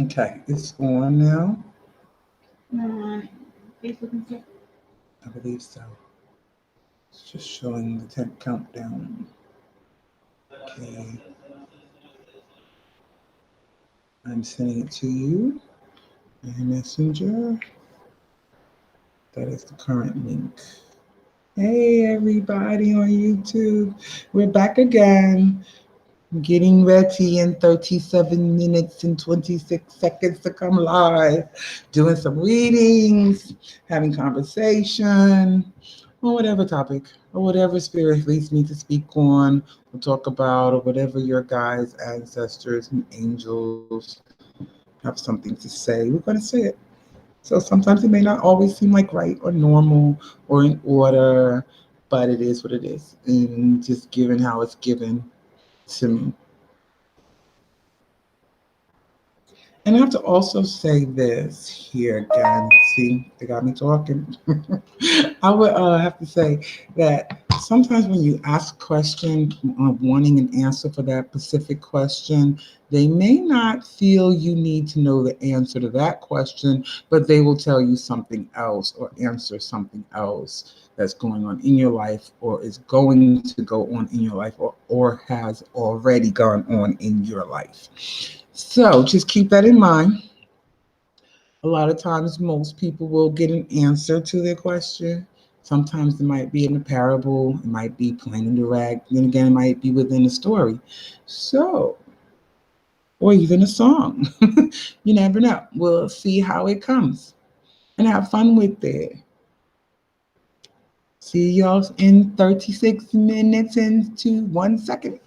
Okay, it's on now. Facebook and stuff. I believe so. It's just showing the countdown. Okay. I'm sending it to you in Messenger. That is the current link. Hey, everybody on YouTube. We're back again. Getting ready in 37 minutes and 26 seconds to come live. Doing some readings, having conversation on whatever topic or whatever spirit leads me to speak on or talk about, or whatever your guides, ancestors, and angels have something to say. We're going to say it. So sometimes it may not always seem like right or normal or in order, but it is what it is. And just given how it's given to me. And I have to also say this here again. See, they got me talking. I would have to say that sometimes when you ask a question, wanting an answer for that specific question, they may not feel you need to know the answer to that question, but they will tell you something else or answer something else that's going on in your life or is going to go on in your life or has already gone on in your life. So just keep that in mind. A lot of times, most people will get an answer to their question. Sometimes it might be in a parable, it might be plain and direct, then again, it might be within a story. So, or even a song. You never know. We'll see how it comes and have fun with it. See y'all in 36 minutes and to 1 second.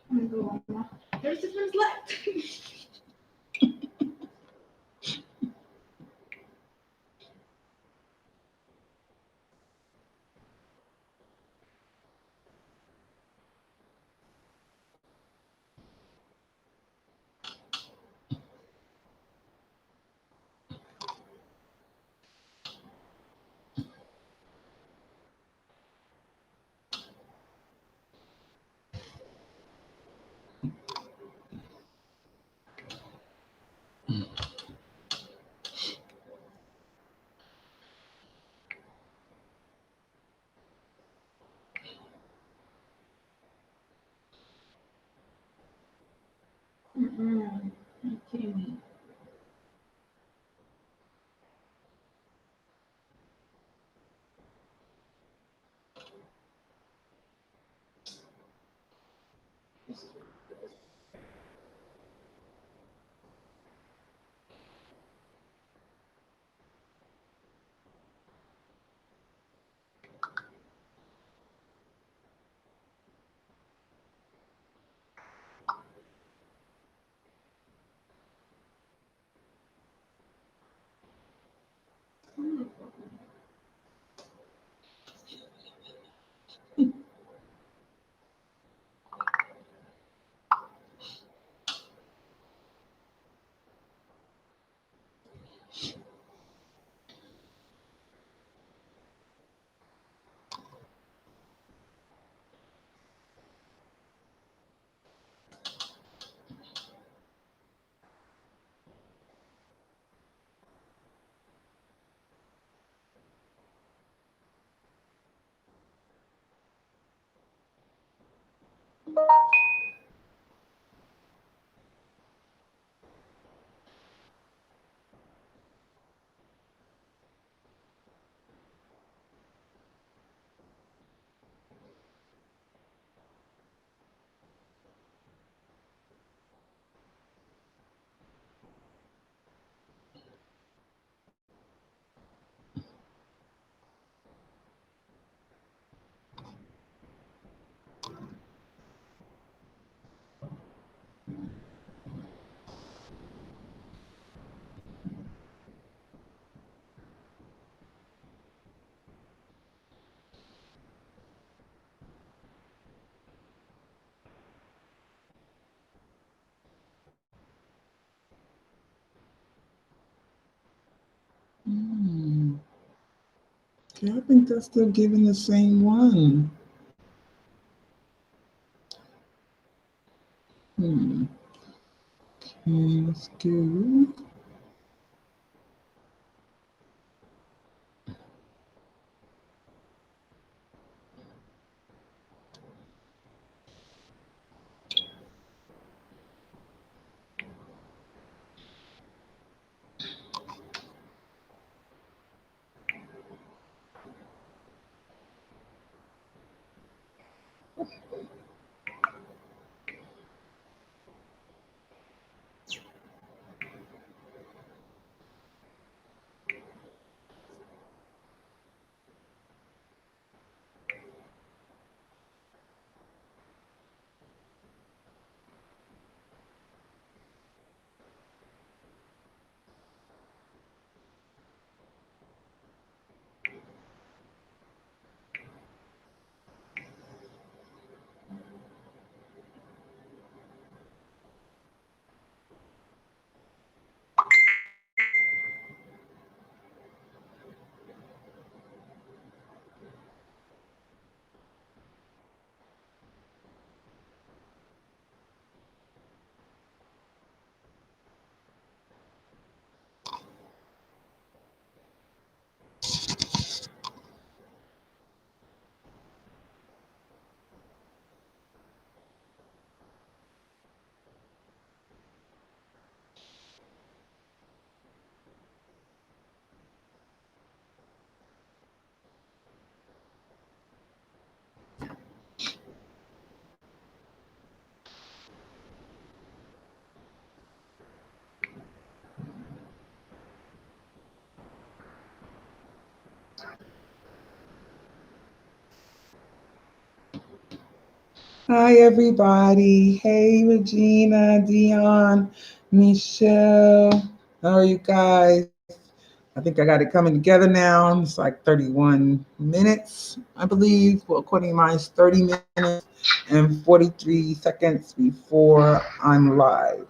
I'm gonna go on. 36 minutes left. Are you kidding me? Okay, I think that's still giving the same one. Okay, let's go. Hi, everybody. Hey, Regina, Dion, Michelle. How are you guys? I think I got it coming together now. It's like 31 minutes, I believe. Well, according to mine, it's 30 minutes and 43 seconds before I'm live.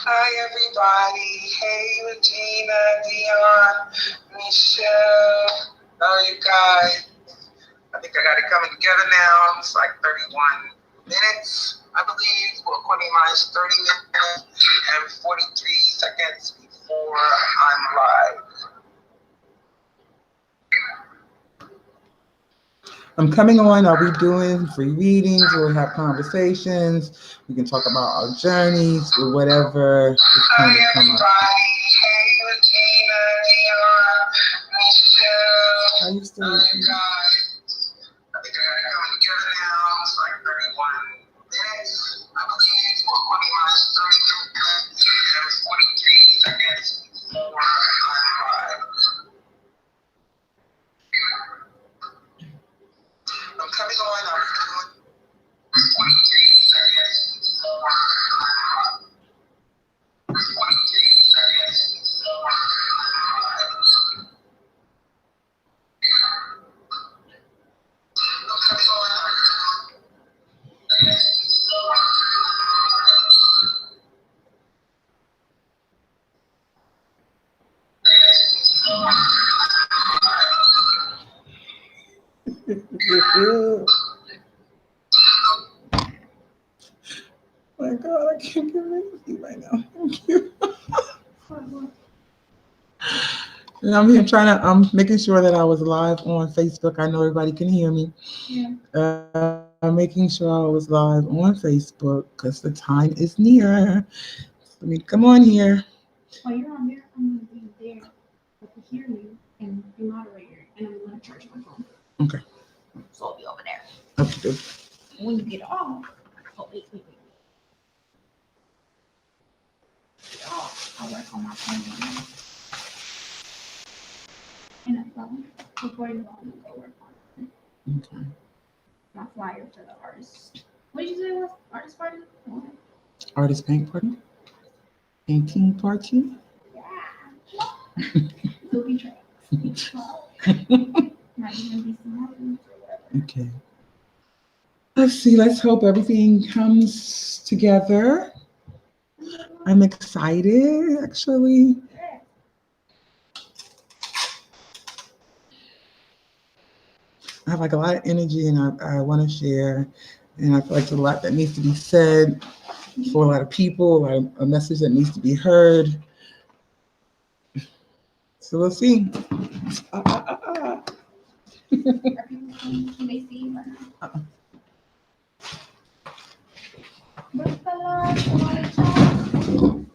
Hi, everybody. Hey, Regina, Dion, Michelle. How are you guys? I think I got it coming together now. It's like 31 minutes, I believe. Well, according to mine, it's 30 minutes and 43 seconds before I'm live. I'm coming on. I'll be doing free readings. We'll have conversations. We can talk about our journeys or whatever is kind of come up. Hey, Regina, Dion, Michelle. How you still? I think I got it coming together now. It's like 31 minutes, I believe. Well, according to mine, it's 30 minutes and 43 seconds before I'm live. I'm coming on. I'm doing 43 seconds before I'm live. 43 seconds before I'm live. I'm coming on. I'm doing 43 My God, I can't get rid of you right now. Thank you. And I'm here trying to, I'm making sure that I was live on Facebook. I know everybody can hear me. Yeah. I'm making sure I was live on Facebook because the time is near. Let me come on here. While you're on there, I'm gonna be there. I can hear you and be moderator, and I'm gonna charge my phone. Okay. So I'll be over there. Okay. When you get off, oh wait. Get off. I'll work on my phone. And I phone before you go, I'm gonna go work on it. Okay. My flyer for the artist. What did you say it was? Artist party? What? Artist paint party? Painting party? Yeah. Booby traps. Might even be some more or whatever. Okay. Let's see. Let's hope everything comes together. I'm excited, actually. I have like a lot of energy and I want to share. And I feel like there's a lot that needs to be said for a lot of people, a message that needs to be heard. So we'll see. Can they see you right now? What's the last one?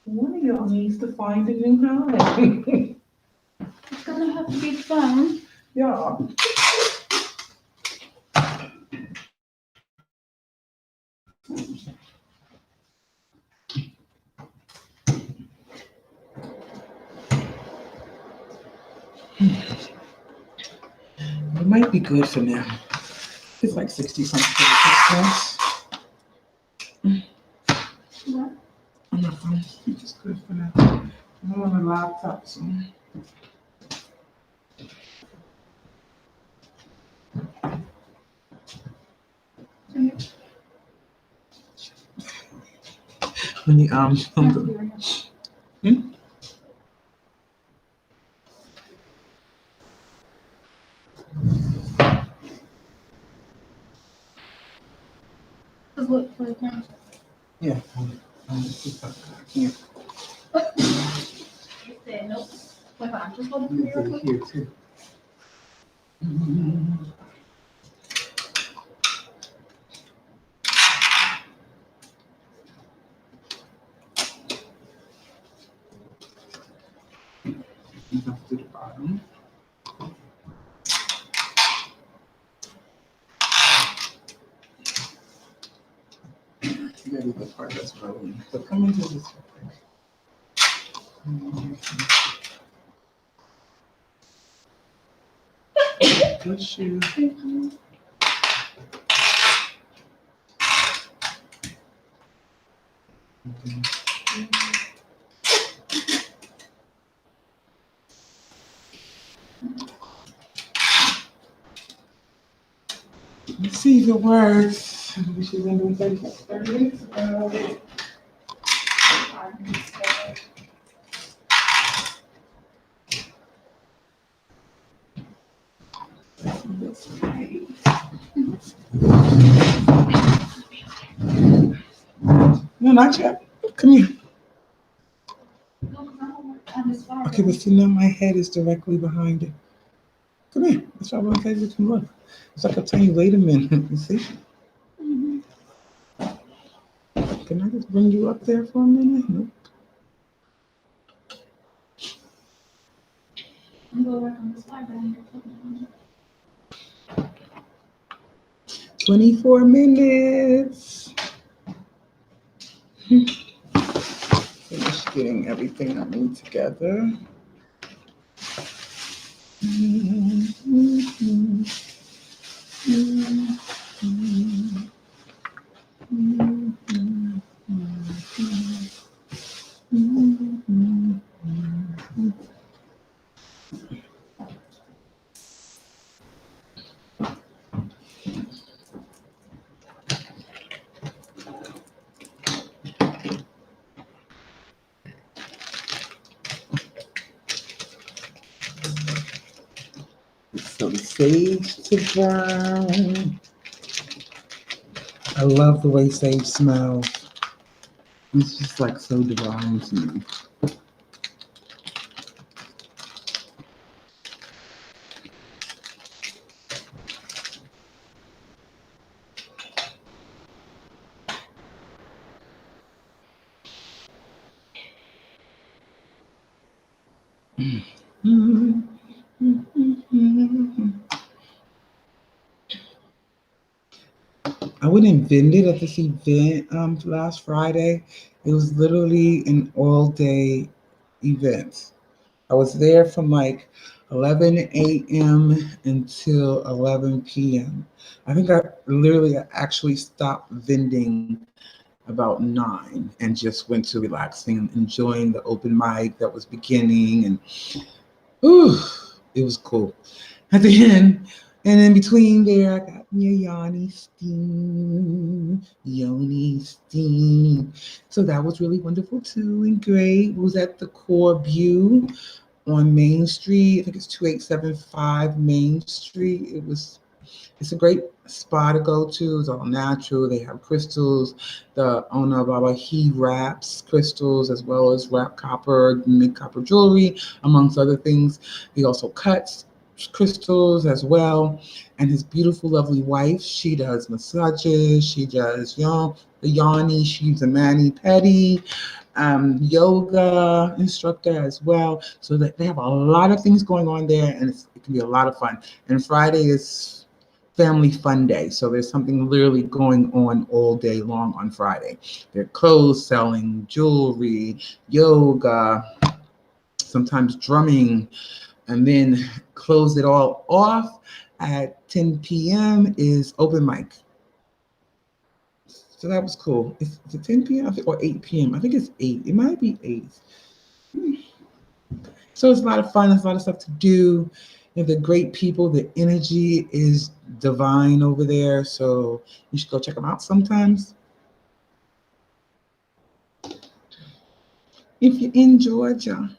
One of y'all needs to find a new home. It's gonna have to be fun. Yeah. It might be good for now. It's like 60 something plus What? on the phone. It's just good for now. I'm on the laptop, so. When you Just look for the camera. yeah. I can't. You said nope. Wait, hold on. Just hold it for me real quick. Here too. Up to the bottom. Maybe the part that's rolling. So come into this. Good shoe. Thank you. Let's see if it works. We should have been doing 30 minutes ago. No, not yet. Come here. No, 'cause I'm on this fire. Okay, but see now my head is directly behind it. Come here. That's why I want to tell you to look. It's like I'm telling you, wait a minute. You see? Mm-hmm. Can I just bring you up there for a minute? Nope. I'm going to work on this fire down here. 24 minutes. Finish getting everything I need together. So the sage to brown. I love the way sage smells. It's just like so divine to me. I went and vended at this event last Friday. It was literally an all-day event. I was there from like 11 a.m. until 11 p.m. I think I literally actually stopped vending about 9 and just went to relaxing and enjoying the open mic that was beginning. And whew, it was cool. At the end, and in between there, I got me a Yoni Steam. So that was really wonderful too and great. It was at the Core View on Main Street. I think it's 2875 Main Street. It's a great spa to go to. It's all natural. They have crystals. The owner, Baba, he wraps crystals as well as wrap copper, make copper jewelry, amongst other things. He also cuts crystals as well. And his beautiful, lovely wife, she does massages. She does the yoni. She's a mani pedi yoga instructor as well. So that they have a lot of things going on there, and it can be a lot of fun. And Friday is family fun day. So there's something literally going on all day long on Friday. There are clothes selling, jewelry, yoga, sometimes drumming, and then close it all off at 10 p.m. is open mic. So that was cool. Is it 10 p.m. or 8 p.m.? I think it's 8. It might be 8. So it's a lot of fun. There's a lot of stuff to do. The great people. The energy is divine over there. So you should go check them out sometimes. If you're in Georgia.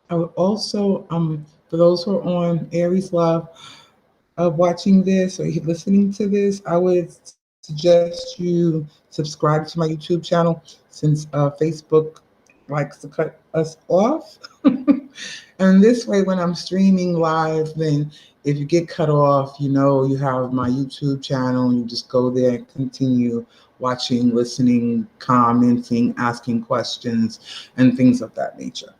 I would also, for those who are on Aries Love, watching this or listening to this, I would suggest you subscribe to my YouTube channel since Facebook likes to cut us off. And this way, when I'm streaming live, then if you get cut off, you know you have my YouTube channel and you just go there and continue watching, listening, commenting, asking questions, and things of that nature.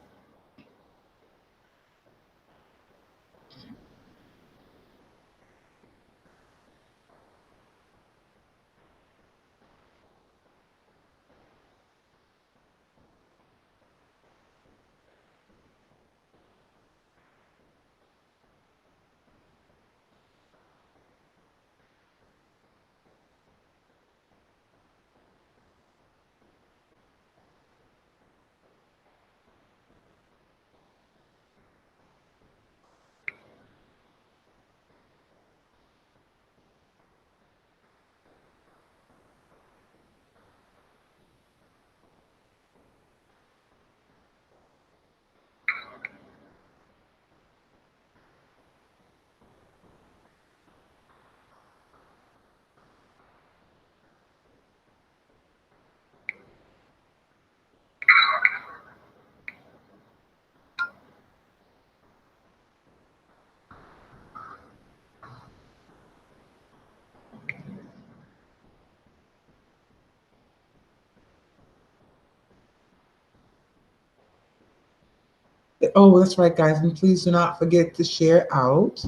Oh, that's right, guys. And please do not forget to share out,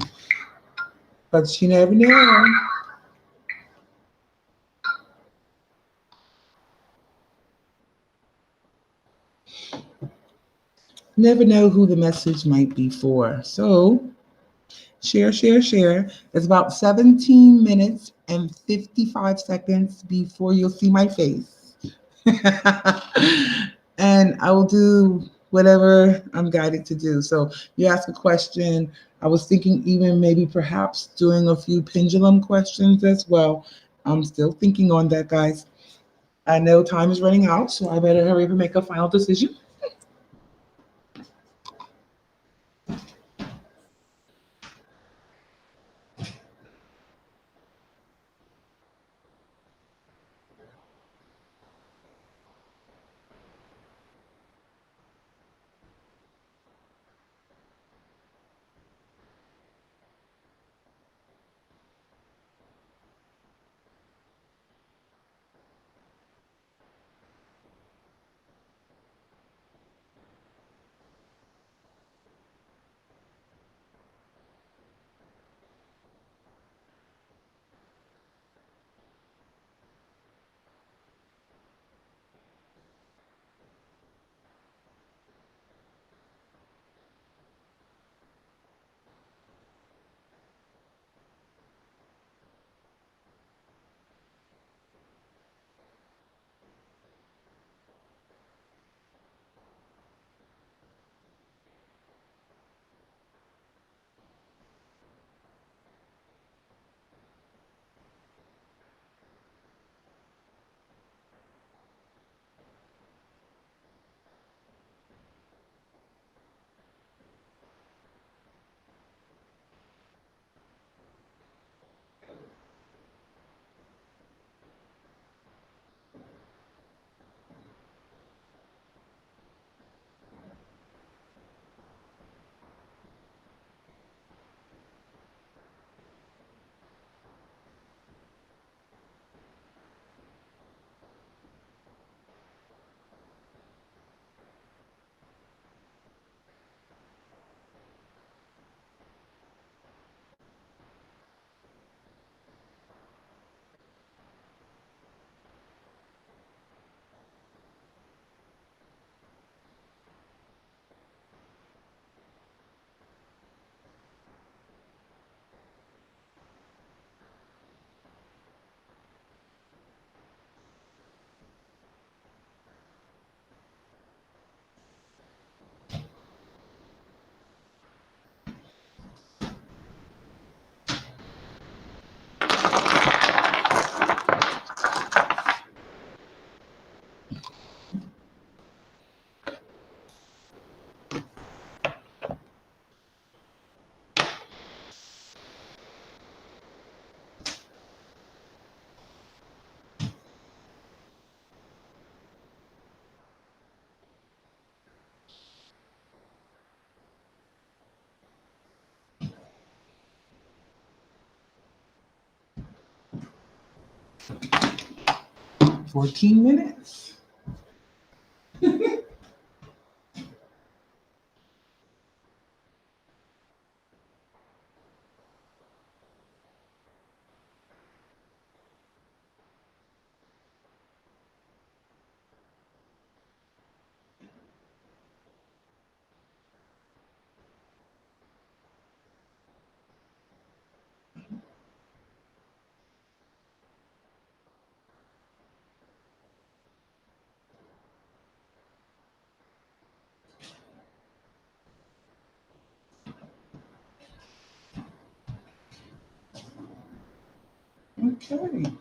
but you never know. never know who the message might be for. So share, share, share. It's about 17 minutes and 55 seconds before you'll see my face. And I will do whatever I'm guided to do. So you ask a question. I was thinking even maybe perhaps doing a few pendulum questions as well. I'm still thinking on that, guys. I know time is running out, so I better hurry up and make a final decision. 14 minutes. Okay.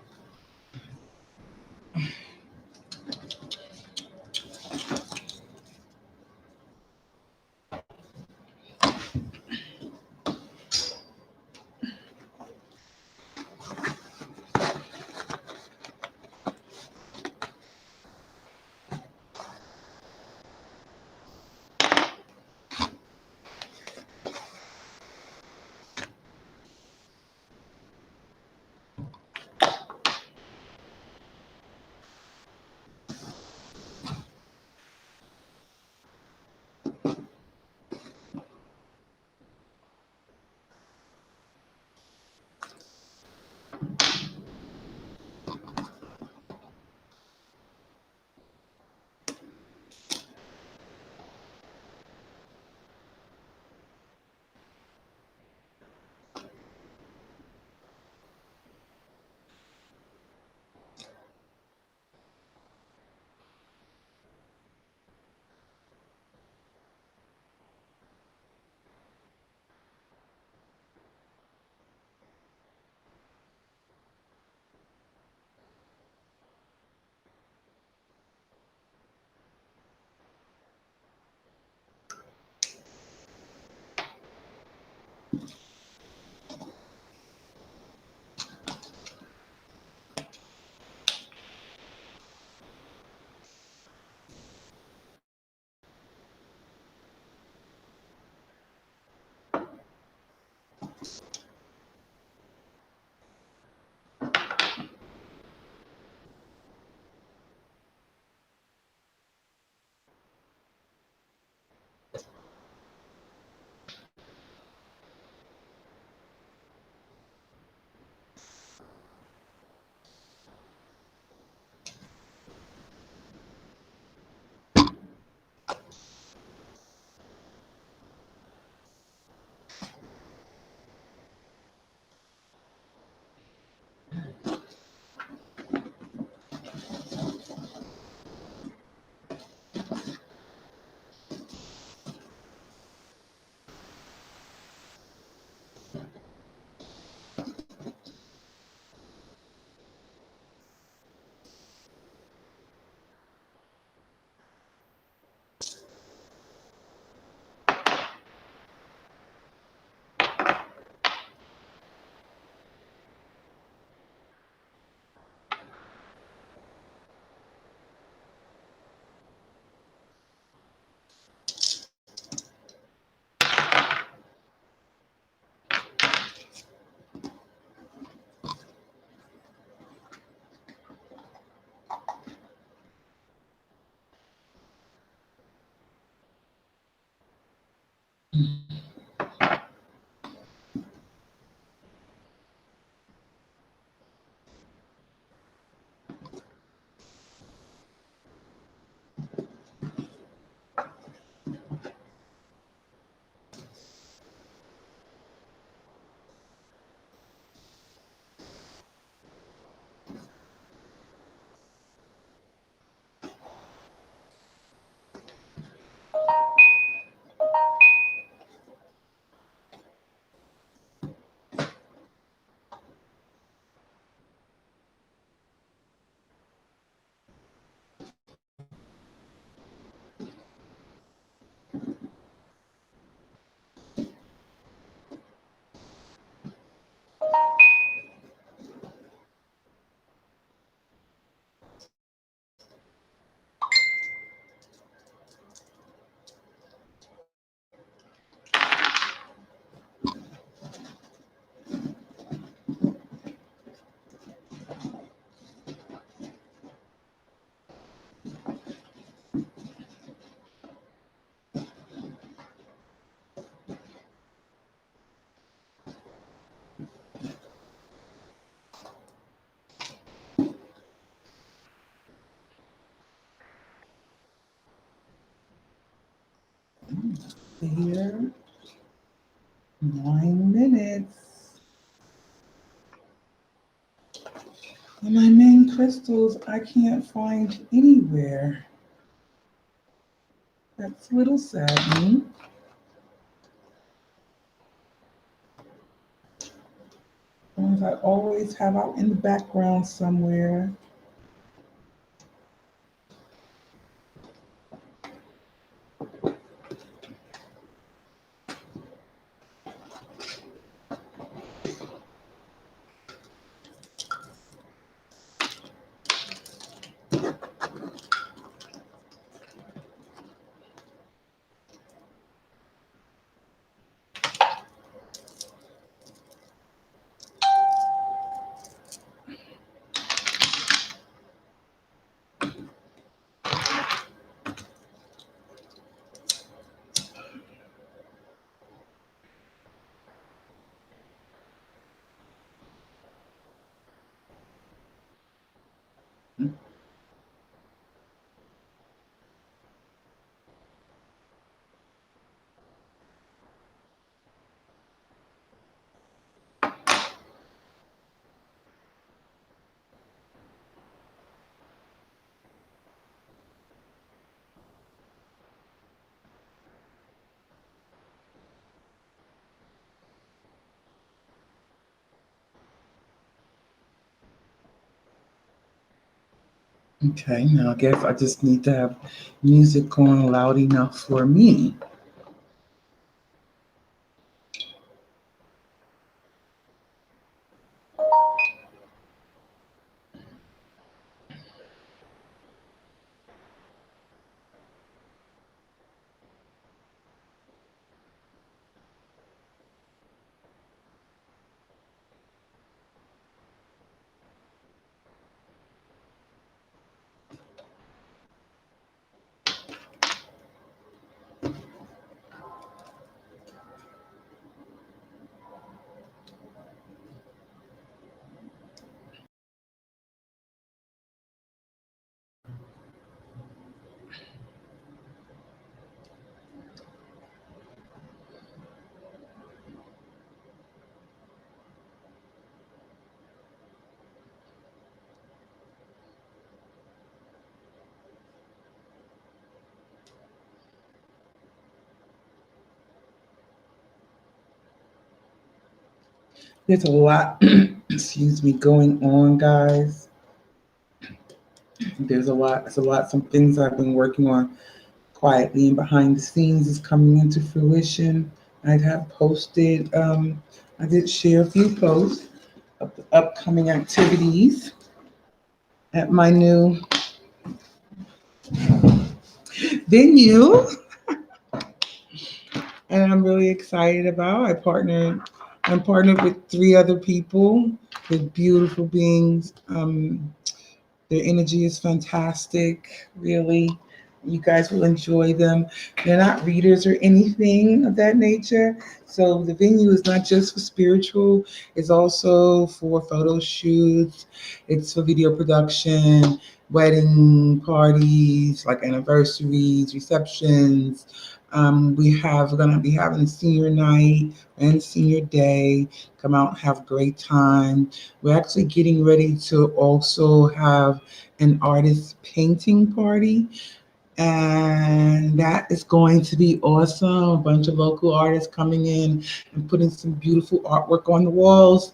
Here, 9 minutes. And my main crystals I can't find anywhere. That's a little saddening. Ones I always have out in the background somewhere. Okay, now I guess I just need to have music on loud enough for me. There's a lot, excuse me, going on, guys. There's a lot. Some things I've been working on quietly and behind the scenes is coming into fruition. I have posted, I did share a few posts of the upcoming activities at my new venue, and I'm really excited about. I'm partnered with 3 other people, with beautiful beings. Their energy is fantastic, really. You guys will enjoy them. They're not readers or anything of that nature. So the venue is not just for spiritual, it's also for photo shoots, it's for video production, wedding parties, like anniversaries, receptions. We're gonna be having senior night and senior day. Come out and have a great time. We're actually getting ready to also have an artist painting party, and that is going to be awesome. A bunch of local artists coming in and putting some beautiful artwork on the walls.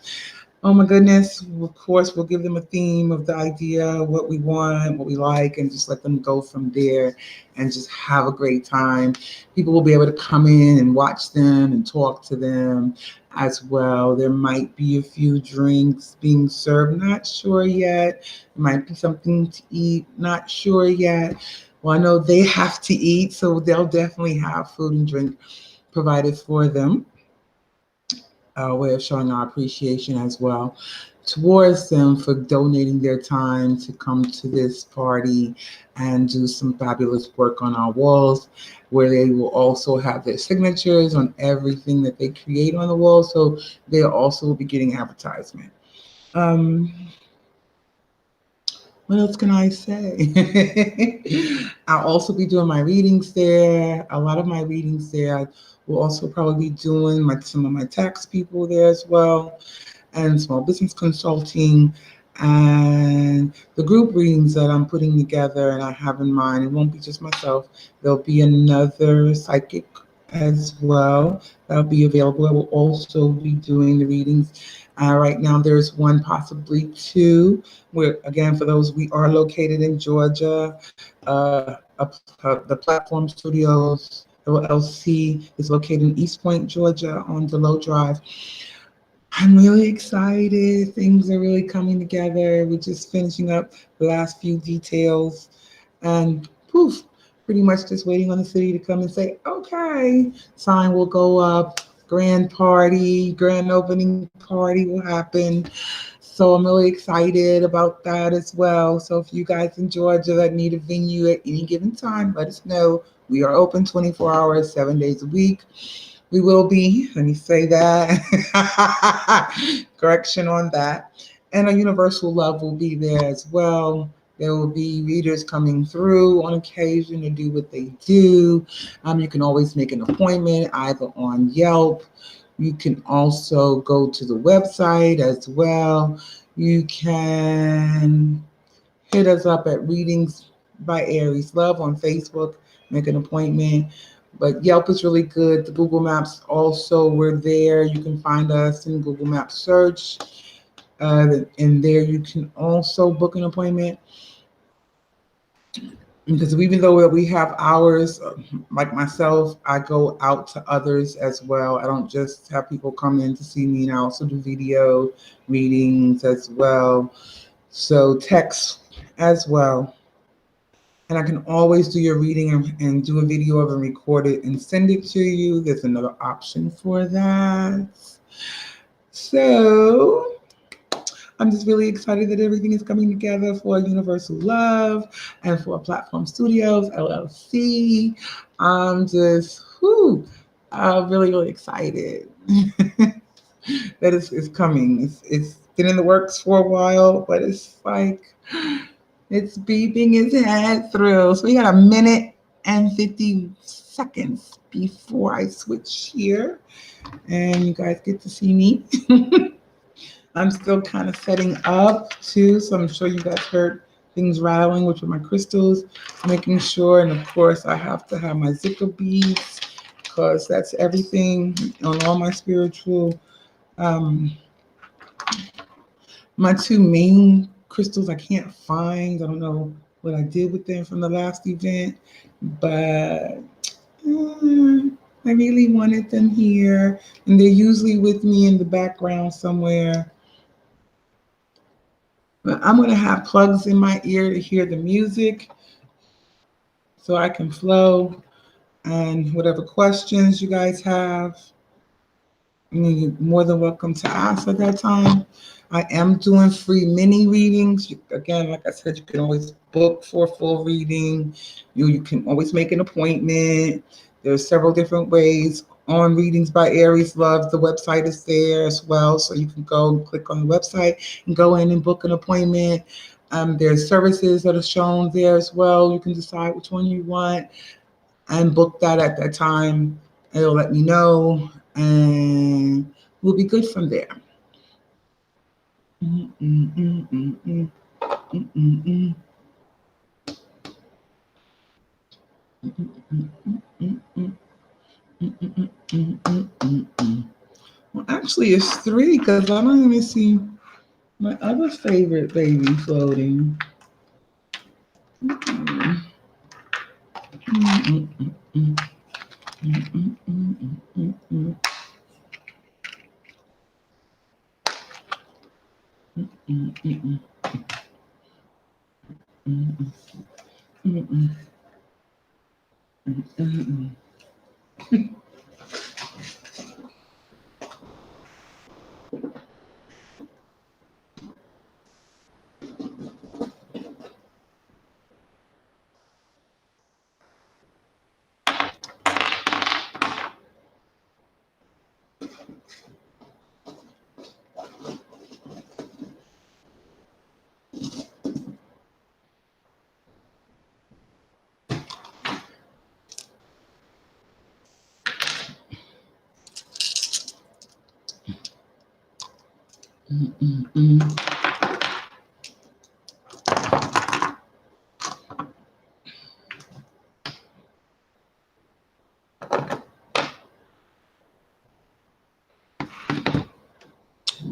Oh my goodness. Of course, we'll give them a theme of the idea, what we want, what we like, and just let them go from there and just have a great time. People will be able to come in and watch them and talk to them as well. There might be a few drinks being served, not sure yet. There might be something to eat, not sure yet. Well, I know they have to eat, so they'll definitely have food and drink provided for them. A way of showing our appreciation as well towards them for donating their time to come to this party and do some fabulous work on our walls, where they will also have their signatures on everything that they create on the wall. So they'll also be getting advertisement. Um, what else can I say? I'll also be doing my readings there. A lot of my readings there. I will also probably be doing some of my tax people there as well, and small business consulting, and the group readings that I'm putting together and I have in mind. It won't be just myself. There'll be another psychic as well that'll be available. I will also be doing the readings. Right now, there's one, possibly two. Where again, for those, we are located in Georgia. The Platform Studios LLC is located in East Point, Georgia, on Delow Drive. I'm really excited. Things are really coming together. We're just finishing up the last few details, and poof, pretty much just waiting on the city to come and say, okay, sign will go up, grand party, grand opening party will happen. So I'm really excited about that as well. So if you guys in Georgia that need a venue at any given time, let us know. We are open 24 hours, 7 days a week. We will be, let me say that, correction on that. And a Universal Love will be there as well. There will be readers coming through on occasion to do what they do. You can always make an appointment either on Yelp. You can also go to the website as well. You can hit us up at Readings by Aries Love on Facebook, make an appointment. But Yelp is really good. The Google Maps also, we're there. You can find us in Google Maps search. And there you can also book an appointment. Because even though we have hours, like myself, I go out to others as well. I don't just have people come in to see me, and I also do video readings as well. So text as well. And I can always do your reading and do a video of it and record it and send it to you. There's another option for that. So I'm just really excited that everything is coming together for Universal Love and for Platform Studios, LLC. I'm just, really, really excited that it's coming. It's been in the works for a while, but it's like, it's beeping its head through. So we got a minute and 50 seconds before I switch here, and you guys get to see me. I'm still kind of setting up too, so I'm sure you guys heard things rattling, which are my crystals, making sure, and of course I have to have my Zika beads because that's everything on all my spiritual. Um, my two main crystals I can't find. I don't know what I did with them from the last event, but I really wanted them here, and they're usually with me in the background somewhere. But I'm going to have plugs in my ear to hear the music so I can flow. And whatever questions you guys have, you're more than welcome to ask at that time. I am doing free mini readings. Again, like I said, you can always book for a full reading. You can always make an appointment. There's several different ways. On Readings by Aries Love, the website is there as well. So you can go and click on the website and go in and book an appointment. There's services that are shown there as well. You can decide which one you want and book that at that time. It'll let me know, and we'll be good from there. Well, actually, it's three because I don't even see my other favorite baby floating.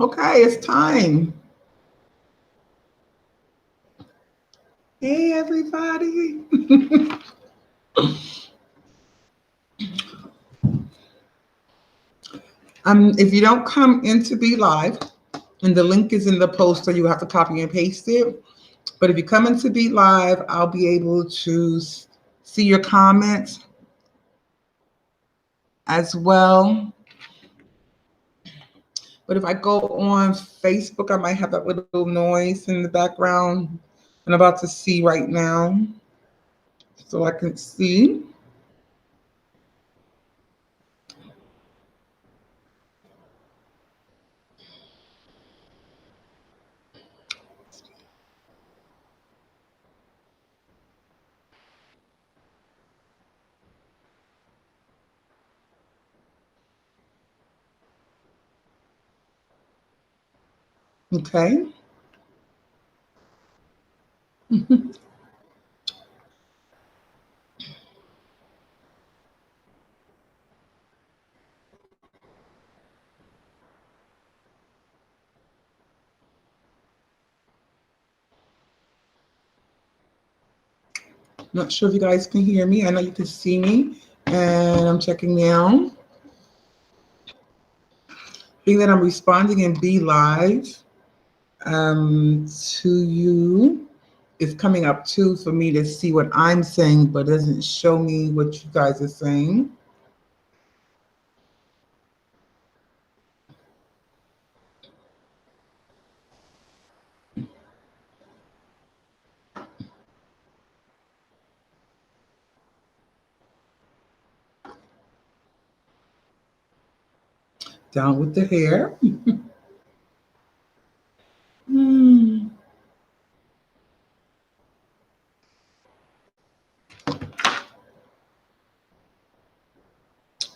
Okay, it's time. Hey, everybody. If you don't come into Be Live, and the link is in the post, so you have to copy and paste it. But if you come into Be Live, I'll be able to see your comments as well. But if I go on Facebook, I might have that little noise in the background I'm about to see right now, so I can see. Okay. Not sure if you guys can hear me. I know you can see me, and I'm checking now. Being that I'm responding in Be Live to you, it's coming up too for me to see what I'm saying, but it doesn't show me what you guys are saying. Down with the hair. Hmm.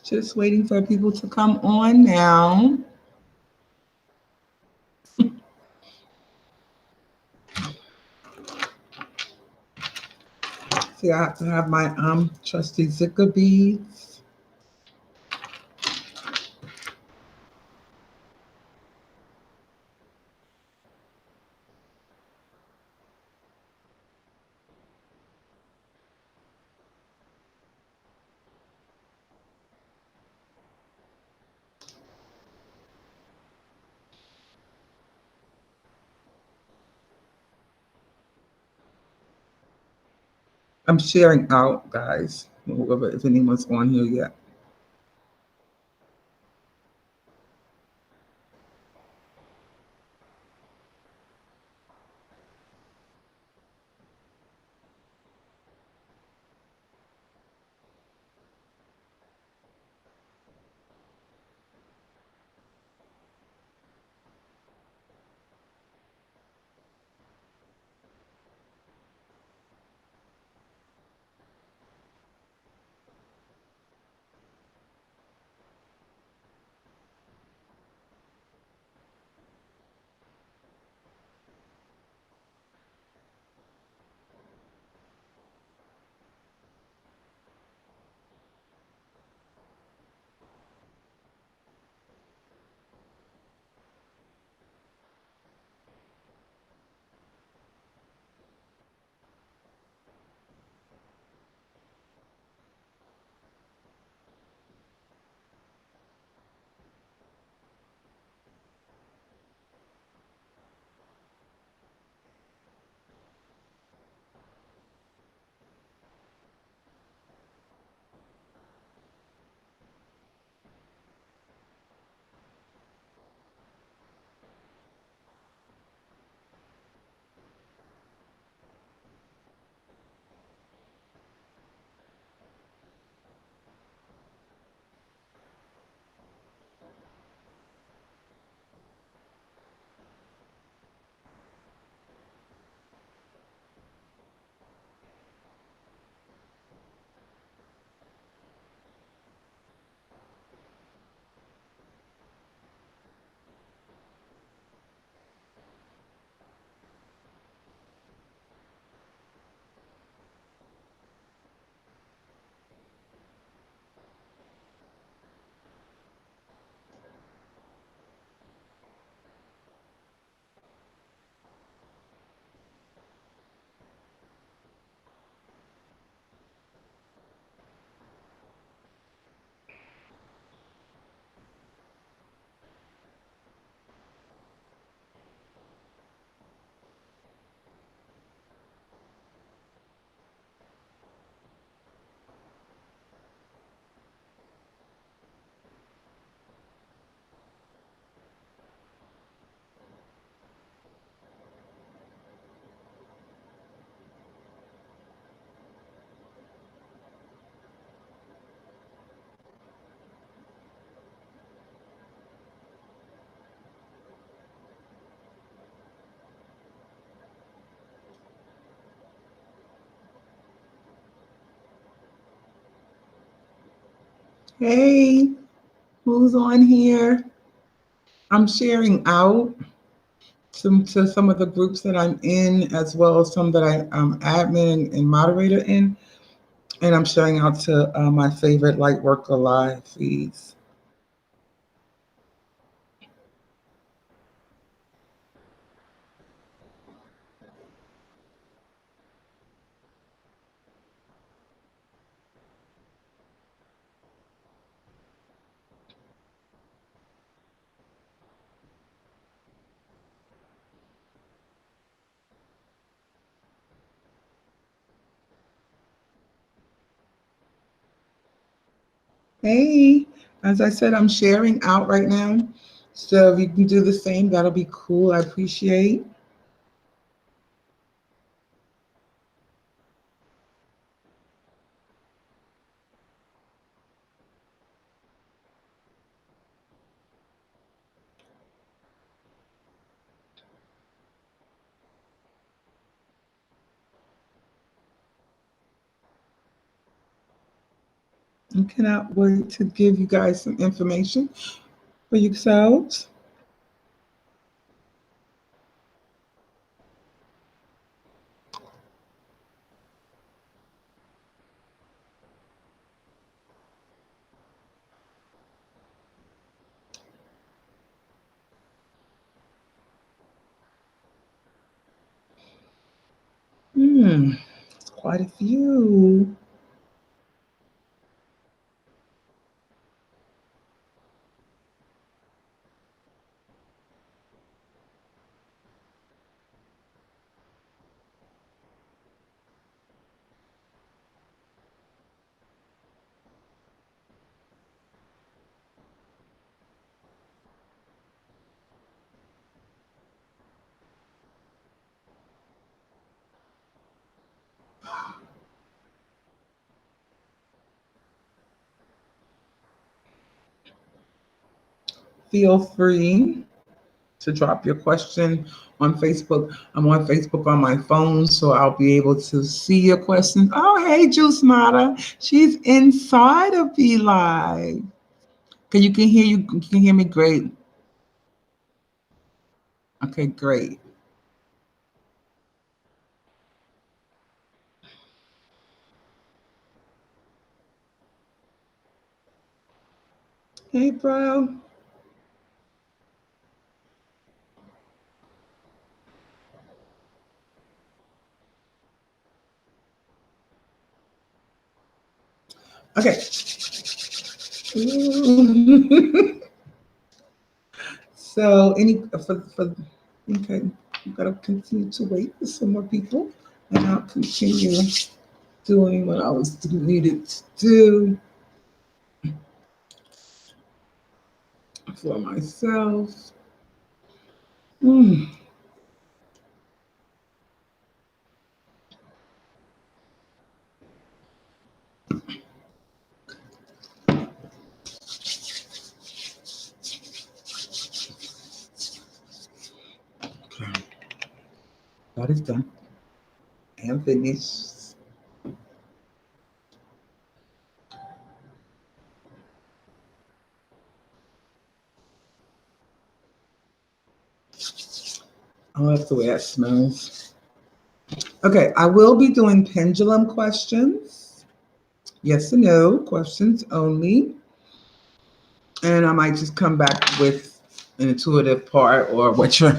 Just waiting for people to come on now. See, I have to have my trusty Zika beads. I'm sharing out, guys. Whoever, if anyone's on here yet. Hey, who's on here? I'm sharing out to some of the groups that I'm in, as well as some that I'm admin and moderator in, and I'm sharing out to my favorite Lightworker Live feeds. Hey, as I said, I'm sharing out right now. So if you can do the same, that'll be cool. I appreciate. I cannot wait to give you guys some information for yourselves. Quite a few. Feel free to drop your question on Facebook. I'm on Facebook on my phone, so I'll be able to see your questions. Oh, hey, Juice Mata. She's inside of Be Live. You can hear me great. Okay, great. Hey, bro. Okay. So okay, I've got to continue to wait for some more people, and I'll continue doing what I was needed to do for myself. Mm, okay, that is done and finished. I love the way that smells. Okay, I will be doing pendulum questions. Yes and no questions only. And I might just come back with an intuitive part or what your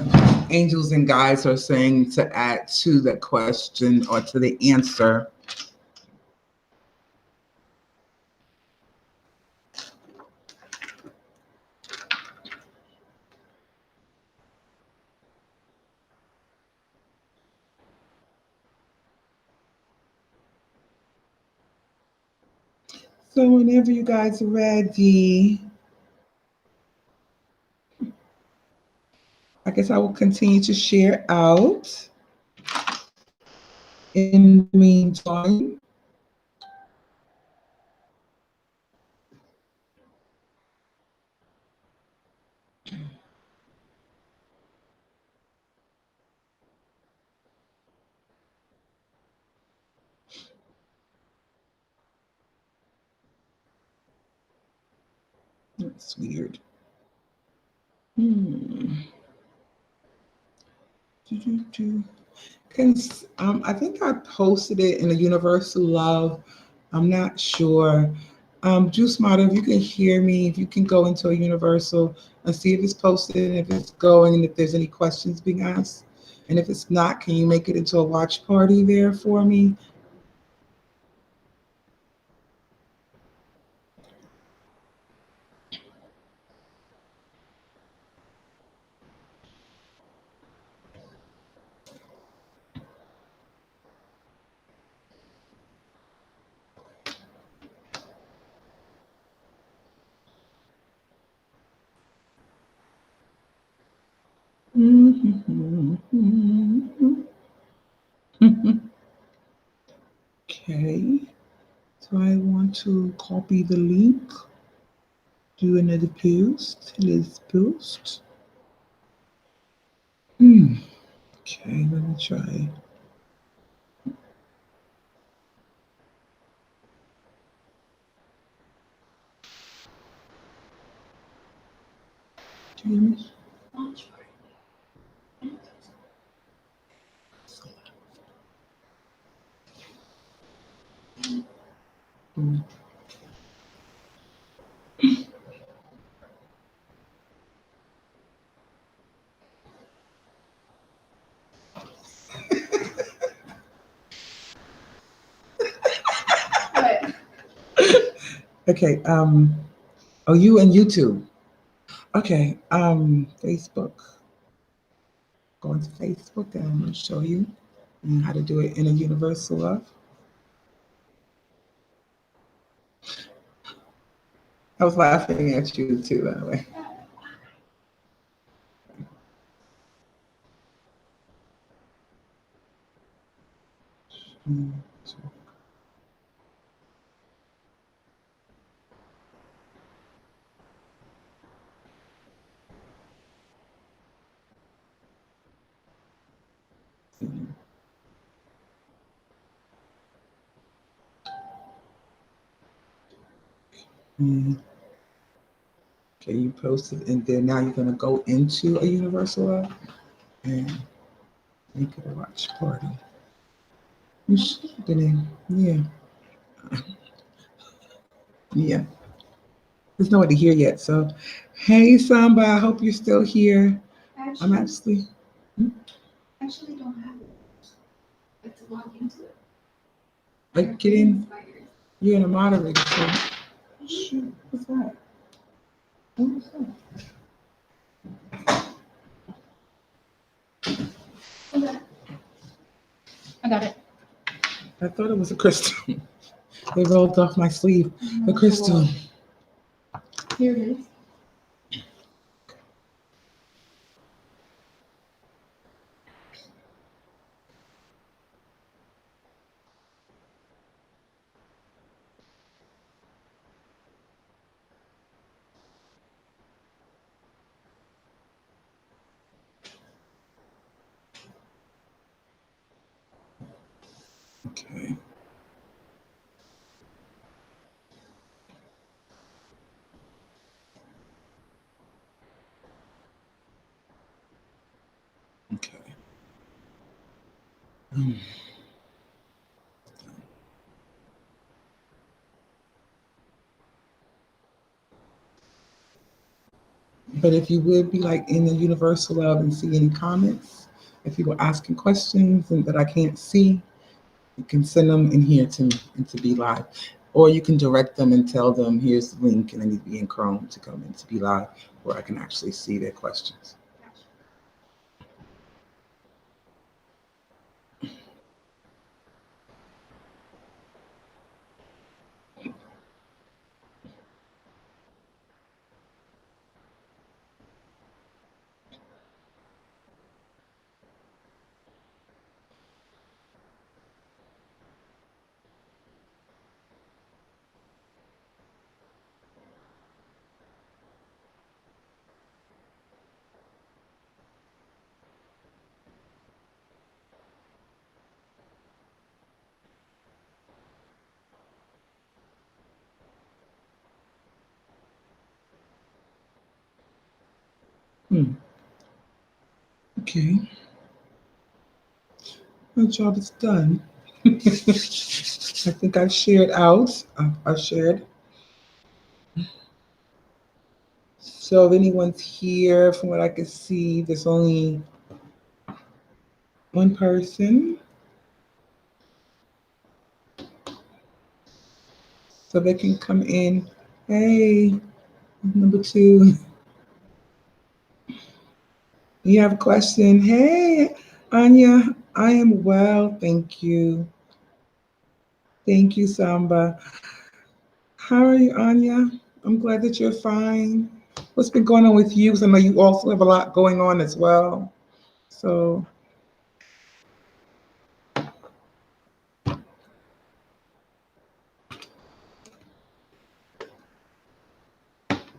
angels and guides are saying to add to the question or to the answer. So whenever you guys are ready, I guess I will continue to share out. In the meantime, It's weird. Hmm. Do. I think I posted it in the Universal Love. I'm not sure. Juice Model, if you can hear me, if you can go into a Universal and see if it's posted, and if it's going, and if there's any questions being asked. And if it's not, can you make it into a watch party there for me? Okay. So I want to copy the link, do another post. Let's post. Okay, let me try. Do you hear me? Launch party. Mm. But Okay. Oh, you and YouTube. Okay. Facebook. Go into Facebook and I'm gonna show you how to do it in a Universal Love. I was laughing at you too, by the way. Mm. Mm. Okay, you posted, and then now you're gonna go into a Universal Love and make it a watch party. You should have been in. Yeah, yeah. There's nobody here yet, so hey, Samba. I hope you're still here. I'm actually. actually don't have it. Like to log into it. Like, get in. You're in a moderator. So, shoot, what's that? What was that? Okay. I got it. I thought it was a crystal. They rolled off my sleeve. The crystal. Here it is. Okay. Okay. Mm. But if you would be like in the Universal Love and see any comments, if you were asking questions and that I can't see, you can send them in here to me and to be live. Or you can direct them and tell them, here's the link and I need to be in Chrome to come in to be live where I can actually see their questions. Okay. My job is done. I think I've shared out. I've shared. So if anyone's here, from what I can see, there's only one person. So they can come in. Hey, number two. You have a question? Hey, Anya, I am well, thank you. Thank you, Samba. How are you, Anya? I'm glad that you're fine. What's been going on with you? 'Cause I know you also have a lot going on as well. So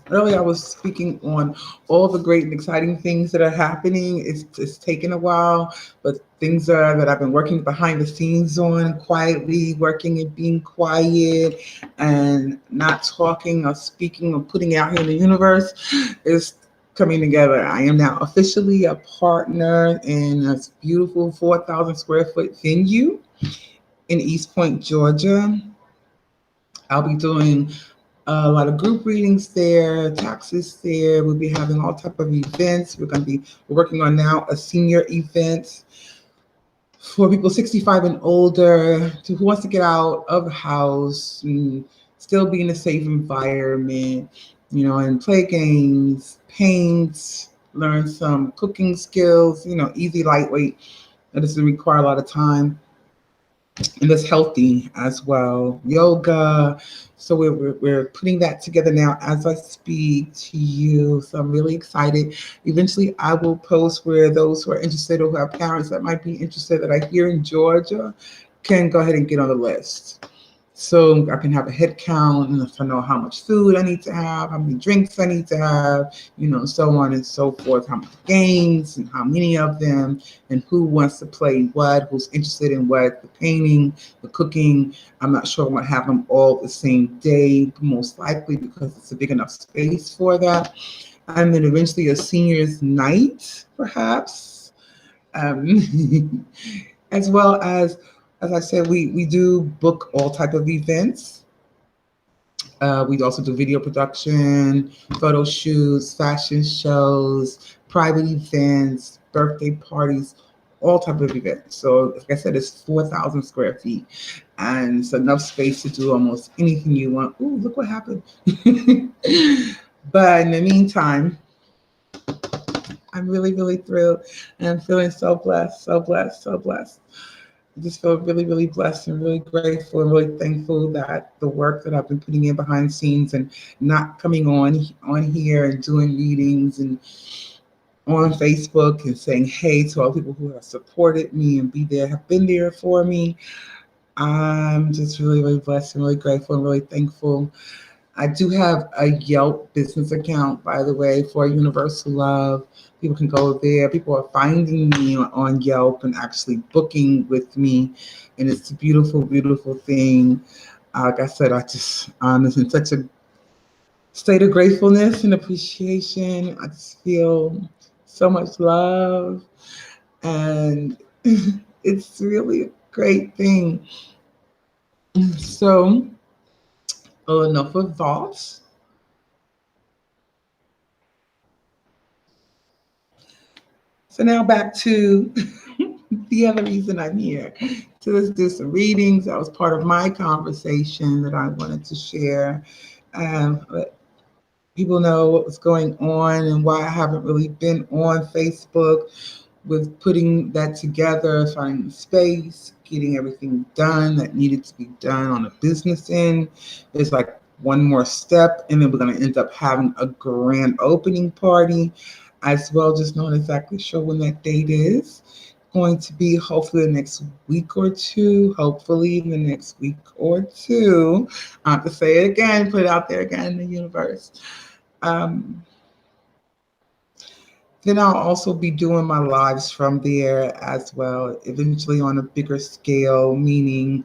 earlier I was speaking on all the great and exciting things that are happening. It's taken a while, but things are that I've been working behind the scenes on, quietly working and being quiet and not talking or speaking or putting out here in the universe is coming together. I am now officially a partner in this beautiful 4,000 square foot venue in East Point, Georgia. I'll be doing a lot of group readings there, taxes there. We'll be having all type of events. We're working on now a senior event for people 65 and older to who wants to get out of the house and still be in a safe environment, and play games, paint, learn some cooking skills, easy, lightweight. That doesn't require a lot of time and that's healthy as well. Yoga. So we're putting that together now as I speak to you. So I'm really excited. Eventually, I will post where those who are interested or who have parents that might be interested that are here in Georgia can go ahead and get on the list. So I can have a head count and if I know how much food I need to have, how many drinks I need to have, so on and so forth, how many games and how many of them, and who wants to play what, who's interested in what, the painting, the cooking. I'm not sure I'm going to have them all the same day, most likely because it's a big enough space for that. And then eventually a seniors night, perhaps, as well as I said, we do book all type of events. We also do video production, photo shoots, fashion shows, private events, birthday parties, all type of events. So like I said, it's 4,000 square feet and it's enough space to do almost anything you want. Ooh, look what happened. But in the meantime, I'm really, really thrilled and I'm feeling so blessed, so blessed, so blessed. I just feel really, really blessed and really grateful and really thankful that the work that I've been putting in behind the scenes and not coming on here and doing readings and on Facebook and saying hey to all people who have supported me and have been there for me. I'm just really, really blessed and really grateful and really thankful. I do have a Yelp business account, by the way, for Universal Love. People can go there. People are finding me on Yelp and actually booking with me. And it's a beautiful, beautiful thing. Like I said, I'm in such a state of gratefulness and appreciation. I just feel so much love. And it's really a great thing. So, enough of thoughts. So now back to the other reason I'm here. So let's do some readings. That was part of my conversation that I wanted to share. Let people know what was going on and why I haven't really been on Facebook with putting that together, finding space, getting everything done that needed to be done on a business end. There's like one more step, and then we're going to end up having a grand opening party as well. Just not exactly sure when that date is. Going to be hopefully the next week or two, hopefully in the next week or two. I have to say it again, put it out there again in the universe. Then I'll also be doing my lives from there as well, eventually on a bigger scale, meaning,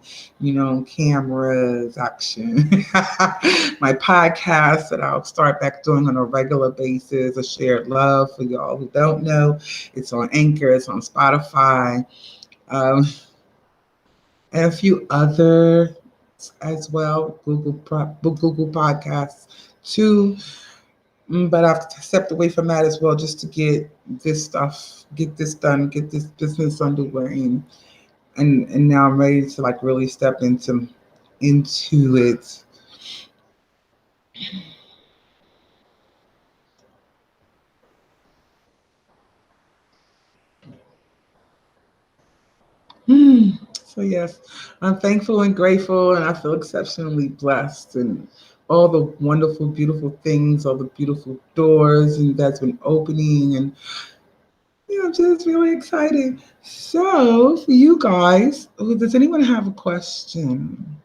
cameras, action. My podcast that I'll start back doing on a regular basis, A Shared Love, for y'all who don't know. It's on Anchor, it's on Spotify, um, and a few other as well, Google Podcasts too. But I've stepped away from that as well just to get this done, get this business underway, and now I'm ready to like really step into it. So yes, I'm thankful and grateful, and I feel exceptionally blessed, and all the wonderful, beautiful things, all the beautiful doors and that's been opening, and I'm just really excited. So for you guys, does anyone have a question?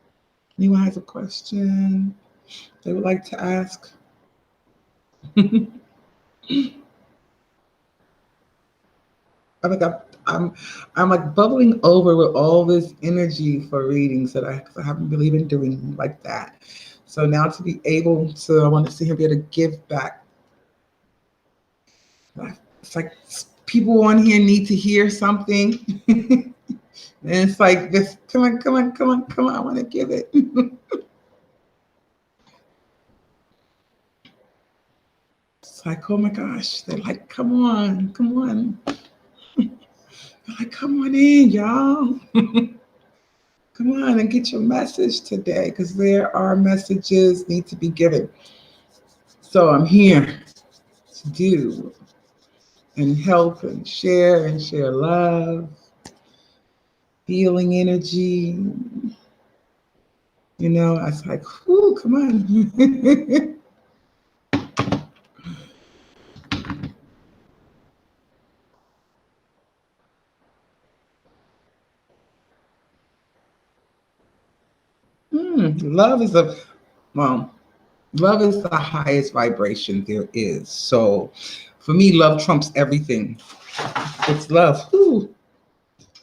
Anyone has a question they would like to ask? I'm like I'm like bubbling over with all this energy for readings that I haven't really been doing like that. So now to be able to, I want to see him be able to give back. It's like people on here need to hear something. And it's like this, come on, come on, come on, come on, I want to give it. It's like, oh my gosh, they're like, come on, come on. They're like, come on in, y'all. Come on and get your message today, because there are messages need to be given. So I'm here to do and help and share love, healing energy. I was like, whoo, come on. Love is well, love is the highest vibration there is. So for me, love trumps everything. It's love. Whew.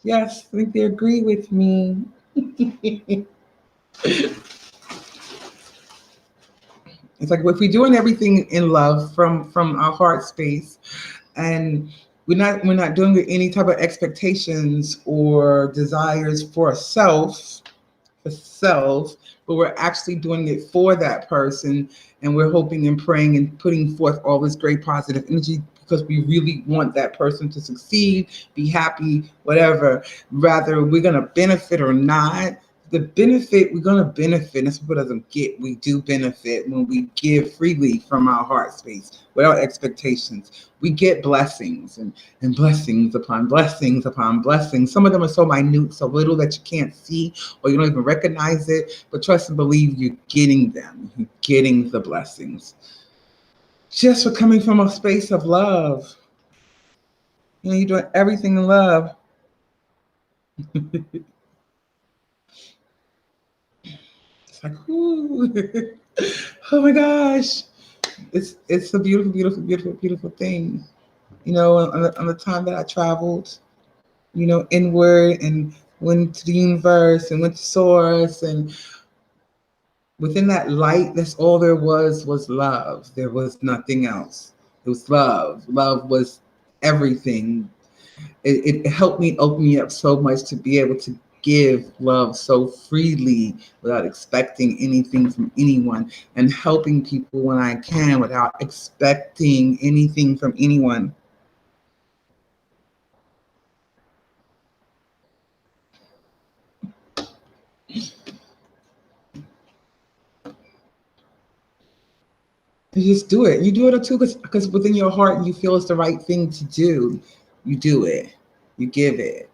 Yes, I think they agree with me. It's like if we're doing everything in love from our heart space, and we're not doing it with any type of expectations or desires for self, but we're actually doing it for that person, and we're hoping and praying and putting forth all this great positive energy because we really want that person to succeed, be happy, whatever. Rather, we're going to benefit or not. The benefit, we're going to benefit. That's what people doesn't get. We do benefit when we give freely from our heart space without expectations. We get blessings and blessings upon blessings upon blessings. Some of them are so minute, so little that you can't see or you don't even recognize it. But trust and believe you're getting them. You're getting the blessings. Just for coming from a space of love. You're doing everything in love. It's like, ooh. Oh my gosh. It's a beautiful, beautiful, beautiful, beautiful thing. On the time that I traveled, inward and went to the universe and went to source, and within that light, that's all there was love. There was nothing else. It was love. Love was everything. It helped me open me up so much to be able to give love so freely without expecting anything from anyone, and helping people when I can without expecting anything from anyone. You just do it. You do it too because within your heart you feel it's the right thing to do. You do it. You give it.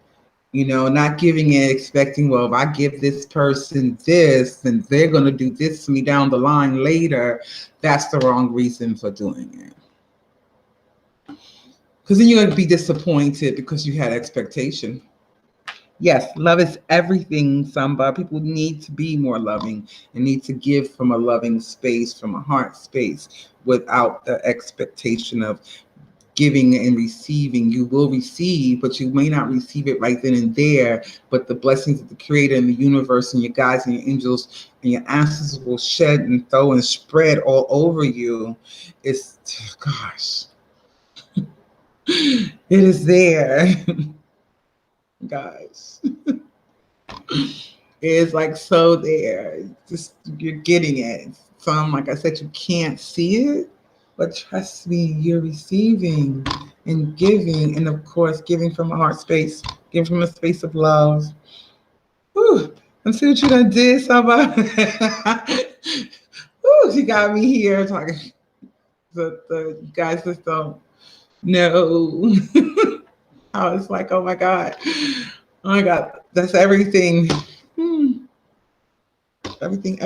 Not giving it, expecting, well, if I give this person this, then they're going to do this to me down the line later. That's the wrong reason for doing it. Because then you're going to be disappointed because you had expectation. Yes, love is everything, Samba. People need to be more loving and need to give from a loving space, from a heart space, without the expectation of giving and receiving. You will receive, but you may not receive it right then and there. But the blessings of the Creator and the universe and your guides and your angels and your ancestors will shed and throw and spread all over you. It's, gosh, it is there, guys. It's like so there. Just you're getting it. Some, like I said, you can't see it, but trust me, you're receiving and giving, and of course, giving from a heart space, giving from a space of love. Whew. And see what you done did, somebody. Whew, you got me here talking. The guys just don't know. I was like, oh my God. Oh my God. That's everything. Everything.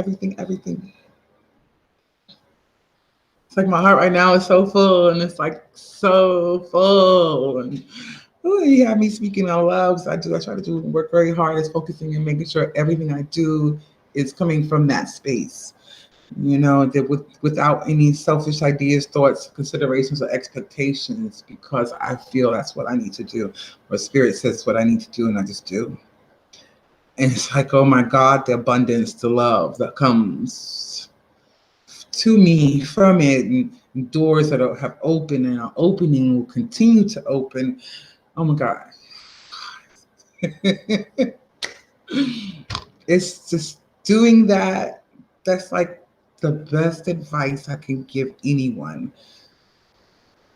It's like my heart right now is so full, and it's like so full. And you have me speaking out loud. So I try to work very hard at focusing and making sure everything I do is coming from that space. You know, that without any selfish ideas, thoughts, considerations, or expectations, because I feel that's what I need to do, or Spirit says what I need to do, and I just do. And it's like, oh my God, the abundance, the love that comes to me from it, and doors that have opened and are opening will continue to open. Oh my God. It's just doing that. That's like the best advice I can give anyone.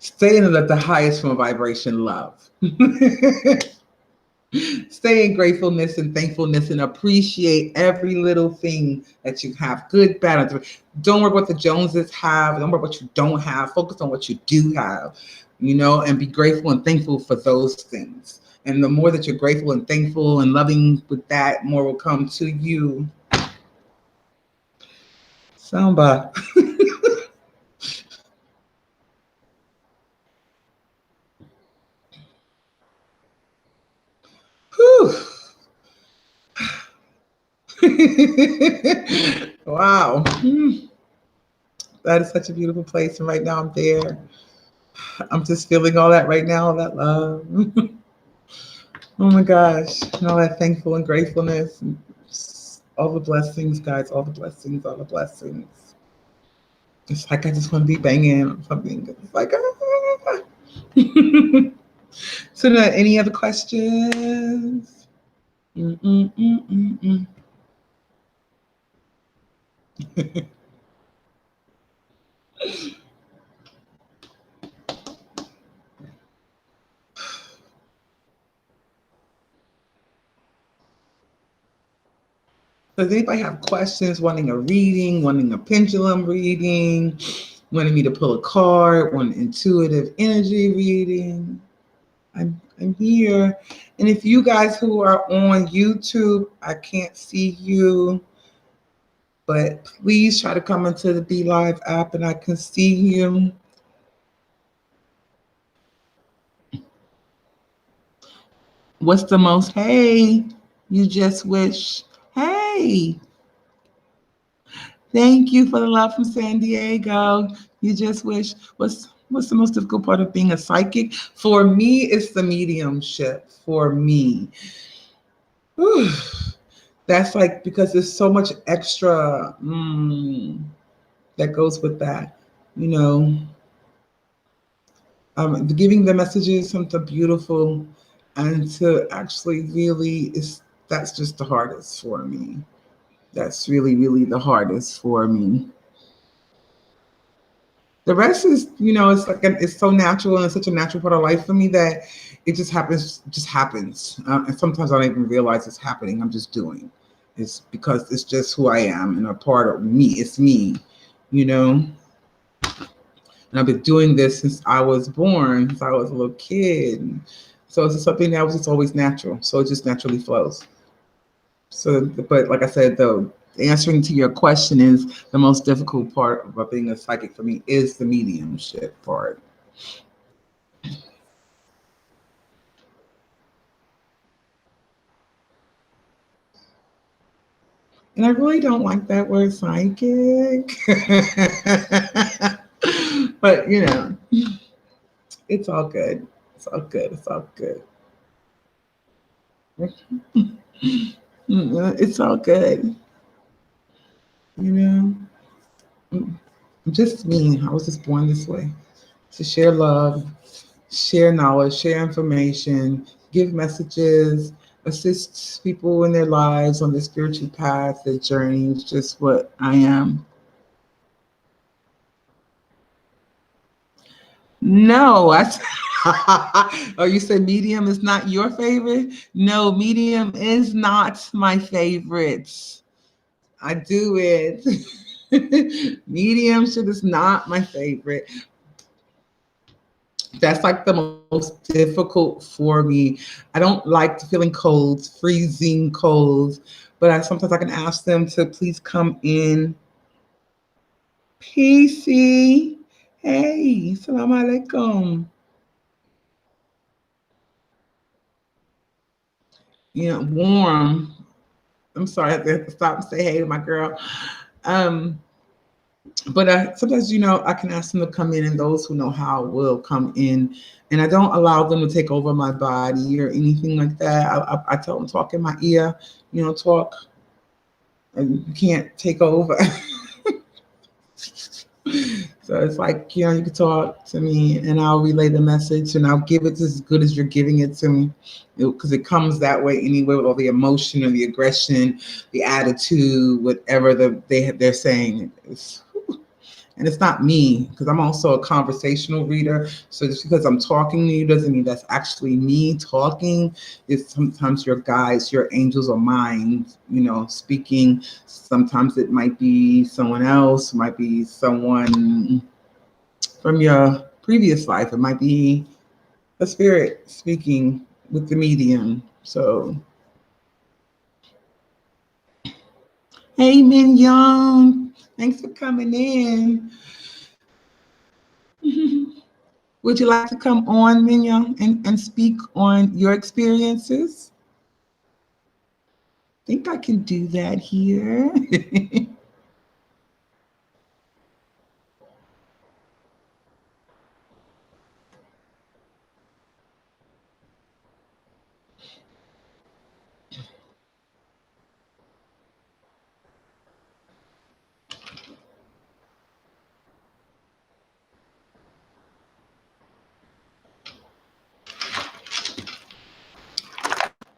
Stay in the highest form of vibration, love. Stay in gratefulness and thankfulness and appreciate every little thing that you have, good, bad. Don't worry what the Joneses have. Don't worry what you don't have. Focus on what you do have, you know, and be grateful and thankful for those things. And the more that you're grateful and thankful and loving with that, more will come to you. Samba. Wow. That is such a beautiful place. And right now I'm there. I'm just feeling all that right now, all that love. Oh my gosh. And all that thankful and gratefulness. And all the blessings, guys, all the blessings, all the blessings. It's like I just want to be banging on something. It's like, ah. So now, any other questions? Does anybody have questions, wanting a reading, wanting a pendulum reading, wanting me to pull a card, want intuitive energy reading? I'm here. And if you guys who are on YouTube, I can't see you, but please try to come into the Be Live app and I can see you. What's the most? Hey, you just wish. Hey. Thank you for the love from San Diego. You just wish. What's the most difficult part of being a psychic? For me, it's the mediumship. For me. Whew. That's like, because there's so much extra that goes with that. You know, giving the messages, something beautiful, and to actually really, that's just the hardest for me. That's really, really the hardest for me. The rest is, you know, it's like it's so natural and it's such a natural part of life for me that it just happens. And sometimes I don't even realize it's happening. I'm just doing. It's because it's just who I am and a part of me. It's me, you know. And I've been doing this since I was born, since I was a little kid. So it's just something that was just always natural. So it just naturally flows. So, but like I said, though, answering to your question is the most difficult part about being a psychic for me is the mediumship part. And I really don't like that word psychic. But, you know, It's all good. It's all good. It's all good. It's all good. You know, I'm just me. I was just born this way to share love, share knowledge, share information, give messages, assist people in their lives on their spiritual path, their journey. It's just what I am. No, oh, you said medium is not your favorite? No, medium is not my favorite. I do it. Medium shit is not my favorite. That's like the most difficult for me. I don't like feeling cold, freezing cold, but sometimes I can ask them to please come in. PC, hey, salam alaikum. Warm. I'm sorry, I have to stop and say hey to my girl. Um, but sometimes, I can ask them to come in, and those who know how will come in. And I don't allow them to take over my body or anything like that. I tell them, talk in my ear, talk, and you can't take over. So it's like, you can talk to me and I'll relay the message and I'll give it as good as you're giving it to me. Because it comes that way anyway, with all the emotion or the aggression, the attitude, whatever they're saying. And it's not me, because I'm also a conversational reader. So just because I'm talking to you doesn't mean that's actually me talking. It's sometimes your guides, your angels or mine, speaking. Sometimes it might be someone else, might be someone from your previous life. It might be a spirit speaking with the medium. So, hey, Mignon, thanks for coming in. Would you like to come on, Mignon, and speak on your experiences? I think I can do that here.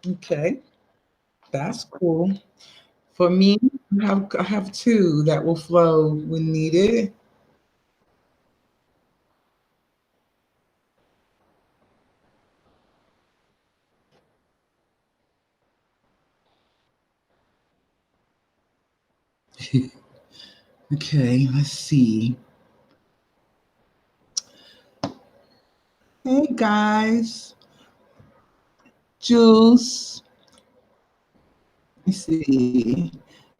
Okay, that's cool. For me, I have two that will flow when needed. Okay, let's see. Hey guys, Juice. Let me see.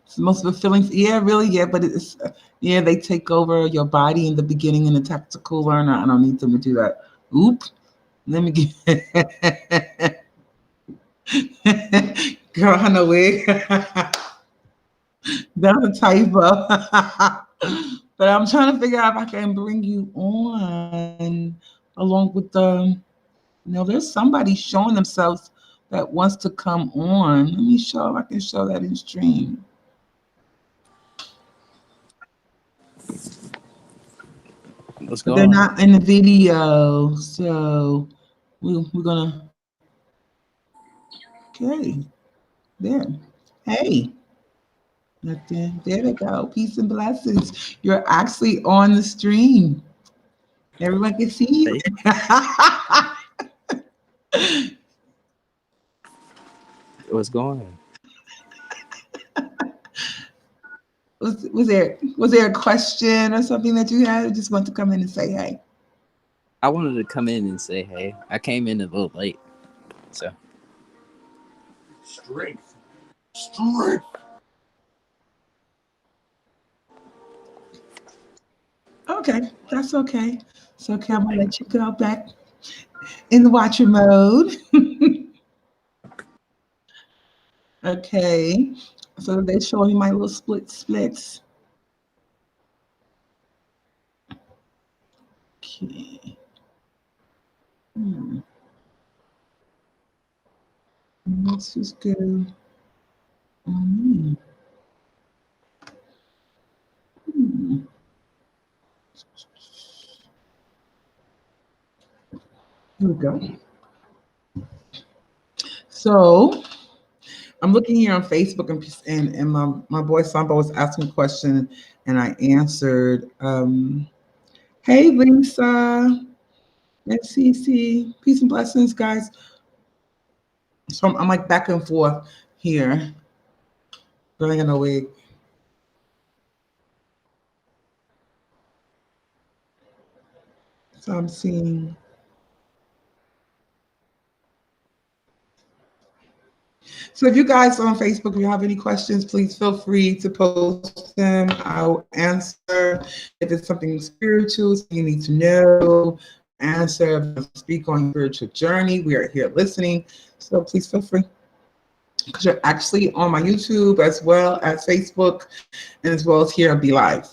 It's most of the feelings. Yeah, really. Yeah, but it's yeah. They take over your body in the beginning in the tactical learner. I don't need them to do that. Oop. Let me get. Girl, I know wig. That's a typo. But I'm trying to figure out if I can bring you on along with there's somebody showing themselves that wants to come on. Let me show if I can show that in stream. What's But going they're on? not in the video. So we're gonna okay. There. Hey. Nothing. There they go. Peace and blessings. You're actually on the stream. Everyone can see you. Hey, what's going on? Was there a question or something that you had, or just want to come in and say hey? I wanted to come in and say hey. I came in a little late, so. Strength. Okay, that's okay. It's okay. I'm gonna let you go back in the watcher mode. Okay. So they're showing my little splits. Okay. Let's just go. Hmm. Here we go. So I'm looking here on Facebook and my boy Samba was asking a question and I answered. Hey Lisa, let's see. Peace and blessings, guys. So I'm like back and forth here. Girl, I ain't got no wig. So I'm seeing. So if you guys on Facebook, if you have any questions, please feel free to post them. I'll answer. If it's something spiritual, something you need to know, answer. Speak on your spiritual journey. We are here listening. So please feel free. Because you're actually on my YouTube as well as Facebook and as well as here on Be Live.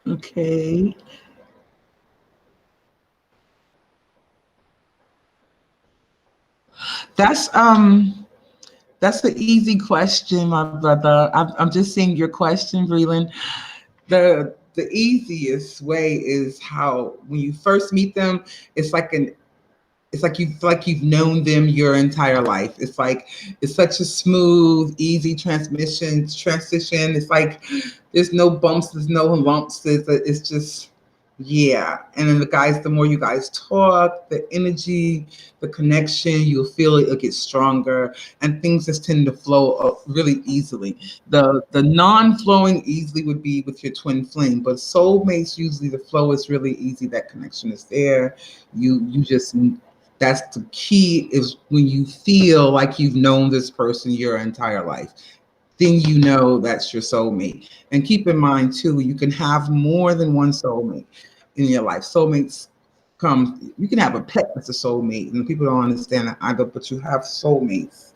Okay. That's an easy question, my brother. I'm just seeing your question, Breland. The easiest way is how when you first meet them, it's like you feel like you've known them your entire life. It's such a smooth, easy transition. It's like there's no bumps, there's no lumps. It's just yeah. And then the more you guys talk, the energy, the connection, you'll feel it'll get stronger, and things just tend to flow really easily. The non-flowing easily would be with your twin flame, but soulmates usually the flow is really easy. That connection is there. You just that's the key is when you feel like you've known this person your entire life, then you know that's your soulmate. And keep in mind too, you can have more than one soulmate in your life. Soulmates come, you can have a pet that's a soulmate, and people don't understand that either, but you have soulmates.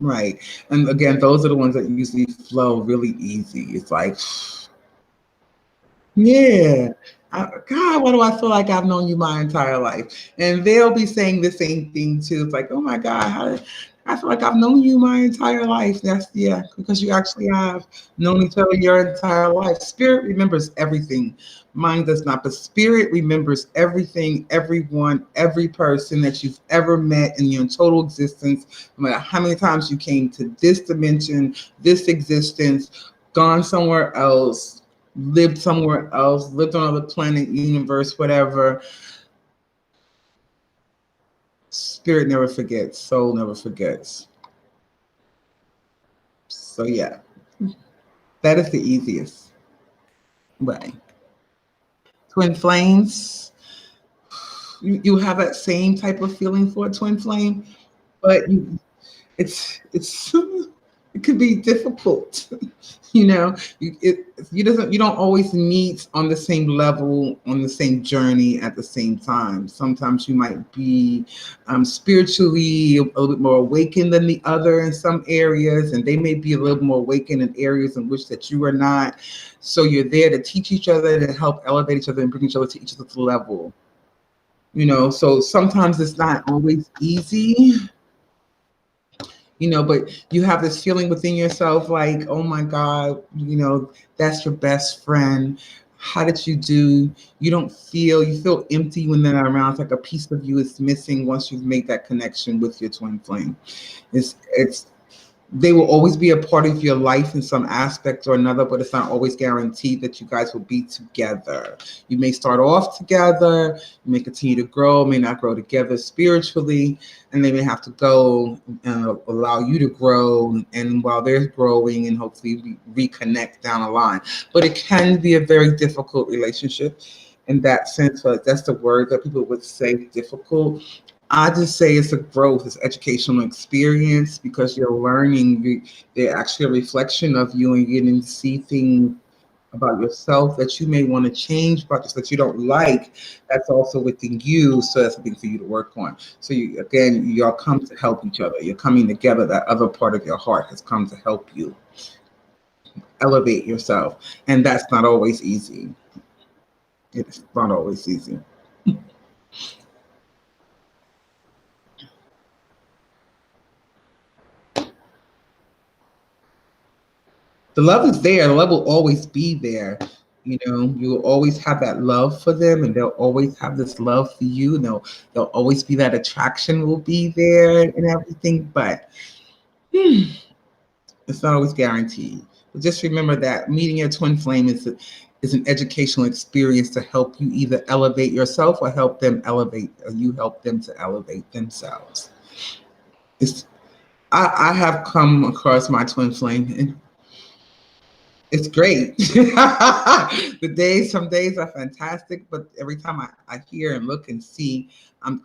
Right. And again, those are the ones that usually flow really easy. It's like, yeah. God, why do I feel like I've known you my entire life? And they'll be saying the same thing too. It's like, oh my God, I feel like I've known you my entire life. That's yeah, because you actually have known each other your entire life. Spirit remembers everything. Mind does not, but spirit remembers everything, everyone, every person that you've ever met in your total existence, no matter how many times you came to this dimension, this existence, gone somewhere else, lived somewhere else, lived on another planet, universe, whatever. Spirit never forgets, soul never forgets. So yeah, that is the easiest way. Twin flames, you have that same type of feeling for a twin flame, but it's it could be difficult. You don't always meet on the same level, on the same journey at the same time. Sometimes you might be spiritually a little bit more awakened than the other in some areas, and they may be a little more awakened in areas in which that you are not. So you're there to teach each other, to help elevate each other and bring each other to each other's level. So sometimes it's not always easy, but you have this feeling within yourself like, oh my God, that's your best friend. How did you do? You feel empty when they're around. It's like a piece of you is missing once you've made that connection with your twin flame. They will always be a part of your life in some aspect or another, but it's not always guaranteed that you guys will be together. You may start off together, you may continue to grow, may not grow together spiritually, and they may have to go and allow you to grow, and while they're growing and hopefully reconnect down the line. But it can be a very difficult relationship. in that sense. But that's the word that people would say difficult. I just say it's a growth, it's educational experience because you're learning. They're actually a reflection of you, and you're getting to see things about yourself that you may want to change, about this that you don't like. That's also within you, so that's something for you to work on. So you, again, y'all come to help each other. You're coming together. That other part of your heart has come to help you elevate yourself, and that's not always easy. It's not always easy. The love is there. The love will always be there. You know, you will always have that love for them, and they'll always have this love for you. And there'll always be that attraction will be there and everything. But it's not always guaranteed. But just remember that meeting your twin flame is an educational experience to help you either elevate yourself or help them elevate, or you help them to elevate themselves. It's I have come across my twin flame, and it's great. Some days are fantastic, but every time I hear and look and see,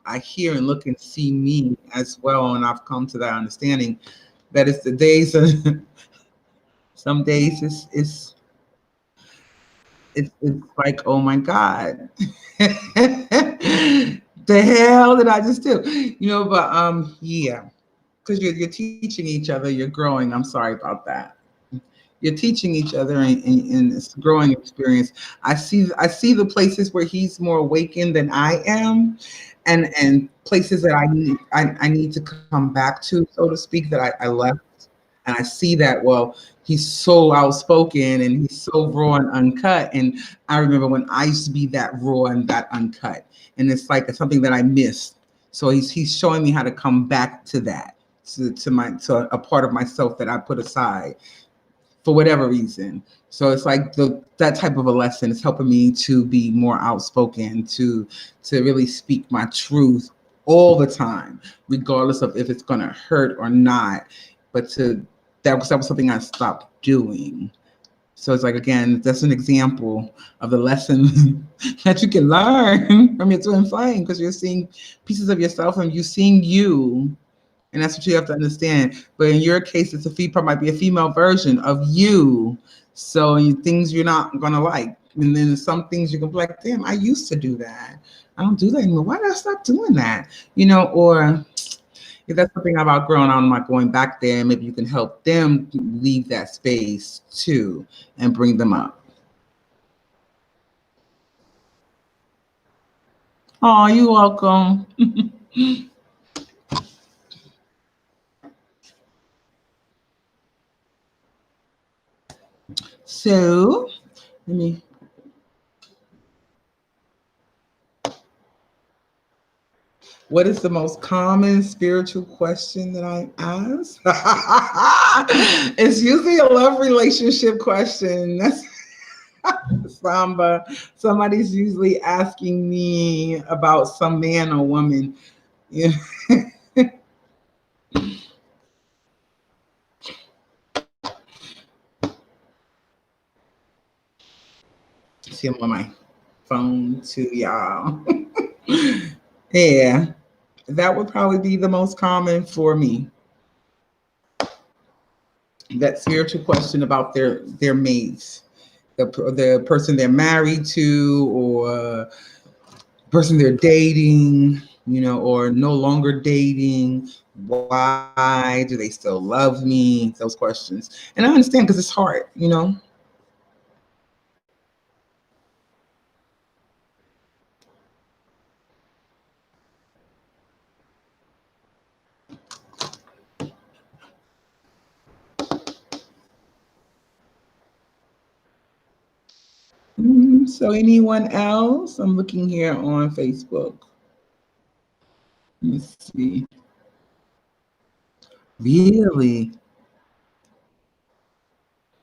I hear and look and see me as well, and I've come to that understanding that it's the days. Some days it's like, oh my God, the hell did I just do? You know, but yeah, because you're teaching each other, you're growing. I'm sorry about that. You're teaching each other, and it's a growing experience. I see the places where he's more awakened than I am, and places that I need to come back to, so to speak, that I left. And I see that, well, he's so outspoken and he's so raw and uncut. And I remember when I used to be that raw and that uncut. And it's like something that I missed. So he's showing me how to come back to that, to a part of myself that I put aside for whatever reason. So it's like that type of a lesson is helping me to be more outspoken, to really speak my truth all the time, regardless of if it's going to hurt or not. But that was something I stopped doing. So it's like, again, that's an example of the lesson that you can learn from your twin flame, because you're seeing pieces of yourself and you're seeing you. And that's what you have to understand. But in your case, it's might be a female version of you. So things you're not going to like. And then some things you can be like, damn, I used to do that. I don't do that anymore. Why did I stop doing that? You know, or if that's something I've outgrown, I'm not going back there. Maybe you can help them leave that space too and bring them up. Oh, you're welcome. So, let me. What is the most common spiritual question that I ask? It's usually a love relationship question. That's Samba. Somebody's usually asking me about some man or woman. Yeah. See, I'm on my phone too, y'all. Yeah, that would probably be the most common for me. That spiritual question about their mates, the person they're married to, or person they're dating, you know, or no longer dating. Why do they still love me? Those questions. And I understand, because it's hard, you know. So anyone else? I'm looking here on Facebook. Let me see. Really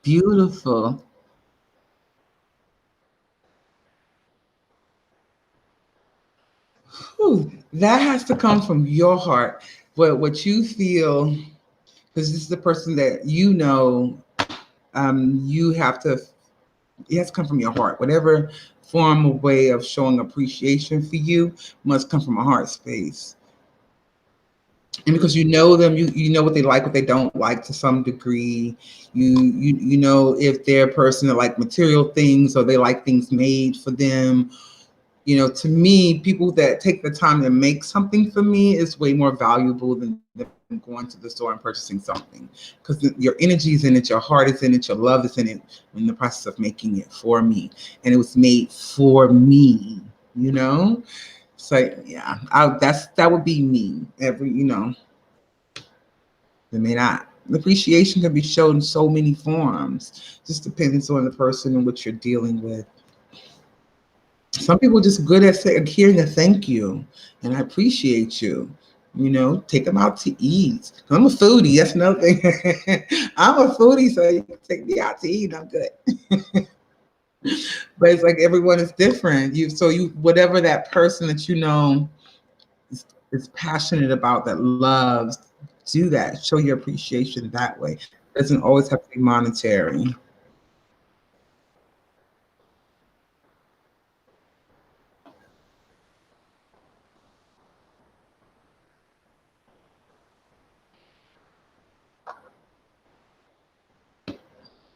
beautiful. Whew, that has to come from your heart. What you feel, because this is the person that you know, you have to. It has to come from your heart. Whatever form of way of showing appreciation for you must come from a heart space. And because you know them, you know what they like, what they don't like to some degree. You know if they're a person that like material things or they like things made for them. You know, to me, people that take the time to make something for me is way more valuable than going to the store and purchasing something, because your energy is in it, your heart is in it, your love is in it in the process of making it for me, and it was made for me. You know, so yeah, that would be me. I mean, appreciation can be shown in so many forms. Just depends on the person and what you're dealing with. Some people are just good at hearing a thank you and I appreciate you. You know, take them out to eat. I'm a foodie. That's another thing. I'm a foodie, so you can take me out to eat. I'm good. But it's like everyone is different. Whatever that person that you know is passionate about, that loves, do that. Show your appreciation that way. It doesn't always have to be monetary.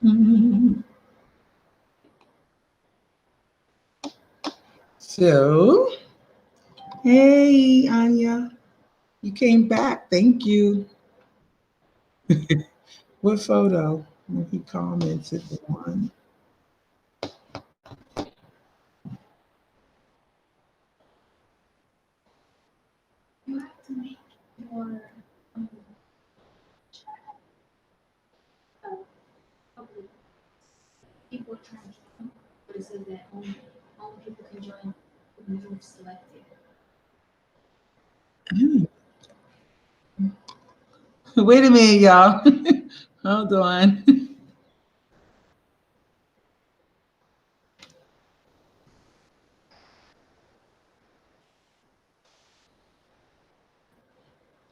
Mhm. So, hey, Anya, you came back. Thank you. What photo? He commented one. You have to make your um, uh, public. People trying to join, but it says that only people can join when you've selected. Wait a minute, y'all. Hold on.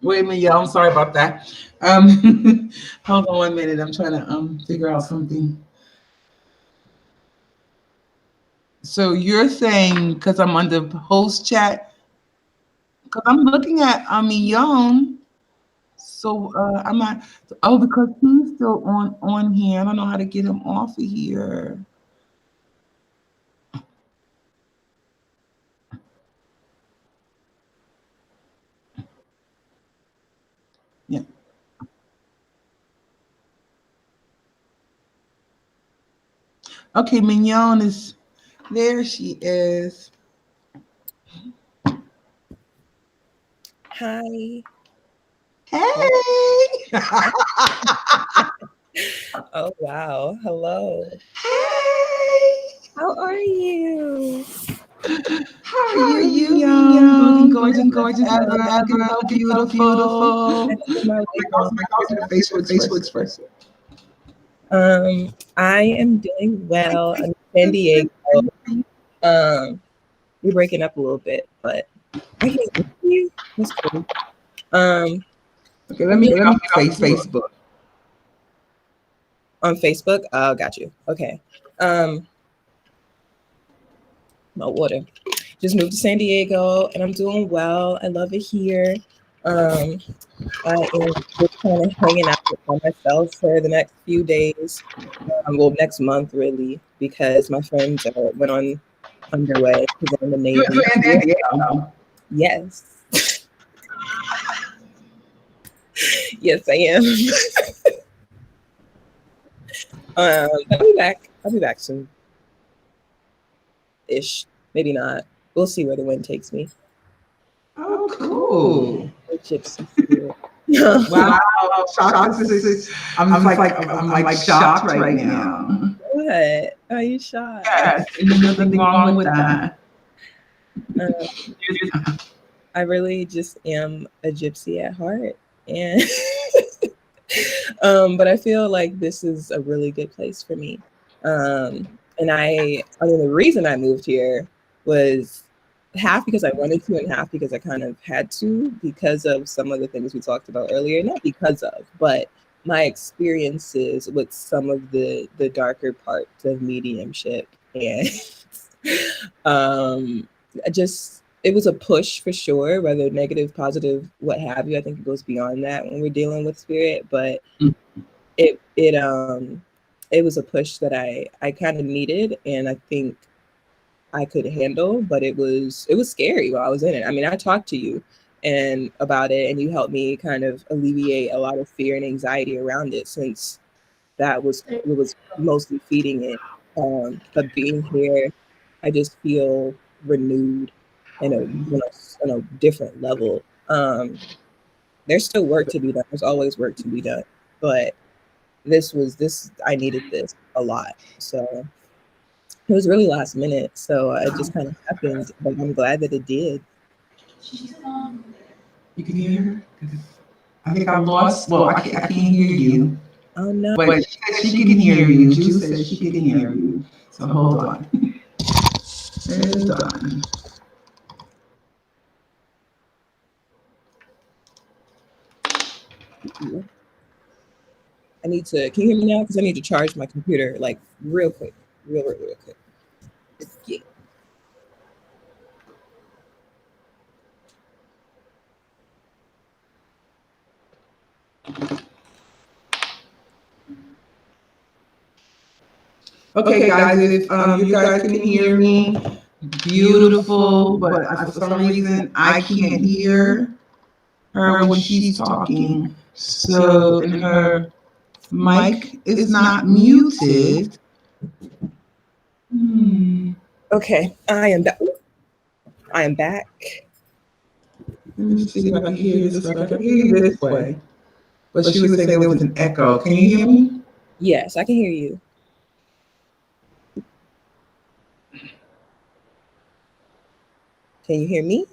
Wait a minute, y'all. I'm sorry about that. Hold on 1 minute. I'm trying to figure out something. So you're saying because I'm under host chat, because I'm looking at Young. So I'm not. Oh, because he's still on here. I don't know how to get him off of here. Yeah. Okay, Mignon is there. She is. Hi. Hey. Oh, wow. Hello. Hey. How are you? How are you, young? Looking gorgeous, ever, looking so beautiful. That's been my week Oh long. my gosh, Facebook's first. I am doing well. I'm in San Diego. You're breaking up a little bit, but I can hear you. That's cool. Okay, let me get off Facebook. On Facebook? Oh, got you. Okay. My water. Just moved to San Diego and I'm doing well. I love it here. I am just kind of hanging out by myself for the next few days. Well, next month really, because my friends went on underway because I'm in the You're Navy. in San Diego. Yes, yes, I am. I'll be back soon. Ish, maybe not. We'll see where the wind takes me. Oh, cool. The gypsy spirit. Wow, I'm like shocked right now. What? Are you shocked? Yes, there's nothing wrong with that. I really just am a gypsy at heart, and but I feel like this is a really good place for me. And I mean, the reason I moved here was half because I wanted to, and half because I kind of had to because of some of the things we talked about earlier. Not because of, but my experiences with some of the darker parts of mediumship and I just it was a push for sure, whether negative, positive, what have you. I think it goes beyond that when we're dealing with spirit, but it it was a push that I kind of needed, and I think I could handle, but it was scary while I was in it. I mean, I talked to you and about it, and you helped me kind of alleviate a lot of fear and anxiety around it, since that was it was mostly feeding it. But being here, I just feel renewed in a different level. There's still work to be done. There's always work to be done, but this I needed this a lot. So it was really last minute, so it just kind of happened, but I'm glad that it did. You can hear her? 'Cause I think I lost. Well, I can't hear you. Oh no. But she can hear you. Juice says she can hear you. So hold on. It's done. I need to. Can you hear me now? Because I need to charge my computer like real quick, real quick. Yeah. Okay, guys, if you guys can hear me, beautiful. But for some reason, I can't hear her when she's talking. So, and her mic is not muted. Okay, I am back. I am back. Let me see if I can hear this. I can hear you this way. But she was saying there was an echo. Can you hear me? Yes, I can hear you. Can you hear me?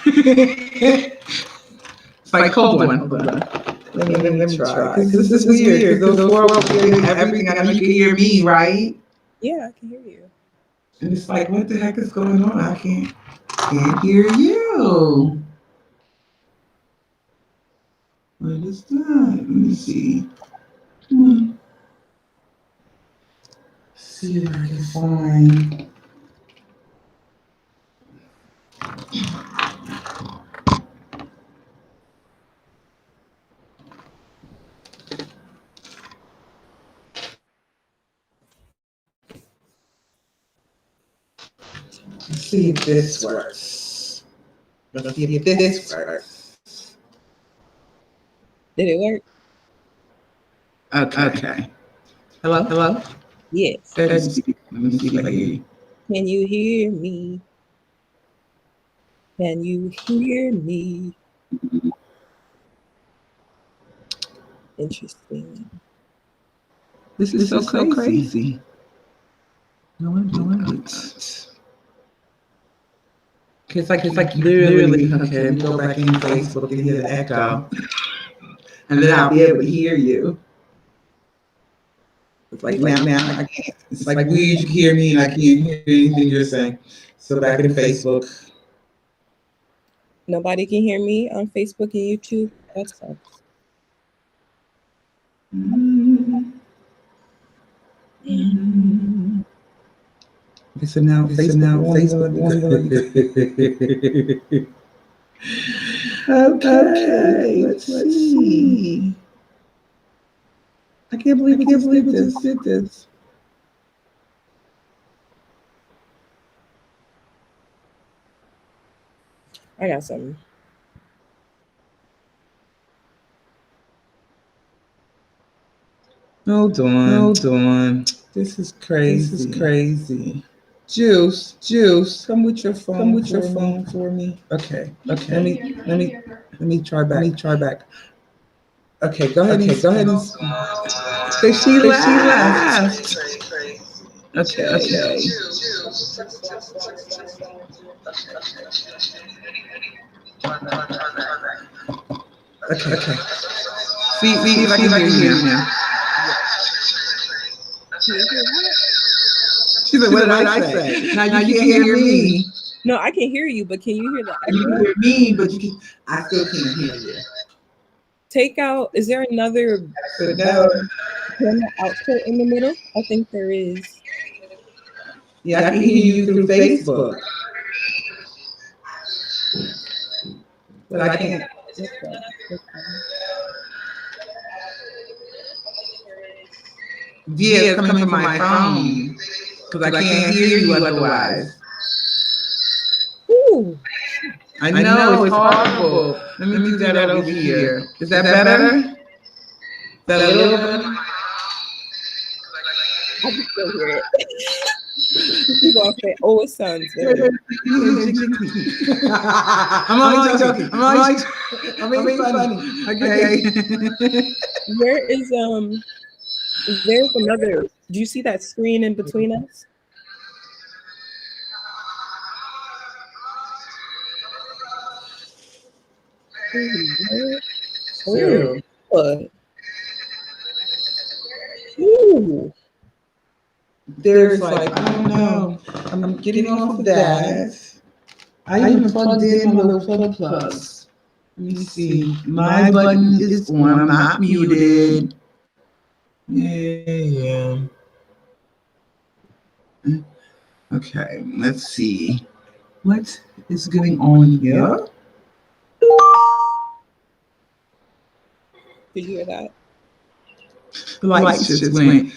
It's like, hold on. Let me try. This is weird. Those four were getting everything. I know you can hear me, right? Yeah, I can hear you. And it's like, what the heck is going on? I can't hear you. What is that? Let me see. See if I can find. Let's see if this works. Let's see if this works. Did it work? Okay. Hello? Yes. Let me see if I hear you. Can you hear me? Can you hear me? Interesting. This is so crazy. No one. It's like literally, okay, let me go back in Facebook and hear the echo. And then I'll be able to hear you. It's like now I can't. It's like weird, you can hear me and I can't hear anything you're saying. So back in Facebook. Nobody can hear me on Facebook and YouTube. That sucks. So now Facebook. Okay, let's see. I can't believe it just did this. I got something. Hold on. This is crazy. Juice, come with your phone for me. Okay. Let me try back. Okay, go ahead and say she left. Okay. Okay. See if I can hear you now. She said, what did I say? Now you can't hear me. No, I can hear you, but can you hear the You echo? can hear me, but I still can't hear you. take out. Is there another camera output in the middle? I think there is. Yeah, I can hear you through Facebook, but I can't. Okay. Okay. Yeah, it's coming from my phone because I can't hear you otherwise. Ooh, I know it's horrible. Let me do that over here. Is that better? Is that a little better? I can still hear it. People are saying, "Oh, it sounds very." I'm only joking. I'm being funny. Okay. There's another. Do you see that screen in between us? So, Ooh. there's like, I don't know. I'm getting off of that. I even plugged in my little plugs. Let me see. My button is on. I'm not muted. Yeah. Okay, let's see. What is going on here? Did you hear that? The lights just went.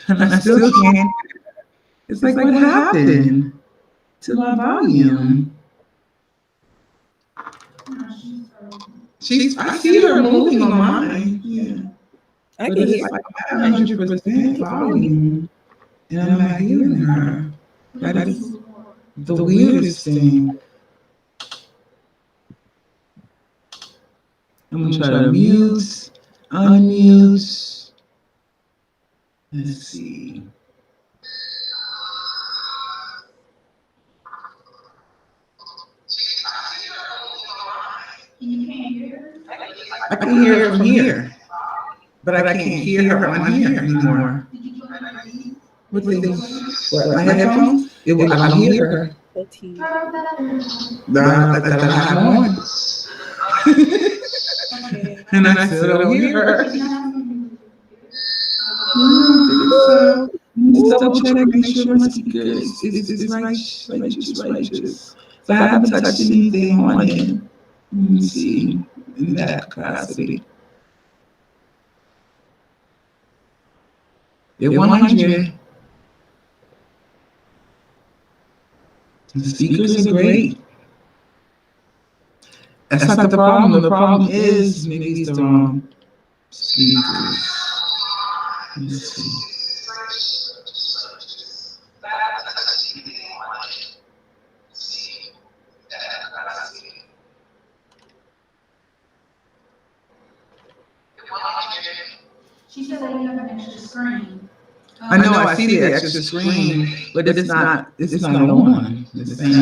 And I still can't. It's like, what happened to my volume? I see her moving on mine. Yeah. I But can it's hear. like 100% volume. And I'm not hearing her. That is the weirdest thing. I'm gonna try to mute, unmute. Let's see. I can hear her from here, but I can't hear her on here anymore. What things? My headphones? I don't hear her. That I have on. And I still don't hear her. So, just double check, make sure my speaker is righteous. So I haven't touched anything on it. Let me see, in that capacity. They're 100. The speakers are great. That's not the problem. The problem is maybe it's the wrong speakers. Let's see. She said that you have an extra screen. I know I see the extra screen, but it's not on. It's saying,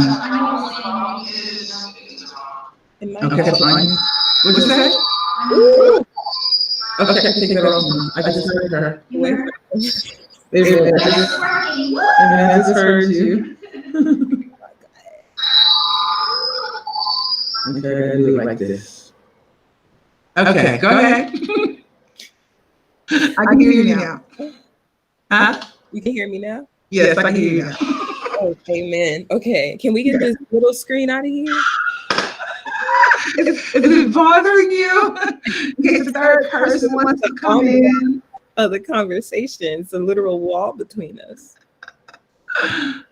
okay, fine. What'd you say? Okay, take that off. I just heard her. I just heard you. Okay, I gotta do it like this. Okay, go ahead. I can hear you now. Huh? You can hear me now? Yes, I can hear you now. Oh, amen. Okay, can we get this little screen out of here? Is it bothering you? In case the third person wants to come in. The conversation. It's a literal wall between us.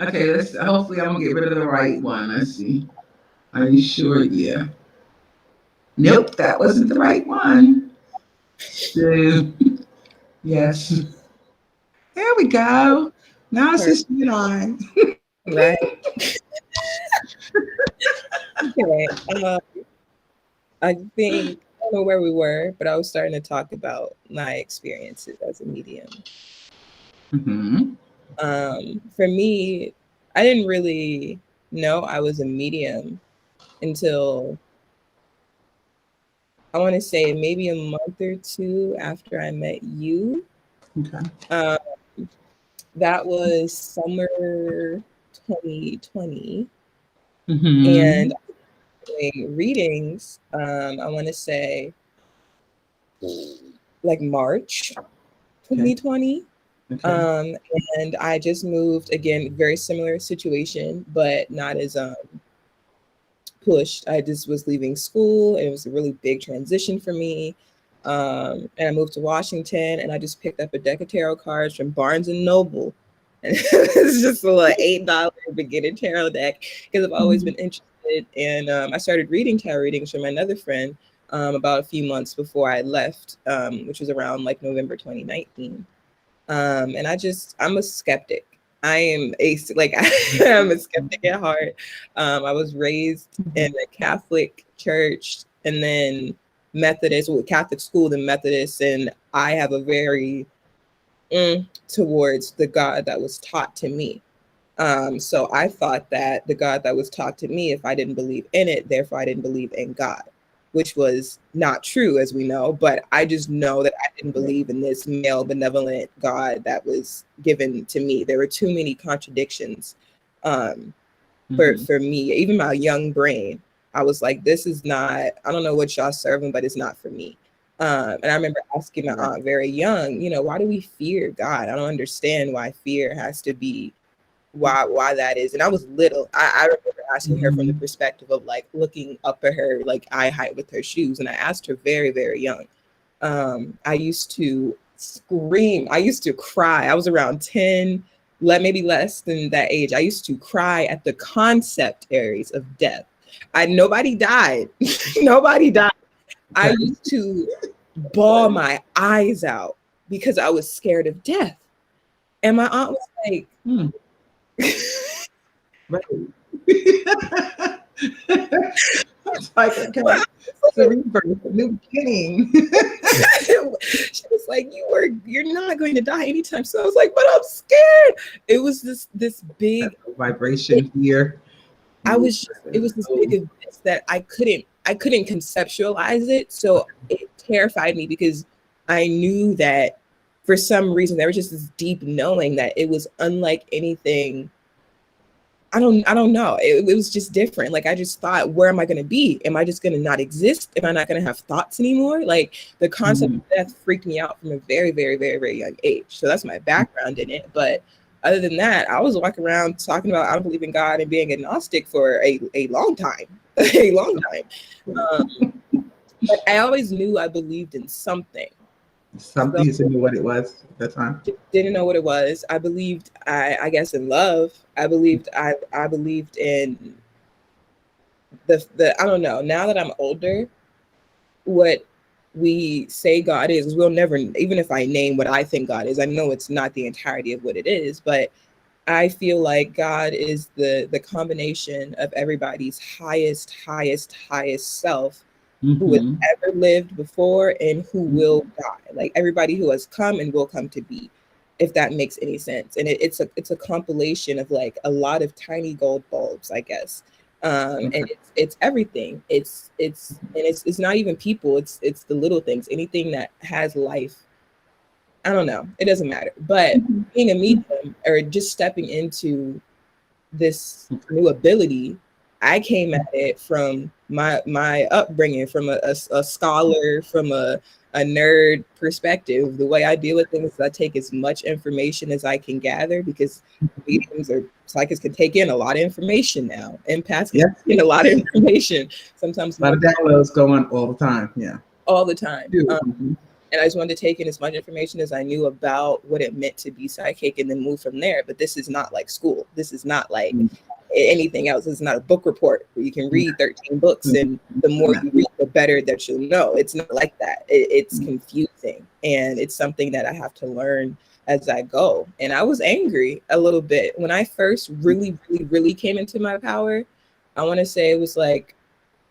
Okay, hopefully I'm gonna get rid of the right one. Let's see. Are you sure? Yeah. Nope, that wasn't the right one. Yes. There we go. Now it's just you on. Right. Okay. I think I don't know where we were, but I was starting to talk about my experiences as a medium. Mm-hmm. For me, I didn't really know I was a medium until I want to say maybe a month or two after I met you. Okay. That was summer 2020. Mm-hmm. And doing readings, I want to say like March 2020. Okay. And I just moved again, very similar situation, but not as pushed. I just was leaving school, and it was a really big transition for me. And I moved to Washington, and I just picked up a deck of tarot cards from Barnes and Noble. And it was just a little $8 beginner tarot deck because I've always been interested. And I started reading tarot readings from another friend about a few months before I left, which was around like November 2019. And I'm a skeptic. I am I'm a skeptic at heart. I was raised in a Catholic church and then Methodist, with Catholic school, then Methodist, and I have a very towards the God that was taught to me. So I thought that the God that was taught to me, if I didn't believe in it, therefore I didn't believe in God, which was not true, as we know. But I just know that I didn't believe in this male benevolent God that was given to me. There were too many contradictions for me. Even my young brain, I was like, this is not, I don't know what y'all serving, but it's not for me. And I remember asking my aunt very young, why do we fear God? I don't understand why fear has to be why that is. And I was little. I remember asking her from the perspective of like looking up at her like eye height with her shoes. And I asked her very, very young. I used to scream. I used to cry. I was around 10, maybe less than that age. I used to cry at the concept areas of death. Nobody died. Nobody died. I used to bawl my eyes out because I was scared of death. And my aunt was like, Right. It's like, okay, it's a rebirth, a new beginning. She was like, you're not going to die anytime soon. I was like, but I'm scared. It was this big vibration here. it was this big abyss that I couldn't conceptualize it. So it terrified me because I knew that for some reason there was just this deep knowing that it was unlike anything. I don't know. It was just different. Like I just thought, where am I going to be? Am I just going to not exist? Am I not going to have thoughts anymore? Like the concept of death freaked me out from a very, very, very, very young age. So that's my background in it. But other than that, I was walking around talking about I don't believe in God and being agnostic for a long time, a long time. But I always knew I believed in something. Something, you knew what it was at that time. Didn't know what it was. I believed, I guess, in love. I believed in the I don't know. Now that I'm older, what we say God is, we'll never, even if I name what I think God is, I know it's not the entirety of what it is, but I feel like God is the combination of everybody's highest self who has ever lived before and who will die. Like everybody who has come and will come to be, if that makes any sense. And it's a compilation of like a lot of tiny gold bulbs, I guess. And it's everything. It's not even people. It's the little things. Anything that has life. I don't know. It doesn't matter. But being a medium or just stepping into this new ability, I came at it from my upbringing, from a scholar, from a nerd perspective. The way I deal with things is I take as much information as I can gather, because mediums or psychics can take in a lot of information now. Empaths can take in a lot of information. Sometimes a lot of downloads go on all the time. Yeah. All the time. And I just wanted to take in as much information as I knew about what it meant to be psychic and then move from there. But this is not like school. This is not like anything else. It's not a book report where you can read 13 books and the more you read, the better that you'll know. It's not like that. It's confusing. And it's something that I have to learn as I go. And I was angry a little bit. When I first really, really, really came into my power, I want to say it was like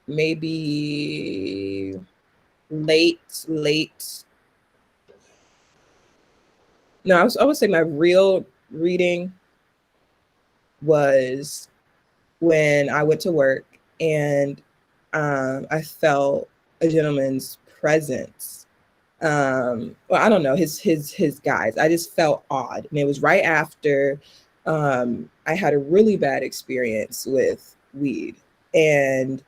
maybe late. No, I would say my real reading was when I went to work and I felt a gentleman's presence. Well, I don't know, his guys. I just felt odd. And it was right after I had a really bad experience with weed. And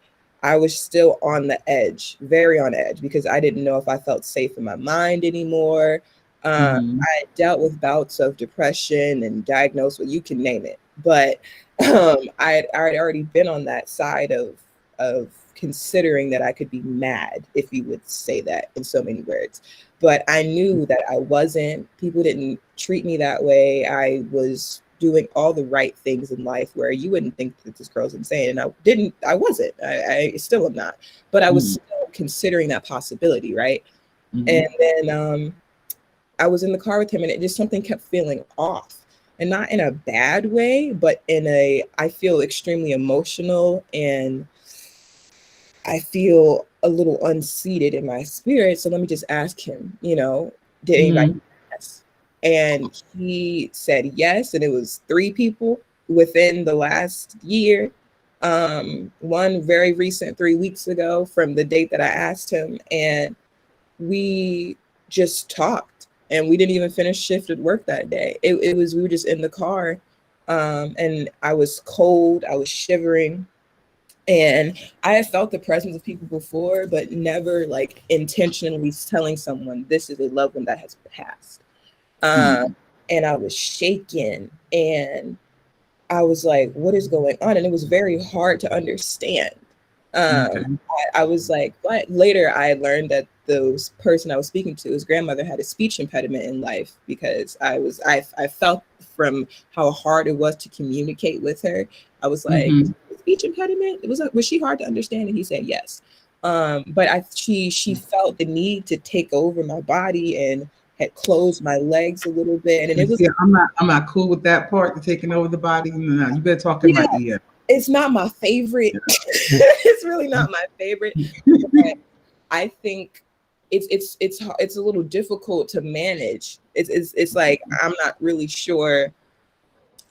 I was still on the edge, very on edge, because I didn't know if I felt safe in my mind anymore. Mhm. I dealt with bouts of depression and diagnosed with, you can name it, but I had already been on that side of considering that I could be mad, if you would say that in so many words. But I knew that I wasn't. People didn't treat me that way. I was doing all the right things in life where you wouldn't think that this girl's insane. And I wasn't. I still am not. But I was Mhm. still considering that possibility, right? Mhm. And then I was in the car with him and it just something kept feeling off. And not in a bad way, but in a, I feel extremely emotional and I feel a little unseated in my spirit. So let me just ask him, did anybody Mhm. yes? And he said yes. And it was 3 people within the last year. One very recent 3 weeks ago from the date that I asked him. And we just talked and we didn't even finish shift at work that day. It was, we were just in the car. And I was cold, I was shivering. And I had felt the presence of people before, but never like intentionally telling someone this is a loved one that has passed. Mhm. And I was shaken and I was like, what is going on? And it was very hard to understand. Okay. I was like, what? Later, I learned that the person I was speaking to, his grandmother had a speech impediment in life because I felt from how hard it was to communicate with her. I was like, Mhm. speech impediment? Was she hard to understand? And he said yes. But she felt the need to take over my body and had closed my legs a little bit, and And it was see, I'm not cool with that part, the taking over the body. No, you better talk in my yeah, ear. it's not my favorite. It's really not my favorite. But I think it's a little difficult to manage. It's like I'm not really sure.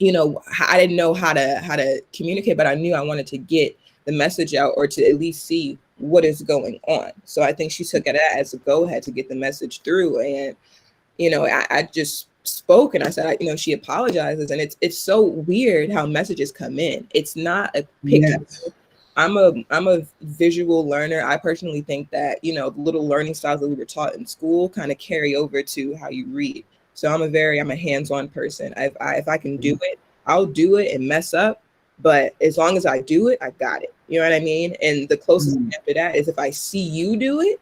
I didn't know how to communicate, but I knew I wanted to get the message out or to at least see what is going on. So I think she took it as a go ahead to get the message through. And I just spoke and I said, she apologizes, and it's so weird how messages come in. It's not a picture. Yes. I'm a visual learner. I personally think that the little learning styles that we were taught in school kind of carry over to how you read. So I'm a hands-on person. If I can do it, I'll do it and mess up. But as long as I do it, I got it. You know what I mean? And the closest Mhm. after that is if I see you do it,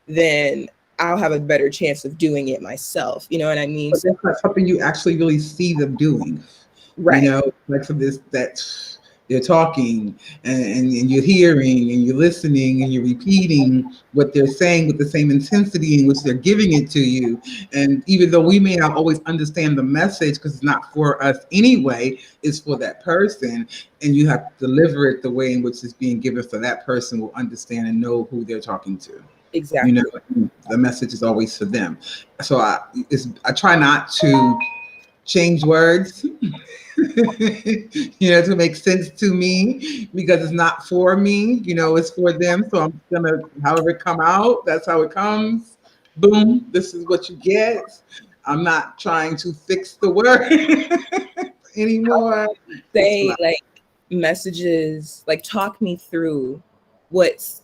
then I'll have a better chance of doing it myself. You know what I mean? But So, that's not something you actually really see them doing. right. Like for this, that they're talking and you're hearing and you're listening and you're repeating what they're saying with the same intensity in which they're giving it to you. And even though we may not always understand the message because it's not for us anyway, it's for that person. And you have to deliver it the way in which it's being given so that person will understand and know who they're talking to. You know, Exactly. the message is always for them. So I try not to change words to make sense to me because it's not for me, it's for them. So I'm gonna, however it come out, that's how it comes. Boom, this is what you get. I'm not trying to fix the word anymore. It's Say fine. like messages, like talk me through what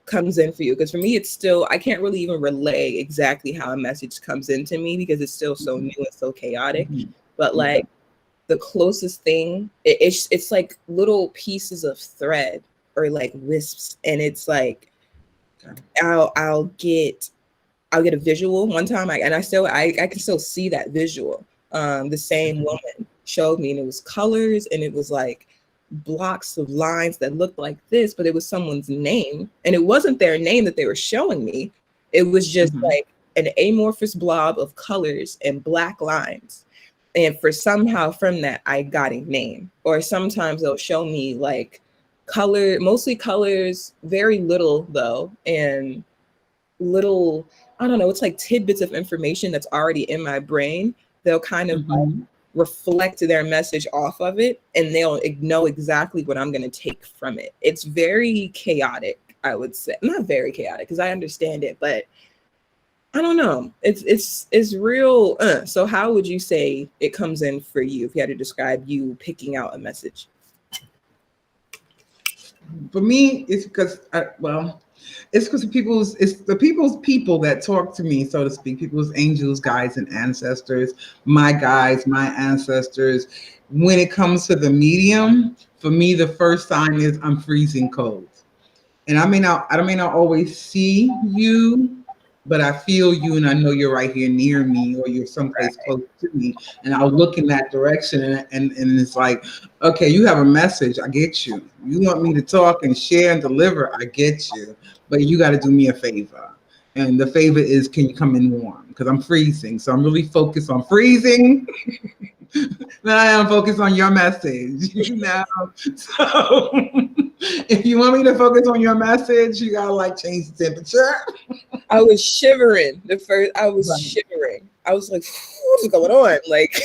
comes in for you. Because for me, it's still, I can't really even relay exactly how a message comes into me because it's still so new and so chaotic. Mhm. But Okay. like the closest thing, it's like little pieces of thread or like wisps. And it's like, Okay. I'll get a visual one time. I can still see that visual. The same woman showed me, and it was colors, and it was like blocks of lines that looked like this, but it was someone's name, and it wasn't their name that they were showing me. It was just Mhm. like an amorphous blob of colors and black lines. And for somehow from that, I got a name. Or sometimes they'll show me like color, mostly colors, very little though, and little, I don't know, it's like tidbits of information that's already in my brain. They'll kind of like Mhm. reflect their message off of it and they'll know exactly what I'm going to take from it. It's very chaotic, I would say. Not very chaotic because I understand it, but I don't know. It's real. So how would you say it comes in for you if you had to describe you picking out a message? for me, it's because it's because the people's people that talk to me, so to speak, people's angels, guides, and ancestors, my guides, my ancestors. When it comes to the medium, for me, the first sign is I'm freezing cold. And I may not always see you, but I feel you and I know you're right here near me or you're someplace close to me. And I'll look in that direction and it's like, okay, you have a message. I get you. You want me to talk and share and deliver. I get you. But you got to do me a favor. And the favor is, can you come in warm? Because I'm freezing. So I'm really focused on freezing. Now I am focused on your message. So if you want me to focus on your message, you gotta like change the temperature. I was shivering Right. shivering. I was like, what's going on? Like,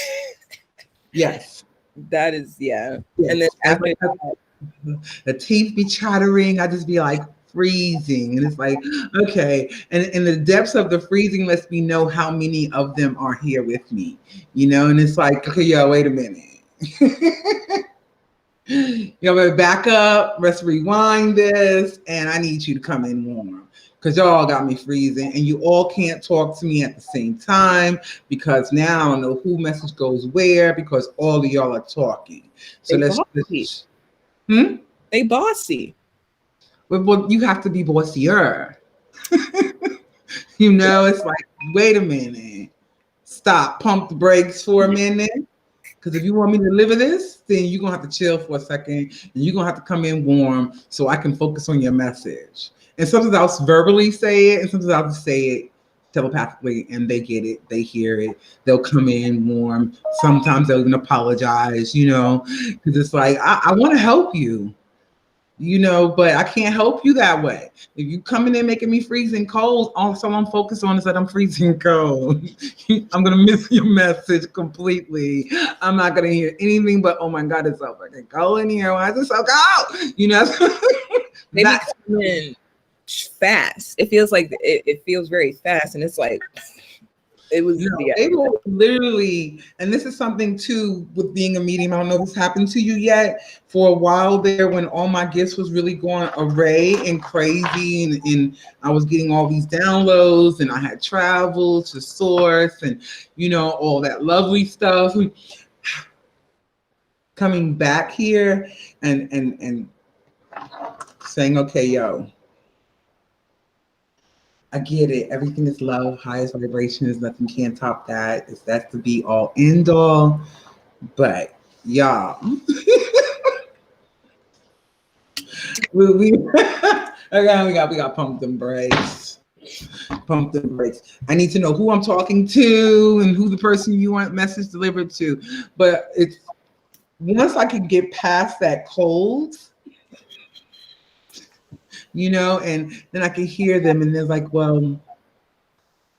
Yes. that is, yeah. Yes. And then after As that, the teeth be chattering, I just be like freezing. And it's like, okay. And in the depths of the freezing lets me know how many of them are here with me. And it's like, okay, yo, wait a minute. Back up, let's rewind this, and I need you to come in warm because y'all got me freezing, and you all can't talk to me at the same time because now I don't know who message goes where because all of y'all are talking. So They let's they bossy. Well, you have to be bossier. It's like, wait a minute, stop, pump the brakes for a minute. Because if you want me to deliver this, then you're going to have to chill for a second and you're going to have to come in warm so I can focus on your message. And sometimes I'll verbally say it and sometimes I'll just say it telepathically and they get it, they hear it, they'll come in warm. Sometimes they'll even apologize, because it's like, I want to help you. But I can't help you that way. If you coming in making me freezing cold, all I'm focused on is that I'm freezing cold. I'm gonna miss your message completely. I'm not gonna hear anything but, oh my God, it's so fucking cold in here. Why is it so cold? They be coming fast. It feels like it feels very fast, and it's like it was. They will literally, and this is something too with being a medium. I don't know if it's happened to you yet. For a while there, when all my gifts was really going array and crazy, and I was getting all these downloads, and I had travel to source, and all that lovely stuff. Coming back here and saying, okay, yo, I get it. Everything is love. Highest vibration is nothing can top that. That's the be all end all. But y'all, we got pump them brakes. Pump the brakes. I need to know who I'm talking to and who the person you want message delivered to. But it's once I can get past that cold, and then I can hear them and they're like, well, and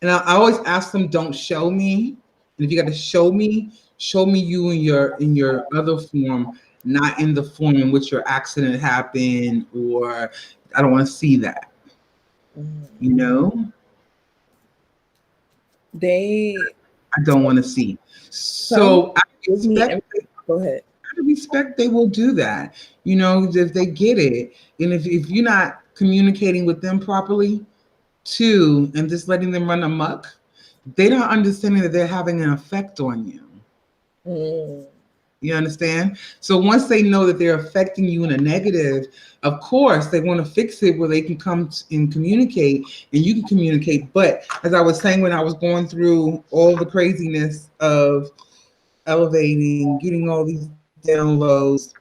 I always ask them, don't show me. And if you got to show me you in your other form, not in the form in which your accident happened, or I don't want to see that. I don't want to see. So Go ahead. I respect they will do that. If they get it. And if you're not communicating with them properly too, and just letting them run amok, they don't understand that they're having an effect on you. You understand? So once they know that they're affecting you in a negative, of course, they want to fix it where they can come and communicate and you can communicate. But as I was saying, when I was going through all the craziness of elevating, getting all these downloads,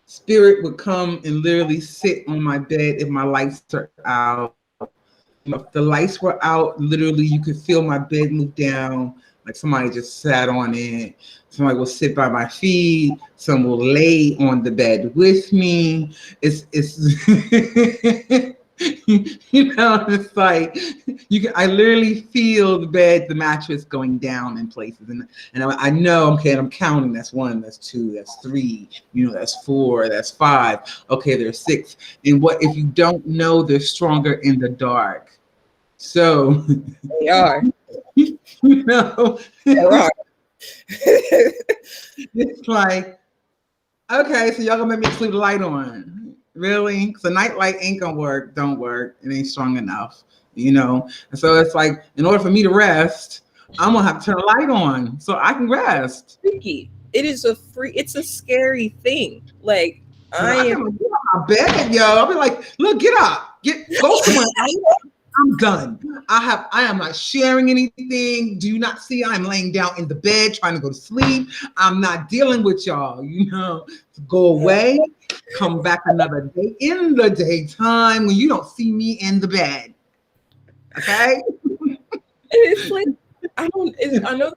spirit would come and literally sit on my bed if my lights are out. If the lights were out, literally you could feel my bed move down, like somebody just sat on it. Somebody will sit by my feet. Some will lay on the bed with me. It's it's like I literally feel the bed, the mattress going down in places, and I know, okay, and I'm counting. That's 1, that's 2, that's 3. That's 4, that's 5. Okay, there's 6. And what if you don't know? They're stronger in the dark. So They are. They are. It's like, okay, so y'all gonna make me sleep the light on. Really? Because a nightlight ain't gonna work. Don't work. It ain't strong enough. You know. And so it's like, in order for me to rest, I'm gonna have to turn a light on so I can rest. Freaky. It's a scary thing. Like And I I am can get out of bed, yo. I'll be like, look, get up. Go somewhere. I'm done. I am not sharing anything. Do you not see I'm laying down in the bed trying to go to sleep? I'm not dealing with y'all, you know. Go away, come back another day in the daytime when you don't see me in the bed. Okay? it's like I know they're trying to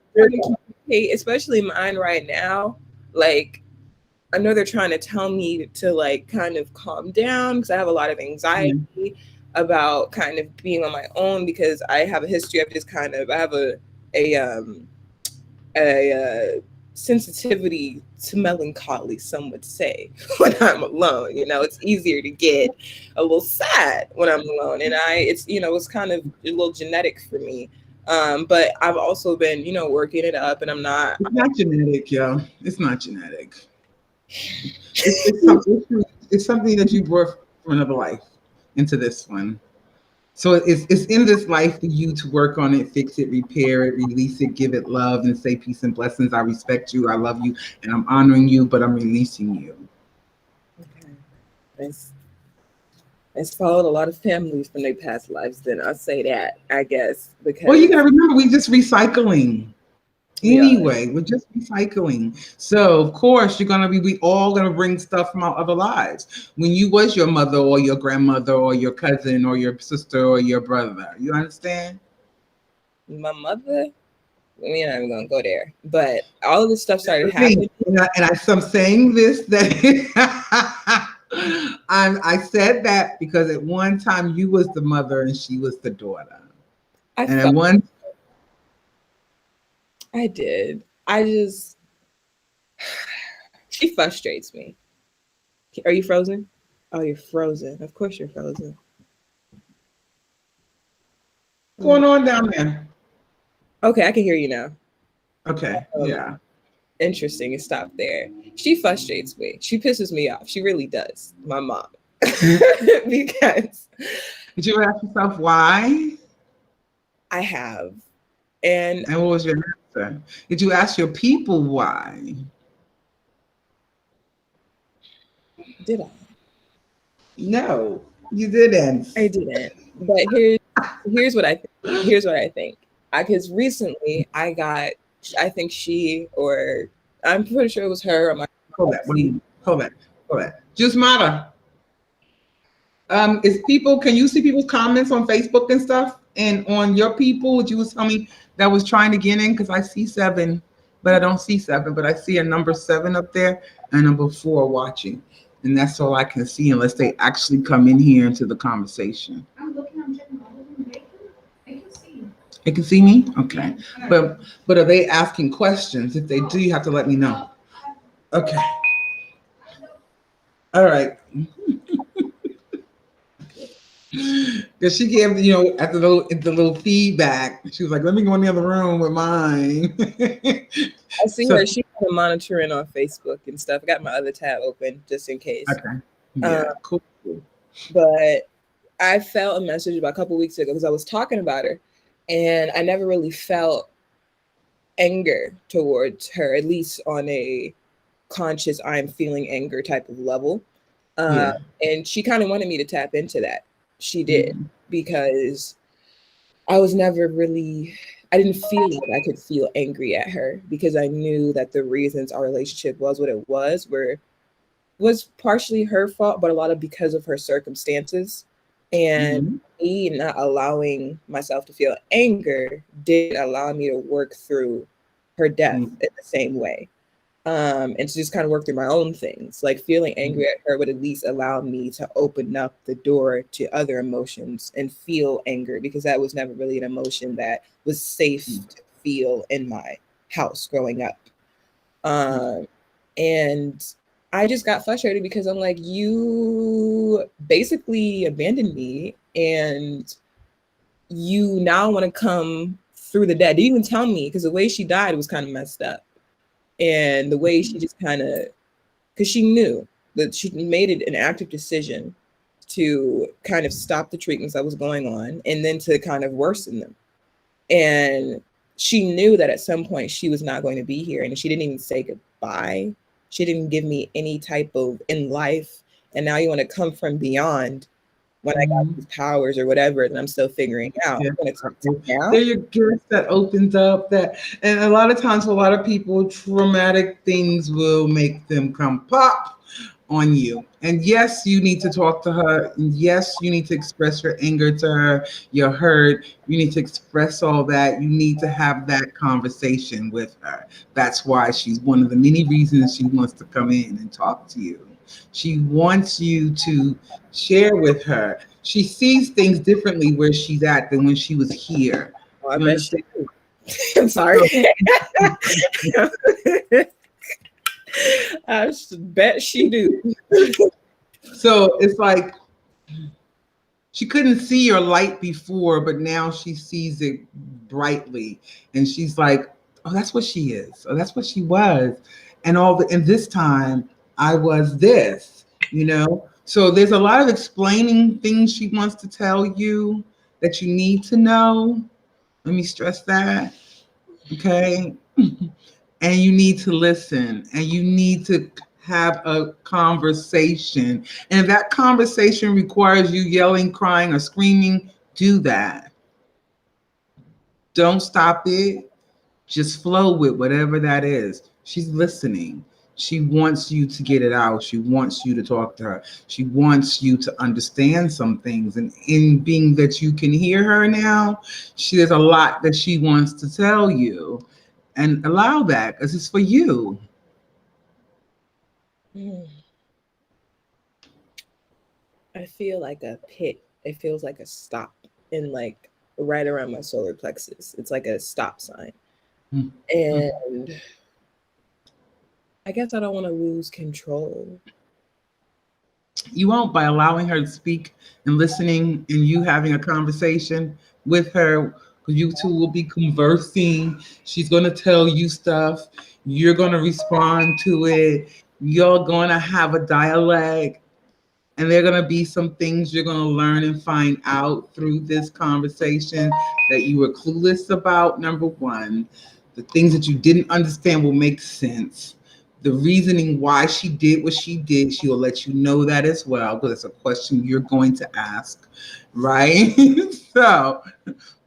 communicate, especially mine right now. Like I know they're trying to tell me to like kind of calm down because I have a lot of anxiety about kind of being on my own because I have a history of just kind of I have a sensitivity to melancholy, some would say, when I'm alone. You know, it's easier to get a little sad when I'm alone, and it's kind of a little genetic for me. But I've also been, working it up, and I'm not. It's not genetic, yo. It's not genetic. It's something that you brought from another life into this one. So it's in this life for you to work on it, fix it, repair it, release it, give it love, and say peace and blessings. I respect you, I love you, and I'm honoring you, but I'm releasing you. Okay. It's followed a lot of families from their past lives. Then I'll say that, I guess, because Well, you gotta remember, we're just recycling. Anyway, we're just recycling. So of course we all gonna bring stuff from our other lives. When you was your mother or your grandmother or your cousin or your sister or your brother. You understand? my mother, we're not even gonna go there. But all of this stuff started happening. I'm saying this that I said that because at one time you was the mother and she was the daughter. I did. She frustrates me. Are you frozen? Oh, you're frozen. Of course you're frozen. What's going on down there? Okay, I can hear you now. Okay, yeah. Interesting. It stopped there. She frustrates me. She pisses me off. She really does. My mom. Because. Did you ask yourself why? I have. And what was your answer? Did you ask your people why? Did I? No, you didn't. I didn't. But here's what I think. Because recently I think I'm pretty sure it was her or my. Hold that. Just matter. Can you see people's comments on Facebook and stuff? And on your people, would you tell me that was trying to get in? Because I see 7, but I don't see 7, but I see a number 7 up there and number 4 watching. And that's all I can see unless they actually come in here into the conversation. I'm checking all of them. They can see you. They can see me? Okay. But are they asking questions? If they do, you have to let me know. Okay. All right. Because she gave, at the little feedback, she was like, let me go in the other room with mine. I see her. She's monitoring on Facebook and stuff. I got my other tab open just in case. Okay. Yeah, cool. But I felt a message about a couple weeks ago because I was talking about her, and I never really felt anger towards her, at least on a conscious, I'm feeling anger type of level. And she kind of wanted me to tap into that. She did, because I was never really, I didn't feel like I could feel angry at her because I knew that the reasons our relationship was what it was partially her fault, but a lot of because of her circumstances. And me not allowing myself to feel anger did allow me to work through her death in the same way. And to just kind of work through my own things. Like feeling angry at her would at least allow me to open up the door to other emotions and feel anger, because that was never really an emotion that was safe to feel in my house growing up. And I just got frustrated because I'm like, you basically abandoned me and you now want to come through the dead. Didn't even tell me, because the way she died was kind of messed up. And the way she just kind of, because she knew that she made it an active decision to kind of stop the treatments that was going on and then to kind of worsen them. And she knew that at some point she was not going to be here, and she didn't even say goodbye. She didn't give me any type of in life. And now you want to come from beyond when I got these powers or whatever that I'm still figuring out. Yeah. I'm gonna come to now. They're your gifts that opens up that, and a lot of times for a lot of people, traumatic things will make them come pop on you. And yes, you need to talk to her. And yes, you need to express your anger to her, your hurt. You need to express all that. You need to have that conversation with her. That's why she's one of the many reasons she wants to come in and talk to you. She wants you to share with her. She sees things differently where she's at than when she was here. Oh, I bet she do. I'm sorry. I bet she do. So it's like she couldn't see your light before, but now she sees it brightly, and she's like, "Oh, that's what she is. Oh, that's what she was." And this time I was this, you know. So there's a lot of explaining things she wants to tell you that you need to know. Let me stress that, okay? And you need to listen, and you need to have a conversation. And if that conversation requires you yelling, crying, or screaming, do that. Don't stop it. Just flow with whatever that is. She's listening. She wants you to get it out. She wants you to talk to her. She wants you to understand some things. And in being that you can hear her now, there's a lot that she wants to tell you. And allow that, because it's for you. I feel like a pit. It feels like a stop in like right around my solar plexus. It's like a stop sign. And I guess I don't want to lose control. You won't, by allowing her to speak and listening and you having a conversation with her. You two will be conversing. She's going to tell you stuff. You're going to respond to it. You're going to have a dialogue. And there are going to be some things you're going to learn and find out through this conversation that you were clueless about. Number one, the things that you didn't understand will make sense. The reasoning why she did what she did, she will let you know that as well, because it's a question you're going to ask, right? So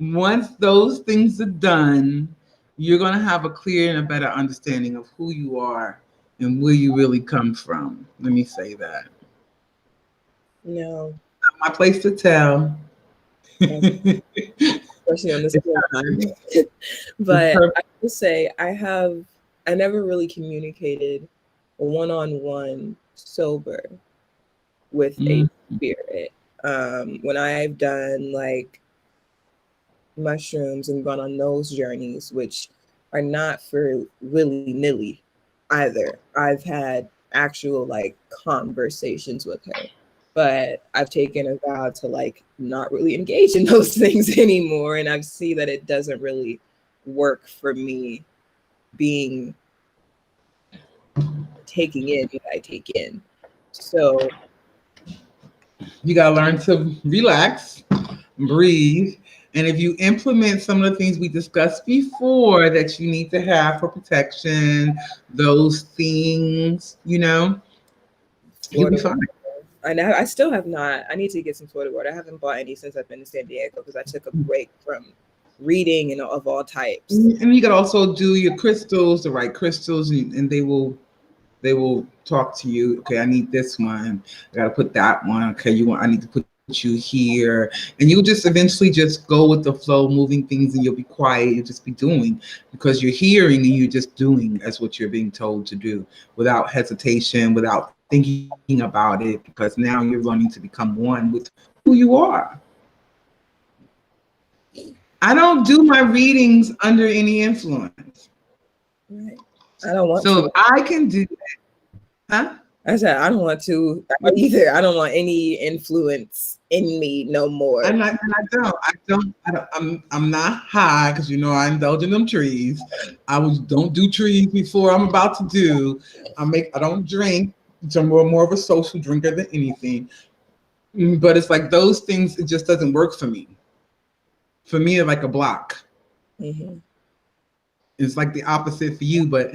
once those things are done, you're going to have a clear and a better understanding of who you are and where you really come from. Let me say that. No. Not my place to tell. Especially on this time. But I will say I never really communicated one-on-one sober with a spirit. When I've done like mushrooms and gone on those journeys, which are not for willy-nilly either. I've had actual like conversations with her, but I've taken a vow to like not really engage in those things anymore. And I see that it doesn't really work for me being taking in what I take in. So you got to learn to relax, breathe. And if you implement some of the things we discussed before that you need to have for protection, those things, you know, you'll be fine. I still have not. I need to get some Florida water. I haven't bought any since I've been to San Diego because I took a break from reading and of all types. And you can also do your crystals, the right crystals, and they will talk to you. Okay, I need this one. I got to put that one. Okay, I need to put you here, and you'll just eventually just go with the flow, moving things, and you'll be quiet. You'll just be doing because you're hearing and you're just doing as what you're being told to do without hesitation, without thinking about it, because now you're learning to become one with who you are. I don't do my readings under any influence. Right. I don't want so to. If I can do that, huh? I said I don't want to either. I don't want any influence in me no more. I'm not high because I indulge in them trees. Don't do trees before I'm about to do. I don't drink I'm more of a social drinker than anything. But it's like those things, it just doesn't work for me. For me, it's like a block. Mm-hmm. It's like the opposite for you, but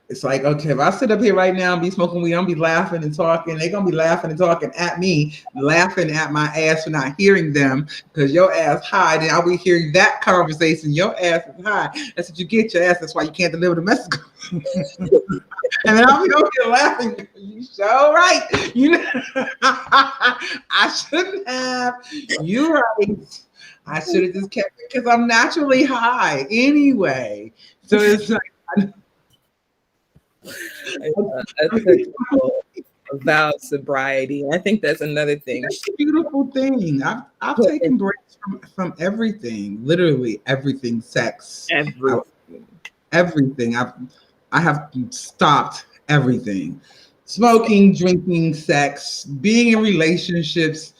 it's like, okay, if I sit up here right now and be smoking weed, I'm gonna be laughing and talking. They're gonna be laughing and talking at me, laughing at my ass for not hearing them because your ass high. Then I'll be hearing that conversation. Your ass is high. That's what you get, your ass. That's why you can't deliver the message. And then I'll be over here laughing. You so right. You know, I shouldn't have. You right. I should have just kept it because I'm naturally high anyway. So it's like That's a vow of sobriety. I think that's another thing. that's a beautiful thing. I've taken breaks from everything, literally everything, sex, everything. I have stopped everything. Smoking, drinking, sex, being in relationships.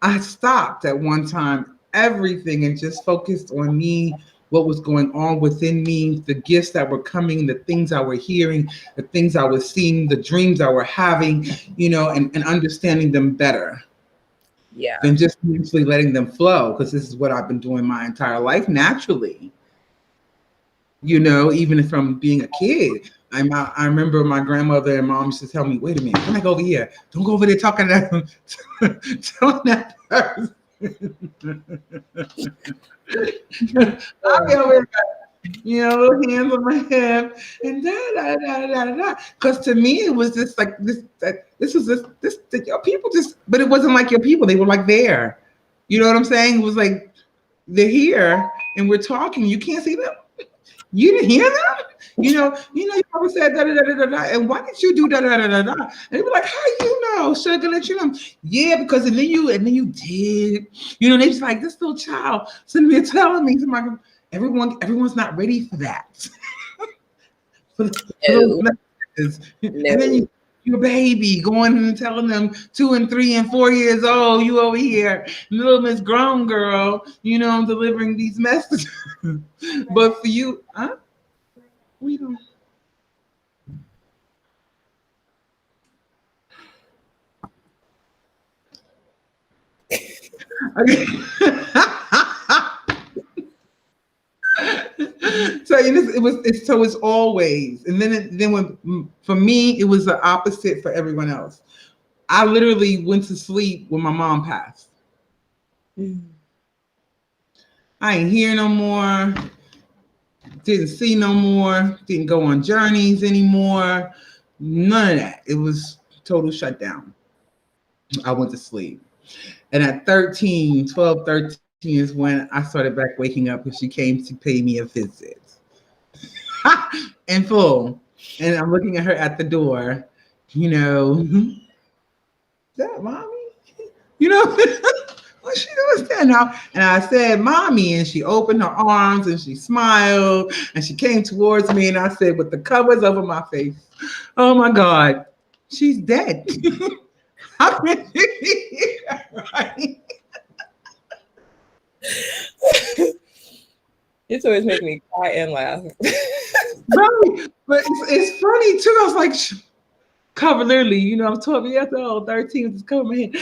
I stopped at one time everything and just focused on me, what was going on within me, the gifts that were coming, the things I were hearing, the things I was seeing, the dreams I were having, you know, and understanding them better. Yeah. Than just usually letting them flow, because this is what I've been doing my entire life naturally. You know, even from being a kid. I remember my grandmother and mom used to tell me, wait a minute, come back over here. Don't go over there talking to them. Telling that person. I'll be over here, you know, little hands on my hip and da. Because to me, it was just like this your people just, but it wasn't like your people. They were like there. You know what I'm saying? It was like they're here and we're talking. You can't see them. You didn't hear them? You know, you probably said da. And why did you do da? And they were like, how you know? Sugar, let you know. Yeah, because and then you did. You know, they just like this little child sitting there telling me, everyone's not ready for that. And then your baby going and telling them 2 and 3 and 4 years old, you over here, little Miss Grown Girl, you know, I'm delivering these messages. But for you, huh? We don't. Okay. So it's always, and then when for me it was the opposite for everyone else. I literally went to sleep when my mom passed. I ain't hear no more, didn't see no more, didn't go on journeys anymore, none of that. It was total shutdown. I went to sleep. And at 13 is when I started back waking up because she came to pay me a visit. In full. And I'm looking at her at the door, you know, is that mommy? You know, what she doing there now? And I said, mommy, and she opened her arms and she smiled and she came towards me and I said, with the covers over my face, oh my God, she's dead. Right? It's always making me cry and laugh. Right. But it's funny too. I was like, cover literally, you know, I'm 12 years old, 13 just cover my head.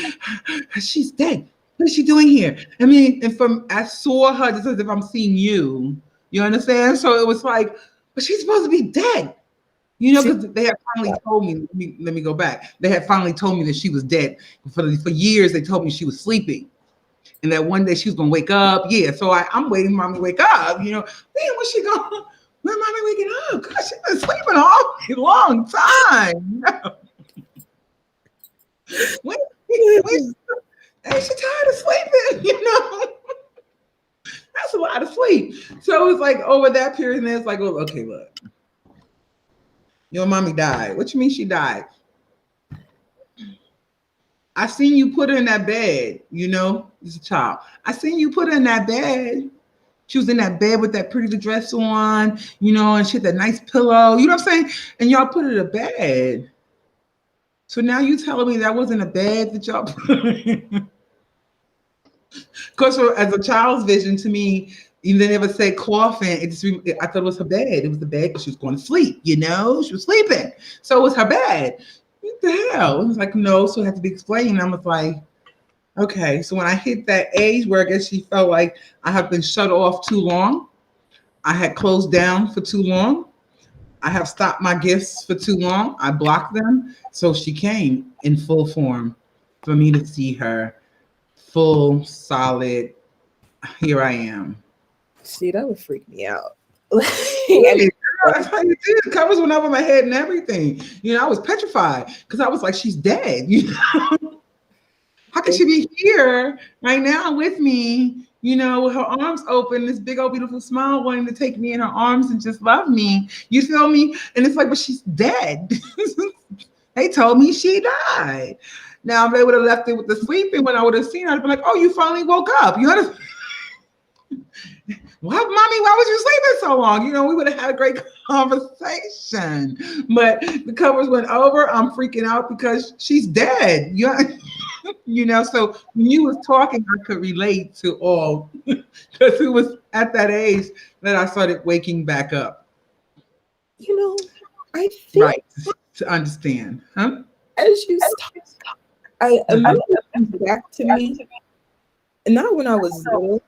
She's dead. What is she doing here? I mean, and I saw her just as if I'm seeing you. You understand? So it was like, but she's supposed to be dead. You know, because they had finally told me, let me go back. They had finally told me that she was dead. For years, they told me she was sleeping. And that one day she was going to wake up. Yeah, so I'm waiting for mommy to wake up. You know, man, when's she going? When mommy waking up? God, she's been sleeping all a long time. When ain't she tired of sleeping? You know, that's a lot of sleep. So it was like over that period, and it's like, oh, okay, look. Your mommy died. What you mean she died? I seen you put her in that bed, you know, as a child. I seen you put her in that bed. She was in that bed with that pretty dress on, you know, and she had that nice pillow, you know what I'm saying? And y'all put her to bed. So now you telling me that wasn't a bed that y'all put her in? Because as a child's vision to me, even they never said coffin, I thought it was her bed. It was the bed because she was going to sleep, you know? She was sleeping. So it was her bed. You what the hell? It was like, no, so it had to be explained. I was like, okay. So when I hit that age where I guess she felt like I have been shut off too long, I had closed down for too long, I have stopped my gifts for too long, I blocked them. So she came in full form for me to see her full, solid. Here I am. See, that would freak me out. Really? That's how you did. Covers went over my head and everything. I was petrified because I was like, she's dead. How could she be here right now with me? With her arms open, this big old beautiful smile, wanting to take me in her arms and just love me. You feel me? And it's like, but she's dead. They told me she died. Now, if they would have left it with the sleeping, when I would have seen her, I'd be like, oh, you finally woke up. You understand? Well, mommy, why was you sleeping so long? We would have had a great conversation. But the covers went over. I'm freaking out because she's dead. So when you was talking, I could relate to all because it was at that age that I started waking back up. I think Right. To understand. Huh? as you start, I remember back to me, and not when I was little.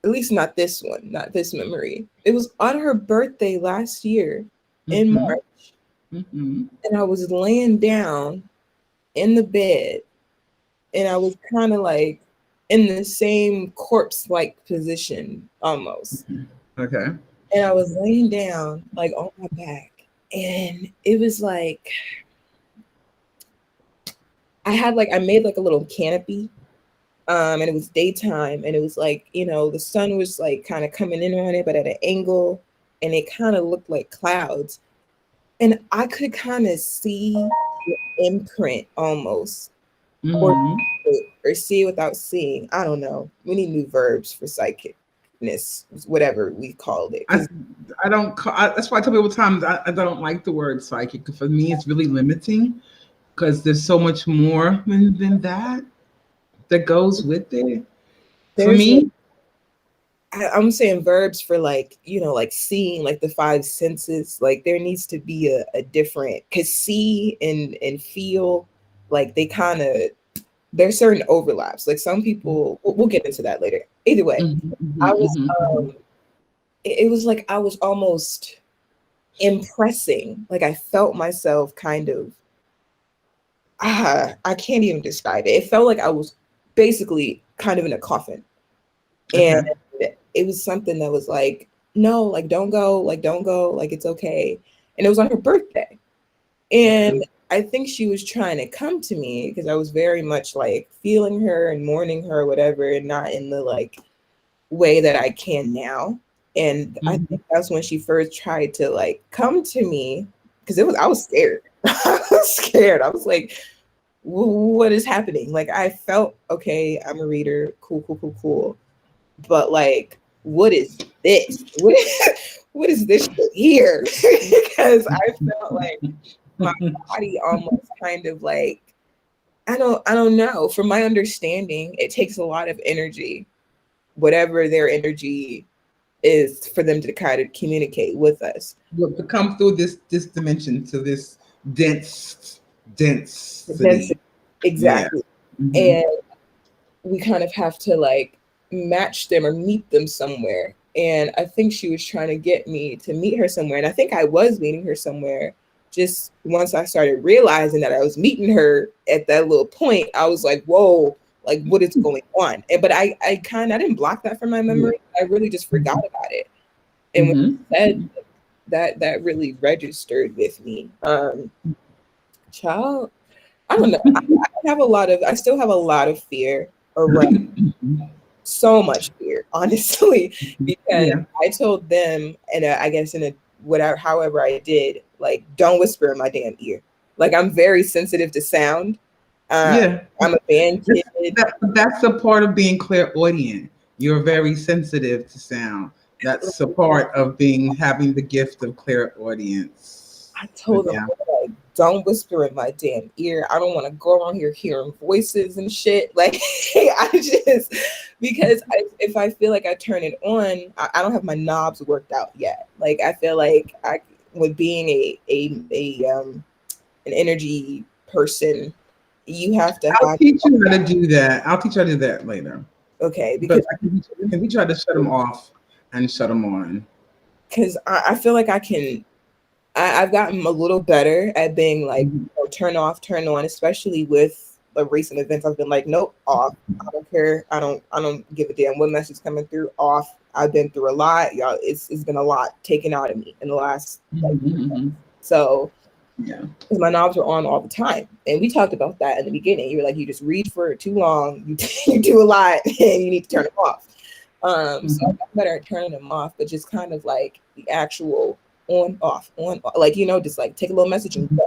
At least not this one, not this memory. It was on her birthday last year in March. Mm-hmm. And I was laying down in the bed and I was kind of like in the same corpse-like position almost. Okay. And I was laying down like on my back. And it was like, I made like a little canopy. And it was daytime, and it was like, the sun was like kind of coming in on it, but at an angle, and it kind of looked like clouds. And I could kind of see the imprint almost, or see without seeing. I don't know. We need new verbs for psychicness, whatever we called it. I don't. That's why I tell people times I don't like the word psychic. For me, it's really limiting because there's so much more than that goes with it. For me, I'm saying verbs for like seeing, like the five senses. Like there needs to be a different, because see and feel, like they kind of, there's certain overlaps. Like some people, we'll get into that later. Either way, I was it was like I was almost impressing. Like I felt myself kind of, I can't even describe it. It felt like I was basically kind of in a coffin. And it was something that was like, no, like don't go, like it's okay. And it was on her birthday. And I think she was trying to come to me because I was very much like feeling her and mourning her or whatever, and not in the like way that I can now. And I think that's when she first tried to like come to me, because I was scared. I was scared. I was like, what is happening? Like I felt, okay, I'm a reader, cool. But like, what is this? What is this here? Because I felt like my body almost kind of like, I don't know. From my understanding, it takes a lot of energy, whatever their energy is, for them to kind of communicate with us. To come through this dimension to this dense. Exactly. And we kind of have to like match them or meet them somewhere. And I think she was trying to get me to meet her somewhere. And I think I was meeting her somewhere. Just once I started realizing that I was meeting her at that little point, I was like, whoa, like what is going on? But I didn't block that from my memory. I really just forgot about it. And when you said that really registered with me. Child, I don't know. I still have a lot of fear around, so much fear, honestly, because I told them, and I guess in a whatever, however I did, like, don't whisper in my damn ear. Like, I'm very sensitive to sound. I'm a band kid. That's a part of being clairaudient. You're very sensitive to sound. That's a part of having the gift of clairaudience. I told them, like, don't whisper in my damn ear. I don't want to go around here hearing voices and shit. Like, because if I feel like I turn it on, I don't have my knobs worked out yet. Like, I feel like with being a an energy person, you have to I'll have teach you how to do that. I'll teach you how to do that later. okay, But because can we try to shut them off and shut them on? I feel like I've gotten a little better at being like, Mhm. turn off, turn on, especially with the recent events. I've been like, nope, off. I don't care. I don't give a damn what message coming through. Off. I've been through a lot, y'all. It's been a lot taken out of me in the last Mhm. so Yeah. because my knobs are on all the time, and we talked about that in the beginning. You were like, you just read for too long, you do a lot, and you need to turn them off. So I got better at turning them off, but just kind of like the actual on off, like just like take a little message and go.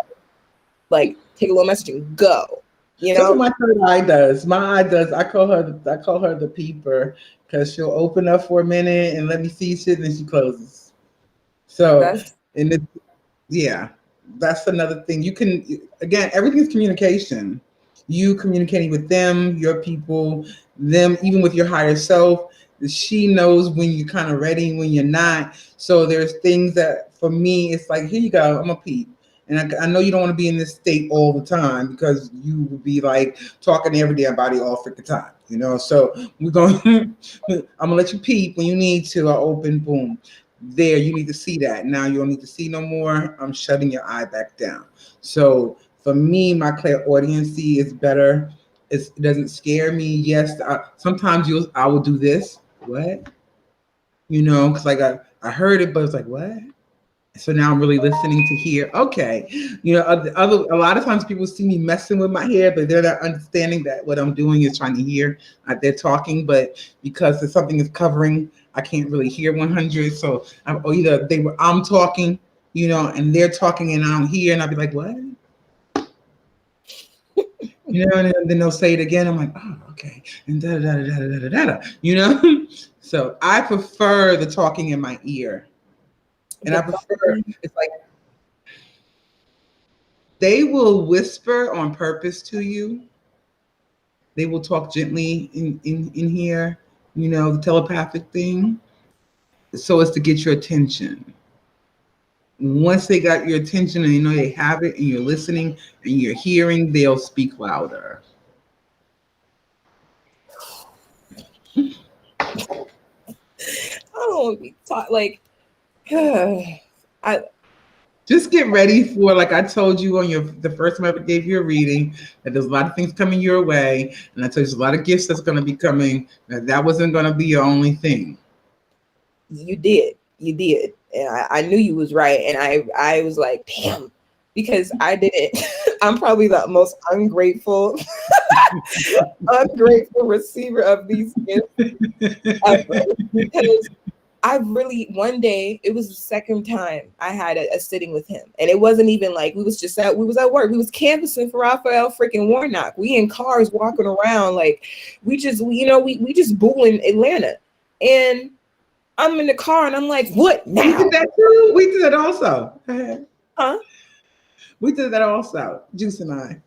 Like take a little message and go. That's what my third eye does. My eye does. I call her the peeper because she'll open up for a minute and let me see shit, and then she closes. So, That's and it, yeah, that's another thing. You can again, everything's communication. You communicating with them, your people, them, even with your higher self. She knows when you're kind of ready, when you're not. So there's things that for me, it's like, here you go, I'm a peep. And I know you don't want to be in this state all the time because you would be like talking to every damn body all freaking time, So we're going, I'm gonna let you peep when you need to. I open, boom. There, you need to see that. Now you don't need to see no more. I'm shutting your eye back down. So for me, my clairaudiency is better. It doesn't scare me. Yes, sometimes I will do this. What? Because like I heard it, but it's like what? So now I'm really listening to hear. Okay, a lot of times people see me messing with my hair, but they're not understanding that what I'm doing is trying to hear. They're talking, but because there's something is covering, I can't really hear 100. So I'm talking, and they're talking, and I don't hear, and I'll be like, what? And then they'll say it again. I'm like, oh, okay, and da da da da da da da. So I prefer the talking in my ear. And I prefer, it's like they will whisper on purpose to you. They will talk gently in here, the telepathic thing. So as to get your attention. Once they got your attention and they have it and you're listening and you're hearing, they'll speak louder. I don't want to be taught like I Just get ready for, like I told you on the first time I ever gave you a reading, that there's a lot of things coming your way, and I told you there's a lot of gifts that's going to be coming. That wasn't going to be your only thing. you did, and I knew you was right, and I was like, damn, because I didn't. I'm probably the most ungrateful receiver of these gifts ever, because I really, one day, it was the second time I had a sitting with him. And it wasn't even like we was at work. We was canvassing for Raphael freaking Warnock. We in cars walking around like we just booing Atlanta. And I'm in the car and I'm like, what now? We did that too. We did that also. Huh? We did that also. Juice and I.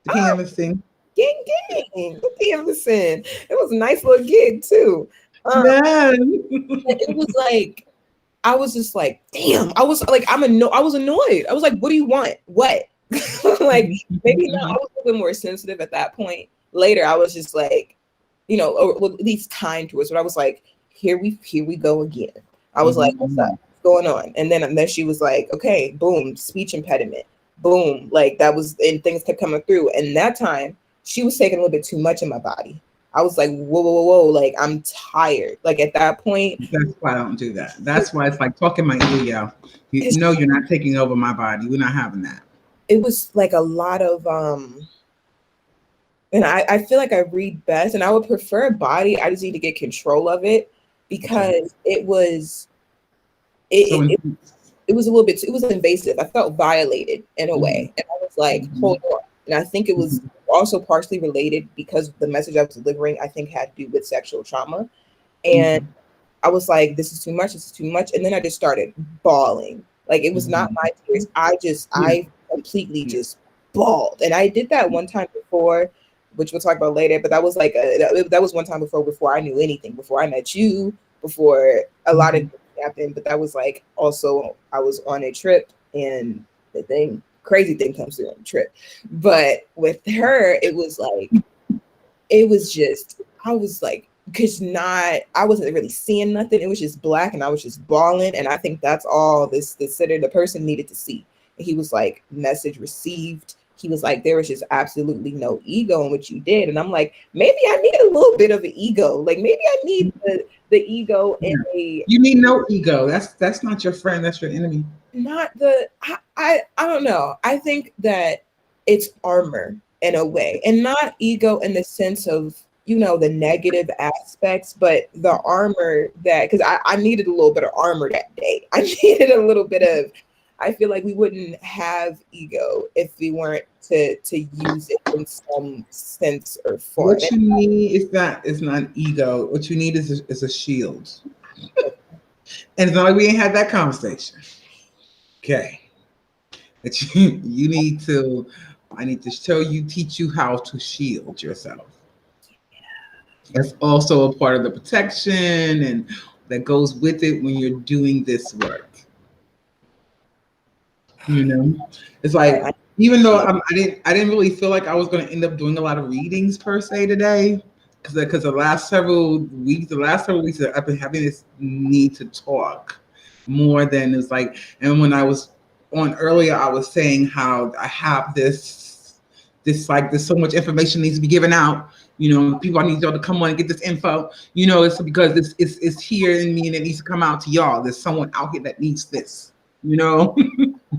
The canvassing. Gang. The canvassing. It was a nice little gig too. It was like, I was just like, damn. I was like, I was annoyed. I was like, what do you want? What? Like, maybe not. I was a little bit more sensitive at that point. Later, I was just like, or at least kind to us. But I was like, here we go again. I was like, what's up? What's going on? And then she was like, okay, boom, speech impediment. Boom. Like that was, and things kept coming through. And that time, she was taking a little bit too much in my body. I was like, whoa, like I'm tired. Like at that point. That's why I don't do that. That's why it's like talking my ear. You're not taking over my body. We're not having that. It was like a lot of and I feel like I read best, and I would prefer body. I just need to get control of it because it was it was a little bit, it was invasive. I felt violated in a way. And I was like, hold on. And I think it was also partially related because the message I was delivering, I think, had to do with sexual trauma. And I was like, this is too much. And then I just started bawling. Like it was not my tears. I completely just bawled. And I did that one time before, which we'll talk about later. But that was like that was one time before I knew anything, before I met you, before a lot of things happened. But that was like also I was on a trip and the thing crazy thing comes through on the trip. But with her, it was like, it was just, I was like, I wasn't really seeing nothing. It was just black and I was just bawling. And I think that's all the person needed to see. And he was like, message received. He was like, there was just absolutely no ego in what you did. And I'm like, maybe I need a little bit of an ego. Like maybe I need the ego in a. You need no ego. That's not your friend. That's your enemy. I don't know. I think that it's armor in a way, and not ego in the sense of, the negative aspects, but the armor that, because I needed a little bit of armor that day. I needed a little bit of, I feel like we wouldn't have ego if we weren't to use it in some sense or form. What you need is not ego. What you need is a shield. And as long as we ain't had that conversation, okay. That you need to, I need to teach you how to shield yourself. That's also a part of the protection and that goes with it when you're doing this work. It's like, even though I didn't really feel like I was going to end up doing a lot of readings per se today, because the last several weeks I've been having this need to talk more than it's like. And when I was on earlier, I was saying how I have this like there's so much information needs to be given out. People, I need y'all to come on and get this info. It's because it's here in me and it needs to come out to y'all. There's someone out here that needs this.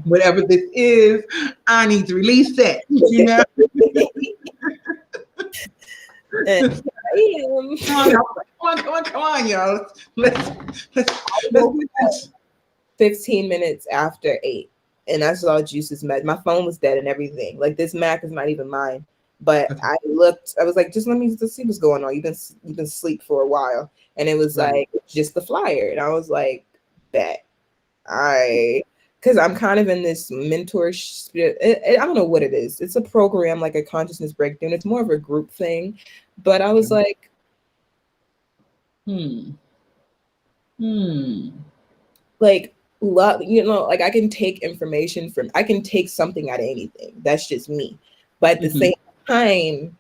Whatever this is, I need to release it. Come on, y'all. Let's do this. 15 minutes after 8, and I saw Juice's Mac. My phone was dead and everything. Like, this Mac is not even mine. But I looked. I was like, just let me just see what's going on. You've been asleep for a while, and it was like just the flyer, and I was like, bet. Because I'm kind of in this mentorship. I don't know what it is. It's a program, like a consciousness breakdown. It's more of a group thing. But I was like, like, like I can take information I can take something out of anything. That's just me. But at the same time,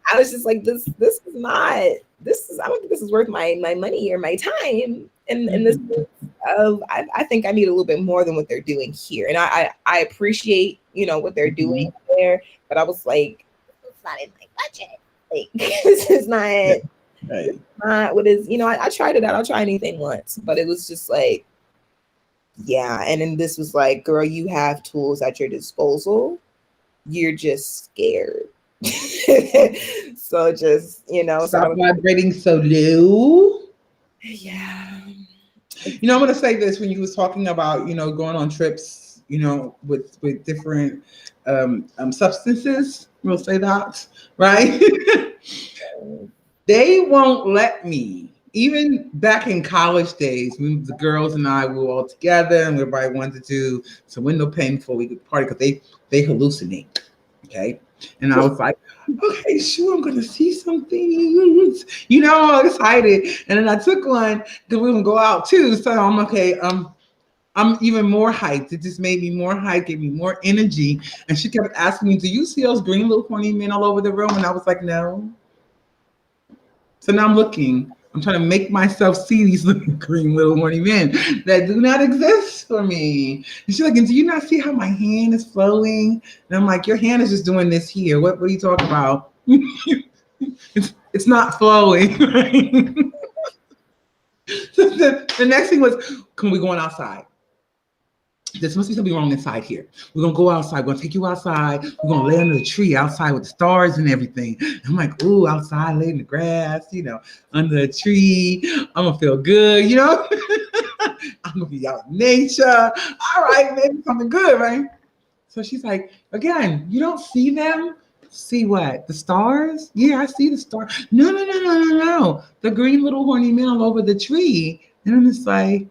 I was just like, this is not. I don't think this is worth my money or my time. And this of I think I need a little bit more than what they're doing here. And I appreciate what they're doing there, but I was like, it's not in my budget. Like, this is not. Right. Not what is. I tried it out. I'll try anything once, but it was just like, yeah. And then this was like, girl, you have tools at your disposal. You're just scared. So just stop vibrating so low. Yeah. I'm going to say this when you was talking about going on trips with different substances, we'll say that, right? They won't let me. Even back in college days, when the girls and I were all together and everybody wanted to do some window pane before we could party, because they hallucinate. Okay. And I was like, okay, sure, I'm going to see some things, all excited. And then I took one because we were going to go out too. So I'm okay. I'm even more hyped. It just made me more hyped, gave me more energy. And she kept asking me, do you see those green little horny men all over the room? And I was like, no. So now I'm looking. I'm trying to make myself see these little green little horny men that do not exist for me. And she's like, and do you not see how my hand is flowing? And I'm like, your hand is just doing this here. What are you talking about? it's not flowing. Right? So the next thing was, can we go on outside? There must be something wrong inside here. We're going to go outside. We're going to take you outside. We're going to lay under the tree outside with the stars and everything. And I'm like, ooh, outside, lay in the grass, under a tree. I'm going to feel good, I'm going to be out in nature. All right, maybe something good, right? So she's like, again, you don't see them? See what? The stars? Yeah, I see the stars. No. The green little horny man all over the tree. And I'm just like,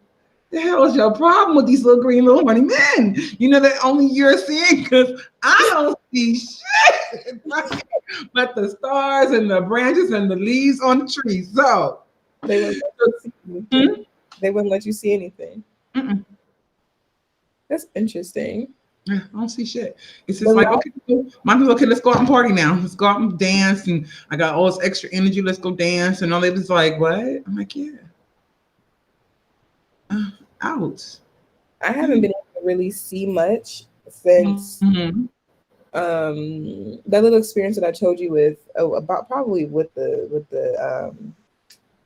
the hell is your problem with these little green little horny men? That only you're seeing, because I don't see shit. But the stars and the branches and the leaves on the tree. So they were They wouldn't let you see anything. Mm-mm. That's interesting. I don't see shit. It's just But like, okay, cool. Mom was okay, let's go out and party now. Let's go out and dance. And I got all this extra energy. Let's go dance. And all they was like, what? I'm like, yeah. Out. I haven't been able to really see much since Mhm. that little experience that I told you with about probably with the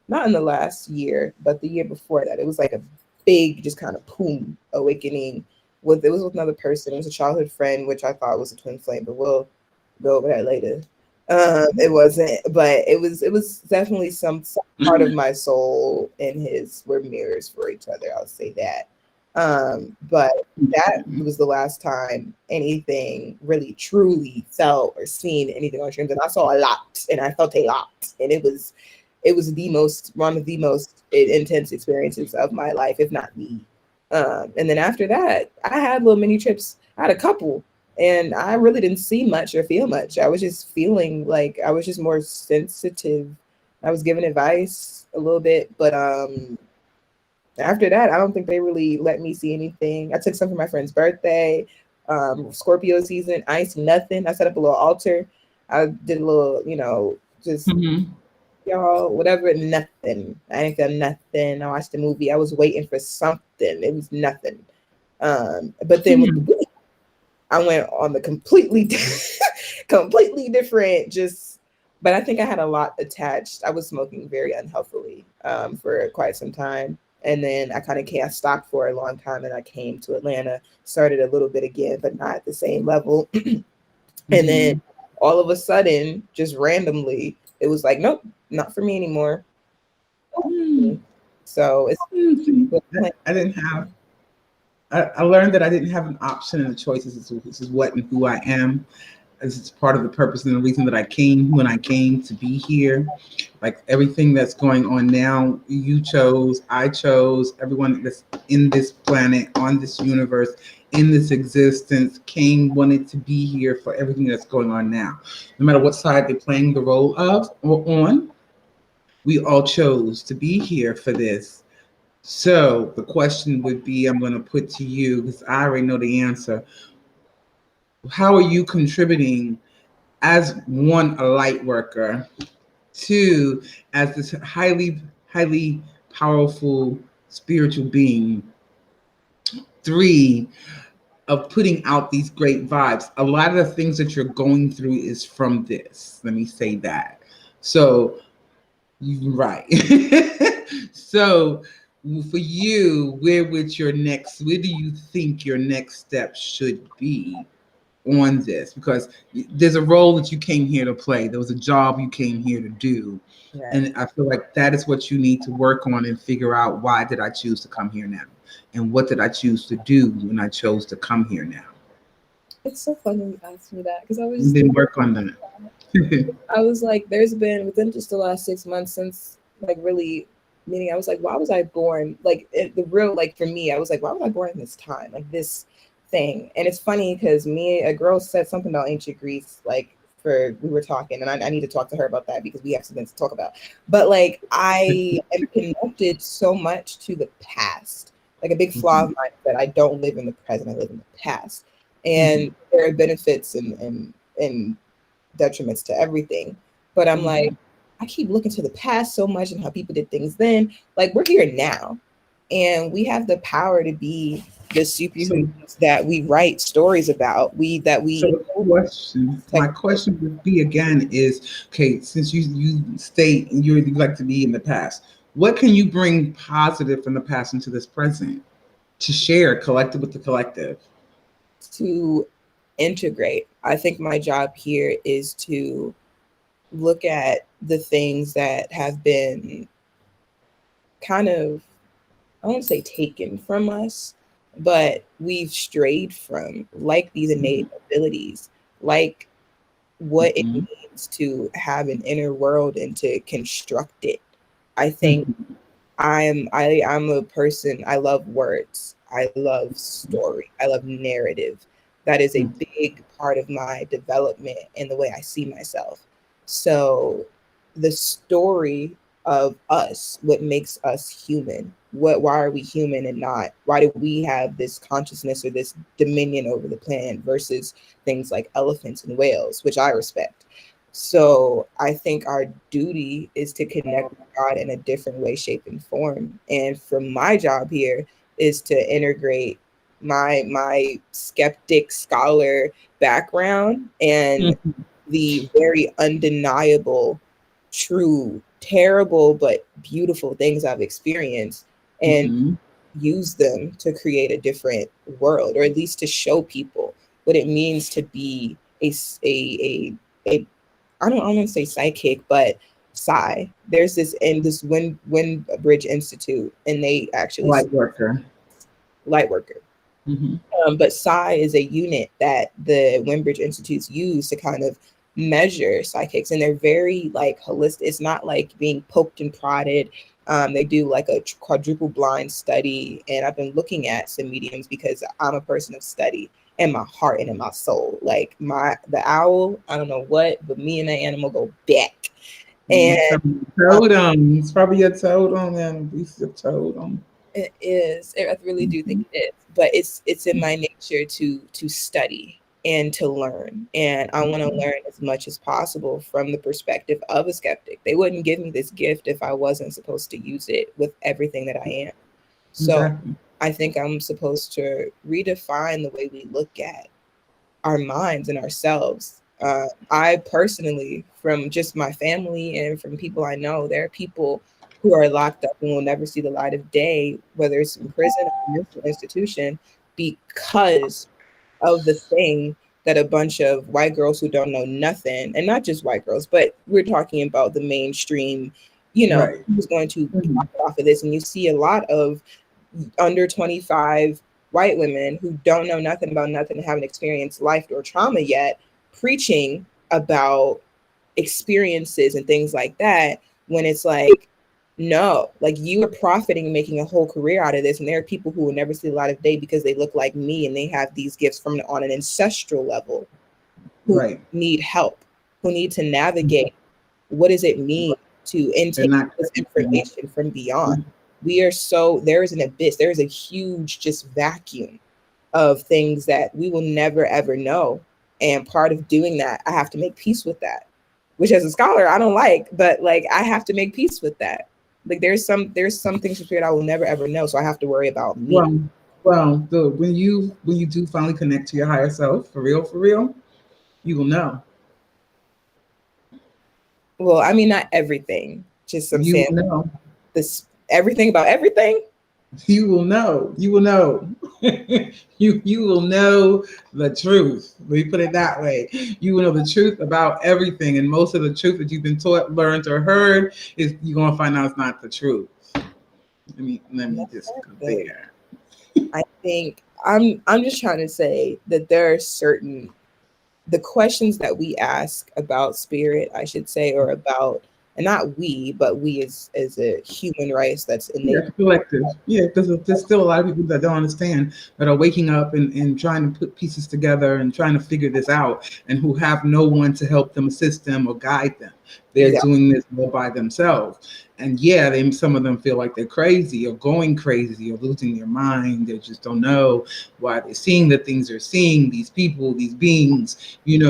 not in the last year, but the year before that. It was like a big, just kind of boom awakening. It was with another person. It was a childhood friend, which I thought was a twin flame, but we'll go over that later. It wasn't, but it was definitely some part of my soul and his were mirrors for each other. I'll say that. But that was the last time anything really truly felt or seen anything on streams. And I saw a lot and I felt a lot. And it was the most one of the most intense experiences of my life, if not the. And then after that, I had little mini trips. I had a couple, and I really didn't see much or feel much. I was just feeling like I was just more sensitive. I was giving advice a little bit, but after that, I don't think they really let me see anything. I took some for my friend's birthday, Scorpio season. I ain't see nothing. I set up a little altar. I did a little, just Mhm. y'all, whatever, nothing. I ain't done nothing. I watched the movie. I was waiting for something. It was nothing. But then with the weed, I went on the completely, completely different. But I think I had a lot attached. I was smoking very unhealthily for quite some time, and then I kind of cast stock for a long time. And I came to Atlanta, started a little bit again, but not at the same level. And then all of a sudden, just randomly, it was like, nope, not for me anymore. So it's I didn't have. I learned that I didn't have an option and a choice. This is what and who I am. This is part of the purpose and the reason that I came when I came to be here. Like everything that's going on now, you chose, I chose, everyone that's in this planet, on this universe, in this existence, came, wanted to be here for everything that's going on now. No matter what side they're playing the role of or on, we all chose to be here for this. So the question would be, I'm going to put to you, because I already know the answer. How are you contributing as one, a light worker, two, as this highly, highly powerful spiritual being, three, of putting out these great vibes? A lot of the things that you're going through is from this. Let me say that. So, you're right. So, for you, where do you think your next step should be on this? Because there's a role that you came here to play. There was a job you came here to do. Right. And I feel like that is what you need to work on and figure out, why did I choose to come here now? And what did I choose to do when I chose to come here now? It's so funny you asked me that because I was And then work on that. I was like, there's been within just the last 6 months since like really meaning I was like, why was I born? Like the real like for me, I was like, why was I born in this time? Like this thing. And it's funny because a girl said something about ancient Greece, like we were talking, and I need to talk to her about that because we have something to talk about. But like I am connected so much to the past. Like a big flaw of mine is that I don't live in the present, I live in the past. And there are benefits and detriments to everything. But I'm like, I keep looking to the past so much and how people did things then. Like we're here now, and we have the power to be the superhumans that we write stories about. My question would be again is, okay, since you state you like to be in the past, what can you bring positive from the past into this present to share collective with the collective? To integrate. I think my job here is to look at the things that have been kind of, I won't say taken from us, but we've strayed from, like these innate abilities, like what it means to have an inner world and to construct it. I think I'm a person, I love words, I love story, I love narrative. That is a big part of my development and the way I see myself. So the story of us, what makes us human. Why are we human and not? Why do we have this consciousness or this dominion over the planet versus things like elephants and whales, which I respect. So I think our duty is to connect with God in a different way, shape, and form. And from my job here is to integrate my skeptic scholar background and the very undeniable, true, terrible, but beautiful things I've experienced and use them to create a different world, or at least to show people what it means to be a I don't want to say psychic, but psi. There's this in this Windbridge Institute, and they actually Light worker. light worker. But psi is a unit that the Windbridge Institutes use to kind of measure psychics, and they're very like holistic. It's not like being poked and prodded. They do like a quadruple blind study, and I've been looking at some mediums because I'm a person of study in my heart and in my soul. Like the owl, I don't know what, but me and the animal go back. And totem. It's probably a totem, and we see a totem. It is. I really do think it is. But it's in my nature to study and to learn. And I want to learn as much as possible from the perspective of a skeptic. They wouldn't give me this gift if I wasn't supposed to use it with everything that I am. So Exactly. I think I'm supposed to redefine the way we look at our minds and ourselves. I personally, from just my family and from people I know, there are people who are locked up and will never see the light of day, whether it's in prison or a mental institution, because of the thing that a bunch of white girls who don't know nothing, and not just white girls, but we're talking about the mainstream, Right. who's going to profit off of this. And you see a lot of under 25 white women who don't know nothing about nothing and haven't experienced life or trauma yet, preaching about experiences and things like that, when it's like, no, like you are profiting and making a whole career out of this. And there are people who will never see the light of day because they look like me and they have these gifts from on an ancestral level who need help, who need to navigate what does it mean to intake this information from beyond. There is an abyss, there is a huge just vacuum of things that we will never ever know. And part of doing that, I have to make peace with that, which as a scholar I don't like, but like I have to make peace with that. Like there's some things from spirit I will never ever know, so I have to worry about me. Well, when you do finally connect to your higher self, for real, you will know. Well, I mean, not everything, just some you will know. This everything about everything. You will know. You will know. you will know the truth. Let me put it that way. You will know the truth about everything, and most of the truth that you've been taught, learned, or heard is you're gonna find out it's not the truth. Let me just go there. I think I'm just trying to say that there are certain the questions that we ask about spirit, I should say, or about. And not we, but we as a human race that's innate. Yeah, collective. Yeah, because there's still a lot of people that don't understand, that are waking up and trying to put pieces together and trying to figure this out, and who have no one to help them, assist them, or guide them. They're doing this all by themselves. And yeah, some of them feel like they're crazy or going crazy or losing their mind. They just don't know why they're seeing the things they're seeing, these people, these beings, they're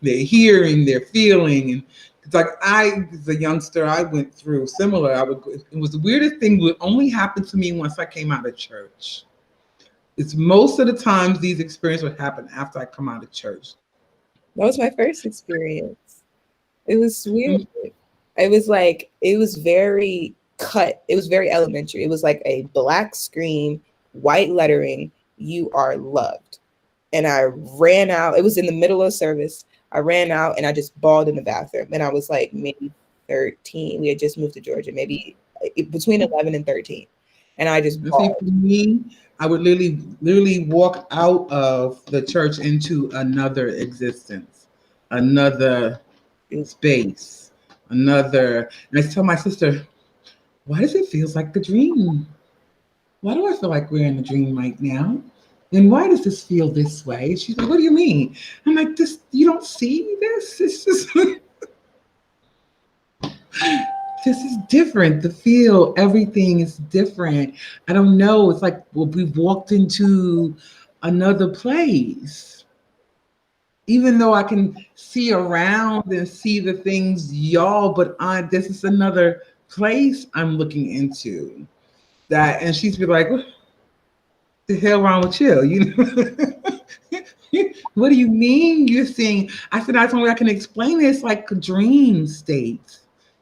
hearing, they're feeling. And it's like as a youngster, I went through similar. It was the weirdest thing would only happen to me once I came out of church. It's most of the times these experiences would happen after I come out of church. That was my first experience. It was weird. It was very cut. It was very elementary. It was like a black screen, white lettering, "You are loved." And I ran out. It was in the middle of service. I ran out and I just bawled in the bathroom. And I was like maybe 13. We had just moved to Georgia, maybe between 11 and 13. And I just bawled. For me, I would literally walk out of the church into another existence, another space, another. And I tell my sister, why does it feel like the dream? Why do I feel like we're in a dream right now? And why does this feel this way? She's like, what do you mean? I'm like, you don't see this? It's just this is different. The feel, everything is different. I don't know. It's like, well, we've walked into another place. Even though I can see around and see the things y'all, but this is another place I'm looking into. That, and she's be like, what the hell wrong with you? You know? What do you mean you're seeing? I said, that's only way I can explain it. It's like a dream state,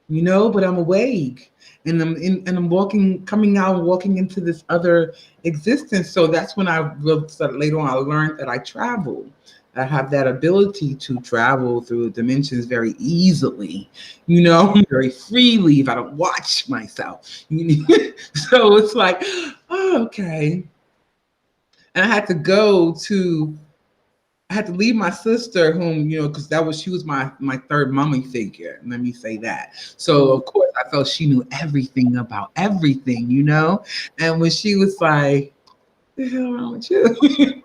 you know, but I'm awake and I'm walking, coming out and walking into this other existence. So that's when I started, later on, I learned that I travel. I have that ability to travel through dimensions very easily, you know, very freely if I don't watch myself. So it's like, oh, okay. And I had to leave my sister, whom, you know, because she was my third mommy figure. Let me say that. So of course I felt she knew everything about everything, you know. And when she was like, "The hell wrong with you?"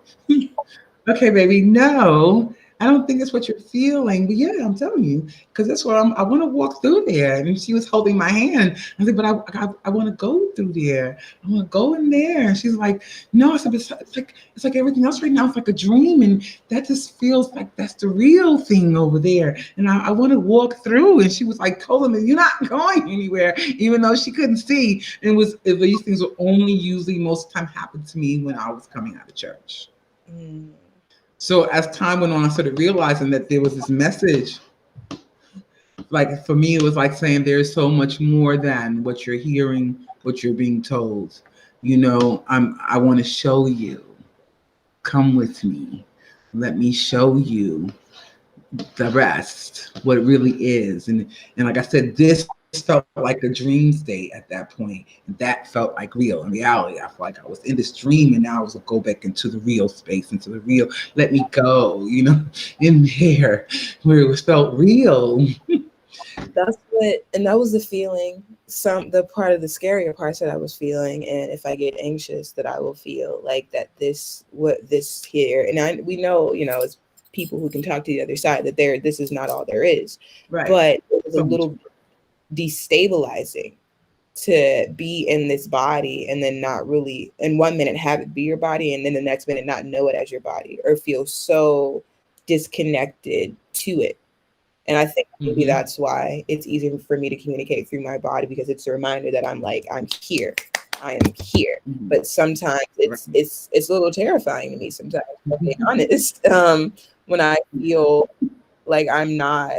Okay, baby, no, I don't think that's what you're feeling. But yeah, I'm telling you, because that's what I want to walk through there. And she was holding my hand. I said, but I want to go through there. I want to go in there. And she's like, no. I said, it's like everything else right now. It's like a dream, and that just feels like that's the real thing over there. And I want to walk through. And she was like, telling me, you're not going anywhere, even though she couldn't see. And these things will only usually most of the time happen to me when I was coming out of church. Mm. So as time went on, I started realizing that there was this message. Like for me, it was like saying there's so much more than what you're hearing, what you're being told. You know, I want to show you. Come with me. Let me show you the rest, what it really is. And like I said, this felt like a dream state at that point. And that felt like real. In reality, I felt like I was in this dream, and now I was going to go back into the real space, into the real, let me go, you know, in there where it was felt real. That was the feeling, the part of the scarier parts that I was feeling. And if I get anxious, that I will feel like that this here, and we know, you know, as people who can talk to the other side, that this is not all there is. Right. But it was a little destabilizing to be in this body and then not really, in 1 minute have it be your body, and then the next minute not know it as your body, or feel so disconnected to it. And I think maybe that's why it's easier for me to communicate through my body, because it's a reminder that I'm here. I am here. Mm-hmm. But sometimes it's a little terrifying to me sometimes, to be honest, when I feel like I'm not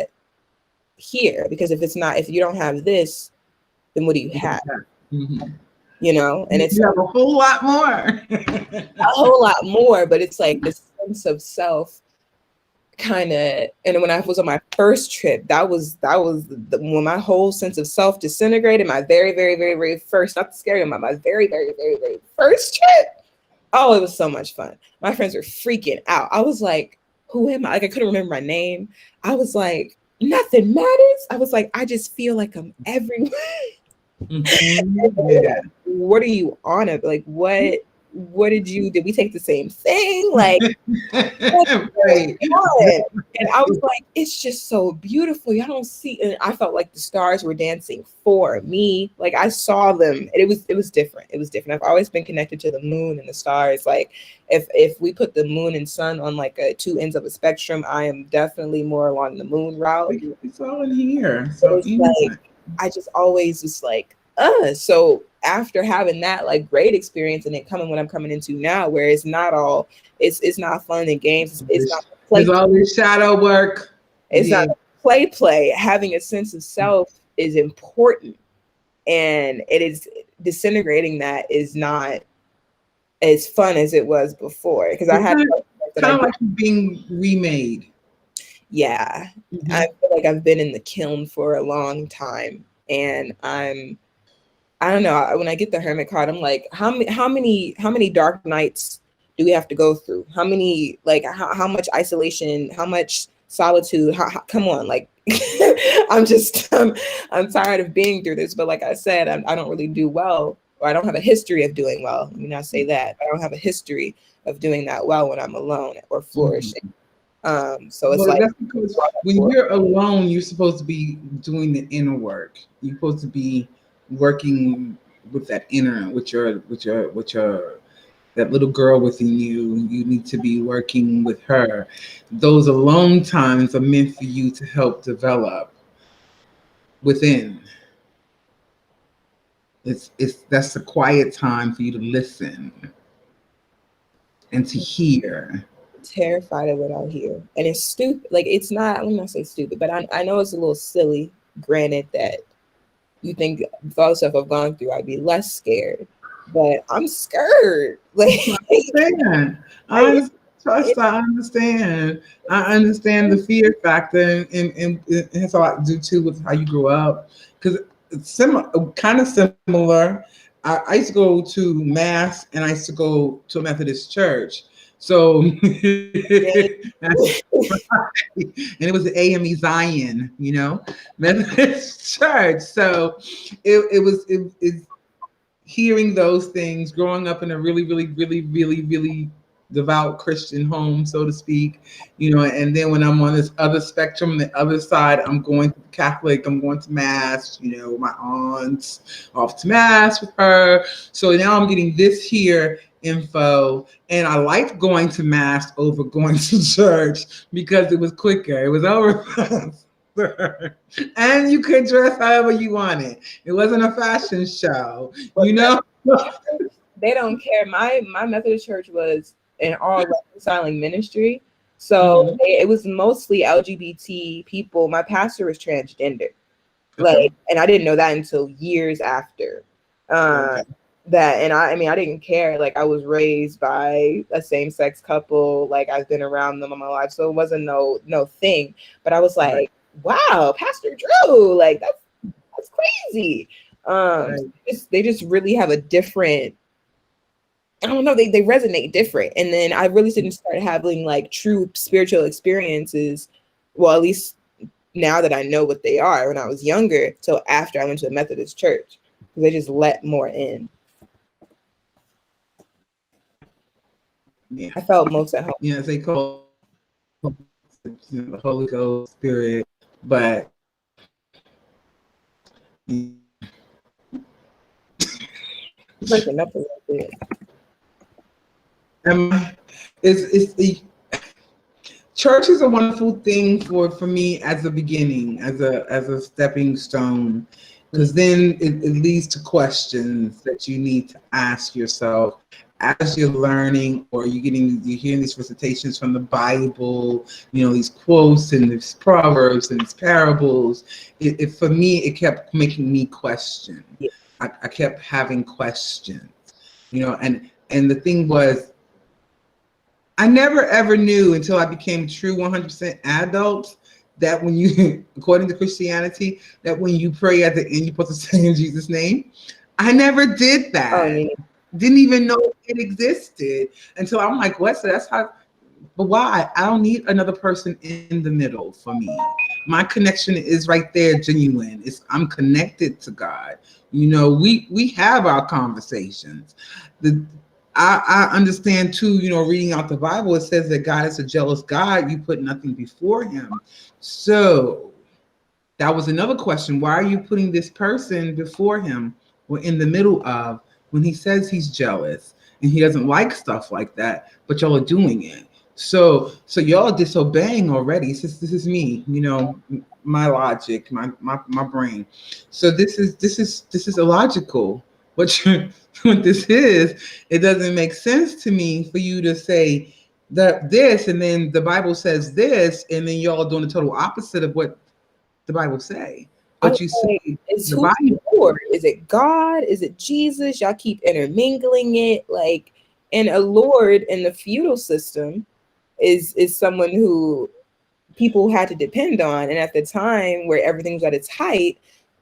here. Because if you don't have this, then what do you have? Mm-hmm. You know, and it's you have a whole lot more. a whole lot more, but it's like this sense of self kind of. And when I was on my first trip, that was when my whole sense of self disintegrated. My very, very, very, very first, not the scary one, my very, very, very, very first trip. Oh, it was so much fun. My friends were freaking out. I was like, who am I? Like, I couldn't remember my name. I was like, nothing matters. I was like, I just feel like I'm everywhere. Mm-hmm. Yeah. What are you on it? Like, what did we take the same thing? Like, right. And I was like, it's just so beautiful. Y'all don't see, and I felt like the stars were dancing for me. Like, I saw them, and it was different. It was different. I've always been connected to the moon and the stars. Like, if we put the moon and sun on like two ends of a spectrum, I am definitely more along the moon route. It's all in here. So it's like, I just always was like, so after having that like great experience, and it coming when I'm coming into now, where it's not fun and games, it's not play. There's all this shadow work. It's not play. Having a sense of self is important, and it is disintegrating. That is not as fun as it was before, because I had kind of like being remade. Yeah, I feel like I've been in the kiln for a long time, and I don't know. When I get the Hermit card, I'm like, how many dark nights do we have to go through? How many, like, how much isolation, how much solitude? Come on, like, I'm tired of being through this. But like I said, I don't really do well, or I don't have a history of doing well. Let me not say that. I don't have a history of doing that well when I'm alone or flourishing. So it's Well, like that's because when you're alone, you're supposed to be doing the inner work. You're supposed to be working with that inner, with your that little girl within you. You need to be working with her. Those alone times are meant for you to help develop within. It's that's the quiet time for you to listen and to hear. terrified of what out here, and it's stupid. Like it's not. Let me not say stupid, but I know it's a little silly. Granted that you think with all the stuff I've gone through, I'd be less scared, but I'm scared. Like Understand. Trust. I understand. I understand the fear factor, and it has a lot to do too with how you grew up. Because it's kind of similar. I used to go to mass, and I used to go to a Methodist church. So, and it was the AME Zion, Methodist church. So, it's hearing those things, growing up in a really, really, really, really, really devout Christian home, so to speak, and then when I'm on this other spectrum, the other side, I'm going to Catholic, I'm going to mass, my aunt's off to mass with her. So now I'm getting this here info, and I liked going to mass over going to church because it was quicker. It was over faster. And you could dress however you wanted. It wasn't a fashion show, They don't care. My Methodist church was an all reconciling ministry, so it was mostly LGBT people. My pastor was transgender, and I didn't know that until years after. That, and I mean, I didn't care. Like I was raised by a same-sex couple. Like I've been around them all my life, so it wasn't no thing. But I was like, wow, Pastor Drew, like that's crazy. They just really have a different, I don't know, they resonate different. And then I really didn't start having like true spiritual experiences, well, at least now that I know what they are, when I was younger, till after I went to a Methodist church, because they just let more in. Yeah. I felt most at home. Yeah, they call the Holy Ghost Spirit, but Breaking up a little bit. It's church is a wonderful thing for me as a beginning, as a stepping stone, because then it leads to questions that you need to ask yourself as you're learning, or you're hearing these recitations from the Bible, these quotes and these proverbs and these parables. For me, it kept making me question. Yeah. I kept having questions, and the thing was, I never ever knew until I became a true 100% adult that when you, according to Christianity, that when you pray at the end, you're supposed to say in Jesus' name. I never did that. Oh, yeah. Didn't even know it existed until I'm like, what? So that's how. But why? I don't need another person in the middle for me. My connection is right there, genuine. I'm connected to God. We have our conversations. I understand too, reading out the Bible, it says that God is a jealous God. You put nothing before him. So that was another question. Why are you putting this person before him or in the middle of, when he says he's jealous and he doesn't like stuff like that, but y'all are doing it? So y'all are disobeying already. This is me, my logic, my brain. So this is illogical. What this is, it doesn't make sense to me for you to say that this, and then the Bible says this, and then y'all doing the total opposite of what the Bible say. But you see, is the who Bible, Lord? Is it God? Is it Jesus? Y'all keep intermingling it, like, and a Lord in the feudal system is someone who people had to depend on, and at the time where everything was at its height,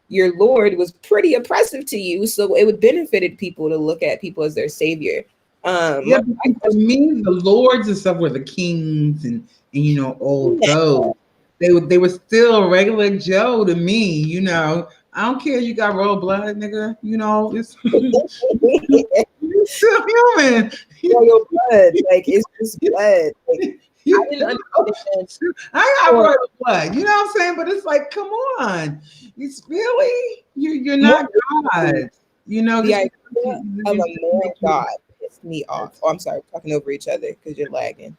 your Lord was pretty oppressive to you, so it would benefited people to look at people as their savior. yeah, but for me, the lords and stuff were the kings, and all those. They were still regular Joe to me. I don't care. You got royal blood, nigga. It's you're still human. Royal blood, like it's just blood. Like, I didn't understand. I brought up what? You know what I'm saying? But it's like, come on. It's really you're not God. You know, The just idea because of a male you- god pissed me off. Oh, I'm sorry, we're talking over each other because you're lagging.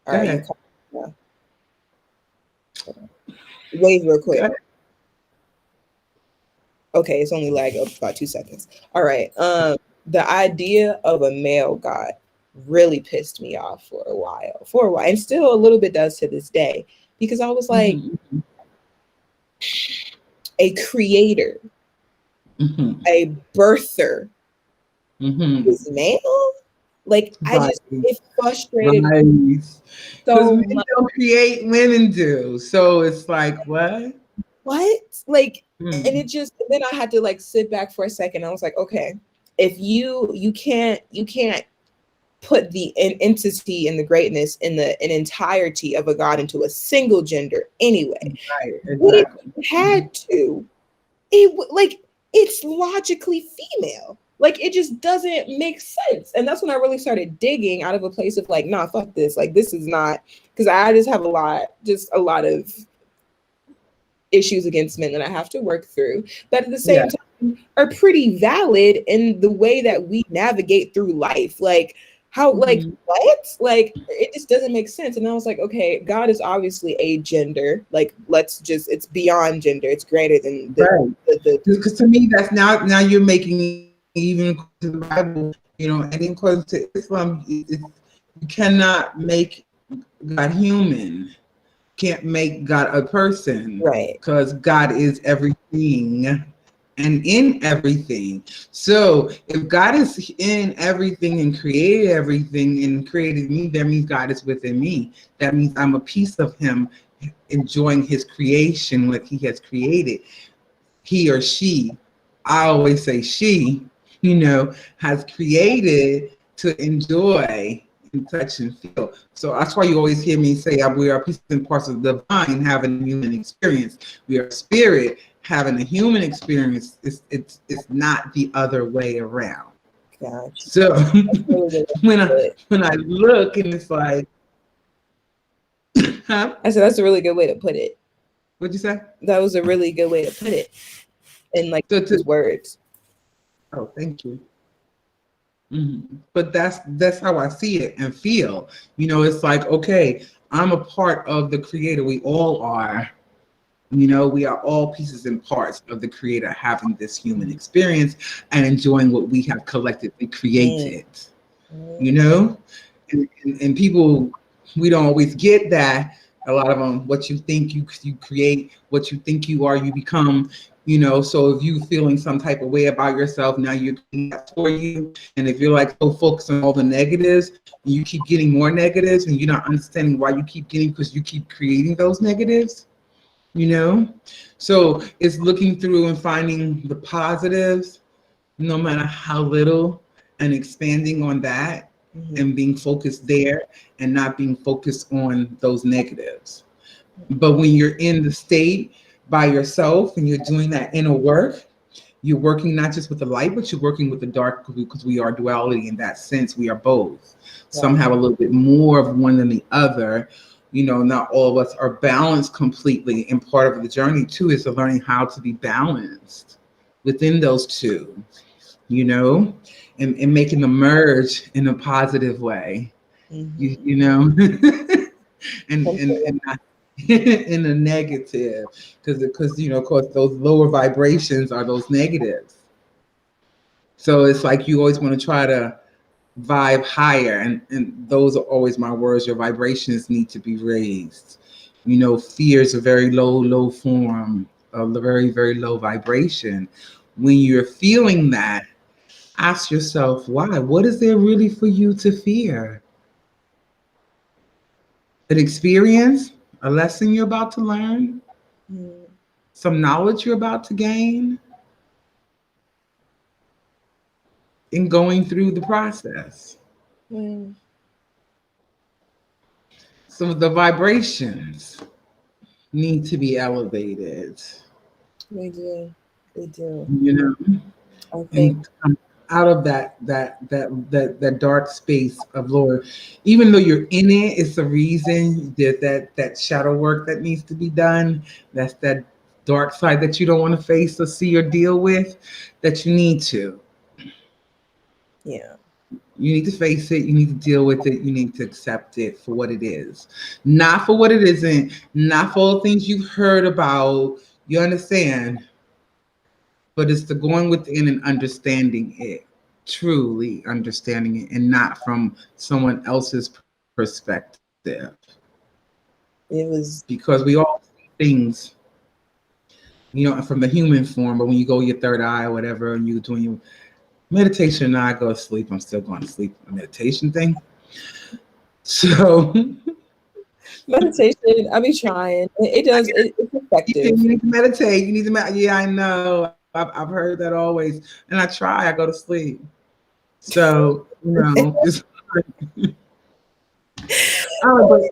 All Go right, ahead. wait real quick. Go ahead. Okay, it's only lag of about 2 seconds. All right. The idea of a male god really pissed me off for a while, and still a little bit does to this day, because I was like, Mhm. a creator, Mhm. a birther Mhm. is male. Like, Right. it frustrated me Right. Because so men much. don't create, women do. So it's like, what? What? Like, and Hmm. it just, then I had to like sit back for a second. I was like, okay, if you can't put the entity and the greatness in the entirety of a god into a single gender anyway. Right. What if Exactly. you had to? Like, it's logically female. Like, it just doesn't make sense. And that's when I really started digging out of a place of like, nah, fuck this. Like, this is not, because I just have a lot of issues against men that I have to work through, but at the same Yeah. time are pretty valid in the way that we navigate through life. Like, how, like, Mhm. what? Like, it just doesn't make sense. And I was like, okay, God is obviously a gender. Like, it's beyond gender. It's greater than Right. the Because to me, that's now you're making, even according to the Bible, you know, and according to Islam, you cannot make God human, can't make God a person, right. because God is everything and in everything. So if God is in everything and created everything and created me, that means God is within me. That means I'm a piece of Him, enjoying His creation, what He has created. He or she, I always say she, you know, has created to enjoy and touch and feel. So that's why you always hear me say we are pieces and parts of the divine having a human experience. We are spirit having a human experience. It's not the other way around. Gotcha. So Really when I look and it's like, huh? I said that's a really good way to put it. What'd you say? That was a really good way to put it in like So those words. oh, thank you. But that's how I see it and feel. You know, it's like, okay, I'm a part of the creator. We all are. You know, we are all pieces and parts of the creator having this human experience and enjoying what we have collectively created. You know, and people, we don't always get that. A lot of them, what you think you create, what you think you are, you become. You know, so if you feeling some type of way about yourself, now you're getting that for you. And if you're like so focused on all the negatives, and you keep getting more negatives, and you're not understanding why you keep getting, because you keep creating those negatives. You know, so it's looking through and finding the positives, no matter how little, and expanding on that and being focused there and not being focused on those negatives. But when you're in the state by yourself and you're doing that inner work, you're working not just with the light, but you're working with the dark, because we are duality in that sense. We are both. Some have a little bit more of one than the other. You know, not all of us are balanced completely. And part of the journey too is learning how to be balanced within those two, you know, and making them merge in a positive way. You know, and not in a negative, because you know, of course, those lower vibrations are those negatives. So it's like you always want to try to vibe higher, and those are always my words. Your vibrations need to be raised. You know, fear is a very low form, a very, very low vibration. When you're feeling that, ask yourself why. What is there really for you to fear? An experience, a lesson you're about to learn, some knowledge you're about to gain in going through the process. So the vibrations need to be elevated. They do. You know, I think out of that dark space of Lord. Even though you're in it, it's the reason there's that shadow work that needs to be done. That's that dark side that you don't want to face or see or deal with, that you need to. Yeah. You need to face it. You need to deal with it. You need to accept it for what it is, not for what it isn't, not for all the things you've heard about. You understand? But it's the going within and understanding it, truly understanding it, and not from someone else's perspective. It was Because we all see things, from the human form, but when you go your third eye or whatever, and you're doing your meditation, and I go to sleep, I'm still going to sleep. A meditation thing. So meditation. I be trying. It's effective. you need to meditate. You need to Yeah, I know. I've heard that always, and I try. I go to sleep. So it's. But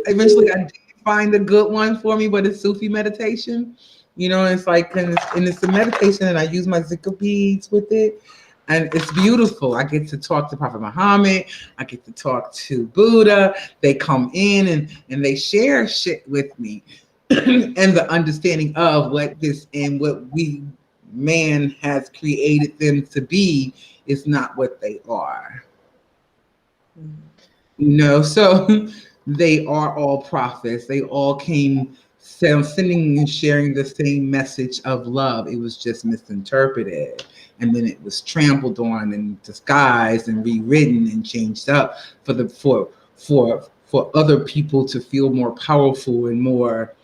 eventually I did find a good one for me, but it's Sufi meditation. It's like, and it's a meditation, and I use my zikr beads with it. And it's beautiful. I get to talk to Prophet Muhammad. I get to talk to Buddha. They come in and they share shit with me. And the understanding of what man has created them to be is not what they are. So they are all prophets. They all came sending and sharing the same message of love. It was just misinterpreted. And then it was trampled on and disguised and rewritten and changed up for other people to feel more powerful and more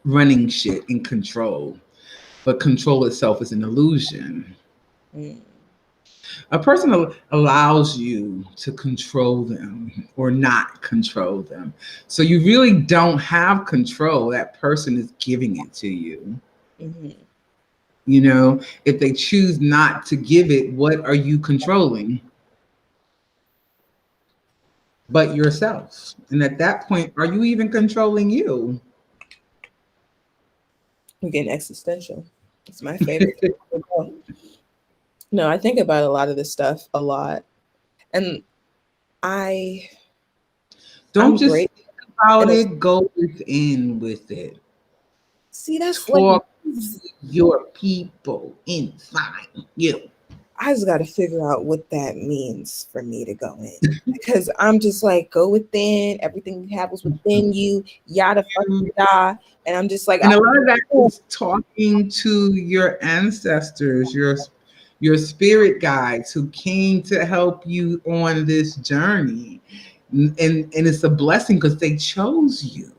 running shit in control. But control itself is an illusion. A person allows you to control them or not control them. So you really don't have control. That person is giving it to you. Mm-hmm. If they choose not to give it, what are you controlling? But yourself. And at that point, are you even controlling you? I'm getting existential. It's my favorite. No, I think about a lot of this stuff a lot. And I'm just great think about it, go within with it. See, that's talk to your people inside you. I just got to figure out what that means for me to go in, because I'm just like, go within, everything happens within you, yada fucking da. And I'm just like, and a lot of that is talking to your ancestors, your spirit guides who came to help you on this journey. And it's a blessing because they chose you.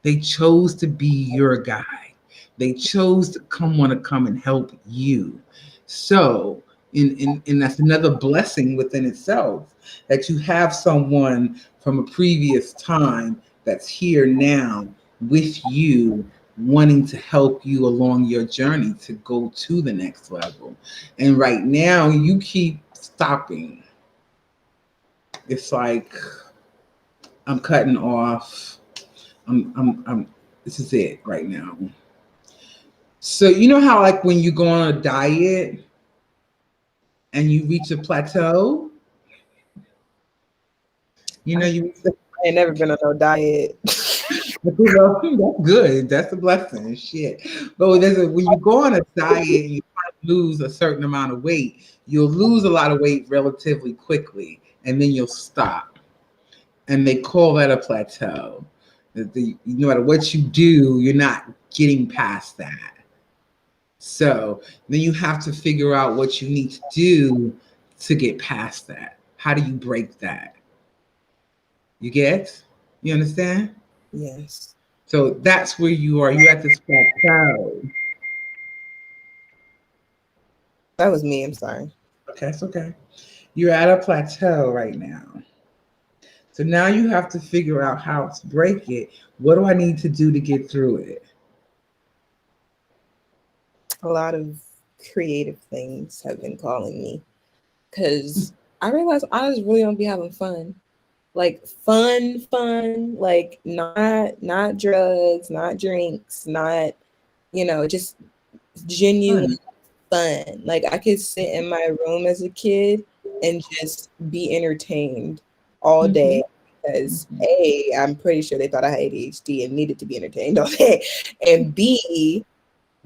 They chose to be your guide. They chose to want to come and help you. So, and that's another blessing within itself, that you have someone from a previous time that's here now with you, wanting to help you along your journey to go to the next level. And right now you keep stopping. It's like, I'm cutting off. I'm this is it right now. So you know how, like, when you go on a diet and you reach a plateau, you ain't never been on no diet. That's good. That's a blessing. Shit. But when you go on a diet and you lose a certain amount of weight, you'll lose a lot of weight relatively quickly, and then you'll stop. And they call that a plateau. No matter what you do, you're not getting past that. So then you have to figure out what you need to do to get past that. How do you break that? You get? You understand? Yes. So that's where you are. You're at this plateau. That was me. I'm sorry. Okay, it's okay. You're at a plateau right now. So now you have to figure out how to break it. What do I need to do to get through it? A lot of creative things have been calling me, because I realized I just really don't be having fun. Like fun, like not drugs, not drinks, not, just genuine fun. Like I could sit in my room as a kid and just be entertained all day because A, I'm pretty sure they thought I had ADHD and needed to be entertained all day. And B,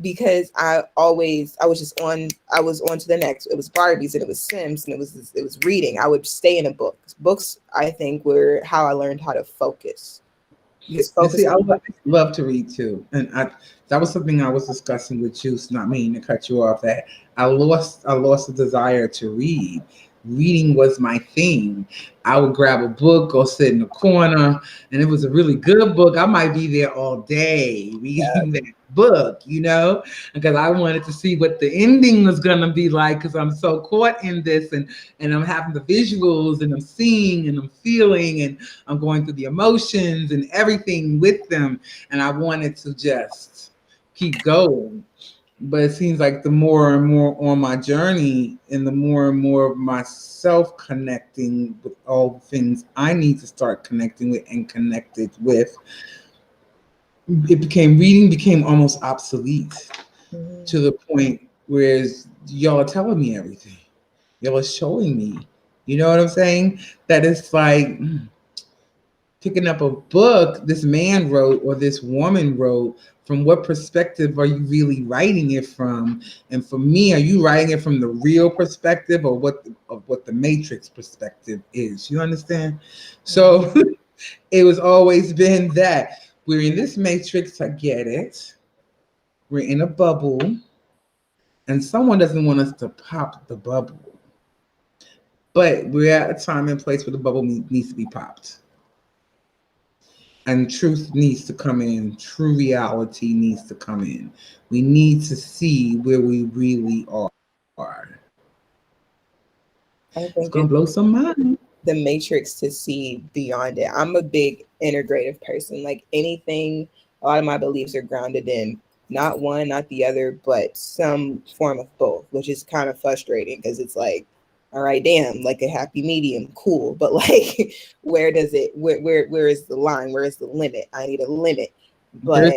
because I was on to the next. It was Barbies and it was Sims and it was reading. I would stay in a book. Books, I think, were how I learned how to focus. Because You focus see, I love to read too, and that was something I was discussing with you. Not meaning to cut you off. That I lost the desire to read. Reading was my thing. I would grab a book, go sit in the corner, and it was a really good book. I might be there all day reading that book, because I wanted to see what the ending was gonna be like. Because I'm so caught in this, and I'm having the visuals, and I'm seeing, and I'm feeling, and I'm going through the emotions and everything with them, and I wanted to just keep going. But it seems like the more and more on my journey and the more and more of myself connecting with all the things I need to start connecting with and connected with, reading became almost obsolete to the point where y'all are telling me everything. Y'all are showing me. You know what I'm saying? That it's like picking up a book this man wrote or this woman wrote. From what perspective are you really writing it from? And for me, are you writing it from the real perspective or what the Matrix perspective is? You understand? So it was always been that we're in this Matrix. I get it. We're in a bubble, and someone doesn't want us to pop the bubble. But we're at a time and place where the bubble needs to be popped. And truth needs to come in. True reality needs to come in. We need to see where we really are. I think it's gonna blow some mind. The Matrix to see beyond it. I'm a big integrative person. Like anything, a lot of my beliefs are grounded in not one, not the other, but some form of both, which is kind of frustrating because it's like, all right, damn, like a happy medium, cool. But like, where is the line? Where is the limit? I need a limit. But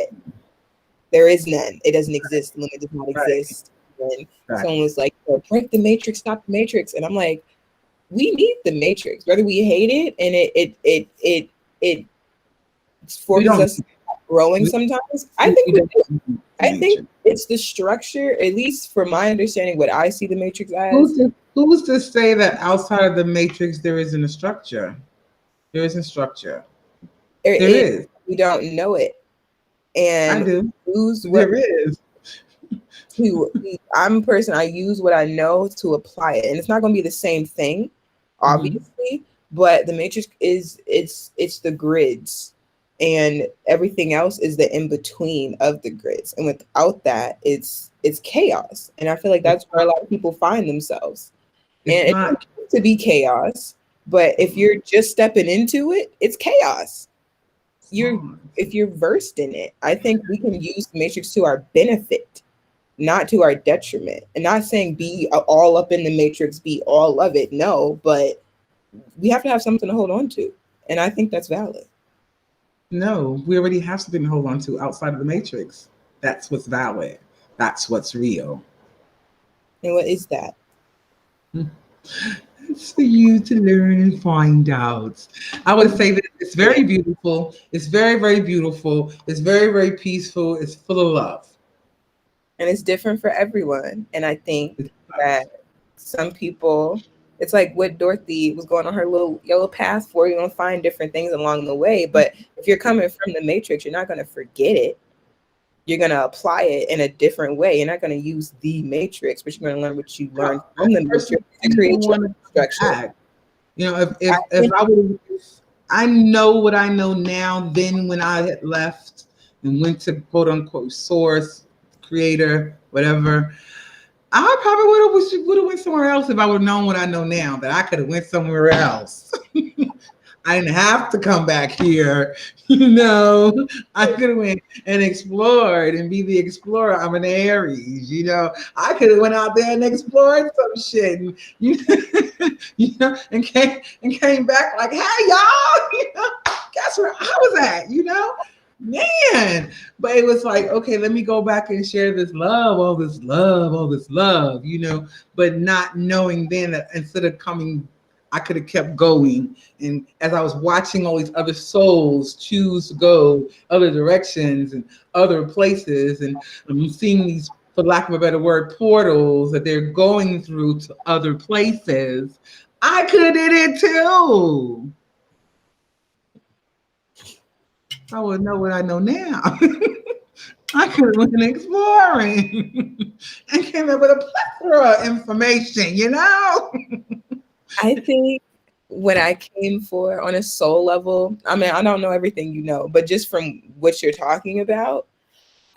there is none. It doesn't exist. The limit does not exist. And someone was like, oh, break the Matrix, stop the Matrix. And I'm like, we need the Matrix, whether we hate it, and it forces us to growing sometimes. I think it's the structure, at least for my understanding, what I see the Matrix as. Who's to say that outside of the Matrix there isn't a structure? There isn't structure. There is. We don't know it. And I do. There is. I'm a person, I use what I know to apply it. And it's not going to be the same thing, obviously, but the Matrix it's the grids. And everything else is the in-between of the grids. And without that, it's chaos. And I feel like that's where a lot of people find themselves. It's not to be chaos, but if you're just stepping into it, it's chaos. If you're versed in it, I think we can use the Matrix to our benefit, not to our detriment. And not saying be all up in the Matrix, be all of it. No, but we have to have something to hold on to. And I think that's valid. No, we already have something to hold on to outside of the Matrix. That's what's valid. That's what's real. And what is that? It's for you to learn and find out. I would say that it's very beautiful. It's very, very beautiful. It's very, very peaceful. It's full of love. And it's different for everyone. And I think that some people, it's like what Dorothy was going on her little yellow path for. You're going to find different things along the way. But if you're coming from the Matrix, you're not going to forget it. You're going to apply it in a different way. You're not going to use the Matrix, but you're going to learn what you learned from the Matrix to create your structure. If I would, I know what I know now. Then when I had left and went to quote unquote source, creator, whatever, I probably would have went somewhere else if I would have known what I know now. That I could have went somewhere else. I didn't have to come back here, I could have went and explored and be the explorer. I'm an Aries, I could have went out there and explored some shit, and, and came back like, hey y'all, guess where I was at, man. But it was like, okay, let me go back and share this love, all this love, all this love, but not knowing then that instead of coming, I could have kept going. And as I was watching all these other souls choose to go other directions and other places, and I'm seeing these, for lack of a better word, portals that they're going through to other places, I could have did it too. I would know what I know now. I could have went exploring and came up with a plethora of information, I think what I came for on a soul level, I mean, I don't know everything you know, but just from what you're talking about,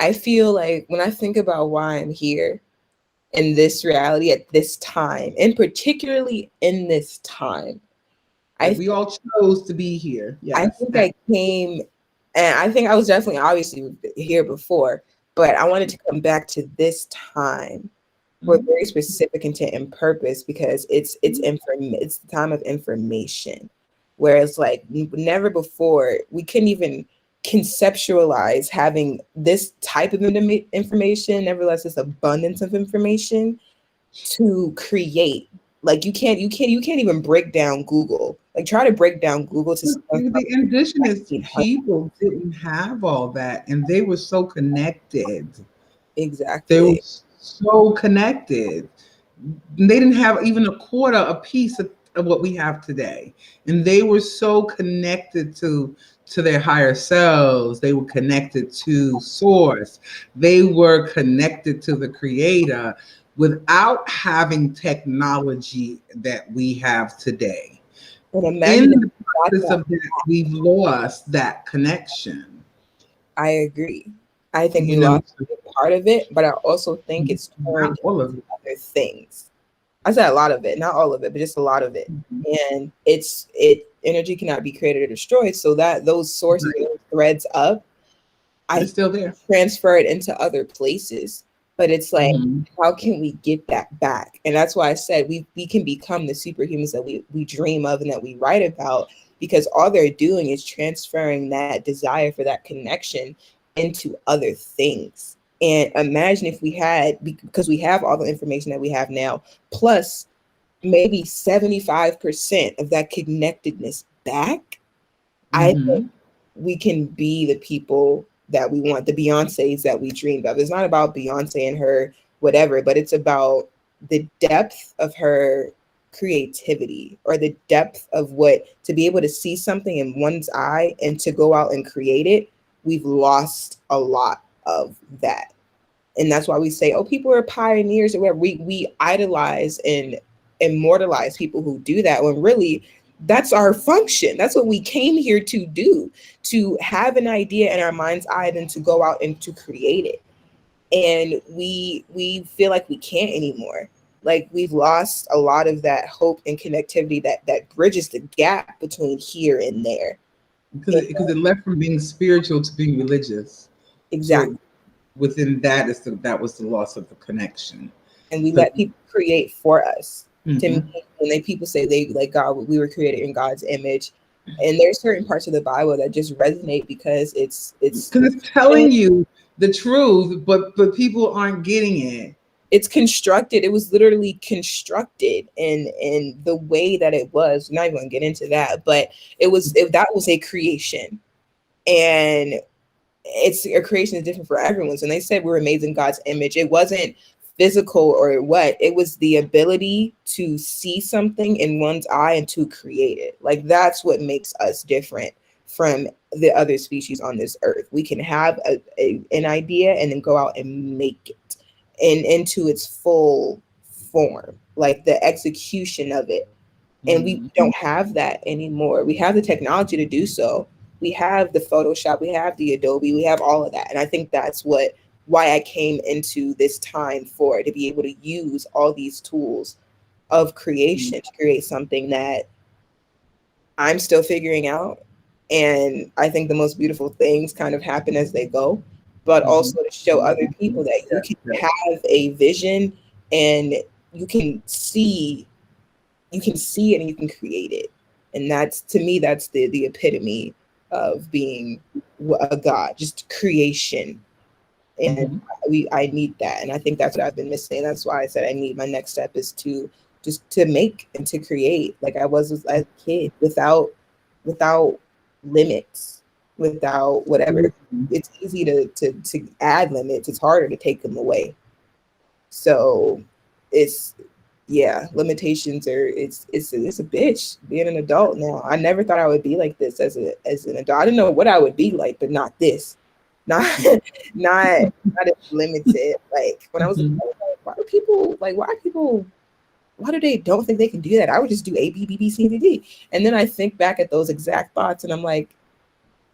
I feel like when I think about why I'm here in this reality at this time, and particularly in this time, We all chose to be here. Yes. I think I came, and I think I was definitely obviously here before, but I wanted to come back to this time for a very specific intent and purpose, because it's the time of information, whereas like never before we couldn't even conceptualize having this type of information, nevertheless this abundance of information to create. Like you can't even break down Google. Like try to break down Google to the indigenous people didn't have all that, and they were so connected. Exactly. They were so connected. They didn't have even a quarter a piece of what we have today, and they were so connected to their higher selves. They were connected to source. They were connected to the creator without having technology that we have today. And imagine in the process of that, we've lost that connection. I agree. I think we lost part of it, but I also think it's turned all of into other things. I said a lot of it, not all of it, but just a lot of it. And energy cannot be created or destroyed. So that those sources, those threads up, it's still there. Transfer it into other places. But it's like, how can we get that back? And that's why I said we can become the superhumans that we dream of and that we write about, because all they're doing is transferring that desire for that connection into other things. And imagine if we had, because we have all the information that we have now, plus maybe 75% of that connectedness back, I think we can be the people that we want, the Beyoncés that we dreamed of. It's not about Beyonce and her whatever, but it's about the depth of her creativity, or the depth of to be able to see something in one's eye and to go out and create it. We've lost a lot of that. And that's why we say, oh, people are pioneers, or whatever. We idolize and immortalize people who do that, when really that's our function. That's what we came here to do, to have an idea in our mind's eye, then to go out and to create it. And we feel like we can't anymore. Like we've lost a lot of that hope and connectivity that bridges the gap between here and there. Because it left from being spiritual to being religious. Exactly. So within that that was the loss of the connection. And we let people create for us. To me, when people say they like God, we were created in God's image, and there's certain parts of the Bible that just resonate because it's telling you the truth, but people aren't getting it. It's constructed. It was literally constructed in the way that it was. I'm not even gonna get into that, but that was a creation, and a creation is different for everyone. So when they said we were made in God's image, it wasn't physical or what, it was the ability to see something in one's eye and to create it. Like that's what makes us different from the other species on this earth. We can have an idea and then go out and make it into its full form, like the execution of it. And we don't have that anymore. We have the technology to do so. We have the Photoshop, we have the Adobe, we have all of that. And I think that's why I came into this time to be able to use all these tools of creation to create something that I'm still figuring out. And I think the most beautiful things kind of happen as they go, but also to show other people that you can have a vision and you can see it and you can create it. And that's, to me, that's the epitome of being a god, just creation. And I need that, and I think that's what I've been missing. That's why I said I need, my next step is to just to make and to create like I was as a kid, without limits, without whatever. It's easy to add limits. It's harder to take them away. So it's, yeah, limitations are, it's a bitch being an adult now. I never thought I would be like this as an adult. I didn't know what I would be like, but not this. Not not as limited. Like when I was a kid, like, why do they don't think they can do that? I would just do A, B, B, B, C, D, D. And then I think back at those exact thoughts and I'm like,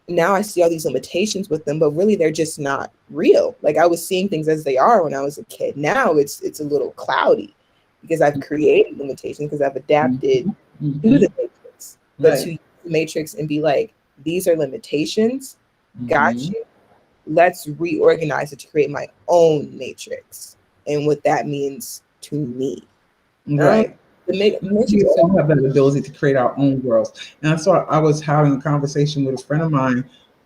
now I see all these limitations with them, but really they're just not real. Like I was seeing things as they are when I was a kid. Now it's a little cloudy because I've created limitations, because I've adapted to the matrix. But to use the matrix and be like, these are limitations, got you. Let's reorganize it to create my own matrix and what that means to me. Right. The matrix, We all have that ability to create our own worlds. And I was having a conversation with a friend of mine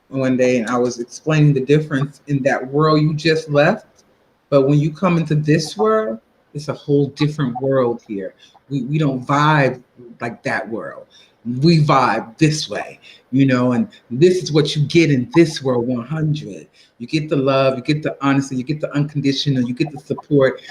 one day, and I was explaining the difference in that world you just left. But when you come into this world, it's a whole different world here. We don't vibe like that world. We vibe this way, and this is what you get in this world 100. You get the love, you get the honesty, you get the unconditional, you get the support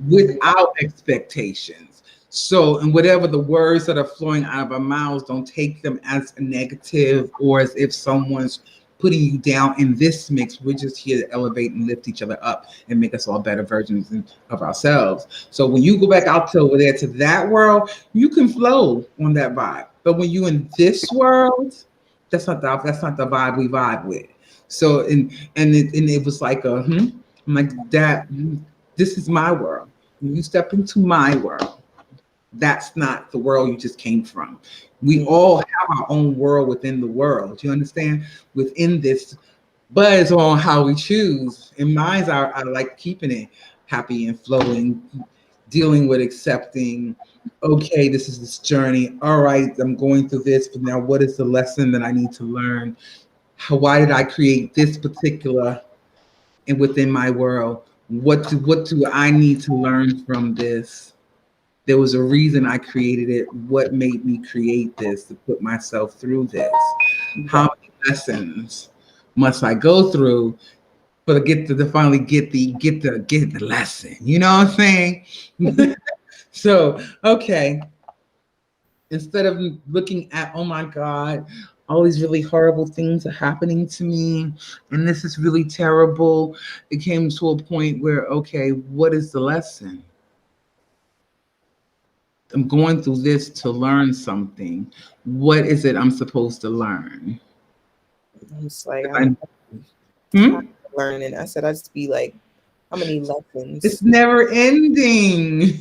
without expectations. So, and whatever the words that are flowing out of our mouths, don't take them as a negative or as if someone's putting you down in this mix. We're just here to elevate and lift each other up and make us all better versions of ourselves. So when you go back out to over there to that world, you can flow on that vibe. But when you in this world, that's not the vibe we vibe with. So and it was like I'm like that. This is my world. When you step into my world, that's not the world you just came from. We all have our own world within the world. You understand? Within this, but it's on how we choose. In mine, I like keeping it happy and flowing, dealing with accepting. Okay, this is this journey. All right, I'm going through this, but now what is the lesson that I need to learn? Why did I create this particular and within my world? What do I need to learn from this? There was a reason I created it. What made me create this, to put myself through this? How many lessons must I go through to finally get the lesson? You know what I'm saying? So, okay. Instead of looking at, oh my God, all these really horrible things are happening to me, and this is really terrible, it came to a point where, okay, what is the lesson? I'm going through this to learn something. What is it I'm supposed to learn? It's like I'm learning. I said I'd just be like, how many lessons? It's never ending.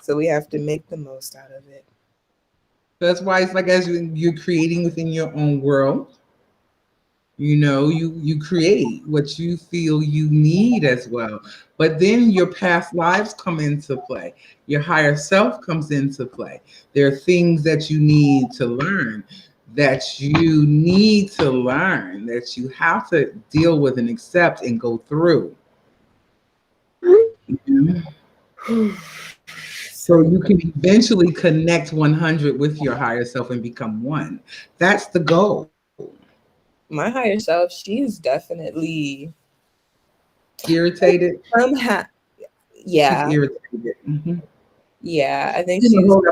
So we have to make the most out of it. That's why it's like as you're creating within your own world, you create what you feel you need as well. But then your past lives come into play. Your higher self comes into play. There are things that you need to learn, that you have to deal with and accept and go through. So you can eventually connect 100 with your higher self and become one. That's the goal. My higher self, she's definitely irritated. Yeah. She's irritated. Mm-hmm. Yeah, I think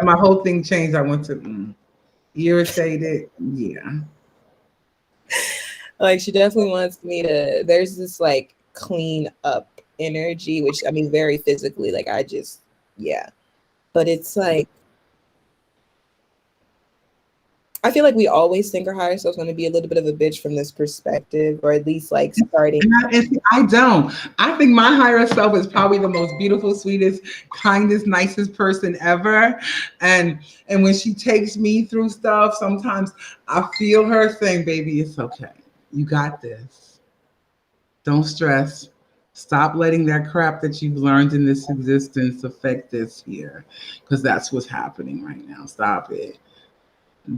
my whole thing changed. I went to irritated. Yeah. Like she definitely wants me to. There's this like clean up energy, which I mean, very physically. Like I just, yeah. But it's like, I feel like we always think our higher self's going to be a little bit of a bitch from this perspective, or at least like starting. I don't. I think my higher self is probably the most beautiful, sweetest, kindest, nicest person ever. And when she takes me through stuff, sometimes I feel her saying, baby, it's okay. You got this. Don't stress. Stop letting that crap that you've learned in this existence affect this here, because that's what's happening right now. Stop it.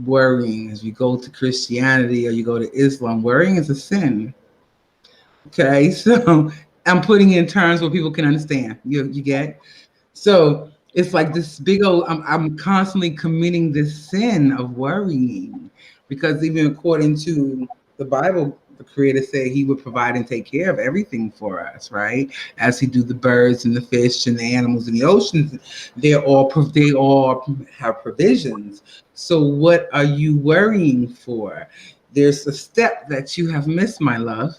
worrying. As you go to Christianity or you go to Islam, worrying is a sin. Okay, so I'm putting it in terms where people can understand. You get? So it's like this big old, I'm constantly committing this sin of worrying, because even according to the Bible, the Creator said He would provide and take care of everything for us, right? As He do the birds and the fish and the animals in the oceans, they all have provisions. So what are you worrying for? There's a step that you have missed, my love.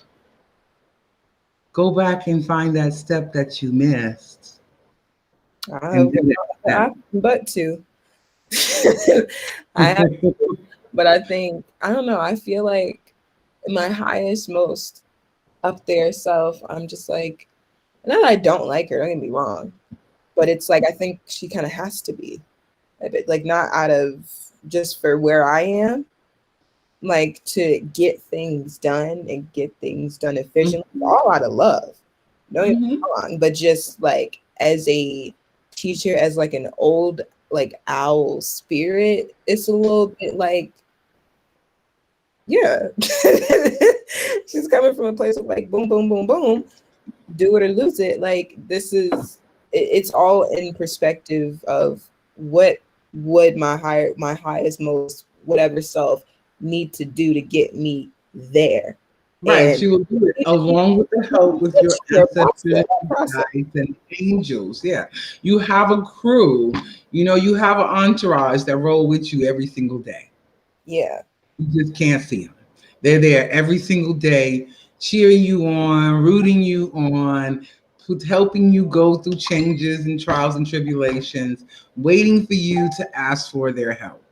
Go back and find that step that you missed. And do that. But to. I have, but I think, I don't know, I feel like my highest, most up there self, I'm just like, not that I don't like her, don't get me wrong, but it's like, I think she kind of has to be a bit, like, not out of just for where I am, like, to get things done and get things done efficiently, all out of love. Don't get me wrong, but just like as a teacher, as like an old like owl spirit, it's a little bit like, yeah. She's coming from a place of like boom, boom, boom, boom, do it or lose it. Like this is, it's all in perspective of what would my highest, most whatever self need to do to get me there. Right, And she will do it along with the help with your ancestors, guides, and angels. Yeah, you have a crew. You know, you have an entourage that roll with you every single day. Yeah, you just can't see them. They're there every single day, cheering you on, rooting you on, helping you go through changes and trials and tribulations, waiting for you to ask for their help.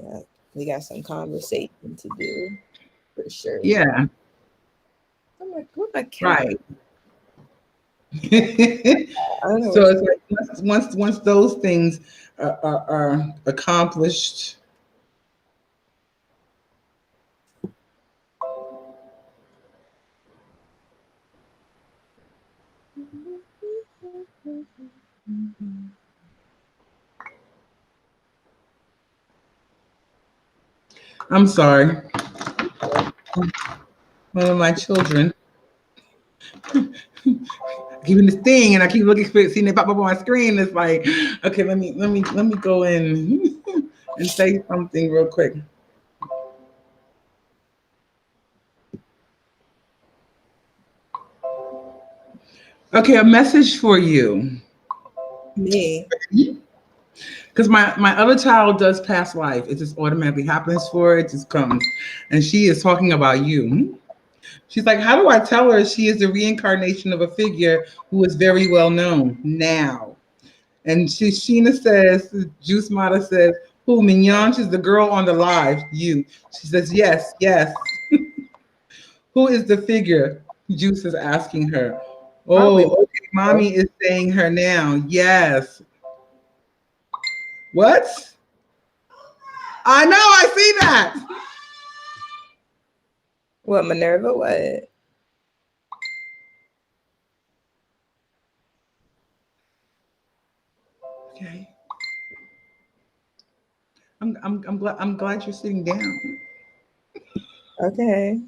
yeah, we got some conversation to do for sure. Yeah. I'm like, what my Right. I don't know. So it's like once those things are accomplished, I'm sorry. One of my children giving this thing, and I keep looking for it, seeing it pop up on my screen. It's like, okay, let me go in and say something real quick. Okay, a message for you. Me. Because my other child does past life. It just automatically happens for her. It just comes. And she is talking about you. She's like, how do I tell her she is the reincarnation of a figure who is very well known now? And Sheena says, Juice Mata says, who, Mignon? She's the girl on the live, you. She says, yes, yes. Who is the figure? Juice is asking her. Oh, okay, mommy is saying her now. Yes. What? I know, I see that. What, Minerva? What? Okay. I'm glad you're sitting down. Okay.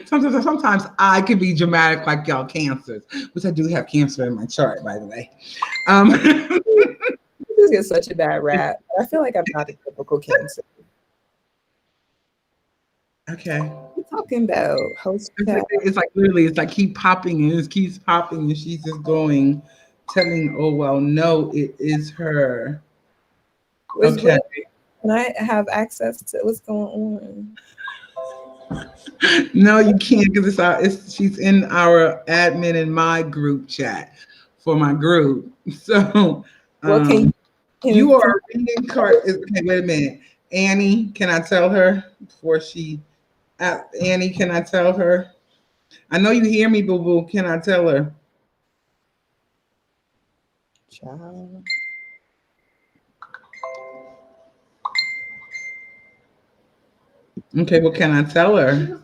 Sometimes I can be dramatic like y'all cancers, which I do have cancer in my chart, by the way. This gets such a bad rap. I feel like I'm not a typical Cancer. Okay. What are you talking about? Host it's like literally, it's like keep popping and it keeps popping, and she's just going, telling, oh well, no, it is her. Okay. Can I have access to what's going on? No, you can't, because she's in our admin in my group chat for my group. So Well, you are reading card. Okay, wait a minute. Annie, can I tell her before she? Annie, can I tell her? I know you hear me, boo boo. Can I tell her? Child. Okay, well, can I tell her?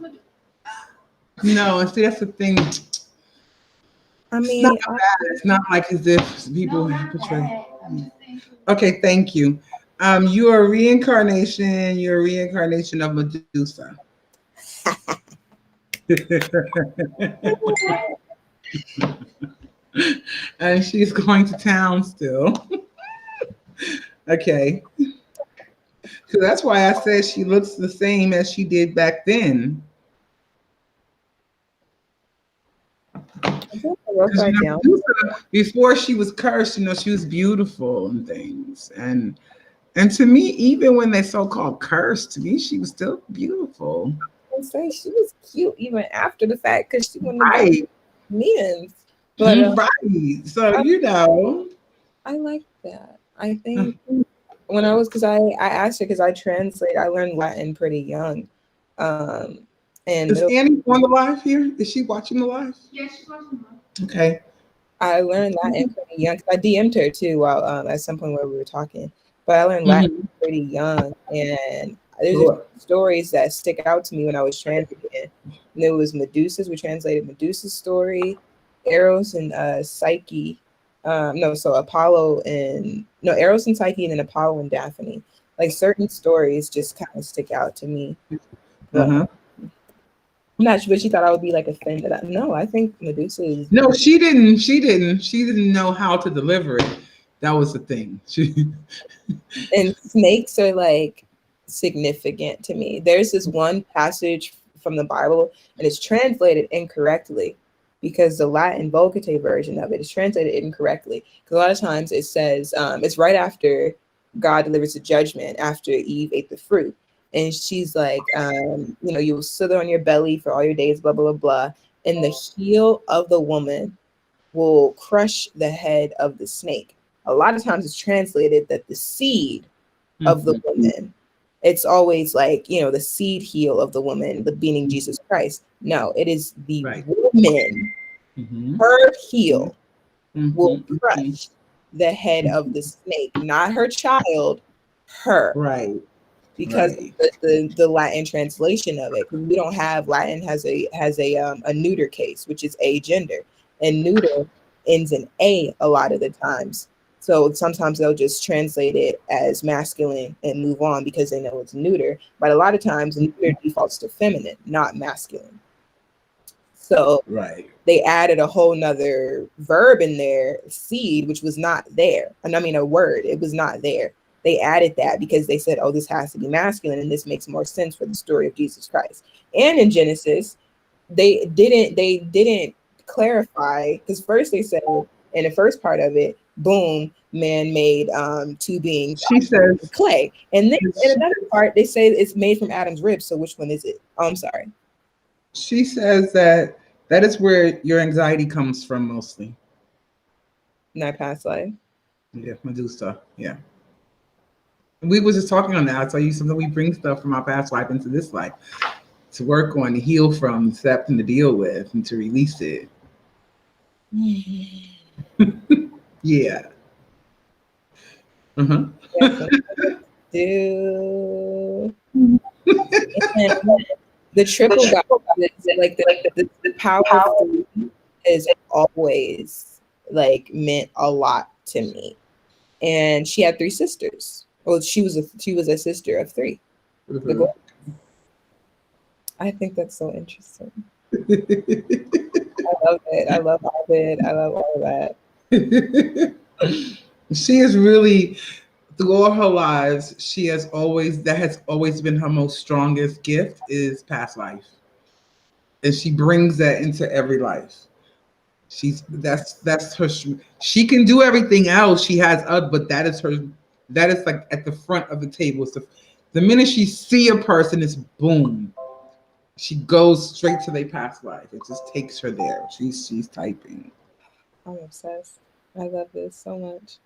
No, see, that's the thing. I mean, it's not like as if people portray. I'm just saying. Okay, thank you. You're a reincarnation. You're a reincarnation of Medusa. And she's going to town still. Okay. So that's why I said she looks the same as she did back then. I feel like I wrote 'Cause, that down. Medusa, before she was cursed, she was beautiful and things. And to me, even when they so-called cursed, to me, she was still beautiful. I say she was cute even after the fact because she wouldn't have got Right. men's. But Right. So I like that. I think when I was because I asked her because I learned Latin pretty young. And is Annie on the live here? Is she watching the live? Yeah, she's watching mine. Okay. I learned Latin pretty young. 'Cause I DM'd her too while at some point where we were talking. But I learned Latin pretty young, and there's just stories that stick out to me when I was translating. And there was Medusa's. We translated Medusa's story, Eros and Psyche. So Eros and Psyche, and then Apollo and Daphne. Like certain stories just kind of stick out to me. But I'm not sure, but she thought I would be like offended. No, I think Medusa is. No, she didn't. She didn't know how to deliver it. That was the thing. And snakes are like significant to me. There's this one passage from the Bible, and it's translated incorrectly because the Latin Vulgate version of it is translated incorrectly. Because a lot of times it says it's right after God delivers the judgment after Eve ate the fruit. And she's like, you will slither on your belly for all your days, blah, blah, blah, blah. And the heel of the woman will crush the head of the snake. A lot of times it's translated that the seed of the woman, it's always like, the seed heel of the woman, the meaning Jesus Christ. No, it is the woman, her heel will crush the head of the snake, not her child, her. Right. Because the Latin translation of it, because we don't have Latin has a neuter case, which is a gender, and neuter ends in a lot of the times. So sometimes they'll just translate it as masculine and move on because they know it's neuter. But a lot of times neuter defaults to feminine, not masculine. So they added a whole nother verb in there, seed, which was not there. And I mean a word, it was not there. They added that because they said, oh, this has to be masculine, and this makes more sense for the story of Jesus Christ. And in Genesis, they didn't clarify, because first they said in the first part of it, boom, man made two beings. She says clay. And then in another part, they say it's made from Adam's ribs. So which one is it? Oh, I'm sorry. She says that is where your anxiety comes from mostly. In our past life. Yeah, Medusa. Yeah. We were just talking on that. I tell you something. We bring stuff from our past life into this life to work on, to heal from, to accept, and to deal with, and to release it. Yeah. The triple God, like the power is always like meant a lot to me. And she had 3 sisters. Well, she was a sister of 3. I think that's so interesting. I love it. I love Ovid. I love all of that. She is really, through all her lives, that has always been her most strongest gift is past life. And she brings that into every life. That's her. She can do everything else. She has but that is her. That is like at the front of the table. So the minute she see a person, it's boom. She goes straight to their past life. It just takes her there. She's typing. I'm obsessed. I love this so much.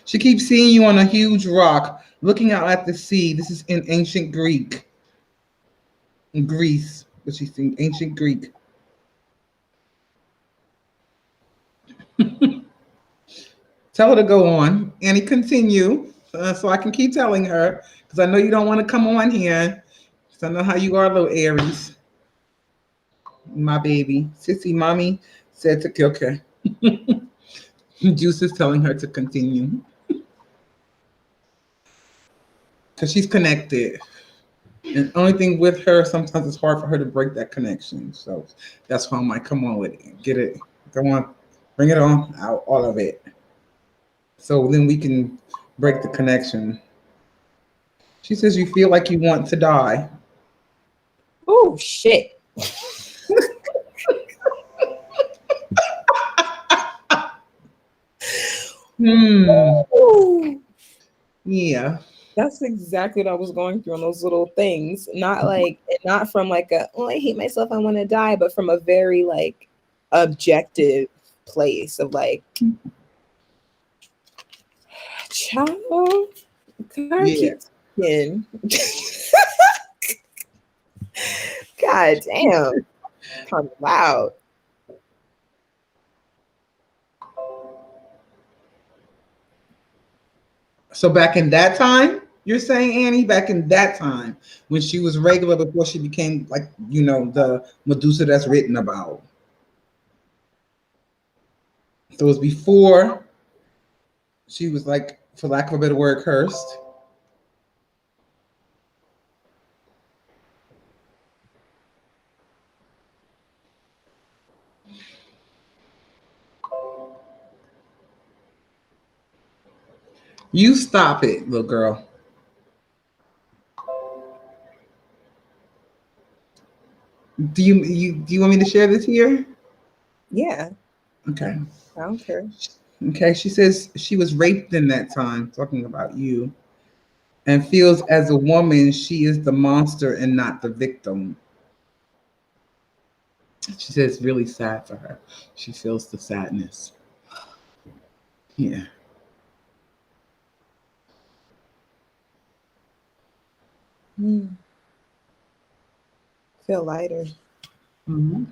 She keeps seeing you on a huge rock, looking out at the sea. This is in ancient Greek. In Greece, but she's in ancient Greek. Tell her to go on. Annie, continue. So I can keep telling her, because I know you don't want to come on here. Because I know how you are, little Aries. My baby. Sissy, mommy said to kill her. Juice is telling her to continue because she's connected. And the only thing with her, sometimes it's hard for her to break that connection. So that's why I'm like, come on with it. Get it. Come on. Bring it on out, all of it. So then we can break the connection. She says, you feel like you want to die. Oh shit. Ooh. Yeah. That's exactly what I was going through on those little things. Not from like a, oh, I hate myself, I want to die, but from a very like objective place of like, child, car Yeah. keeps in. God damn. Kind of loud. So back in that time, you're saying, Annie, back in that time when she was regular before she became like, the Medusa that's written about. So it was before she was like, for lack of a better word, cursed. You stop it, little girl. Do you want me to share this here? Yeah, Okay. I don't care. Okay. She says she was raped in that time, talking about you, and feels as a woman she is the monster and not the victim. She says it's really sad for her. She feels the sadness. Yeah. Feel lighter. Mm-hmm.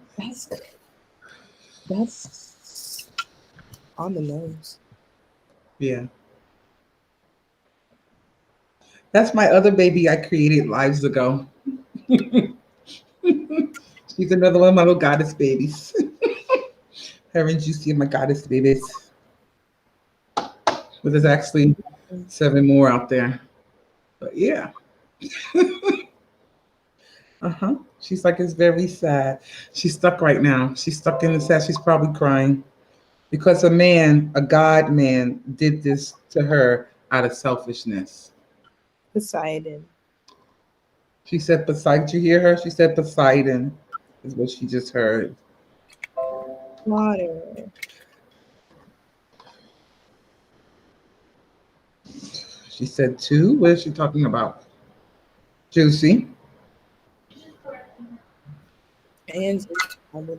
That's on the nose. Yeah. That's my other baby I created lives ago. She's another one of my little goddess babies. Her and Juicy are my goddess babies. But there's actually 7 more out there. But yeah. Uh-huh. She's like, it's very sad. She's stuck right now. She's stuck in the sad. She's probably crying because a God man, did this to her out of selfishness. Poseidon. She said, Poseidon. Did you hear her? She said, Poseidon is what she just heard. Water. She said, two. What is she talking about? Juicy. And probably.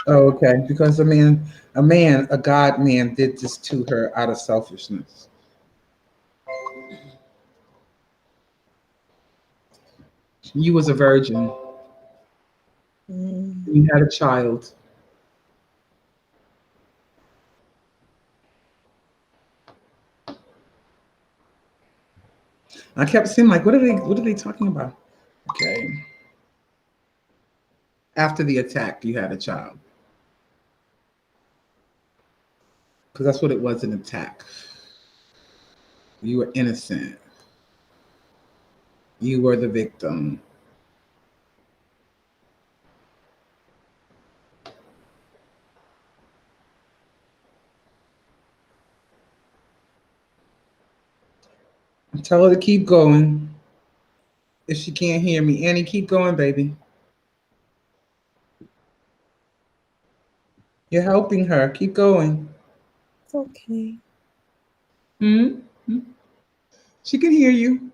Oh, okay. Because a God man, did this to her out of selfishness. You was a virgin. You had a child. I kept saying, like, what are they talking about? Okay. After the attack, you had a child. Because that's what it was, an attack. You were innocent. You were the victim. Tell her to keep going. If she can't hear me, Annie, keep going, baby. You're helping her. Keep going. It's okay. Hmm. She can hear you.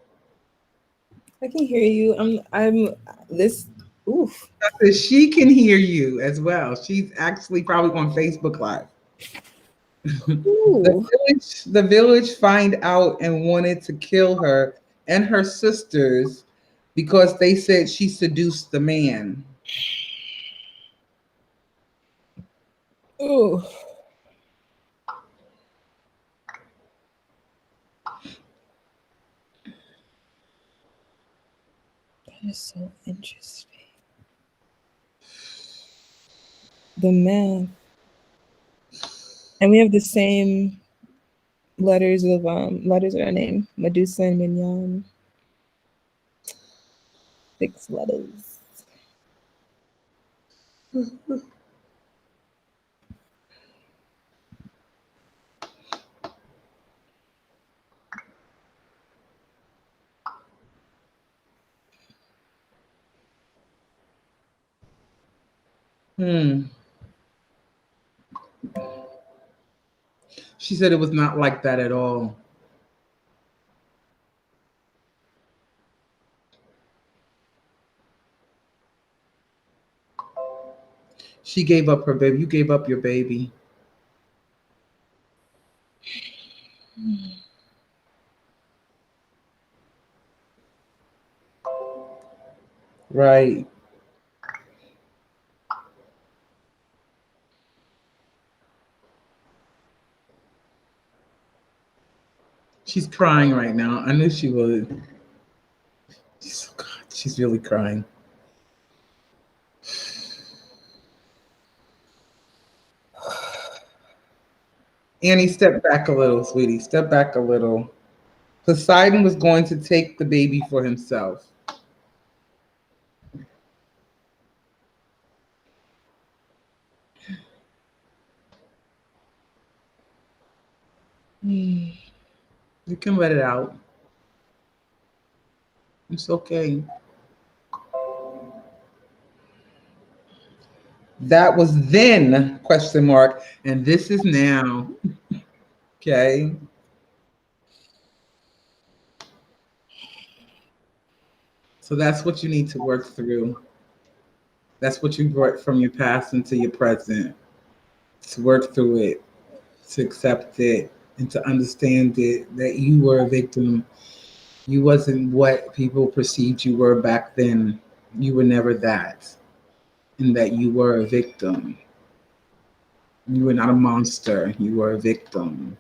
I can hear you. I'm this oof. She can hear you as well. She's actually probably on Facebook Live. Ooh. The village find out and wanted to kill her and her sisters because they said she seduced the man. Ooh. That is so interesting. The man. And we have the same letters of our name. Medusa and Mignon. 6 letters. She said it was not like that at all. She gave up her baby. You gave up your baby. Right. She's crying right now. I knew she would. God, she's really crying. Annie, step back a little, sweetie. Step back a little. Poseidon was going to take the baby for himself. You can let it out. It's okay. That was then, question mark, and this is now. Okay. So that's what you need to work through. That's what you brought from your past into your present. To work through it, to accept it, and to understand it, that you were a victim. You wasn't what people perceived you were back then. You were never that. And that you were a victim. You were not a monster. You were a victim.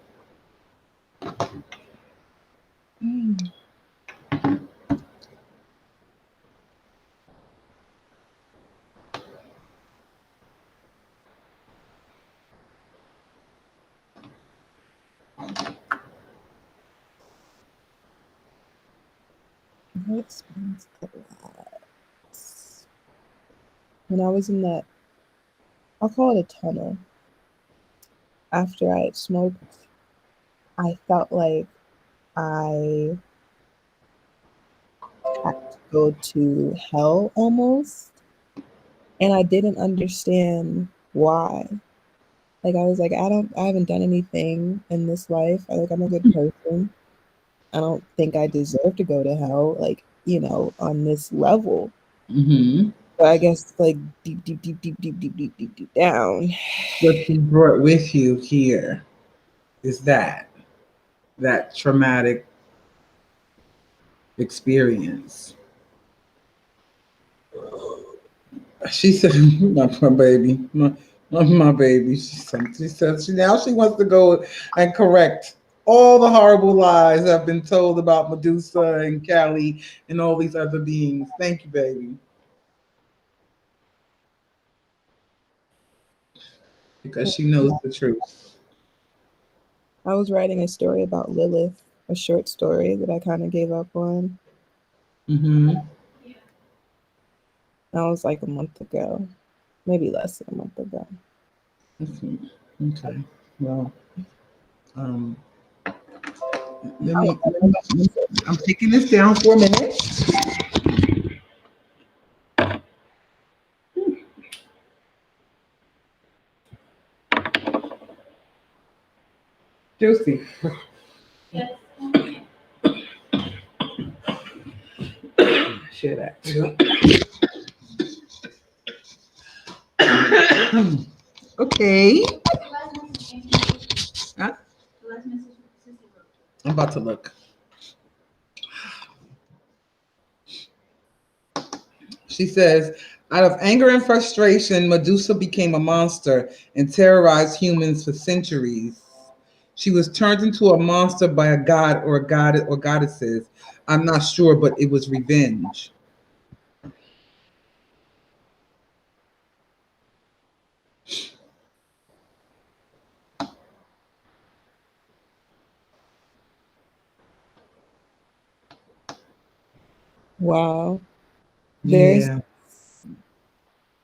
I experienced a lot. When I was in that, I'll call it a tunnel. After I had smoked, I felt like I had to go to hell almost. And I didn't understand why. Like I was like, I haven't done anything in this life. I'm a good person. I don't think I deserve to go to hell, like, on this level. Mm-hmm. But I guess like deep down. What you brought with you here is that traumatic experience. She said, my baby, my baby. Now she wants to go and correct all the horrible lies I've been told about Medusa and Callie and all these other beings. Thank you, baby. Because she knows the truth. I was writing a story about Lilith, a short story that I kind of gave up on. Mm-hmm. That was like a month ago, maybe less than a month ago. Okay. Well, I'm taking this down for a minute. Juicy. Yes. Share that too. Okay. Huh? The last message Sissy wrote. I'm about to look. She says, out of anger and frustration, Medusa became a monster and terrorized humans for centuries. She was turned into a monster by a god or a goddess or goddesses. I'm not sure, but it was revenge. Wow. There's Yeah.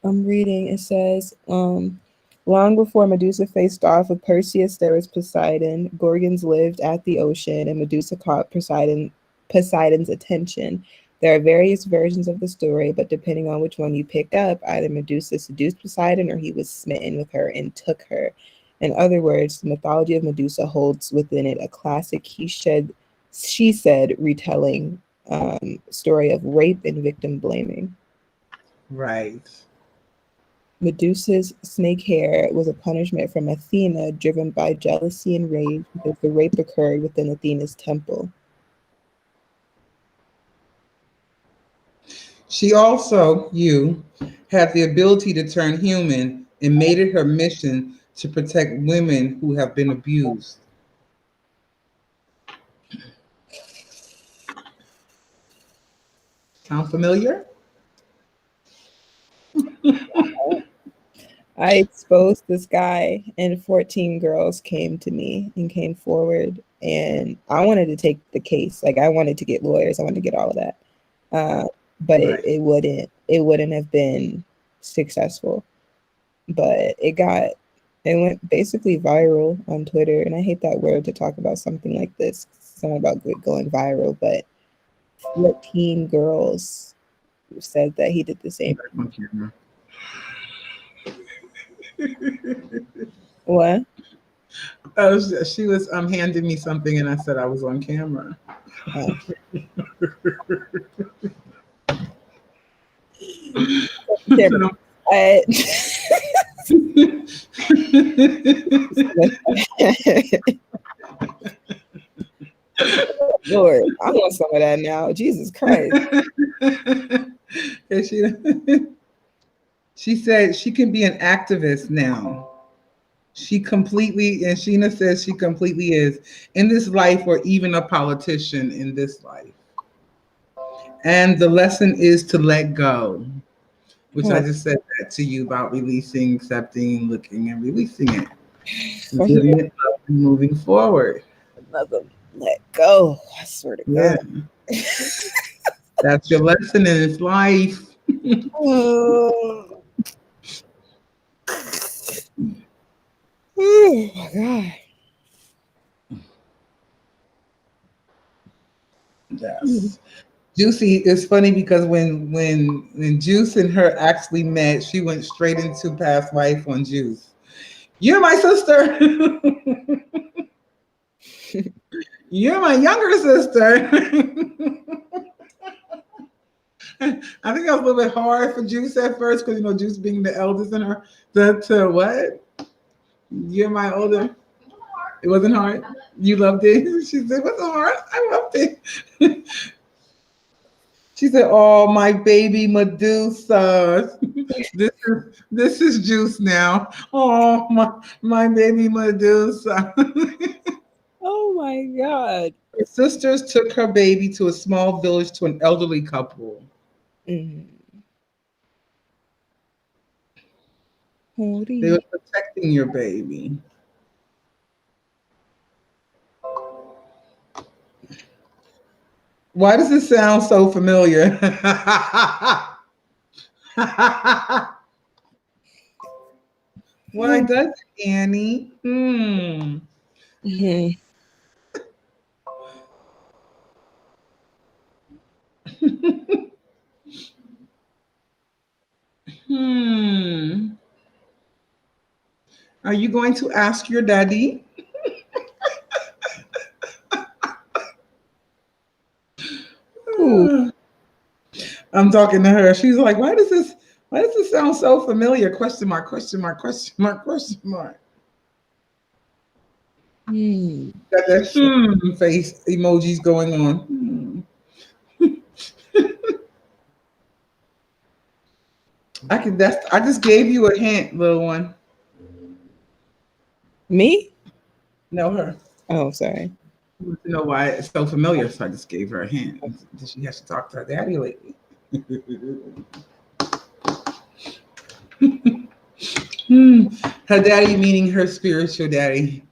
I'm reading, it says, long before Medusa faced off with Perseus, there was Poseidon. Gorgons lived at the ocean, and Medusa caught Poseidon's attention. There are various versions of the story, but depending on which one you pick up, either Medusa seduced Poseidon or he was smitten with her and took her. In other words, the mythology of Medusa holds within it a classic she said retelling story of rape and victim blaming. Right. Medusa's snake hair was a punishment from Athena, driven by jealousy and rage because the rape occurred within Athena's temple. She also, had the ability to turn human and made it her mission to protect women who have been abused. Sound familiar? I exposed this guy, and 14 girls came to me and came forward, and I wanted to take the case. Like, I wanted to get lawyers. I wanted to get all of that. But Right. it wouldn't have been successful. But it went basically viral on Twitter, and I hate that word to talk about something like this. It's not about going viral, but 14 girls said that he did the same. What? She was handing me something, and I said I was on camera. Oh. Lord, I want some of that now. Jesus Christ. And she said she can be an activist now. Sheena says she completely is in this life, or even a politician in this life. And the lesson is to let go, which I just said that to you about releasing, accepting, looking, and releasing it. Giving it up and moving forward. Another let go. I swear to God. Yeah. That's your lesson in this life. Oh my God. Yes. Juicy is funny because when Juice and her actually met, she went straight into past life on Juice. You're my sister. You're my younger sister. I think that was a little bit hard for Juice at first because Juice being the eldest in her. To what? You're my older. It wasn't hard. You loved it. She said, "It wasn't hard. I loved it." She said, "Oh, my baby Medusa. This is Juice now. Oh, my baby Medusa." Oh my God. Her sisters took her baby to a small village to an elderly couple. Mm. They were protecting your baby. Why does it sound so familiar? Why does it, Annie? Mm-hmm. Are you going to ask your daddy? I'm talking to her. She's like, why does this sound so familiar? Question mark, question mark, question mark, question mark. Got that face emojis going on. I just gave you a hint, little one. Me? No, her. Oh, sorry. I want to know why it's so familiar, so I just gave her a hint. She has to talk to her daddy lately. Her daddy meaning her spiritual daddy,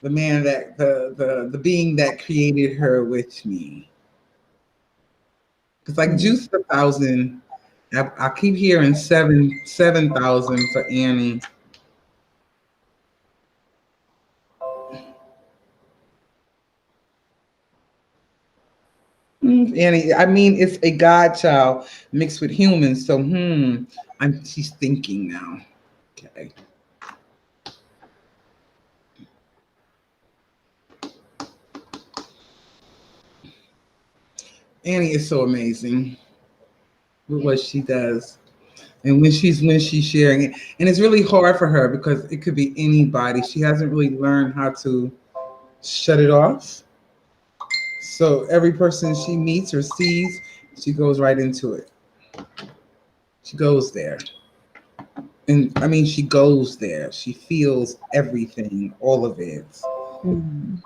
the man that the being that created her with me. It's like Juice 1,000. I keep hearing 7,000 for Annie. Annie, I mean, it's a godchild mixed with humans. So, she's thinking now. Okay. Annie is so amazing with what she does. And when she's sharing it. And it's really hard for her because it could be anybody. She hasn't really learned how to shut it off. So every person she meets or sees, she goes right into it. She goes there. And I mean, she goes there. She feels everything, all of it. Mm.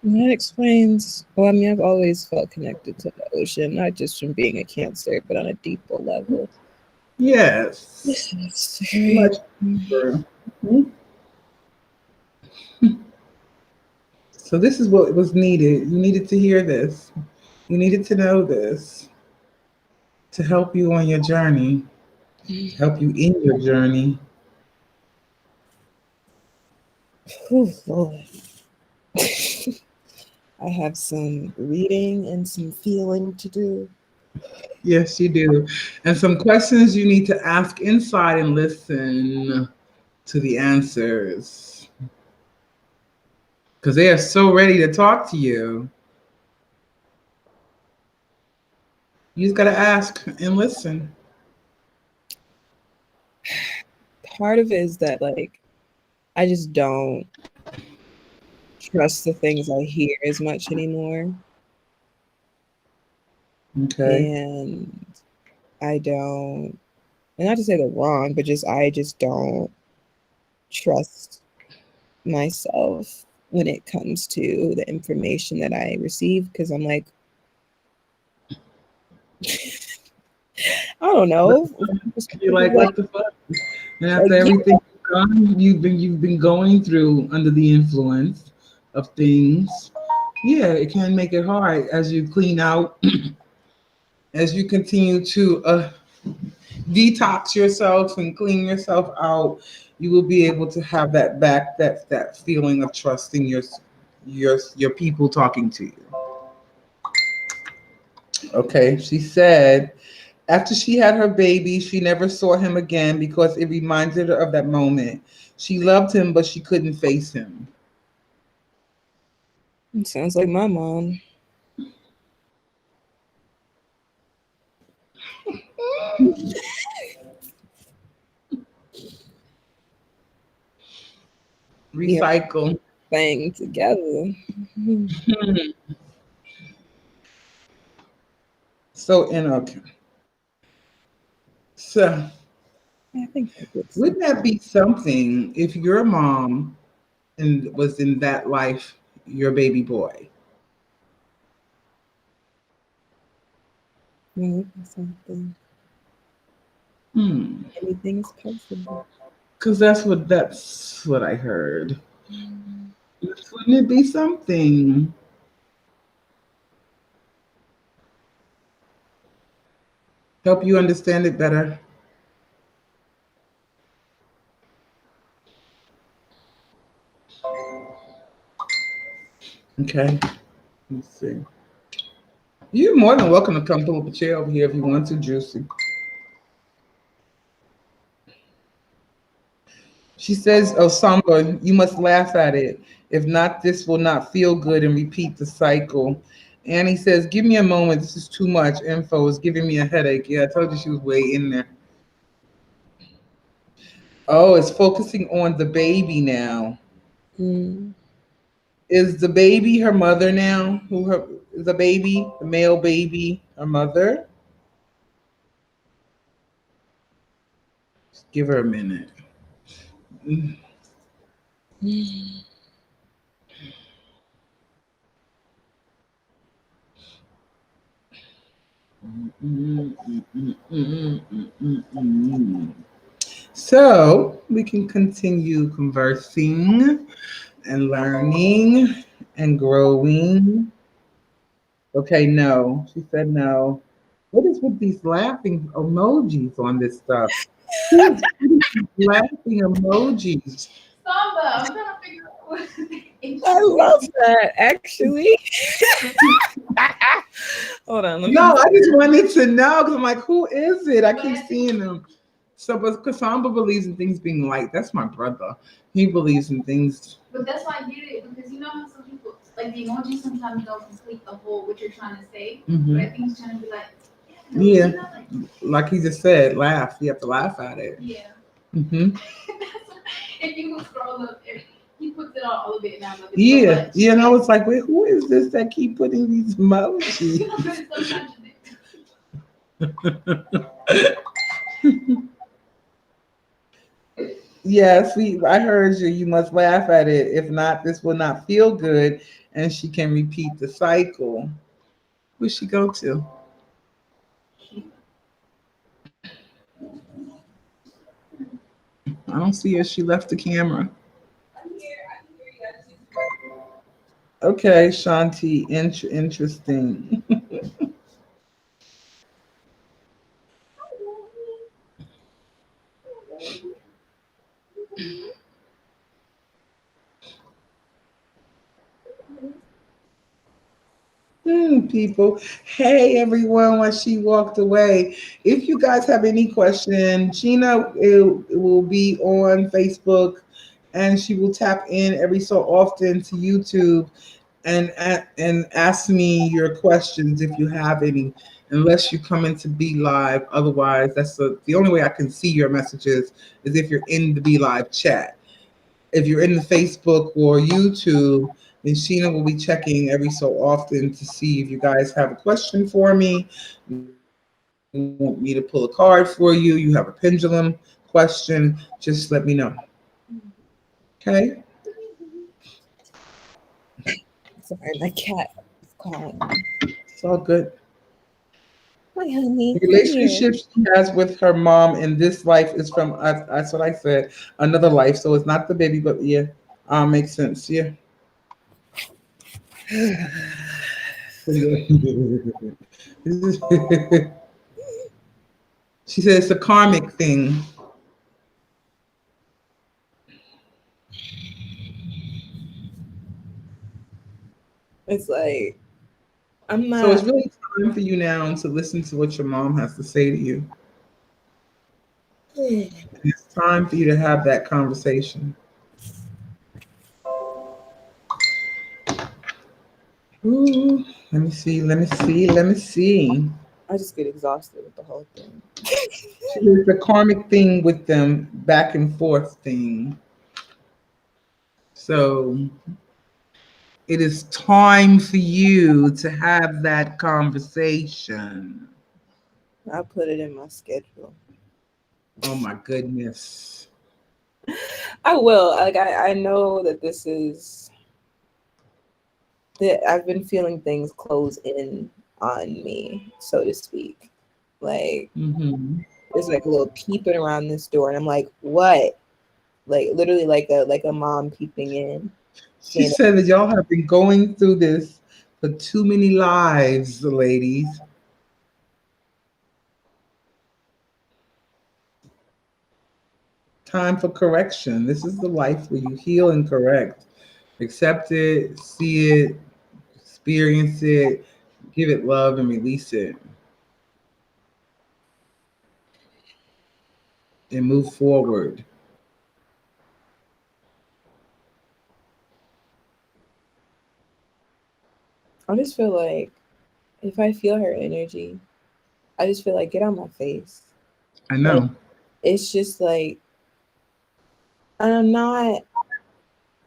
That explains. Well, I mean, I've always felt connected to the ocean, not just from being a Cancer, but on a deeper level. Yes. This is very. Much deeper. So this is what was needed. You needed to hear this. You needed to know this to help you on your journey, to help you in your journey. Oh, Lord. I have some reading and some feeling to do. Yes, you do. And some questions you need to ask inside and listen to the answers. Because they are so ready to talk to you. You just got to ask and listen. Part of it is that, like, I just don't trust the things I hear as much anymore. Okay. And I don't, and not to say they're wrong, but I just don't trust myself when it comes to the information that I receive, because I'm like, I don't know. You're like, what the fuck? And Like, after everything you've been going through under the influence of things, yeah, it can make it hard as you clean out, as you continue to detox yourself and clean yourself out. You will be able to have that back, that feeling of trusting your people talking to you. Okay, she said after she had her baby, she never saw him again because it reminded her of that moment. She loved him, but she couldn't face him. it sounds like my mom. Recycle. Thing together. So, and okay. So, I think that gets wouldn't that be something if your mom and was in that life, your baby boy? something. Hmm. Anything is possible. Because that's what I heard. Wouldn't it be something? Help you understand it better. Okay. Let's see. You're more than welcome to come pull up a chair over here if you want to, Juicy. She says, oh, Samba, you must laugh at it. If not, this will not feel good and repeat the cycle. Annie says, give me a moment. This is too much info. It's giving me a headache. Yeah, I told you she was way in there. Oh, it's focusing on the baby now. Mm. Is the baby her mother now? The baby, the male baby, her mother? Just give her a minute. So we can continue conversing and learning and growing. Okay, no. She said no. What is with these laughing emojis on this stuff? Who is putting these laughing emojis? Samba, I'm trying to figure out what I love that actually. Hold on, let me. No, I just wanted to know because I'm like, who is it? I keep seeing them. So, but Kasamba believes in things being light. That's my brother. He believes in things. But that's why I get it, because you know how some people, like the emoji sometimes don't complete the whole what you're trying to say. But I think he's trying to be like, Yeah. you know, Like he just said, laugh. You have to laugh at it. yeah. Mm-hmm. If you can scroll up, he puts it on all of it now. Like, Yeah. Yeah. And I was like, wait, who is this that keep putting these emojis? It's so contradictory. Yes, I heard you. You must laugh at it. If not, this will not feel good. And she can repeat the cycle. Where'd she go to? I don't see her. She left the camera. Okay, Shanti, interesting. People. Hey, everyone, while she walked away. If you guys have any question, Gina will be on Facebook and she will tap in every so often to YouTube and ask me your questions if you have any, unless you come into Be Live. Otherwise, that's the only way I can see your messages is if you're in the Be Live chat. If you're in the Facebook or YouTube, then Sheena will be checking every so often to see if you guys have a question for me. You want me to pull a card for you. You have a pendulum question. Just let me know. Okay. Sorry, my cat is calling. It's all good. Hi, honey. The Come here. relationship she has with her mom in this life is from that's what I said, another life. So it's not the baby, but yeah, makes sense. Yeah. She said it's a karmic thing. It's like I'm So it's not. really time for you now to listen to what your mom has to say to you. It's time for you to have that conversation. Ooh, let me see, let me see, let me see. I just get exhausted with the whole thing. It's the karmic thing with them back and forth thing. So it is time for you to have that conversation. I put it in my schedule. Oh my goodness. I will. Like I know that this is that I've been feeling things close in on me, so to speak. Like there's like a little peeping around this door, and I'm like, what? Like literally like a mom peeping in. She said that y'all have been going through this for too many lives, ladies. Time for correction. This is the life where you heal and correct. Accept it, see it, experience it, give it love, and release it. And move forward. I just feel like if I feel her energy, I just feel like get out my face. I know. Like, it's just like I'm not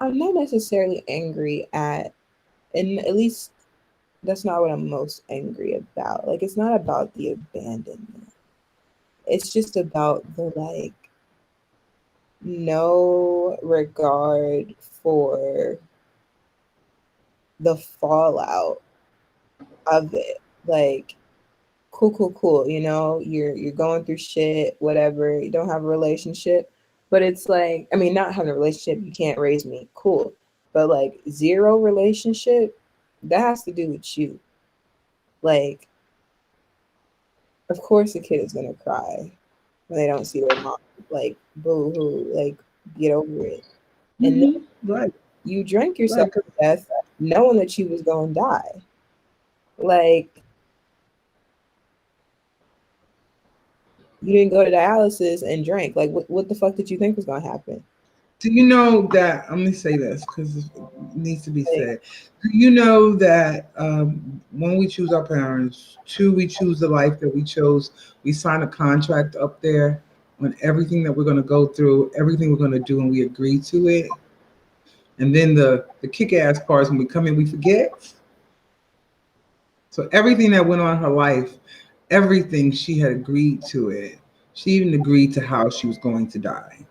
necessarily angry at, and at least that's not what I'm most angry about. Like it's not about the abandonment. It's just about the like no regard for the fallout of it. Like cool. You know, you're going through shit, whatever. You don't have a relationship, but it's like, I mean, not having a relationship, you can't raise me, cool. But like zero relationship, that has to do with you. Like, of course, the kid is gonna cry when they don't see their mom. Like, boo hoo, like, get over it. And then Right. you drank yourself Right. to death knowing that you was gonna die. Like, you didn't go to dialysis and drank. Like, what the fuck did you think was gonna happen? Do you know that? I'm going to say this because it needs to be Like, said. Do you know that when we choose our parents, two, we choose the life that we chose. We sign a contract up there on everything that we're going to go through, everything we're going to do, and we agree to it. And then the kick-ass parts, when we come in, we forget. So everything that went on in her life, everything, she had agreed to it. She even agreed to how she was going to die.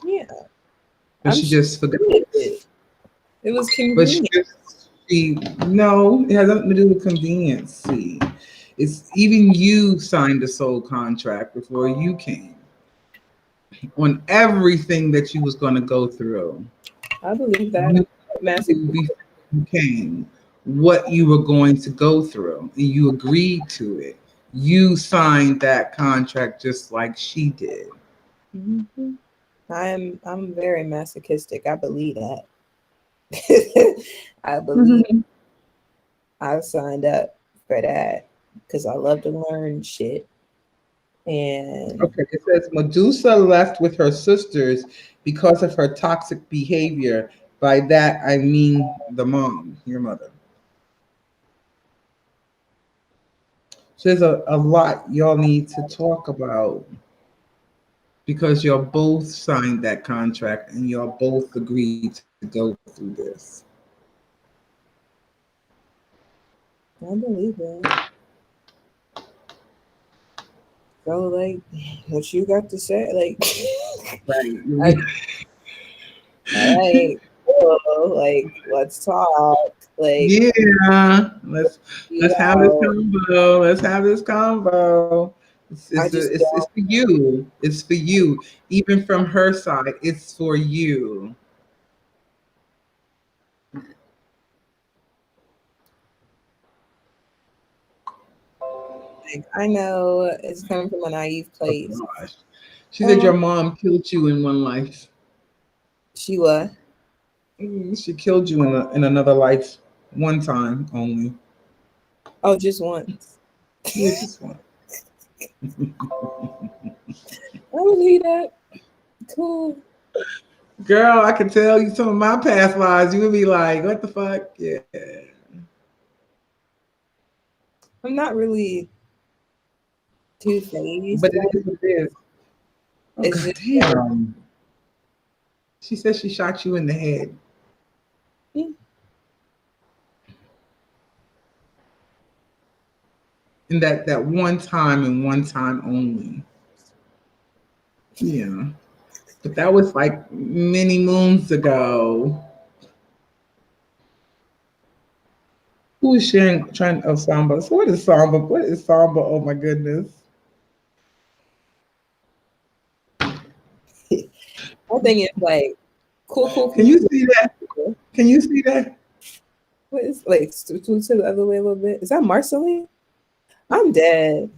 yeah, But I'm she sure just forgot. it was But she convenient. no, it has nothing to do with convenience. See, it's even you signed a soul contract before you came on everything that you was going to go through. I believe that. You Massive. knew before you came what you were going to go through, and you agreed to it. You signed that contract just like she did. Mhm. I'm very masochistic. I believe that. I believe I signed up for that because I love to learn shit. And Okay, it says Medusa left with her sisters because of her toxic behavior. By that, I mean the mom, your mother. So there's a lot y'all need to talk about because y'all both signed that contract and y'all both agreed to go through this. I believe that. So like, what you got to say? Like, Right. like, oh, like, let's talk. Like, Yeah. Let's you have this know, combo. Let's have this combo. I just It's for you. It's for you. Even from her side, it's for you. like, I know it's coming from a naive Oh place. gosh. She said your Um, mom killed you in one life. she what? She killed you in another life one time only. Oh, just once. Yeah, just one. I believe that. Cool. Girl, I can tell you some of my past lives. You would be like, what the fuck? Yeah. I'm not really too phased. But it is what it is. Oh It's god just like, damn. She said she shot you in the head. mm, And that one time and one time only. Yeah. But that was like many moons ago. Who is sharing trying of samba? So what is samba? What is samba? Oh my goodness. my thing is like, cool. Can you see that? Can you see that? What is like to the other way a little bit? Is that Marceline? I'm dead.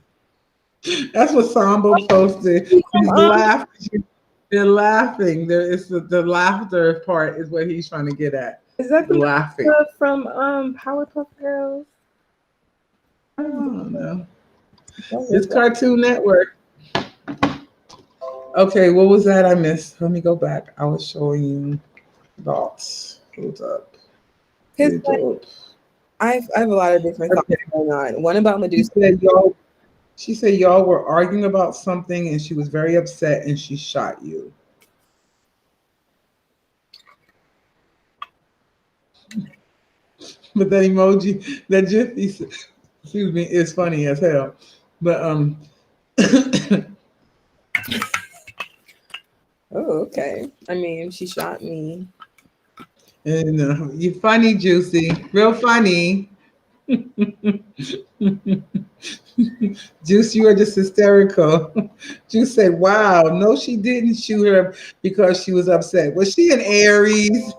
That's what Samba posted. From, He's laughing. They're laughing. The laughter part is what he's trying to get at. is that The the laughing. from Powerpuff Girls? I don't know. What It's was that? Cartoon Network. Okay, what was that I missed? Let me go back. I was showing you dots. Hold up. Because Hold like, up. I have a lot of different thoughts Okay. going on. One about She Medusa. said y'all. She said y'all were arguing about something, and she was very upset, and she shot you. But that emoji, that GIF, excuse me, is funny as hell. But Oh, okay. I mean, she shot me. and you funny, Juicy, real funny. Juice, you are just hysterical. Juice said, wow, no, she didn't shoot her because she was upset. Was she an Aries?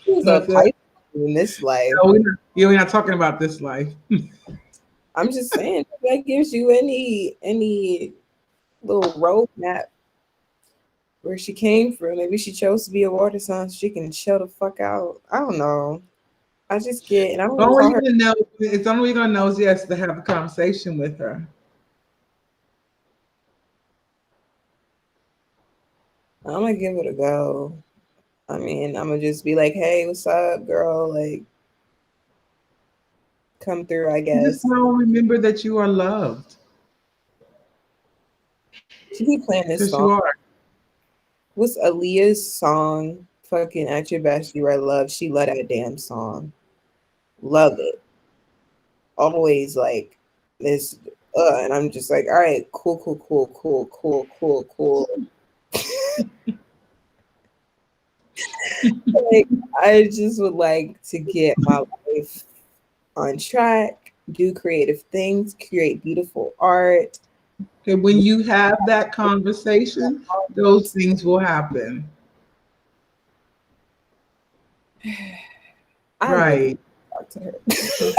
She was a Pisces in this life. No, we're not talking about this life. I'm just saying that gives you any little roadmap where she came from. Maybe she chose to be a water sign so she can chill the fuck out. I don't know. I just get, and I don't All call you're her. gonna know, it's only you're gonna know is yes to have a conversation with her. I'm gonna give it a go. I mean, I'm gonna just be like, "Hey, what's up, girl? Like, come through, I You guess." just know, remember that you are loved. She keep playing this Because you song. are. What's Aaliyah's song? Fucking At Your Best, You Are Loved. She love that damn song. Love it. Always like this. And I'm just like, all right, cool. Like, I just would like to get my life on track, do creative things, create beautiful art. And when you have that conversation, those things will happen. I Right. really talk to her.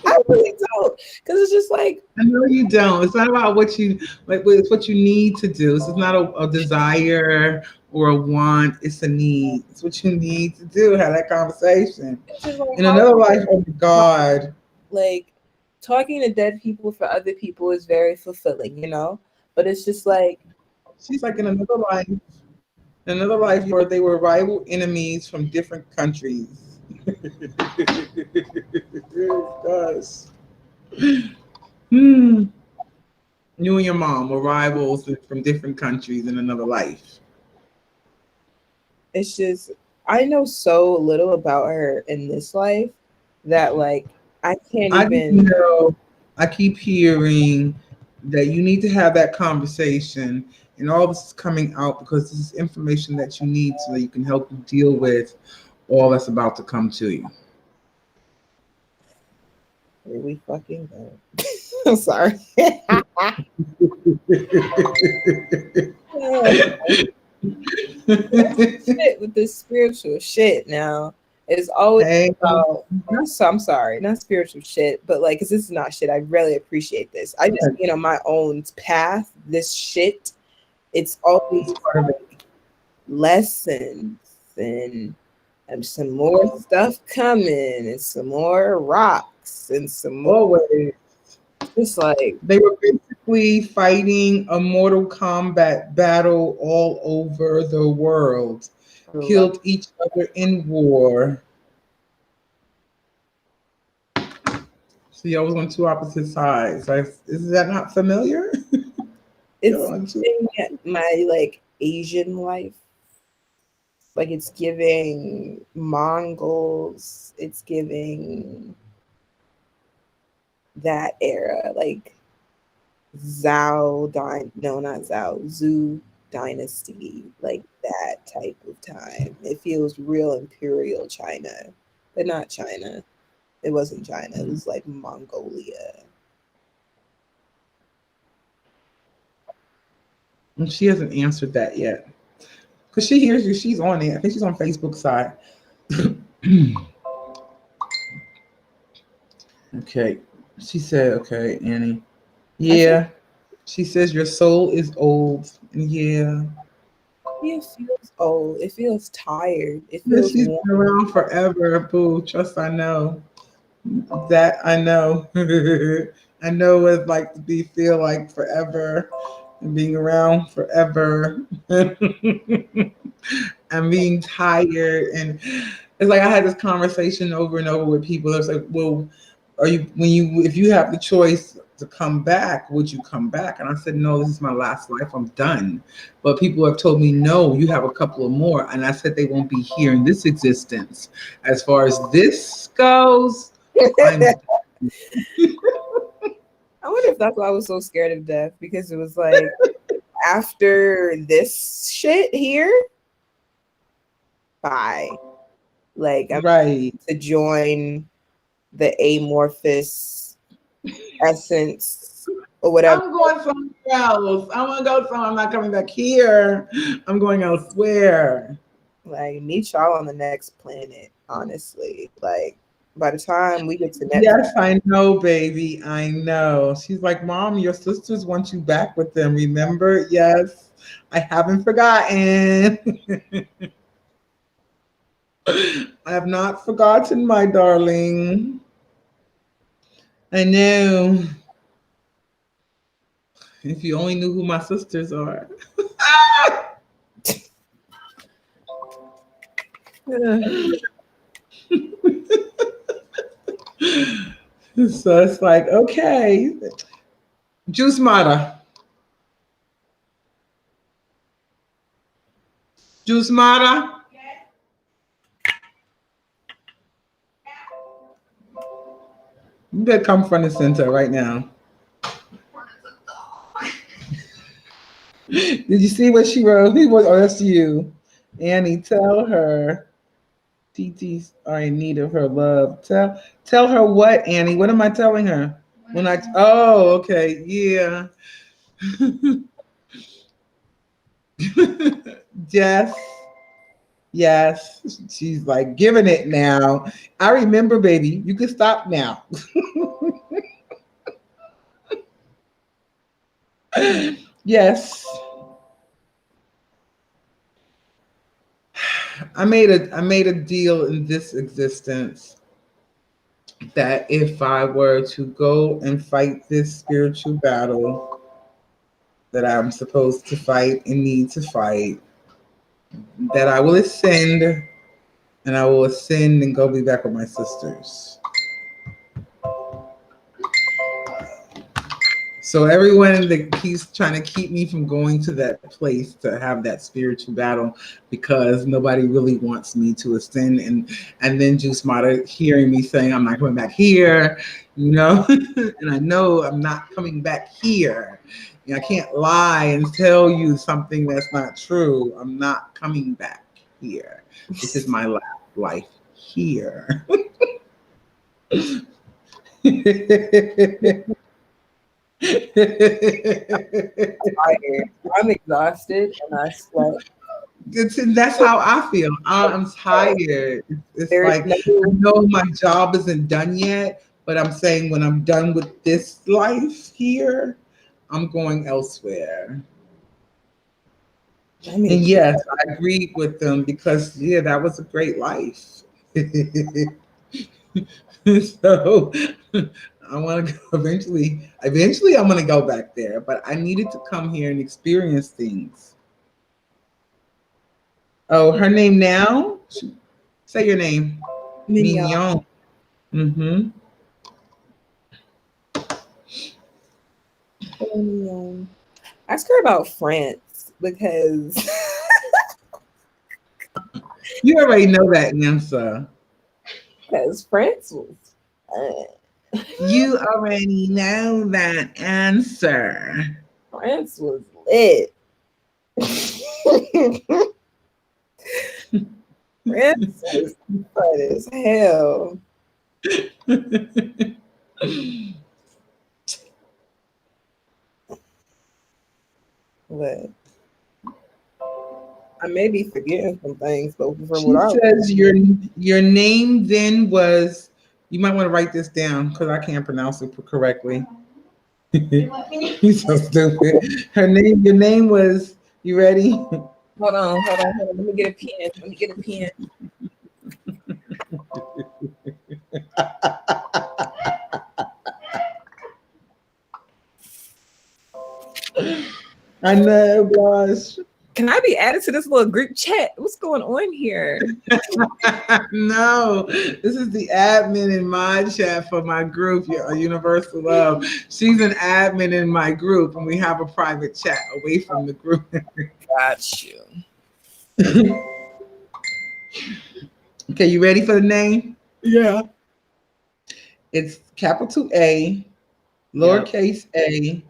I really don't, because it's just like, I know you don't. It's not about what you like. It's what you need to do. This is not a desire or a want. It's a need. It's what you need to do. Have that conversation. it's just like In how another life, oh my God. like talking to dead people for other people is very fulfilling, you know. But it's just like, She's like in another life. In another life, where they were rival enemies from different countries. Gosh. Hmm. You and your mom were rivals from different countries in another life. it's just, I know so little about her in this life that like I can't I just even. know I keep hearing that you need to have that conversation, and all this is coming out because this is information that you need so that you can help you deal with all that's about to come to you. Here we fucking go. I'm sorry. Shit with this spiritual shit now is always Hey, about. So I'm sorry, not spiritual shit, but like, cause this is not shit. I really appreciate this. I just, my own path. This shit, it's always lessons and some more stuff coming and some more rocks and some more. always. It's like They were basically fighting a Mortal Kombat battle all over the world, killed each other in war. So y'all was on two opposite sides. Is that not familiar? it's giving my like Asian life. Like it's giving Mongols, it's giving that era, like not Zhao, Zhou dynasty, like that type of time. It feels real imperial China, but not China. It wasn't China. It was like Mongolia. And she hasn't answered that yet. Because she hears you. She's on it. I think she's on Facebook side. Okay. She said, okay, Annie. Yeah. She says your soul is old. Yeah. It feels old. It feels tired. It Yeah, feels she's warm. been around forever. Boo. Trust I know. That I know. I know what it's like to feel like forever and being around forever. I'm being tired, and it's like I had this conversation over and over with people. It's like, well, if you have the choice to come back, would you come back? And I said, no, this is my last life. I'm done. But people have told me, no, you have a couple of more. And I said they won't be here in this existence. As far as this goes, I'm I wonder if that's why I was so scared of death, because it was like after this shit here, bye. Like I'm Right. to join the amorphous essence or whatever. I'm going somewhere else. I want to go somewhere. I'm not coming back here. I'm going elsewhere. Like meet y'all on the next planet, honestly. Like by the time we get to next, Yes, I know, baby. I know. She's like, Mom, your sisters want you back with them. Remember? Yes, I haven't forgotten. I have not forgotten, my darling. I know. If you only knew who my sisters are. So it's like, okay. Juice Mata. Juice Mata. You better come front and center right now. Did you see what she wrote? He was, oh, that's you. Annie, tell her TTs are in need of her love. Tell her what, Annie? What am I telling her? Oh, okay, yeah. Yes. Yes. She's like giving it now. I remember, baby. You can stop now. Yes. I made a deal in this existence that if I were to go and fight this spiritual battle that I'm supposed to fight and need to fight, that I will ascend and I will ascend and go be back with my sisters. So everyone that he's trying to keep me from going to that place to have that spiritual battle because nobody really wants me to ascend, and then Juice Mata hearing me saying I'm not coming back here, and I know I'm not coming back here. I can't lie and tell you something that's not true. I'm not coming back here. This is my last life here. I'm exhausted and I sweat. That's how I feel. I'm tired. It's like I know my job isn't done yet, but I'm saying when I'm done with this life here, I'm going elsewhere. And yes, I agreed with them because that was a great life. So I want to go eventually. Eventually, I'm going to go back there, but I needed to come here and experience things. Oh, her name now? Say your name. Mignon. Mm-hmm. Ask her about France because you already know that answer. Because France was you already know that answer. France was lit. France was fun as hell. What? I may be forgetting some things, but from she what says your name then was. You might want to write this down because I can't pronounce it correctly. He's so stupid. Your name was. You ready? Hold on. Let me get a pen. I know, gosh. Can I be added to this little group chat? What's going on here? No, this is the admin in my chat for my group, Universal Love. She's an admin in my group, and we have a private chat away from the group. Got you. Okay, you ready for the name? Yeah. It's capital A, lowercase a,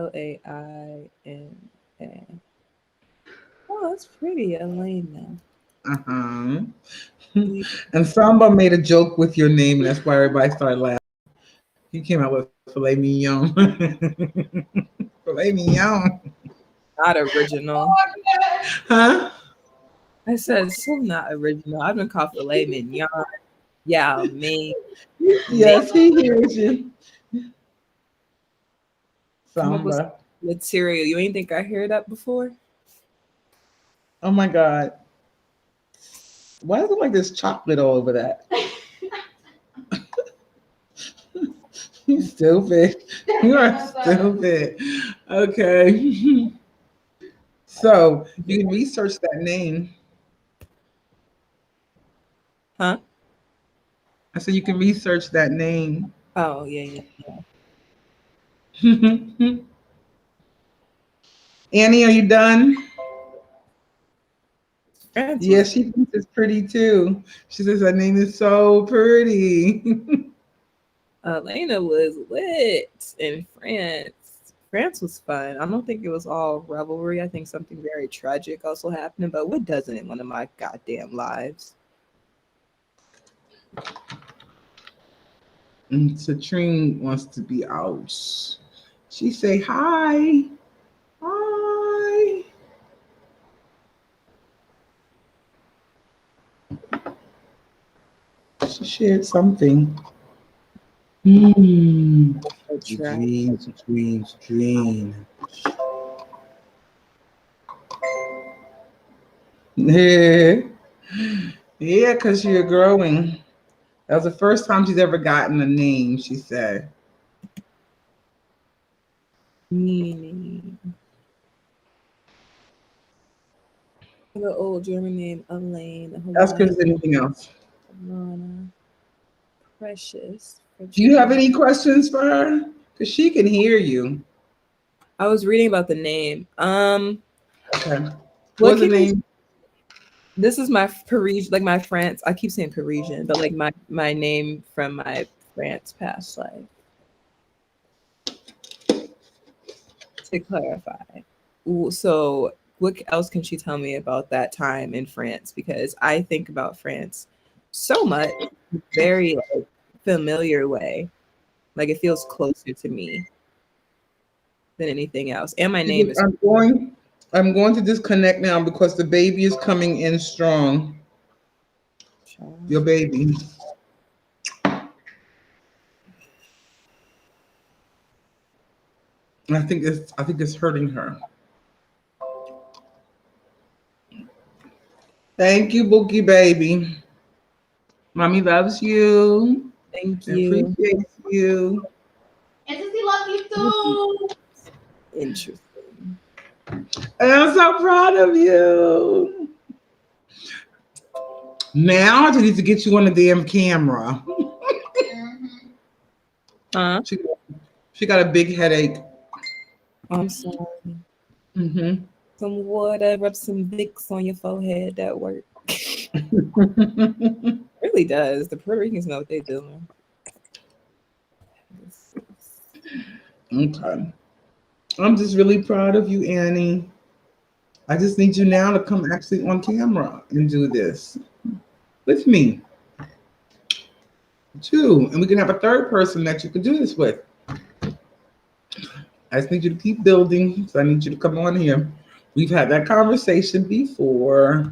Laina. Laina. Oh, that's pretty, Elena. Uh-huh. And Samba made a joke with your name, and that's why everybody started laughing. He came out with filet mignon. Filet mignon. Not original. Huh? I said so not original. I've been called filet mignon. Yeah, me. Yes, he hears you. Come up Samba. with cereal. You ain't think I heard that before? Oh my God. Why does it look like there's chocolate all over that? You stupid. You are stupid. Okay. So you can research that name. Huh? I said you can research that name. Oh yeah. Annie, are you done? France Yeah, was she thinks it's pretty too. She says her name is so pretty. Elena was lit in France. France was fun. I don't think it was all revelry. I think something very tragic also happened, but what doesn't in one of my goddamn lives? And Citrine wants to be out. She say hi. Hi. She shared something. Citrine. Yeah. Yeah, because you're growing. That was the first time she's ever gotten a name, she said. Meaning. The old German name Elaine. Ask her if there's anything else. Alana, Precious. Do you have any questions for her? Because she can hear you. I was reading about the name. Okay. What What's the can you- name? This is my Parisian, like my France. I keep saying Parisian, but like my name from my France past life. To clarify, so what else can she tell me about that time in France? Because I think about France so much, very like, familiar way. Like it feels closer to me than anything else. And my name is. I'm going to disconnect now because the baby is coming in strong. Your baby. I think it's hurting her. Thank you, Bookie baby. Mommy loves you. Thank you. Appreciates you. And Sissy love you too. Interesting. And I'm so proud of you. Now I just need to get you on the damn camera. Huh? She got a big headache. I'm sorry. Mm-hmm. Some water, rub some Vicks on your forehead. That work. Really does. The Puerto Ricans know what they're doing. Okay. I'm just really proud of you, Annie. I just need you now to come actually on camera and do this with me. Too. And we can have a third person that you can do this with. I just need you to keep building. So I need you to come on here. We've had that conversation before.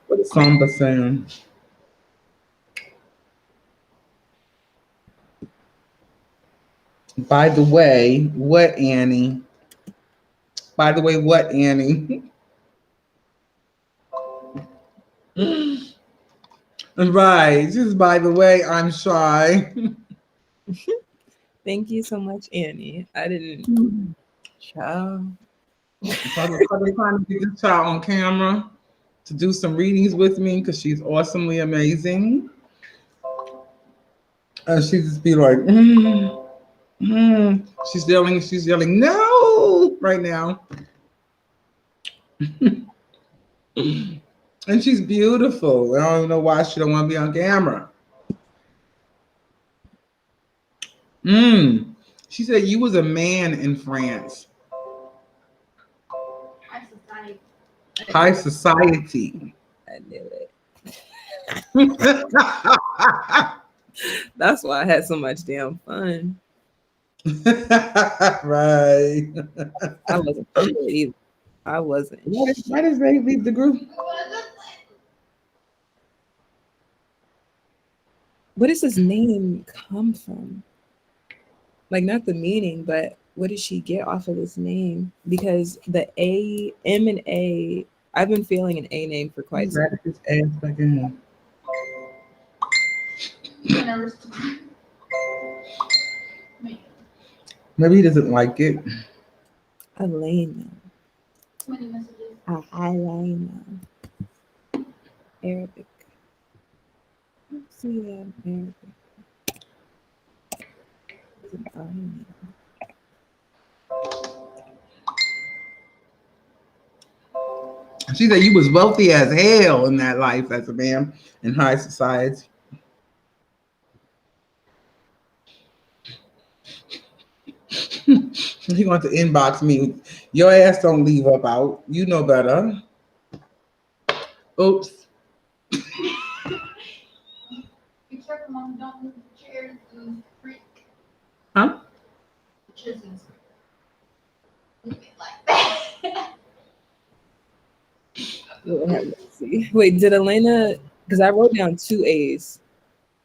What is Samba saying? By the way, what, Annie? By the way, what, Annie? Right. Just by the way, I'm shy. Thank you so much, Annie. I didn't. Child. I've been trying to get this child on camera to do some readings with me because she's awesomely amazing. And she just be like, she's yelling, no, right now. And she's beautiful. I don't even know why she don't want to be on camera. She said you was a man in France. High society. High society. I knew it. That's why I had so much damn fun. Right. I wasn't sure either. I wasn't. Why does Ray leave the group? Where does his name come from? Like, not the meaning, but what did she get off of this name? Because the A, M and A, I've been feeling an A name for quite some time. His ass back in here. Maybe he doesn't like it. Elena. Too many messages. Elena. Arabic. Let's see that Arabic. It's an Elena. She said you was wealthy as hell in that life as a man in high society. He wants to inbox me. Your ass don't leave up out. You know better. Oops. Be careful, Mom. Don't move the chairs. You freak. Huh? The chairs is moving like that. Let's see. Wait, did Elena? Because I wrote down 2 A's.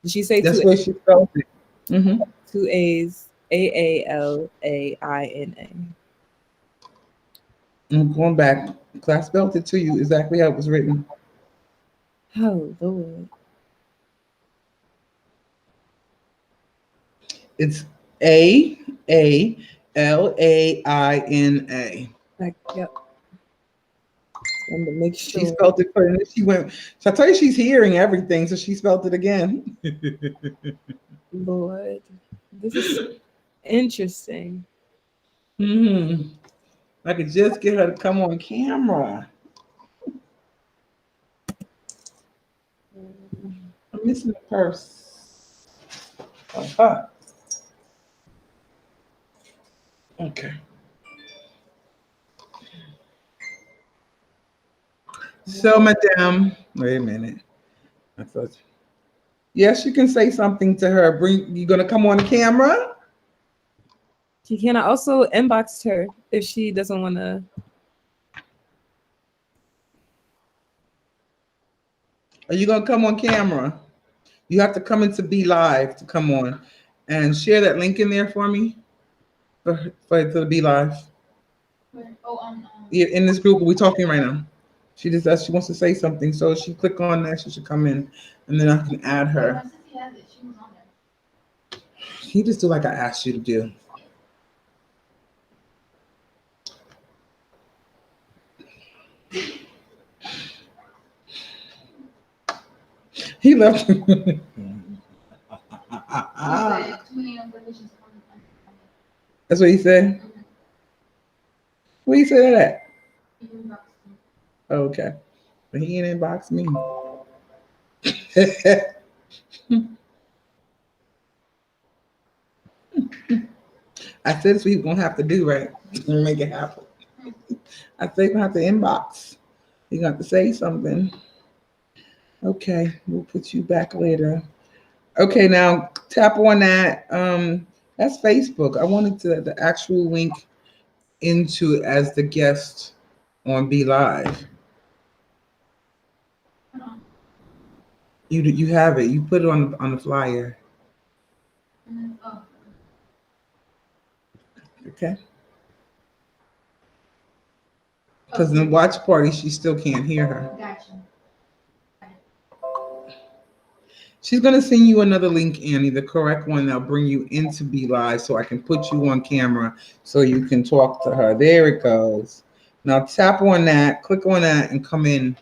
Did she say That's 2 where she spelled it. Mm-hmm. 2 A's? AALAINA. I'm going back. Class spelled it to you exactly how it was written. Oh Lord. It's AALAINA. Like, yep. And to make sure. She spelled it for and she went. So I tell you, she's hearing everything, so she spelled it again. Lord, this is interesting. I could just get her to come on camera. I'm missing the purse. Uh-huh. Okay. So, Madame, wait a minute. I thought, yes, you can say something to her. You gonna come on camera? She can. I also inboxed her if she doesn't want to. Are you gonna come on camera? You have to come into Be Live to come on, and share that link in there for me, for to Be Live. Oh, Yeah, in this group we're talking right now. She just says she wants to say something, so she click on that. She should come in, and then I can add her. She has it. She was on there. You just do like I asked you to do. He left. That's what he said. Where you say that at? Oh, okay. But he ain't inbox me. I said that's what he's gonna have to do, right? Make it happen. I said he's gonna have to inbox. He's gonna have to say something. Okay, we'll put you back later. Okay, now tap on that. That's Facebook. I wanted the actual link into it as the guest on Be Live. You have it. You put it on the flyer. Okay. Because in the watch party, she still can't hear her. Gotcha. She's going to send you another link, Annie, the correct one that'll bring you into Be Live so I can put you on camera so you can talk to her. There it goes. Now tap on that, click on that, and come in.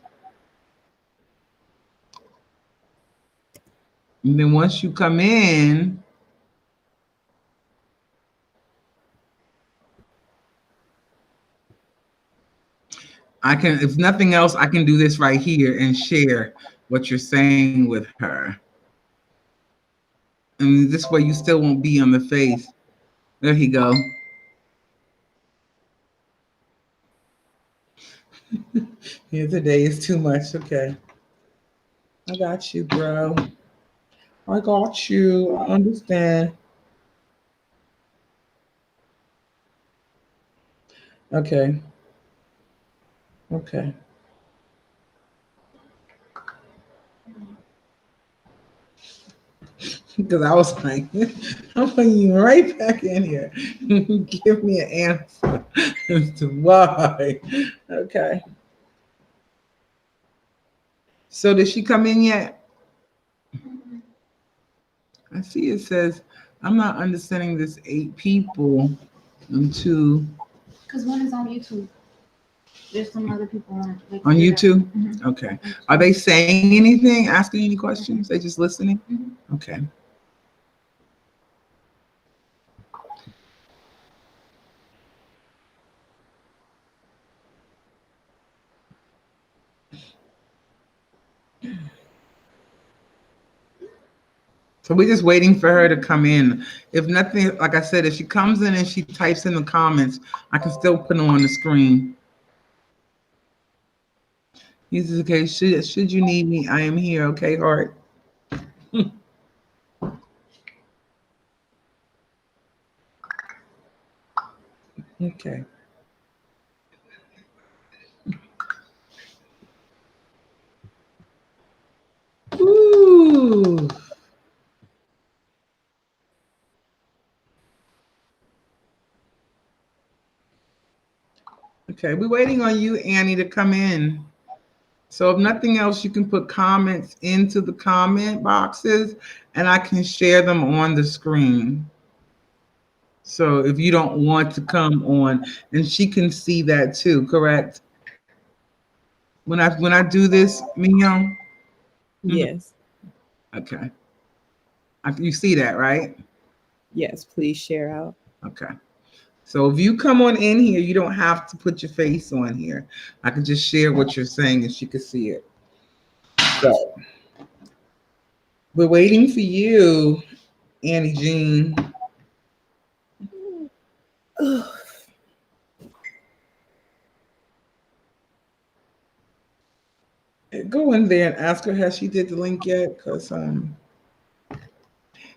And then once you come in, I can, if nothing else, I can do this right here and share what you're saying with her. And this way you still won't be on the face. There he go. Yeah, today is too much. Okay. I got you, bro. I got you. I understand. Okay. Okay. Because I was like, I'm putting you right back in here. Give me an answer as to why. Okay. So did she come in yet? I see it says, I'm not understanding this 8 people and 2 Because one is on YouTube. There's some other people on like on YouTube. Mhm. Okay. Are they saying anything, asking any questions? They just listening? Mhm. Okay. So we're just waiting for her to come in. If nothing, like I said, if she comes in and she types in the comments, I can still put them on the screen. He's okay. Should you need me, I am here. Okay, heart. Okay. Ooh. Okay, we're waiting on you, Annie, to come in. So if nothing else, you can put comments into the comment boxes and I can share them on the screen. So if you don't want to come on, and she can see that too, correct? When I do this, Mignon? Yes. Okay. You see that, right? Yes. Please share out. Okay. So if you come on in here, you don't have to put your face on here. I can just share what you're saying and she can see it. So we're waiting for you, Annie Jean. Go in there and ask her has she did the link yet? Because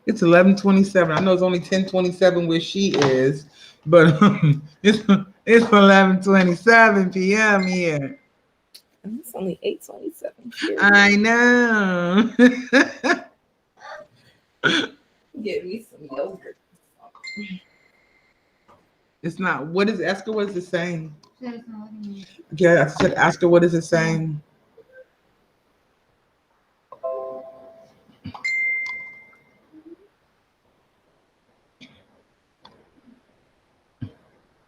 it's 11:27. I know it's only 10:27 where she is, but it's 11:27 p.m. here. And it's only 8:27. I know. Get me some yogurt. It's not. What is ask her what is it saying? So it's not letting me- Yeah, I said ask her what is it saying.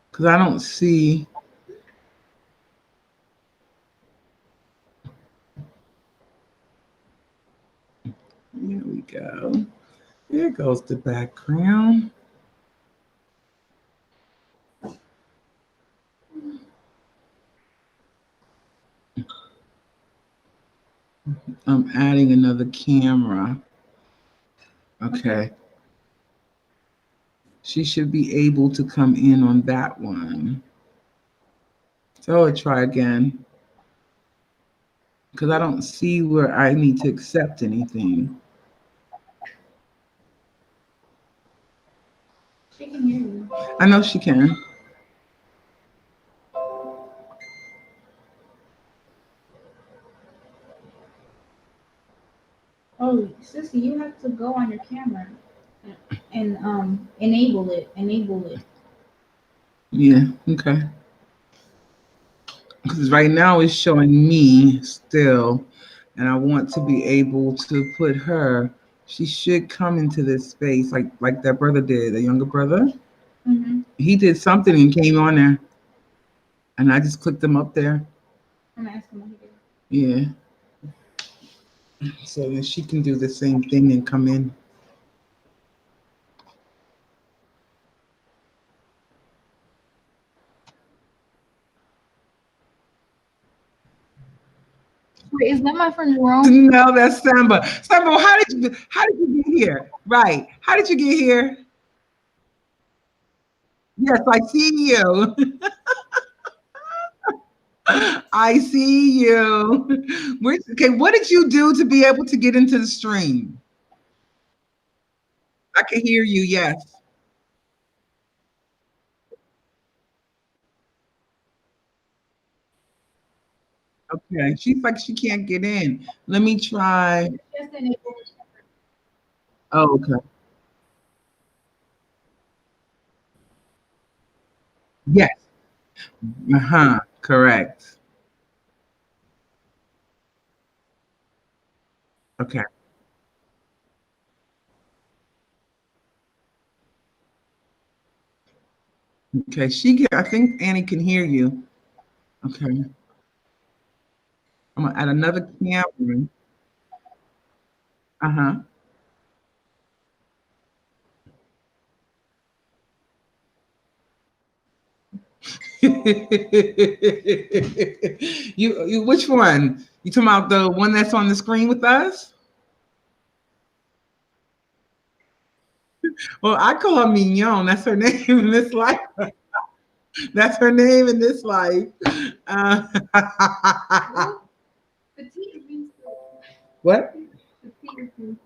Because I don't see. Here we go. There goes the background. I'm adding another camera. Okay. She should be able to come in on that one. So I'll try again. Because I don't see where I need to accept anything. She can hear you. I know she can. Oh, sissy, you have to go on your camera and enable it. Enable it. Yeah, okay. Because right now it's showing me still, and I want to be able to put her. She should come into this space like that brother did, the younger brother. Mm-hmm. He did something and came on there, and I just clicked him up there. I'm asking what he did. Yeah. So then she can do the same thing and come in. Wait, is that my friend Jerome? No, that's Samba. Samba, how did you get here? Right. How did you get here? Yes, I see you. I see you. Okay, what did you do to be able to get into the stream? I can hear you, yes. Okay. She's like she can't get in. Let me try. Just enable. Oh, okay. Yes. Uh-huh. Correct. Okay. Okay. I think Annie can hear you. Okay. I'm gonna add another camera. Uh-huh. You which one? You talking about the one that's on the screen with us? Well, I call her Mignon. That's her name in this life. That's her name in this life. Uh, Petite means what? petite means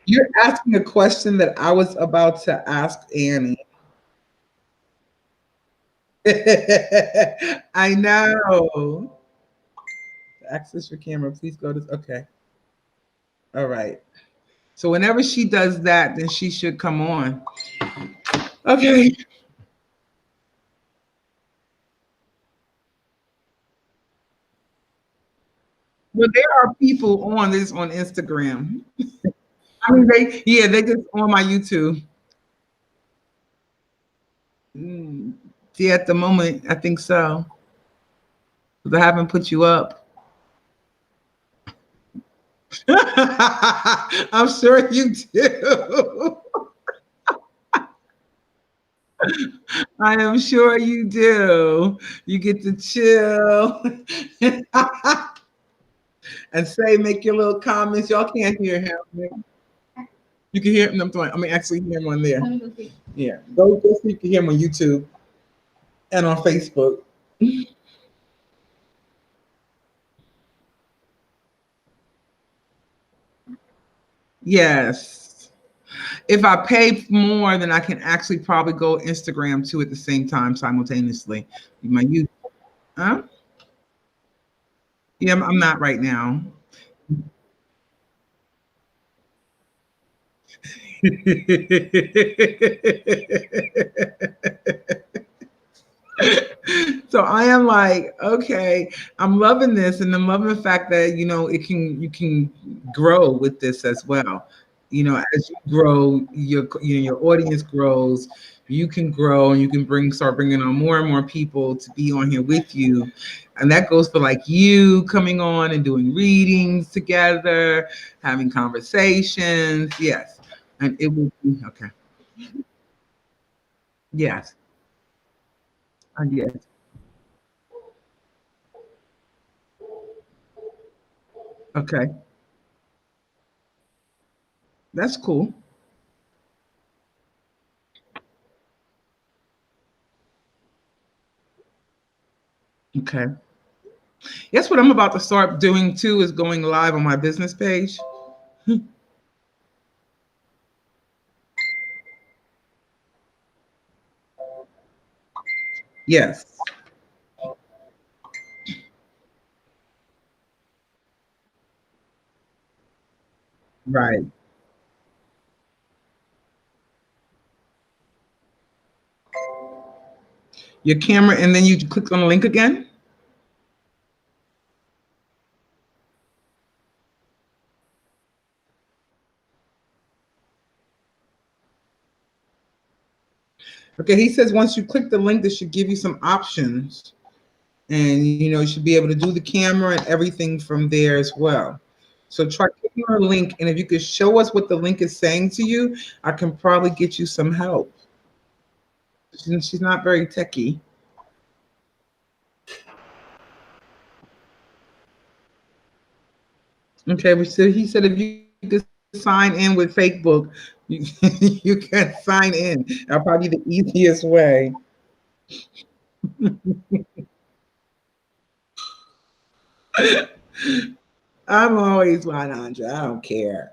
You're asking a question that I was about to ask Annie. I know. Access your camera. Please go to. Okay. All right. So whenever she does that, then she should come on. Okay. Well, there are people on this on Instagram. I mean, they just on my YouTube. Mm, yeah, at the moment, I think so. 'Cause I haven't put you up. I'm sure you do. I am sure you do. You get to chill and say, make your little comments. Y'all can't hear him. You can hear him. I mean, actually hear him on there. Let me go see. Yeah. Go so you can hear him on YouTube and on Facebook. Yes. If I pay more, then I can actually probably go Instagram too at the same time simultaneously. My YouTube. Huh? Yeah, I'm not right now. So I am like, okay, I'm loving this, and I'm loving the fact that you can grow with this as well. As you grow, your audience grows. You can grow, and you can start bringing on more and more people to be on here with you, and that goes for like you coming on and doing readings together, having conversations. Yes, and it will be okay. Yes, yes. Okay, that's cool. Okay. Guess what I'm about to start doing too is going live on my business page. Yes. Right. Your camera, and then you click on the link again. Okay, he says once you click the link, this should give you some options. And you should be able to do the camera and everything from there as well. So try clicking on a link, and if you could show us what the link is saying to you, I can probably get you some help. She's not very techy. Okay, so he said if you could sign in with Facebook, you, you can sign in. That'll probably be the easiest way. I'm always 100. I don't care.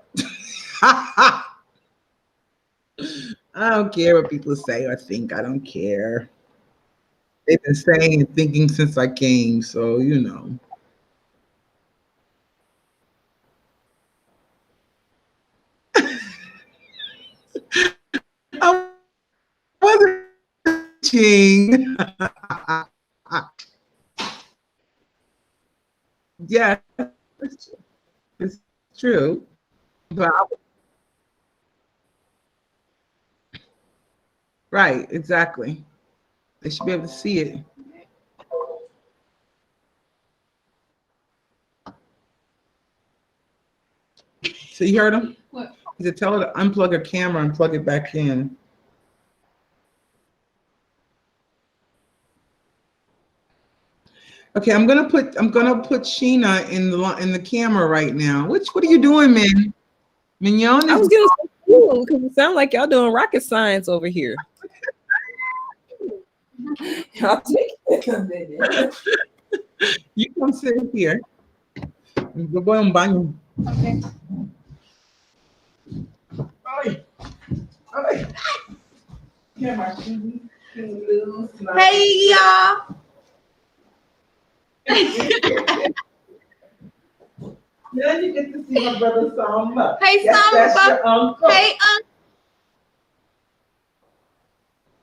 I don't care what people say or think. I don't care. They've been saying and thinking since I came, so you know. I wasn't cheating. Yeah, it's true. But right, exactly. They should be able to see it. So you heard him? What? He said, tell her to unplug her camera and plug it back in. Okay, I'm gonna put Sheena in the camera right now. What are you doing, man? Mignon I was is getting so cool because it sounds like y'all doing rocket science over here. Y'all take a minute. you come sit here. Go boy on banyo. Okay. Ay, ay. Camera. Hey y'all. Now you get to see my brother Samba. Hey That's Samba. your uncle.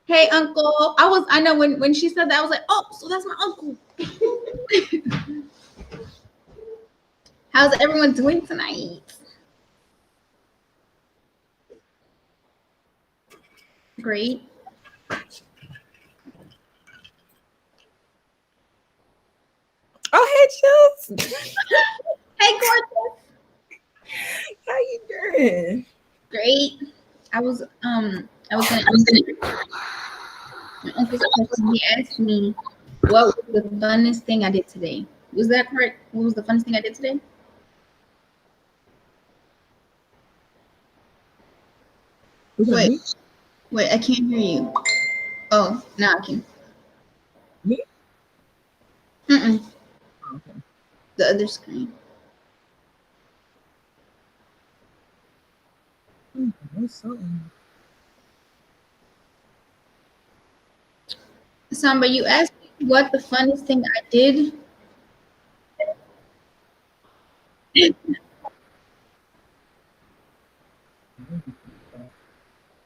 Hey uncle. I know when she said that I was like, oh, so that's my uncle. How's everyone doing tonight? Great. Oh, hey, Chills. Hey gorgeous. How you doing? Great. I was gonna my uncle's question, he asked me what was the funnest thing I did today. Was that correct? What was the funnest thing I did today? Was that me? Wait, I can't hear you. Oh, now I can. Me? Mm-mm. Oh, okay. The other screen. There's something. Samba, you asked me what the funnest thing I did.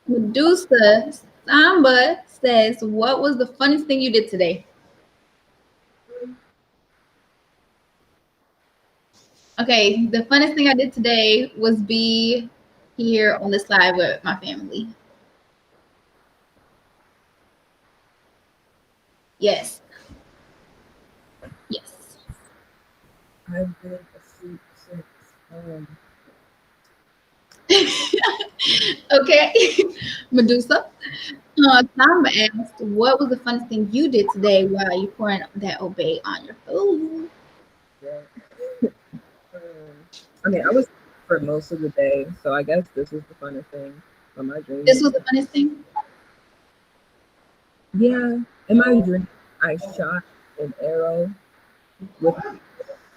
Medusa Samba says, what was the funnest thing you did today? Okay, the funnest thing I did today was be here on this live with my family. Yes. Yes. I've been asleep since. Okay. Medusa. Samba asked, what was the funnest thing you did today while you pouring that obey on your food? Yeah. I mean, I was for most of the day, so I guess this was the funnest thing for my dream. This was the funnest thing? Yeah, in my dream, I shot an arrow with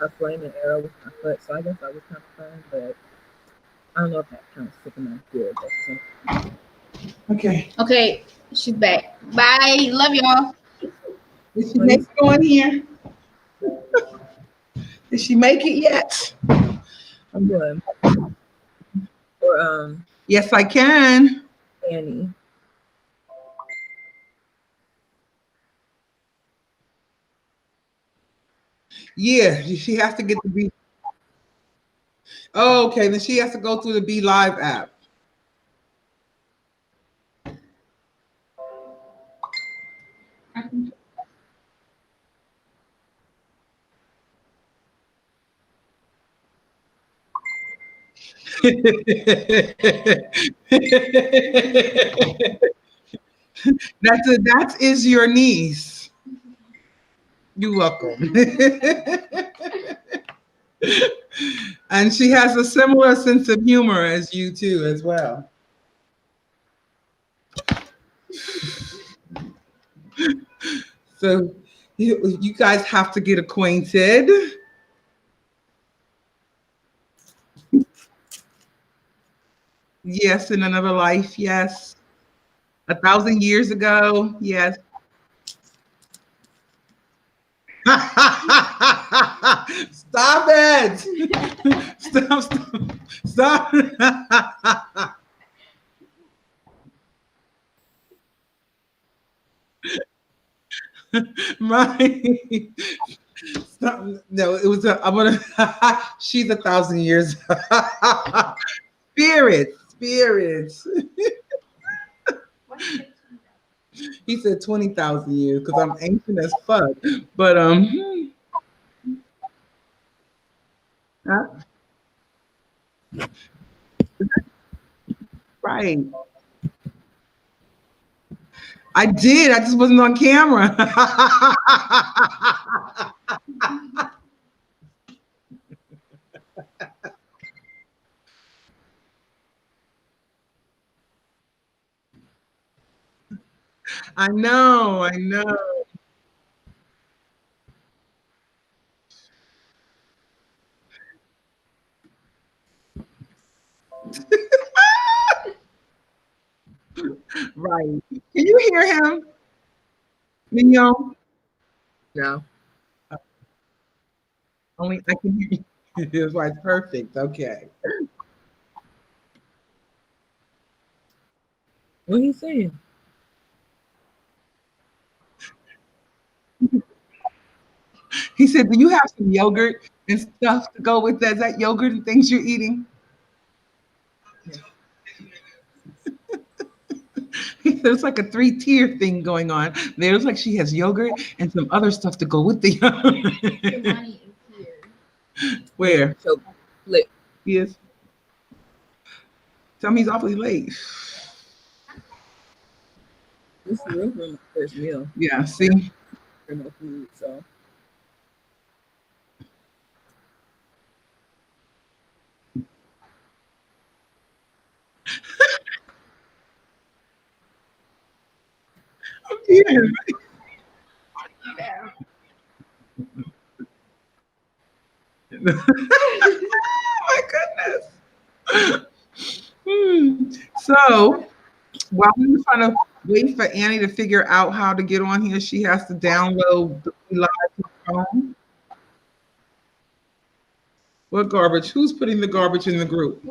a flaming arrow with my foot, so I guess that was kind of fun, but I don't know if that counts for my good. Okay. Okay, she's back. Bye. Love y'all. Did she make it on here? Did she make it yet? I'm doing. Or Yes, I can. Annie. Yeah, she has to get the B. Oh, okay. Then she has to go through the Be Live app. That is your niece. You're welcome. And she has a similar sense of humor as you too, as well. So you guys have to get acquainted. Yes, in another life. Yes. 1,000 years ago. Yes. Stop it. Stop. My stop. No, it was I'm gonna she's 1,000 years. Spirits. He said 20,000 years because I'm ancient as fuck. But huh? Right. I did. I just wasn't on camera. I know. I know. Right. Can you hear him, Mignon? No. Only I can hear you. It's like perfect. Okay. What are you saying? He said, "Do you have some yogurt and stuff to go with that? Is that yogurt and things you're eating?" He said, "It's like a three-tier thing going on. There's like she has yogurt and some other stuff to go with the yogurt." Money is here. Where? So, flip. He is. Tell me he's awfully late. This is real for my first meal Yeah, see? for no food. So, Yeah. Oh my goodness. So while we were trying to wait for Annie to figure out how to get on here, she has to download the live to her phone. What garbage? Who's putting the garbage in the group?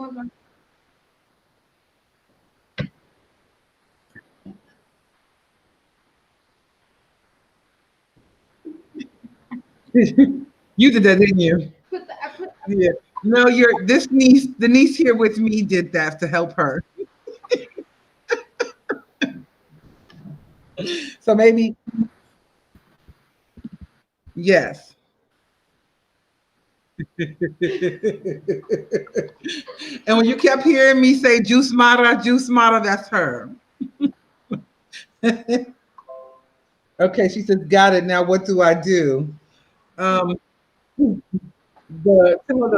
You did that, didn't you? I put Yeah. No, this niece, the niece here with me did that to help her. So maybe yes. And when you kept hearing me say juice mara, that's her. Okay, she says, got it. Now what do I do? Um, the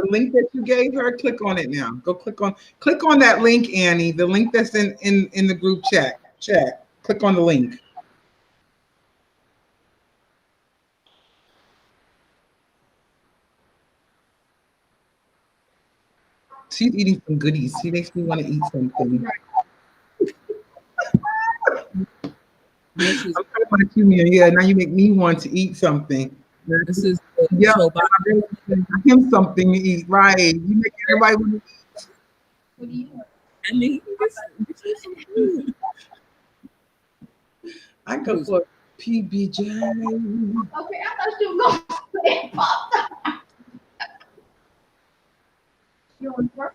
link that you gave her, click on it now. Go click on that link, Annie. The link that's in the group chat. Chat. Click on the link. She's eating some goodies. She makes me want to eat something. this I'm talking about you, yeah. Now you make me want to eat something. is Yeah, so him something to eat, right? You make everybody want to eat. what do you want? I mean, get you some food. I go for PBJ. Okay, I thought you were going to say pop. You want to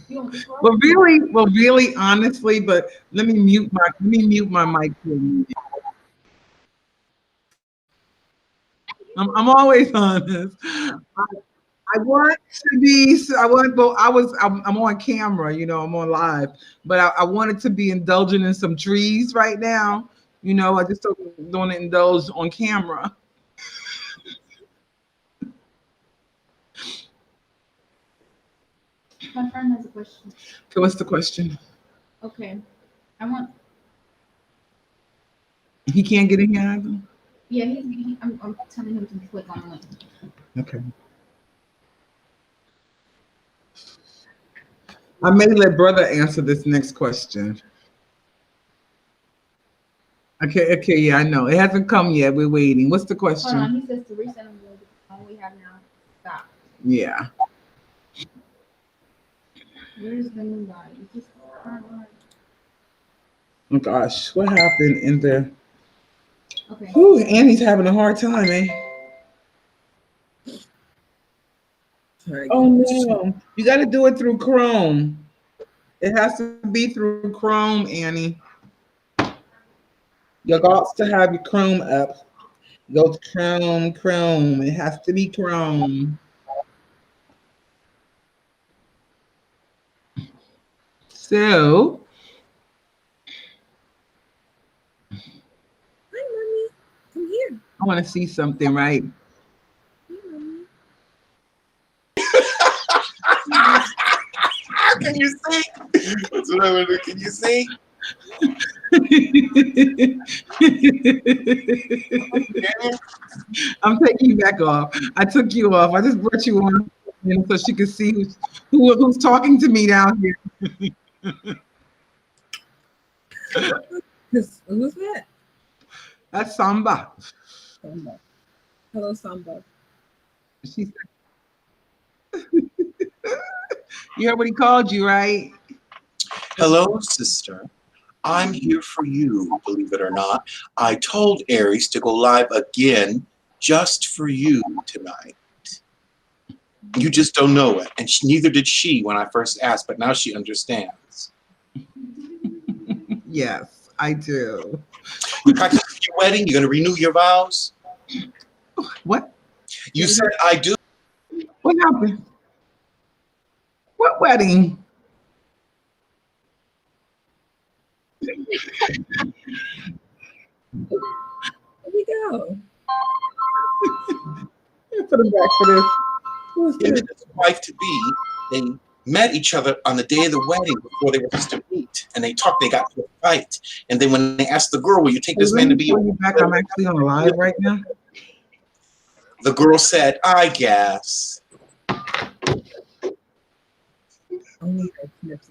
You want to Well, really, honestly, but let me mute my mic for you. I'm always honest. I want to be. I want. Well, I'm on camera. You know, I'm on live, but I wanted to be indulging in some trees right now. You know, I just don't want to indulge on camera. My friend has a question. Okay, what's the question? Okay. I want, He can't get in here either? yeah, I'm telling him to click on the link. Okay. I may let brother answer this next question. Okay, yeah, I know. It hasn't come yet. We're waiting. What's the Hold question? on, he says to resend him the phone we have now. Stop. Yeah. Where's the new guy? Is this Oh gosh, what happened in the okay. Whew, Annie's having a hard time, eh? Sorry, Oh no. You gotta do it through Chrome. It has to be through Chrome, Annie. You got to have your Chrome up. Go to Chrome. It has to be Chrome. So, Hi, mommy. Come here. I want to see something, right? Hi, mommy. Can you see? That's what I want to do. Can you see? I'm taking you back off. I took you off. I just brought you on, so she could see who's talking to me down here. Who's that? That's Samba. Samba. Hello, Samba. She said, you heard what he called you, right? Hello, sister. I'm here for you, believe it or not. I told Aries to go live again just for you tonight. You just don't know it. And neither did she when I first asked, but now she understands. Yes, I do. You practicing your wedding? You're going to renew your vows? What? You said I do. What happened? What wedding? Here we go. Put him back for this. Who's Him this? and his wife to be, they met each other on the day of the wedding before they were supposed to meet. And they talked, they got to a fight. And then when they asked the girl, will you take this Let man to me be call your you back. I'm actually on live right now. The girl said, I guess. Only her snips.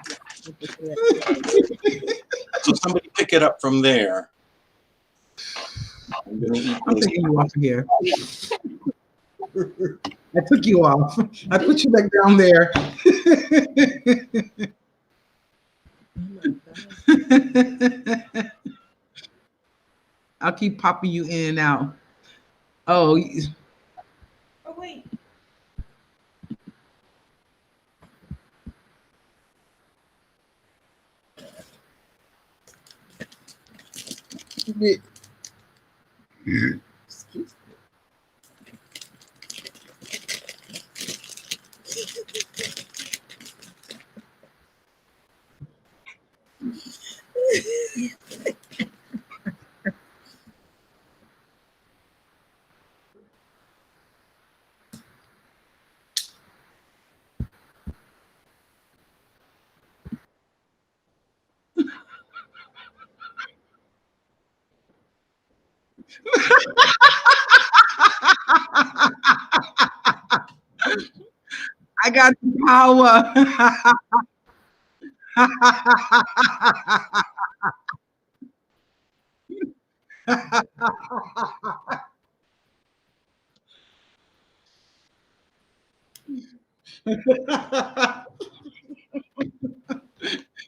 So somebody pick it up from there. I'm gonna eat I'm those. taking you off of here. I took you off. I put you back down there. I'll keep popping you in and out. Oh, Oh, wait. Excuse me. I got the power.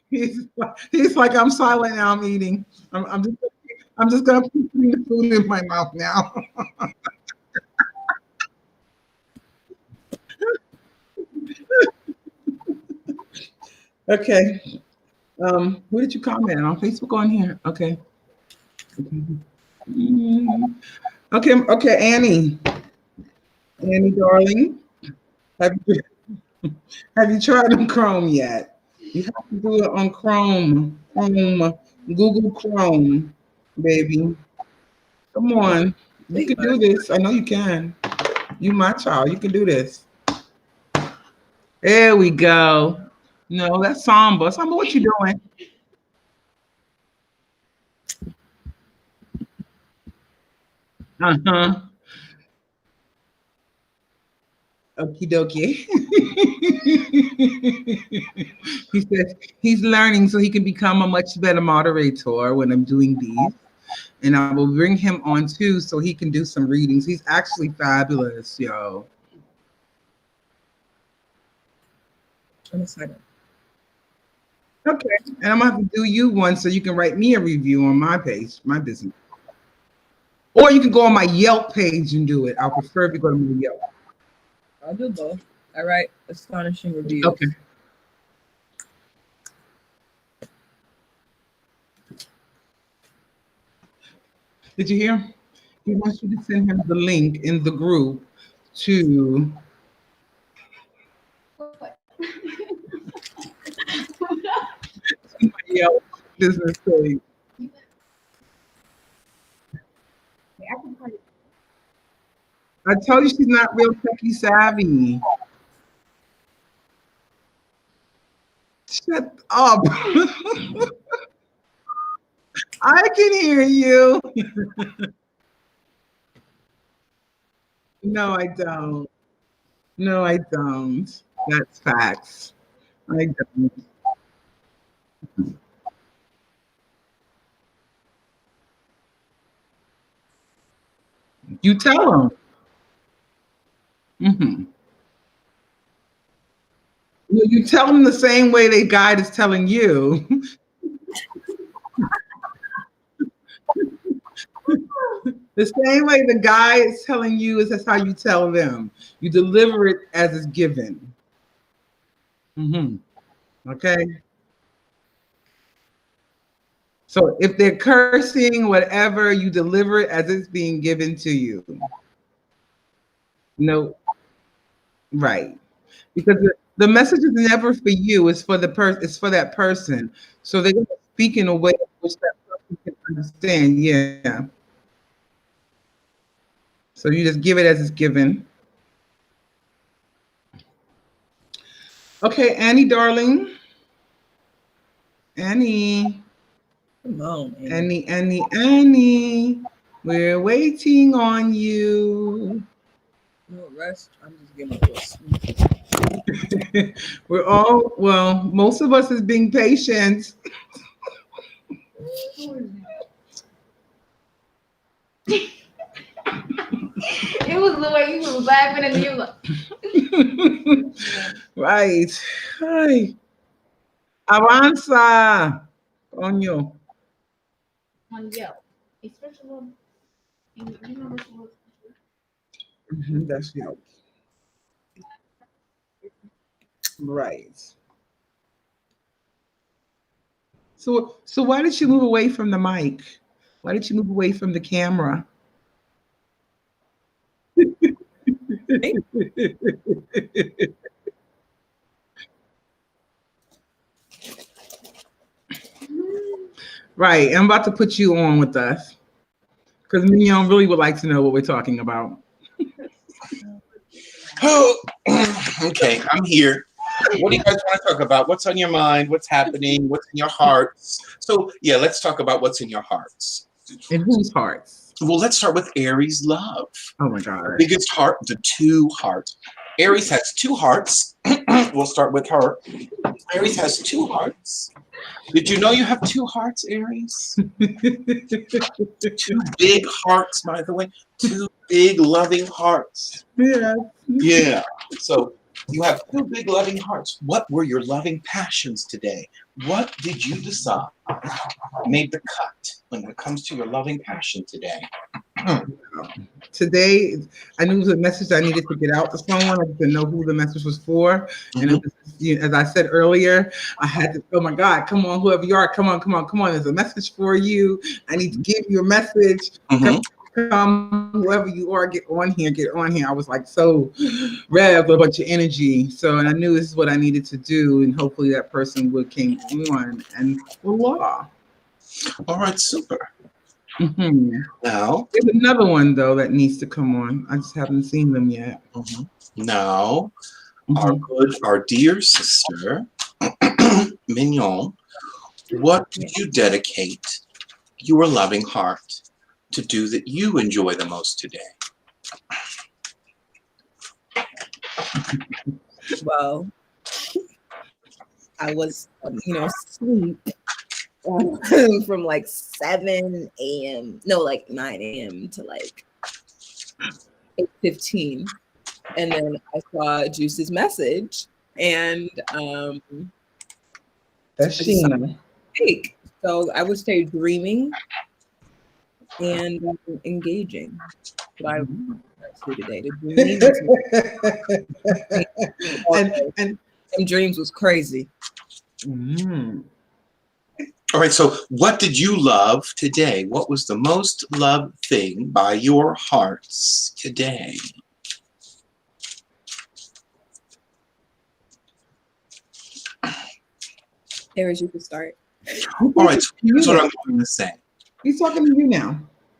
He's like, I'm silent now. I'm eating. I'm just gonna put the food in my mouth now. Okay. Who did you comment on Facebook or on here? Okay. Okay, Annie. Annie, darling. Have you, have you tried on Chrome yet? You have to do it on Chrome. Google Chrome, baby. Come on. You can do this. I know you can. You my child. You can do this. There we go. No, that's Samba. Samba, what you doing? Uh-huh. Okie dokie. He says he's learning so he can become a much better moderator when I'm doing these. And I will bring him on too so he can do some readings. He's actually fabulous, yo. I'm excited. Okay. And I'm gonna have to do you one so you can write me a review on my page, my business. Or you can go on my Yelp page and do it. I'll prefer if you go to my Yelp. I'll do both. I write astonishing reviews. Okay. Did you hear? He wants you to send him the link in the group to What? my Yelp business page. I can probably I told you she's not real techie savvy. Shut up. I can hear you. No, I don't. No, I don't. That's facts. I don't. You tell them. You tell them the same way their guide is telling you. The same way the guy is telling you is that's how you tell them. You deliver it as it's given. Okay. So if they're cursing, whatever, you deliver it as it's being given to you. No, right. Because the message is never for you, it's for the person, it's for that person. So they're going to speak in a way which that person can understand. Yeah. So you just give it as it's given. Okay, Annie, darling. Annie. Come on, Annie. Annie. We're waiting on you. No rest. I'm just getting a little sleep. We're all, well, most of us is being patient. It was the way you was laughing and you look. Right. Hi. Avanza. Coño. On Yelp. Especially you know which one. That's Yelp. Right. So why did you move away from the mic? Why did you move away from the camera? Right. I'm about to put you on with us because Mignon really would like to know what we're talking about. Oh, okay, I'm here. What do you guys want to talk about? What's on your mind? What's happening? What's in your hearts? So, yeah, let's talk about what's in your hearts. In whose hearts? Well, let's start with Aries love. Oh my God. Biggest heart, the two hearts. Aries has two hearts. We'll start with her. Aries has two hearts. Did you know you have two hearts, Aries? Two big hearts, by the way. Two big loving hearts. Yeah. Yeah. So you have two big loving hearts. What were your loving passions today? What did you decide made the cut when it comes to your loving passion today? Today, I knew it was a message I needed to get out to someone. I didn't know who the message was for. And it was, you know, as I said earlier, I had to, oh my God, come on, whoever you are, come on. There's a message for you. I need to give you a message. Come, whoever you are, get on here. I was like so revved with a bunch of energy. So, and I knew this is what I needed to do. And hopefully that person would came on and voila. All right, super. Now, there's another one though that needs to come on. I just haven't seen them yet. Now, our dear sister Mignon, what did you dedicate your loving heart to do that you enjoy the most today? Well, I was, asleep from like 7 a.m. No, like 9 a.m. to like 8:15. And then I saw Juice's message and That's Sheena. fake. So I would say dreaming and engaging. But I do today. The dreaming and dreams was crazy. All right, so what did you love today? What was the most loved thing by your hearts today? Aries, you can start. All right, so here's what I'm going to say. He's talking to you now.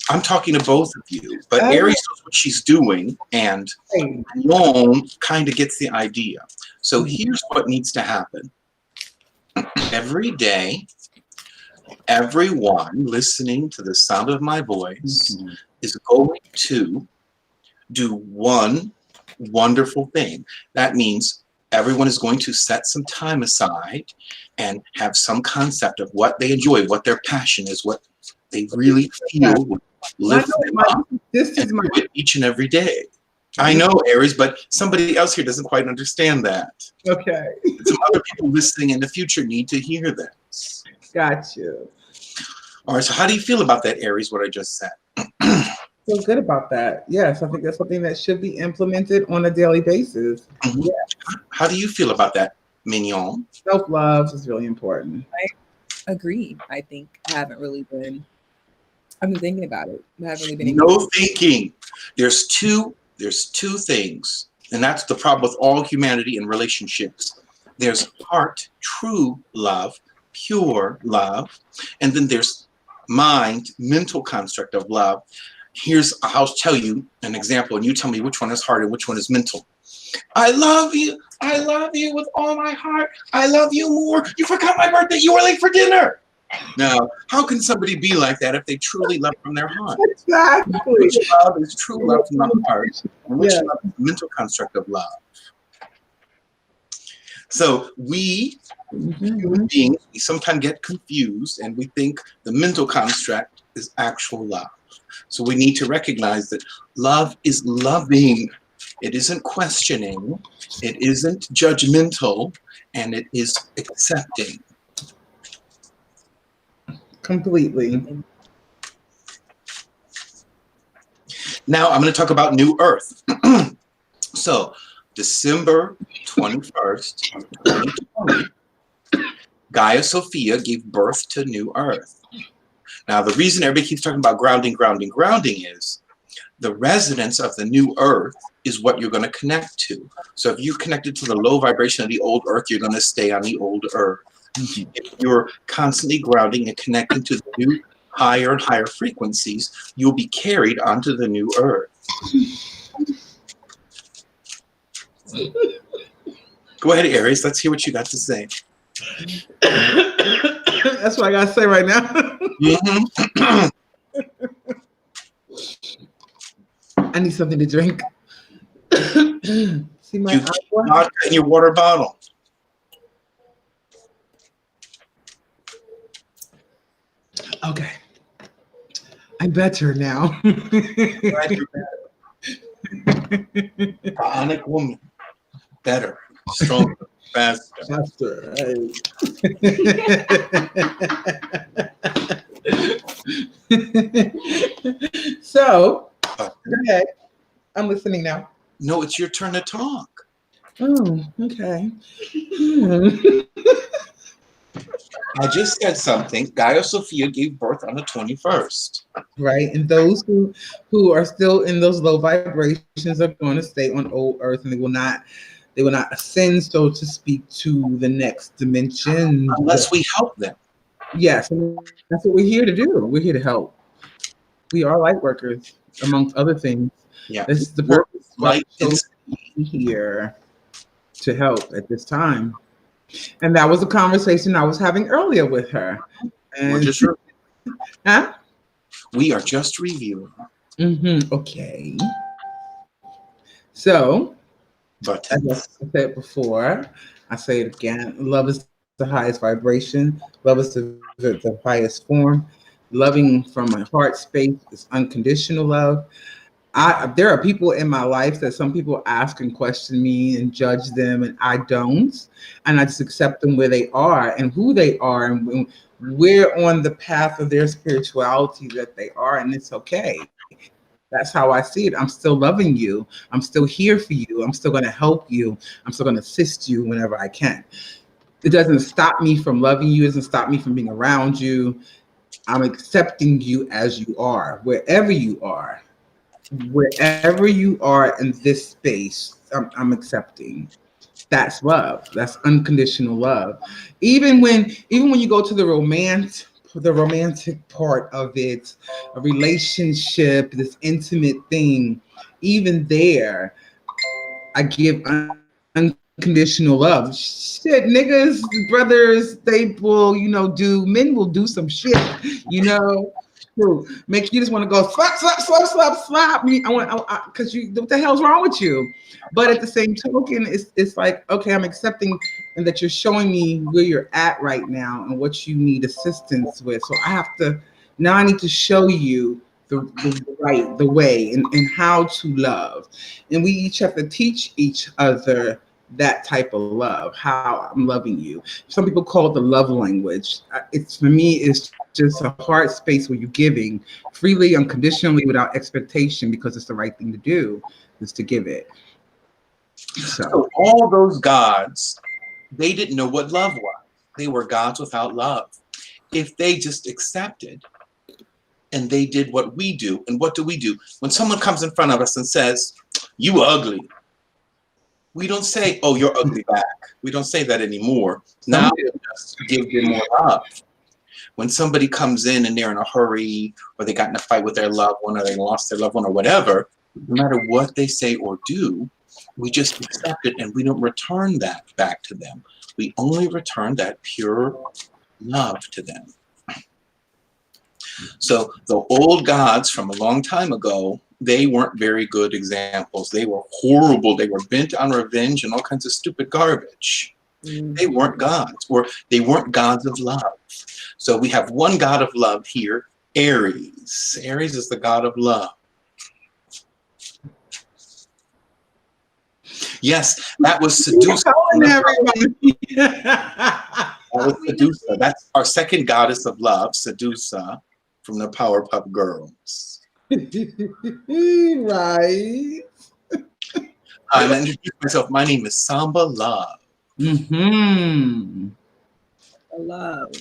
I'm talking to both of you, but Oh. Aries knows what she's doing, and Hey. Mignon kind of gets the idea. So here's what needs to happen. Every day, everyone listening to the sound of my voice is going to do one wonderful thing. That means everyone is going to set some time aside and have some concept of what they enjoy, what their passion is, what they really feel would lift them up, This is and my do it each and every day. I know, Aries, but somebody else here doesn't quite understand that. okay. Some other people listening in the future need to hear this. Got you. All right, so how do you feel about that, Aries, what I just said? Feel good about that. Yes, I think that's something that should be implemented on a daily basis. Mhm. How do you feel about that, Mignon? Self-love is really important. Agreed. I think I've been thinking about it. I haven't really been No thinking. There's two things, and that's the problem with all humanity and relationships. There's heart, true love, pure love, and then there's mind, mental construct of love. I'll tell you an example, and you tell me which one is heart and which one is mental. I love you with all my heart. I love you more. You forgot my birthday. You were late for dinner. Now, how can somebody be like that if they truly love from their heart? Exactly. Which love is true love from the heart, and which love is the mental construct of love. So we human beings, we sometimes get confused and we think the mental construct is actual love. So we need to recognize that love is loving. It isn't questioning, it isn't judgmental, and it is accepting. Completely. Now I'm going to talk about New Earth. So December 21st, 2020, Gaia Sophia gave birth to New Earth. Now, the reason everybody keeps talking about grounding is the resonance of the new Earth is what you're going to connect to. So if you're connected to the low vibration of the old Earth, you're going to stay on the old Earth. If you're constantly grounding and connecting to the new higher and higher frequencies, you'll be carried onto the new Earth. Go ahead, Aries. Let's hear what you got to say. That's what I gotta say right now. Mm-hmm. I need something to drink. See my You agua? vodka in your water bottle. Okay. I'm better now. Glad you're better. Bionic woman. Better, stronger, faster. Faster, right. So, go ahead. I'm listening now. No, it's your turn to talk. Oh, okay. I just said something. Gaia Sophia gave birth on the 21st. Right, and those who are still in those low vibrations are going to stay on old Earth, and they will not ascend, so to speak, to the next dimension Unless we help them. Yes, and that's what we're here to do. We're here to help. We are light workers, amongst other things. Yeah. This is the We're purpose. light So and we're here to help at this time. And that was a conversation I was having earlier with her. We're And just huh? we are just reviewing. Okay. So, But as I said before, I say it again. Love is the highest vibration. Love is the highest form. Loving from my heart space is unconditional love. There are people in my life that some people ask and question me and judge them, and I don't. And I just accept them where they are and who they are, and we're on the path of their spirituality that they are, and it's okay. That's how I see it. I'm still loving you. I'm still here for you. I'm still going to help you. I'm still going to assist you whenever I can. It doesn't stop me from loving you. It doesn't stop me from being around you. I'm accepting you as you are, wherever you are. Wherever you are in this space, I'm accepting. That's love. That's unconditional love. Even when you go to the romantic part of it, a relationship, this intimate thing, even there, I give unconditional love. Shit, niggas, brothers, they will, men will do some shit, make you just want to go slap, slap, slap, slap, slap me. Because what the hell's wrong with you? But at the same token, it's like, okay, I'm accepting and that you're showing me where you're at right now and what you need assistance with. So I need to show you the way and how to love. And we each have to teach each other that type of love, how I'm loving you. Some people call it the love language. For me, it's just a heart space where you're giving freely, unconditionally, without expectation, because it's the right thing to do, is to give it. So all those gods, they didn't know what love was. They were gods without love. If they just accepted and they did what we do, and what do? When someone comes in front of us and says, "You ugly," we don't say, "Oh, you're ugly back." We don't say that anymore. Now we just give them more love. When somebody comes in and they're in a hurry, or they got in a fight with their loved one, or they lost their loved one, or whatever, no matter what they say or do, we just accept it and we don't return that back to them. We only return that pure love to them. So the old gods from a long time ago, they weren't very good examples. They were horrible. They were bent on revenge and all kinds of stupid garbage. They weren't gods, or they weren't gods of love. So we have one god of love here, Aries. Aries is the god of love. Yes, that was Sedusa. That was Sedusa. That's our second goddess of love, Sedusa, from the Powerpuff Girls. Right. I'm going to introduce myself. My name is Samba Love. Love.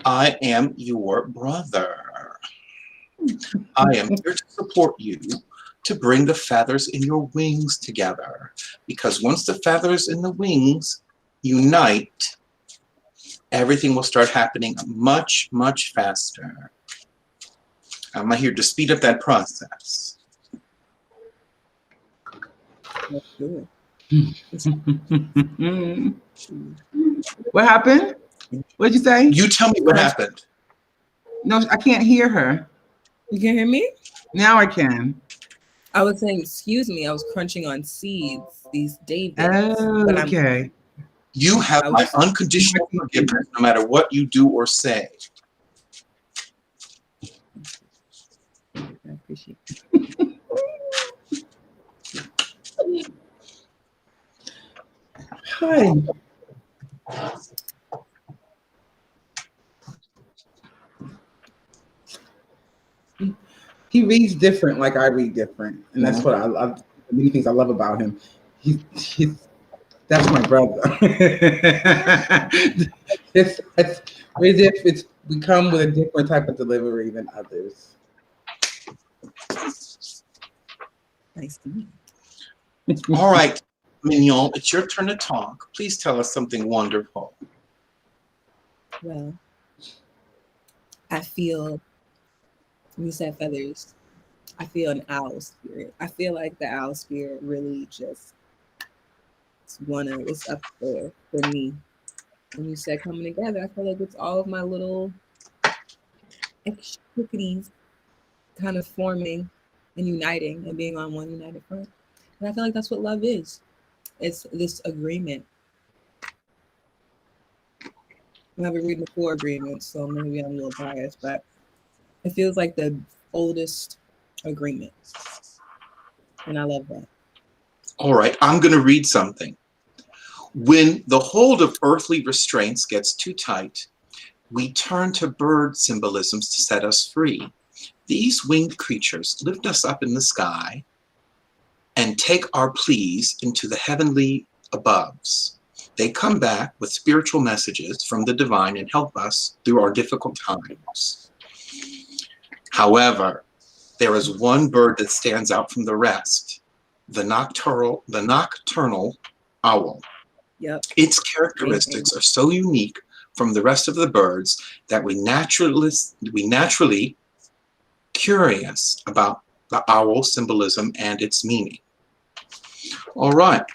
I am your brother. I am here to support you, to bring the feathers in your wings together. Because once the feathers in the wings unite, everything will start happening much, much faster. I'm here to speed up that process. What happened? What'd you say? You tell me what happened. No, I can't hear her. You can hear me? Now I can. I was saying, excuse me, I was crunching on seeds, these Davids. Okay. You have my unconditional forgiveness no matter what you do or say. I appreciate it. Hi. He reads different, like I read different, and that's what I love. Many things I love about him. That's my brother. We come with a different type of delivery than others. Nice to meet you. All right, Mignon, it's your turn to talk. Please tell us something wonderful. Well, I feel, when you said feathers, I feel an owl spirit. I feel like the owl spirit really just it's up there for me. When you said coming together, I feel like it's all of my little activities kind of forming and uniting and being on one united front. And I feel like that's what love is. It's this agreement. I've been reading the four agreements, so maybe I'm a little biased, but it feels like the oldest agreement. And I love that. All right, I'm going to read something. When the hold of earthly restraints gets too tight, we turn to bird symbolisms to set us free. These winged creatures lift us up in the sky and take our pleas into the heavenly aboves. They come back with spiritual messages from the divine and help us through our difficult times. However, there is one bird that stands out from the rest, the nocturnal owl. Yep. Its characteristics are so unique from the rest of the birds that we naturally curious about the owl symbolism and its meaning. All right.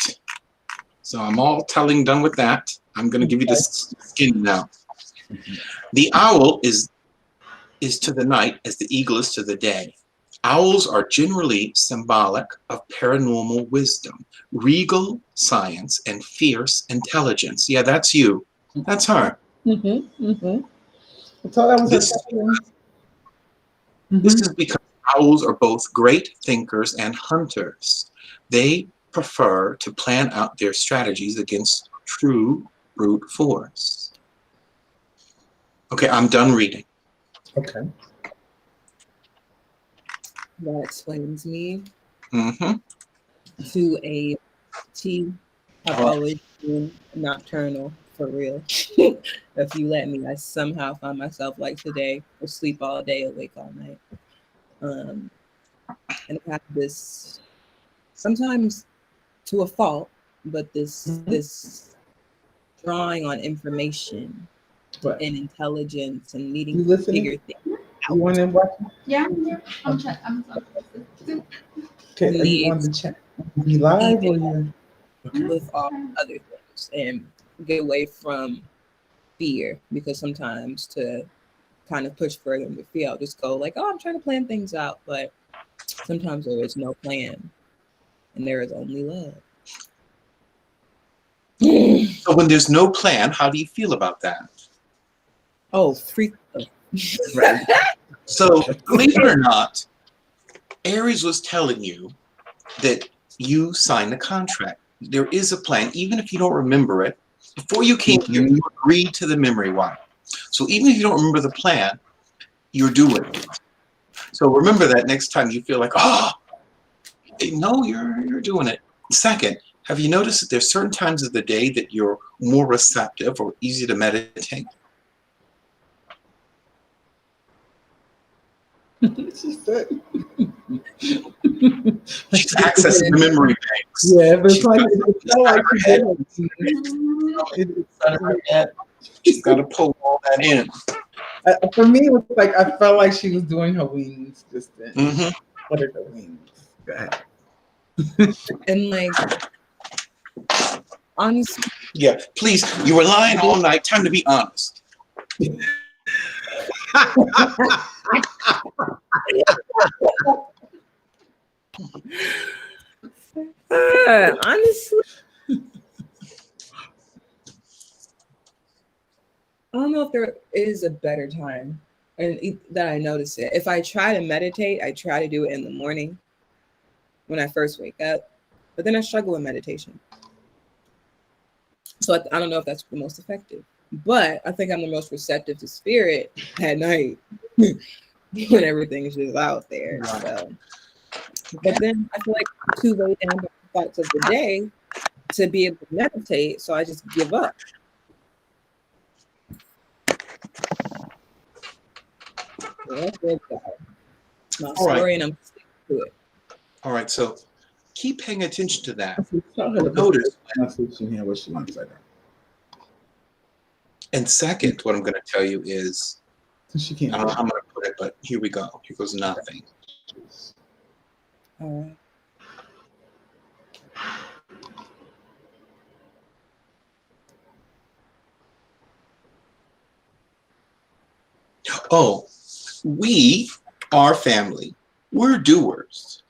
So I'm all done with that. I'm going to give you this skin now. The owl is to the night as the eagle is to the day. Owls are generally symbolic of paranormal wisdom, regal science, and fierce intelligence. Yeah, that's you. That's her. Mm-hmm. Mm-hmm. I thought that was This is because owls are both great thinkers and hunters. They prefer to plan out their strategies against true brute force. Okay, I'm done reading. Okay. That explains me Mm-hmm. to a T. I've always been nocturnal, for real. If you let me, I somehow find myself like today, or sleep all day, awake all night. And I have this, sometimes to a fault, but this drawing on information What? and intelligence and You needing to listening? figure things You out. want to watch? Yeah, I'm trying. Okay, are you on the chat? Be live or you? With all other things and get away from fear, because sometimes to kind of push further into fear, I'll just go like, oh, I'm trying to plan things out, but sometimes there is no plan and there is only love. So when there's no plan, how do you feel about that? Oh, freak. Right. So believe it or not, Aries was telling you that you signed the contract. There is a plan, even if you don't remember it. Before you came here, you agreed to the memory wire. So even if you don't remember the plan, you're doing it. So remember that next time you feel like, oh, no, you're doing it. Second, have you noticed that there's certain times of the day that you're more receptive or easy to meditate? She said. She's accessing the memory banks. Yeah, but it's like it felt like She's got to pull all that in. For me, it was like I felt like she was doing her wings just then. Mm-hmm. What are the wings? Go ahead. And like, honestly, Yeah, please. You were lying all night. Time to be honest. honestly, I don't know if there is a better time, and that I notice it. If I try to meditate, I try to do it in the morning when I first wake up, but then I struggle with meditation. So I don't know if that's the most effective, but I think I'm the most receptive to spirit at night when everything's just out there. Right. So. But then I feel like too weighed down by the thoughts of the day to be able to meditate, so I just give up. So that's it, guys. My All right. story, and I'm sticking to it. All right, so keep paying attention to that. Tell her to Notice. pronunciation here what she wants to say. And second, what I'm going to tell you is, So she can't. I don't know how I'm going to put it, but here we go. Here goes nothing. All right. Oh, we are family. We're doers.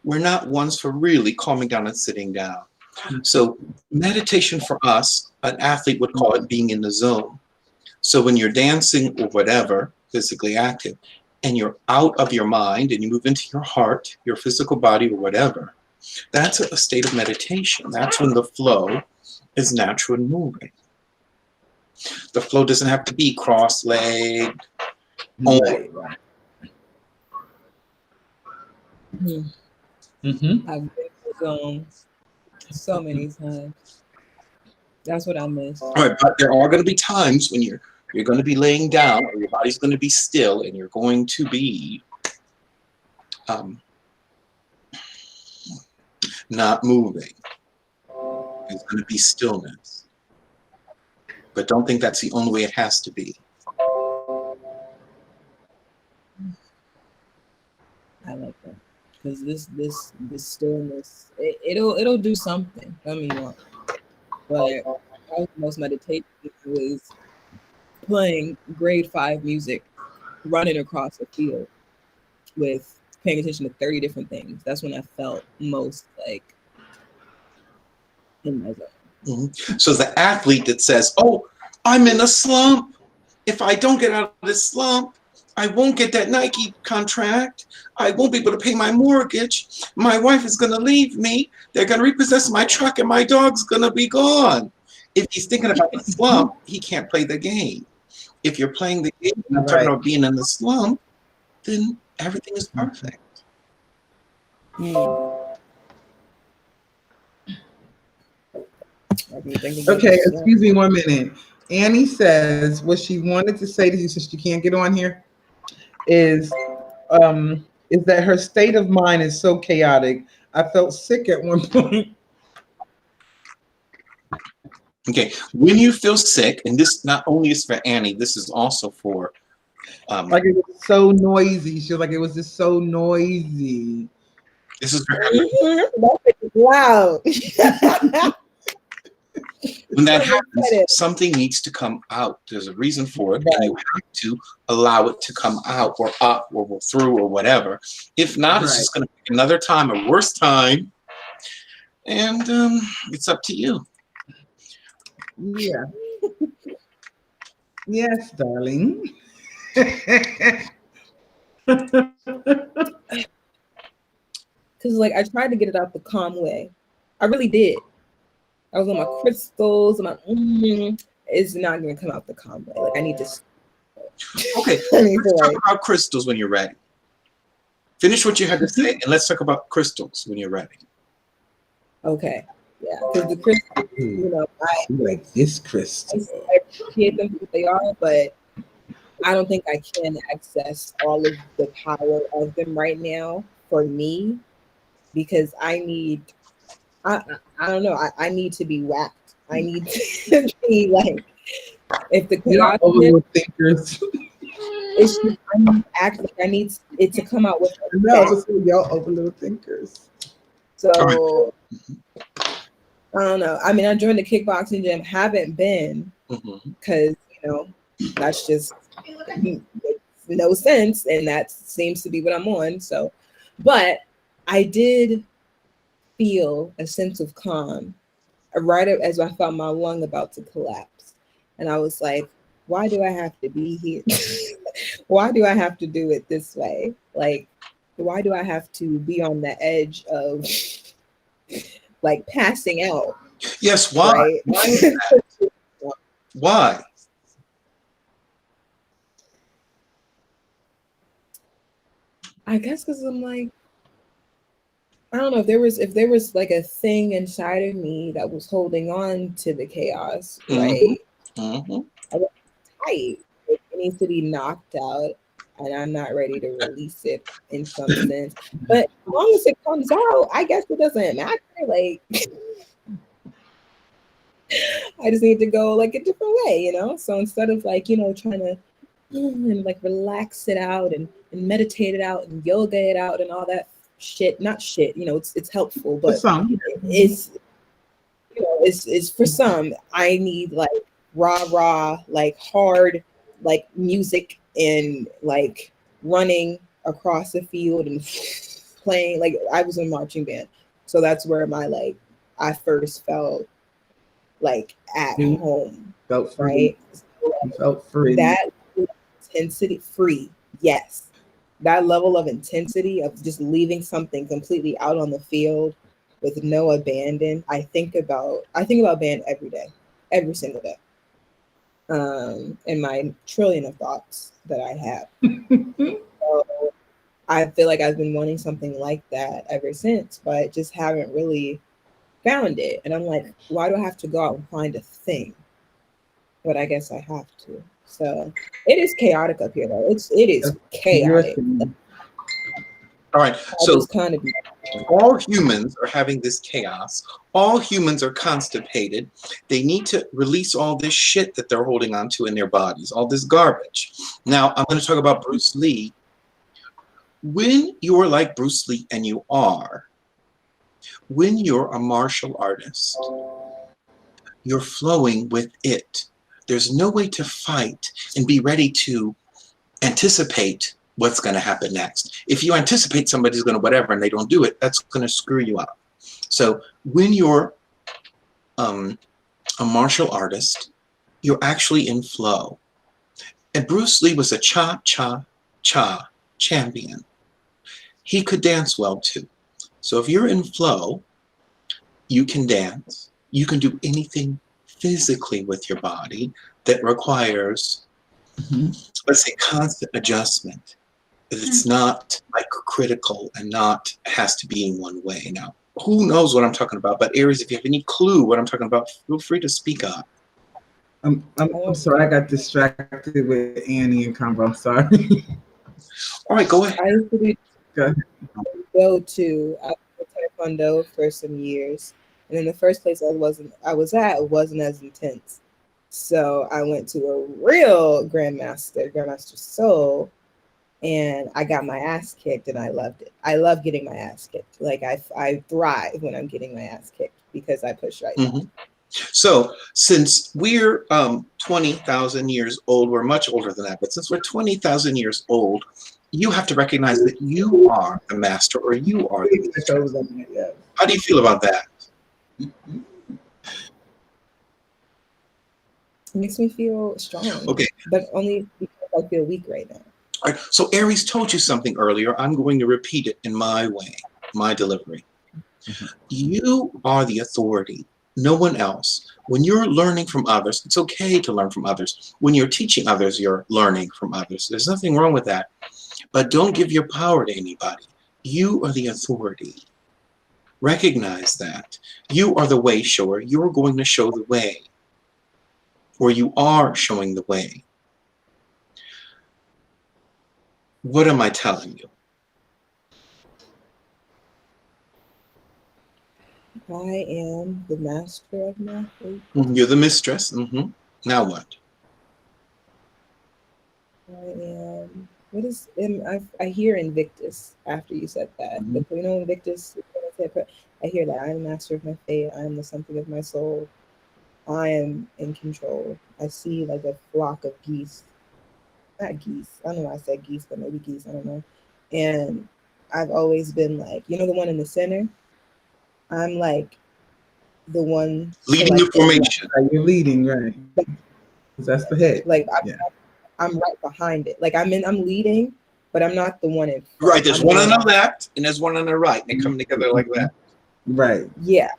We're not ones for really calming down and sitting down. So meditation for us, an athlete would call it being in the zone. So when you're dancing or whatever, physically active, and you're out of your mind and you move into your heart, your physical body or whatever, that's a state of meditation. That's when the flow is natural and moving. The flow doesn't have to be cross-legged. Right. Mm-hmm. I've been to zone so many times. That's what I miss. All right, but there are going to be times when you're going to be laying down, or your body's going to be still, and you're going to be not moving. It's going to be stillness. But don't think that's the only way it has to be. I like that because this stillness, it'll do something. Don't get me wrong, but most meditation was playing grade 5 music, running across the field with paying attention to 30 different things. That's when I felt most like in my zone. Mm-hmm. So the athlete that says, oh, I'm in a slump. If I don't get out of this slump, I won't get that Nike contract. I won't be able to pay my mortgage. My wife is going to leave me. They're going to repossess my truck and my dog's going to be gone. If he's thinking about the slump, he can't play the game. If you're playing the game and I'm talking about being in the slump, then everything is perfect. Okay, excuse me 1 minute. Annie says what she wanted to say to you since you can't get on here is that her state of mind is so chaotic. I felt sick at one point. Okay, when you feel sick, and this not only is for Annie, this is also for like it was so noisy. She was like, it was just so noisy. This is for wow. when that happens, something needs to come out. There's a reason for it, and you have to allow it to come out or up or through or whatever. If not, it's just going to be another time, a worse time, and it's up to you. Yeah. Yes, darling. Because like I tried to get it out the calm way. I really did. I was on my crystals. I'm like, it's not going to come out the calm way. Like I need to. Okay, let's talk about crystals when you're ready. Finish what you had to say, and let's talk about crystals when you're ready. Okay. Yeah, because the crystals, you know, I like this crystal. I appreciate them for what they are, but I don't think I can access all of the power of them right now for me, because I don't know, I need to be whacked. I need to be like, if the chaos thinkers. It's just, I need it to come out with y'all overload thinkers. So I don't know. I mean, I joined the kickboxing gym, haven't been because you know that's just makes no sense, and that seems to be what I'm on. So, but I did feel a sense of calm right as I felt my lung about to collapse, and I was like, "Why do I have to be here? Why do I have to do it this way? Like, why do I have to be on the edge of?" Like passing out. Yes, why? Right? Why is that? Why? I guess because I'm like, I don't know if there was like a thing inside of me that was holding on to the chaos, right? I was tight. It needs to be knocked out, and I'm not ready to release it in some sense. But as long as it comes out, I guess it doesn't matter. Like, I just need to go like a different way, you know? So instead of like, you know, trying to like relax it out and meditate it out and yoga it out and all that shit, not shit, you know, it's helpful, but it's, you know, it's for some. I need like rah, like hard, like music and like running across the field and playing. Like I was in marching band, so that's where I first felt like at You home, felt free. right? You felt free. That intensity, free, yes. That level of intensity of just leaving something completely out on the field with no abandon. I think about band every day, every single day. And my trillion of thoughts that I have. So I feel like I've been wanting something like that ever since, but just haven't really found it. And I'm like, why do I have to go out and find a thing? But I guess I have to. So it is chaotic up here, though. It is chaotic. All right. I So just kind of all humans are having this chaos. All humans are constipated. They need to release all this shit that they're holding on to in their bodies, all this garbage. Now, I'm going to talk about Bruce Lee. When you're like Bruce Lee, and you are, when you're a martial artist, you're flowing with it. There's no way to fight and be ready to anticipate what's going to happen next. If you anticipate somebody's going to whatever and they don't do it, that's going to screw you up. So when you're a martial artist, you're actually in flow. And Bruce Lee was a cha-cha-cha champion. He could dance well too. So if you're in flow, you can dance. You can do anything physically with your body that requires, let's say, constant adjustment. It's not like critical and not has to be in one way. Now, who knows what I'm talking about? But Aries, if you have any clue what I'm talking about, feel free to speak up. I'm sorry, I got distracted with Annie and Combo. I'm sorry. All right, go ahead. I used to do Go ahead. I did Taekwondo for some years. And in the first place I was at wasn't as intense. So I went to a real Grandmaster Soul, and I got my ass kicked and I loved it. I love getting my ass kicked. Like I thrive when I'm getting my ass kicked because I push right now. So since we're 20,000 years old, we're much older than that, but since we're 20,000 years old, you have to recognize that you are the master or you are the master. How do you feel about that? It makes me feel strong. Okay. But only because I feel weak right now. All right. So Aries told you something earlier. I'm going to repeat it in my way, my delivery. You are the authority, no one else. When you're learning from others, it's okay to learn from others. When you're teaching others, you're learning from others. There's nothing wrong with that. But don't give your power to anybody. You are the authority. Recognize that. You are the way shower. You're going to show the way. Or you are showing the way. What am I telling you? I am the master of my fate. You're the mistress. Now what? I am. What is? I hear Invictus after you said that. But you know Invictus. I hear that I am the master of my fate. I am the something of my soul. I am in control. I see like a flock of geese. Not geese. I don't know why I said geese, but maybe geese. I don't know. And I've always been like, you know, the one in the center. I'm like the one leading the formation. You're leading, right? That's the head. Like I'm right behind it. Like I'm leading, but I'm not the one in front. Right. There's one on the left and there's one on the right. They come together like that. Right. Yeah.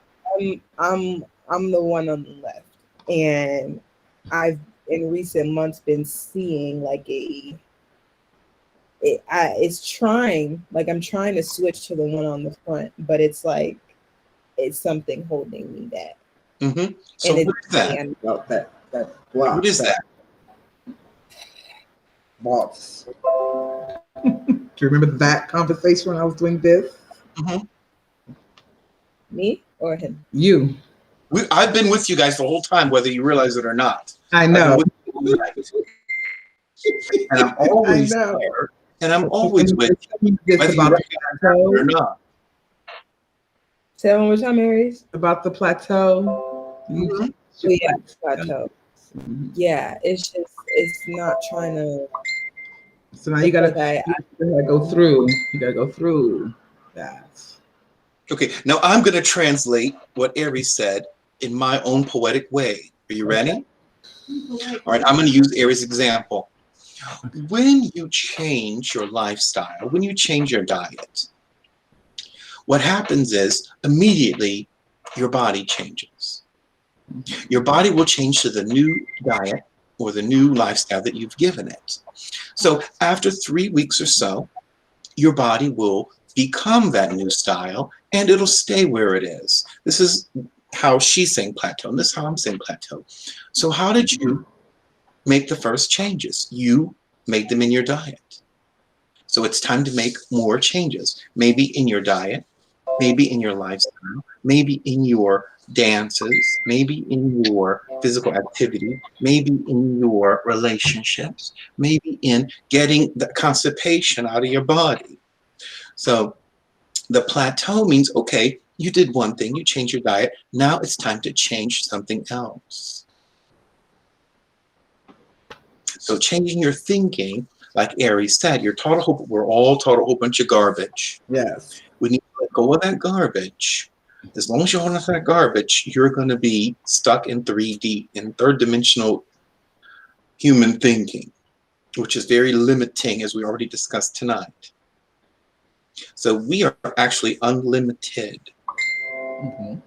I'm the one on the left, and I've in recent months been seeing like it's trying, like I'm trying to switch to the one on the front, but it's like it's something holding me back. So and what is that? About that block. What is that? Boss. Do you remember that conversation when I was doing this? Me or him? You. I've been with you guys the whole time, whether you realize it or not. I know. And I'm always there. And I'm always with you, whether you recognize it or not. Say that one more time, Aries. About the plateau. Yeah, plateau. Yeah, it's not trying to So now you gotta, Okay, you gotta go through. You gotta go through that. Okay, now I'm going to translate what Aries said in my own poetic way. Are you ready? All right, I'm going to use Aries' example. When you change your lifestyle, when you change your diet, what happens is immediately your body changes. Your body will change to the new diet or the new lifestyle that you've given it. So after 3 weeks or so, your body will become that new style and it'll stay where it is. This is how she's saying plateau, and this is how I'm saying plateau. So how did you make the first changes? You made them in your diet. So it's time to make more changes, maybe in your diet, maybe in your lifestyle, maybe in your dances, maybe in your physical activity, maybe in your relationships, maybe in getting the constipation out of your body. So the plateau means, okay, you did one thing, you changed your diet, now it's time to change something else. So changing your thinking, like Aries said, we're all taught a whole bunch of garbage. Yes. We need to let go of that garbage. As long as you hold on to that garbage, you're going to be stuck in 3D, in third dimensional human thinking, which is very limiting, as we already discussed tonight. So we are actually unlimited. Mhm.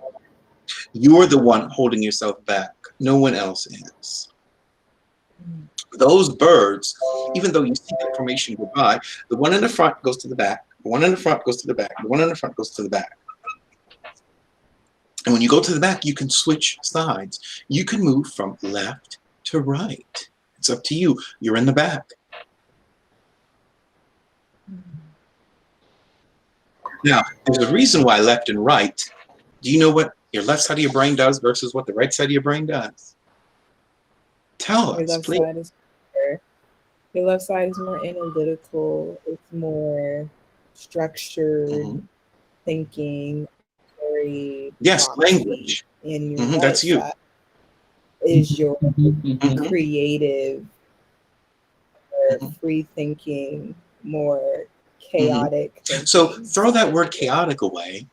You're the one holding yourself back. No one else is. Those birds, even though you see the formation go by, the one in the front goes to the back, the one in the front goes to the back, the one in the front goes to the back. And when you go to the back, you can switch sides. You can move from left to right. It's up to you. You're in the back. Now, there's a reason why left and right. Do you know what your left side of your brain does versus what the right side of your brain does? Tell your us, left please. side is more, your left side is more analytical. It's more structured Mhm. thinking, very Yes, boxy. language. And your right That's you. side is your Mhm. creative, more Mhm. free thinking, more chaotic thinking. So throw that word chaotic away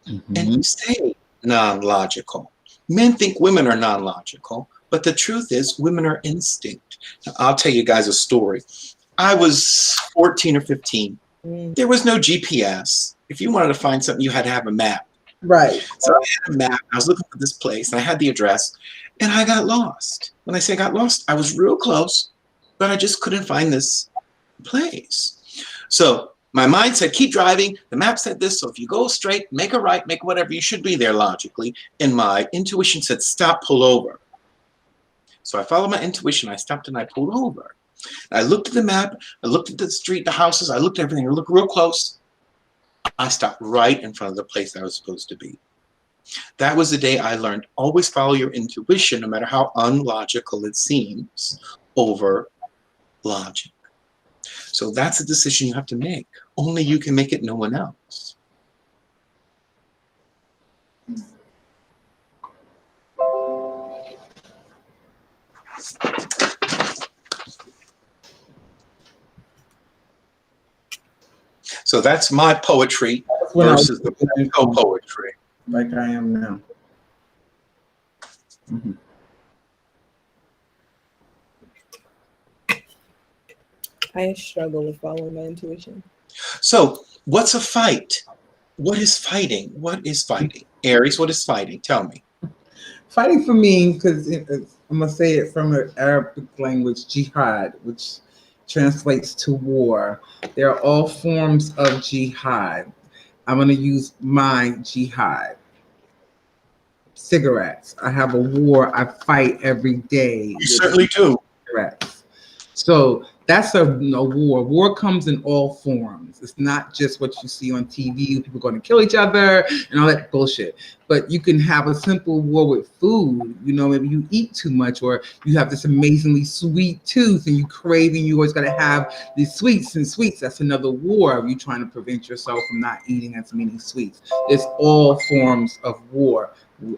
and you say non-logical. Men think women are non-logical, but the truth is women are instinct. Now, I'll tell you guys a story. I was 14 or 15. There was no GPS. If you wanted to find something, you had to have a map. Right. So I had a map. I was looking for this place, and I had the address, and I got lost. When I say I got lost, I was real close, but I just couldn't find this place. So my mind said, keep driving. The map said this, so if you go straight, make a right, make whatever, you should be there logically. And my intuition said, stop, pull over. So I followed my intuition. I stopped and I pulled over. I looked at the map. I looked at the street, the houses. I looked at everything. I looked real close. I stopped right in front of the place I was supposed to be. That was the day I learned, always follow your intuition, no matter how unlogical it seems, over logic. So that's a decision you have to make. Only you can make it, no one else. So that's my poetry When I was versus the plateau poetry. like I am now. Mhm. I struggle with following my intuition. So what's a fight? What is fighting? What is fighting? Aries, what is fighting? Tell me. Fighting for me, because I'm gonna say it from an Arabic language, jihad, which translates to war. There are all forms of jihad. I'm gonna use my jihad. Cigarettes. I have a war I fight every day. You certainly do. Cigarettes. So that's a war. War comes in all forms. It's not just what you see on TV, people going to kill each other and all that bullshit. But you can have a simple war with food. You know, maybe you eat too much, or you have this amazingly sweet tooth and you craving, you always got to have these sweets and sweets. That's another war of you trying to prevent yourself from not eating as many sweets. It's all forms of war.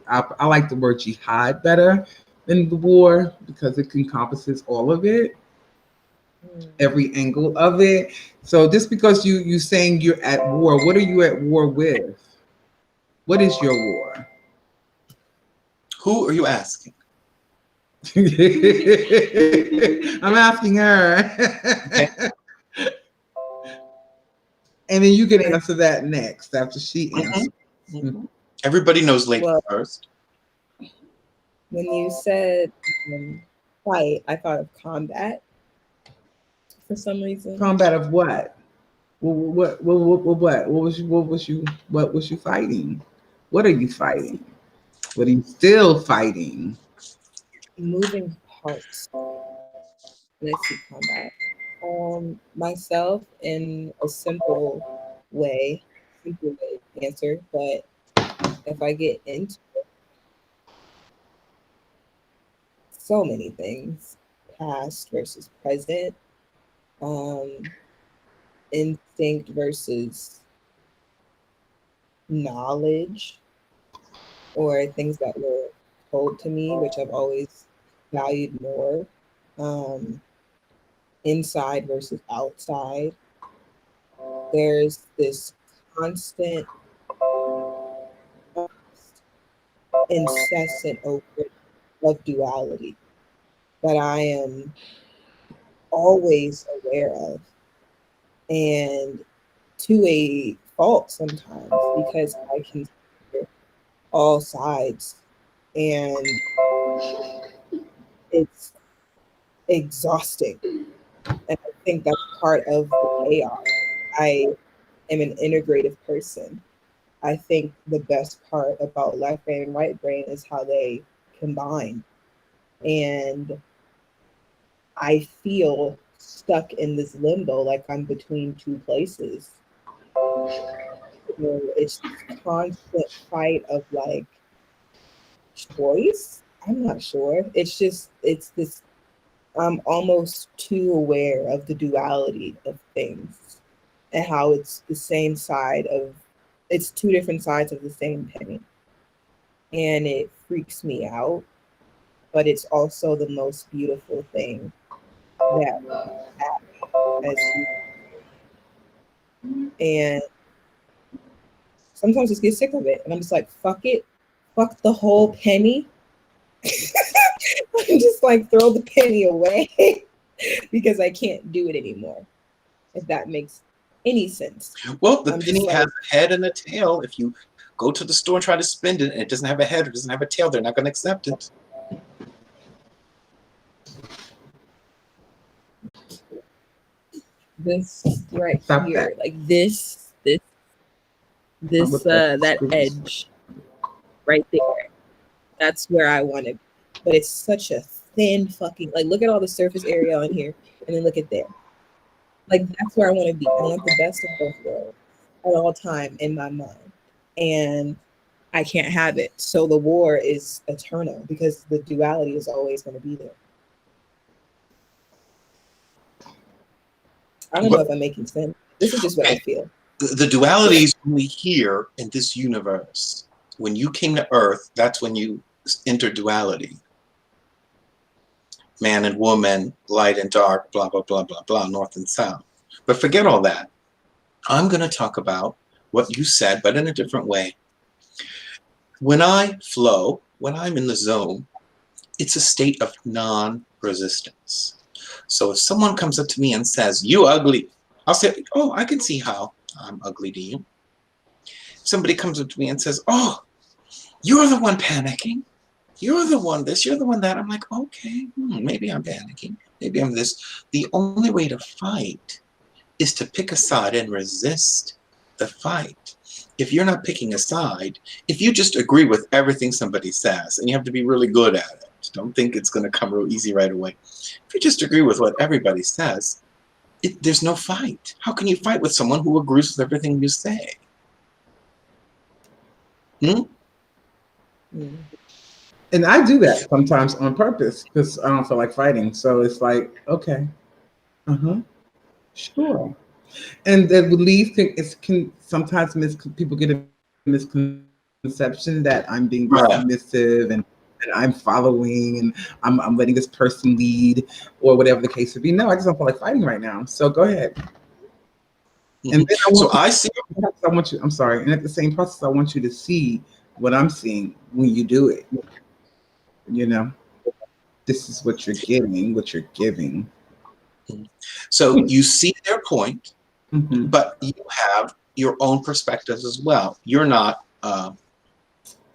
I like the word jihad better than the war because it encompasses all of it. every angle of it. So just because you saying you're at war, what are you at war with? What is your war? Who are you asking? I'm asking her. Okay. And then you can answer that next after she answers. Everybody knows ladies Well- first. When you said fight, I thought of combat for some reason. Combat of what? What was you fighting? What are you fighting? What are you still fighting? Moving parts. When I see combat. Myself in a simple way to answer, but if I get into it, so many things, past versus present, instinct versus knowledge, or things that were told to me, which I've always valued more. Inside versus outside. There's this constant, incessant open of duality that I am always aware of, and to a fault sometimes, because I consider all sides, and it's exhausting. And I think that's part of the chaos. I am an integrative person. I think the best part about left brain and right brain is how they combine. And I feel stuck in this limbo, like I'm between two places. So it's this constant fight of like choice. I'm not sure. It's this, I'm almost too aware of the duality of things and how it's the same side of, it's two different sides of the same penny. And it freaks me out, but it's also the most beautiful thing that we have as humans. And sometimes I just get sick of it. And I'm just like, fuck it. Fuck the whole penny. I'm just like, throw the penny away because I can't do it anymore. If that makes any sense. Well, the I'm just penny like- has a head and a tail. If you go to the store and try to spend it and it doesn't have a head or doesn't have a tail, they're not going to accept it. This right Stop here, that. like this, with that that squeeze. edge right there. That's where I want to be. But it's such a thin fucking, like, look at all the surface area on here and then look at there. Like, that's where I want to be. I want the best of both worlds at all time in my mind. And I can't have it. So the war is eternal because the duality is always going to be there. I don't know if I'm making sense. This is just what I feel. The duality is only here in this universe. When you came to Earth, that's when you entered duality. Man and woman, light and dark, blah, blah, blah, blah, blah, north and south. But forget all that. I'm going to talk about what you said, but in a different way. When I flow, when I'm in the zone, it's a state of non-resistance. So if someone comes up to me and says, "You ugly," I'll say, "Oh, I can see how I'm ugly to you." If somebody comes up to me and says, "Oh, you're the one panicking. You're the one this, you're the one that," I'm like, okay, maybe I'm panicking. Maybe I'm this. The only way to fight is to pick a side and resist the fight. If you're not picking a side, if you just agree with everything somebody says, and you have to be really good at it, don't think it's going to come real easy right away. If you just agree with what everybody says, there's no fight. How can you fight with someone who agrees with everything you say? And I do that sometimes on purpose because I don't feel like fighting. So it's like, okay, sure. And that would lead to sometimes people get a misconception that I'm being Right. dismissive and and I'm following and I'm letting this person lead or whatever the case would be. No, I just don't feel like fighting right now. So go ahead. And then So I see. I want you, I'm sorry. And at the same process, I want you to see what I'm seeing when you do it. You know, this is what you're getting, what you're giving. So you see their point, Mhm. but you have your own perspectives as well. You're not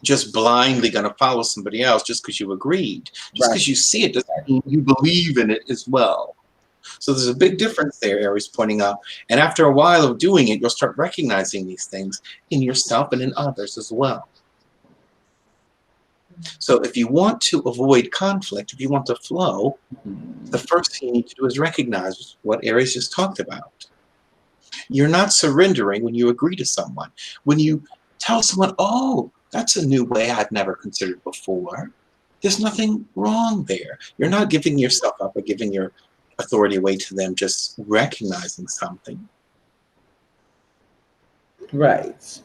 just blindly going to follow somebody else just because you agreed. Just because you see it doesn't mean you believe in it as well. So there's a big difference there, Aries pointing out. And after a while of doing it, you'll start recognizing these things in yourself and in others as well. So if you want to avoid conflict, if you want to flow, the first thing you need to do is recognize what Aries just talked about. You're not surrendering when you agree to someone. When you tell someone, oh, that's a new way I've never considered before, there's nothing wrong there. You're not giving yourself up or giving your authority away to them, just recognizing something. Right.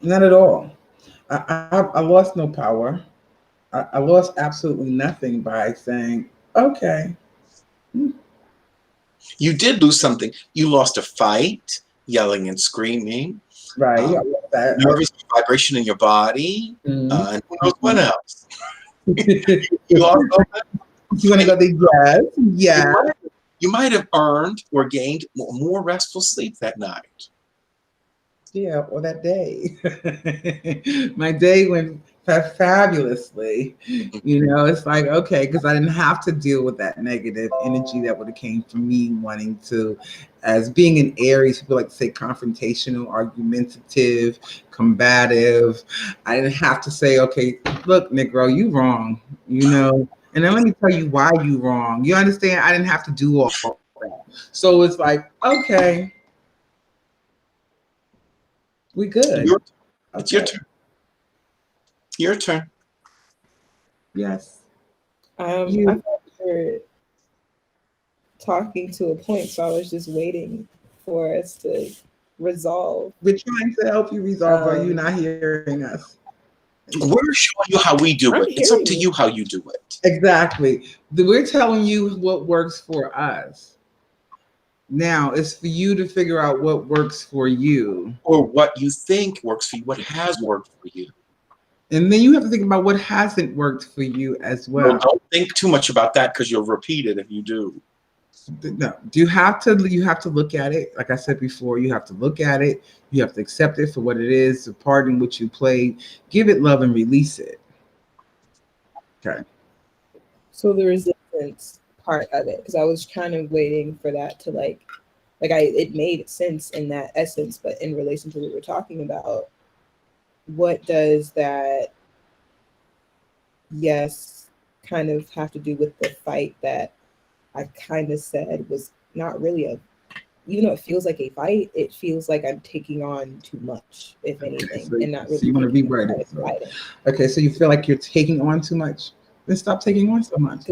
Not at all. I lost no power. I lost absolutely nothing by saying, okay. You did lose something. You lost a fight, yelling and screaming. Right. I lost that. Nervous vibration in your body. Mhm. And who knows what else? You You lost want to go there? Yes. Yeah. You might have earned or gained more restful sleep that night. Yeah, or that day. My day went fabulously. You know, it's like, okay, because I didn't have to deal with that negative energy that would have came from me wanting to, as being an Aries, people like to say confrontational, argumentative, combative. I didn't have to say, okay, look, Negro, you wrong, you know, and then let me tell you why you wrong. You understand? I didn't have to do all that. So it's like, okay, we good. It's your turn. Your turn. Yes. I thought we were talking to a point, so I was just waiting for us to resolve. We're trying to help you resolve. Are you not hearing us? We're showing you how we do I'm it. It's up to hearing you how you do it. Exactly. We're telling you what works for us. Now it's for you to figure out what works for you. Or what you think works for you, what has worked for you. And then you have to think about what hasn't worked for you as well. Don't think too much about that because you'll repeat it if you do. No, you have to look at it. Like I said before, you have to look at it. You have to accept it for what it is, the part in which you played. Give it love and release it. Okay. So the resistance part of it, because I was kind of waiting for that to it made sense in that essence, but in relation to what we were talking about, what does that yes kind of have to do with the fight that I kind of said was not really even though it feels like a fight, it feels like I'm taking on too much, if anything, and not really. So you want to rewrite it. So. Okay, so you feel like you're taking on too much? Then stop taking on so much.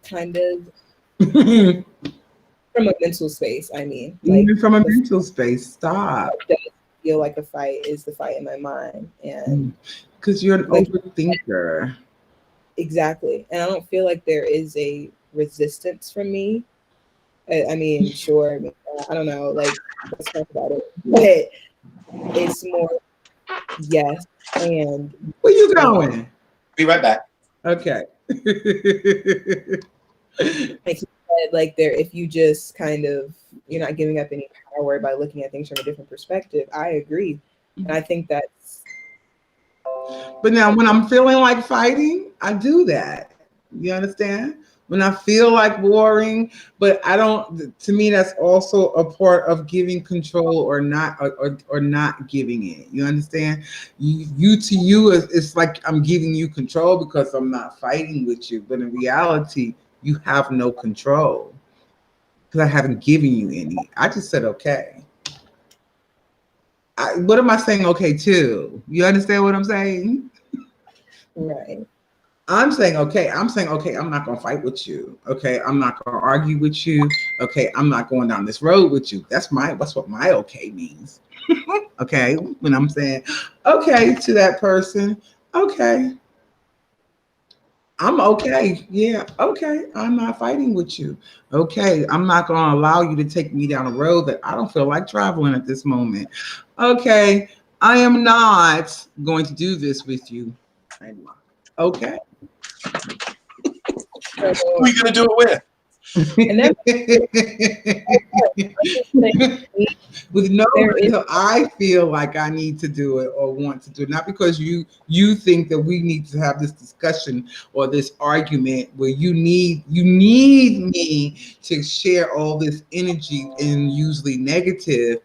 Kind of from a mental space, I mean. Even from a mental space, stop. It does feel like a fight is the fight in my mind. And because you're an overthinker. Exactly. And I don't feel like there is a resistance from me. I mean, sure, I don't know, let's talk about it. But it's more yes and where you going? Be right back. Okay. If you just kind of, you're not giving up any power by looking at things from a different perspective. I agree. And I think that's. But now when I'm feeling like fighting, I do that. You understand? When I feel like warring, but I don't, to me, that's also a part of giving control or not giving it. You understand? You to you, it's like I'm giving you control because I'm not fighting with you. But in reality, you have no control because I haven't given you any. I just said, okay. What am I saying okay to? You understand what I'm saying? Right. I'm saying, okay, I'm not going to fight with you. Okay, I'm not going to argue with you. Okay, I'm not going down this road with you. That's what my okay means. Okay, when I'm saying, okay, to that person, Okay. I'm okay. Yeah. Okay. I'm not fighting with you. Okay. I'm not going to allow you to take me down a road that I don't feel like traveling at this moment. Okay. I am not going to do this with you. Okay. So, Who are you going to do it with? and then With no there is reason I feel like I need to do it or want to do it, not because you think that we need to have this discussion or this argument where you need me to share all this energy and usually negative.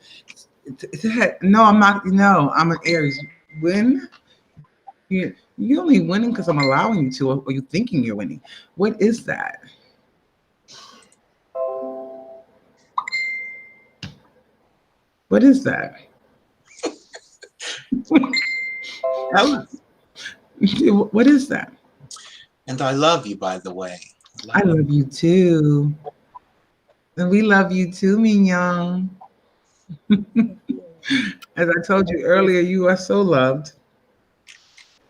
No, I'm not. No, I'm an Aries. When you only winning because I'm allowing you to, or you thinking you're winning. What is that? What is that? Tell us. What is that? And I love you, by the way. I love you too. And we love you too, Mignon. As I told you earlier, you are so loved.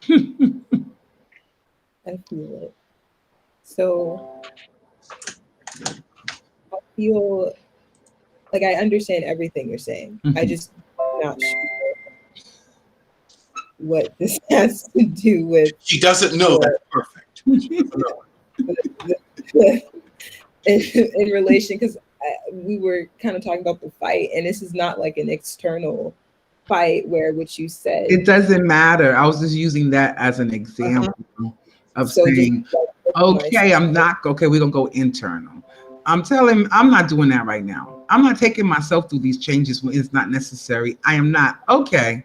I feel it. So I feel like I understand everything you're saying. I Mhm. just not sure what this has to do with She doesn't know that's perfect. She doesn't know. in relation, because we were kind of talking about the fight, and this is not like an external fight where what you said. It doesn't matter. I was just using that as an example of So just saying, okay, I'm not, okay, we're going to go internal. I'm not doing that right now. I'm not taking myself through these changes when it's not necessary. I am not. Okay.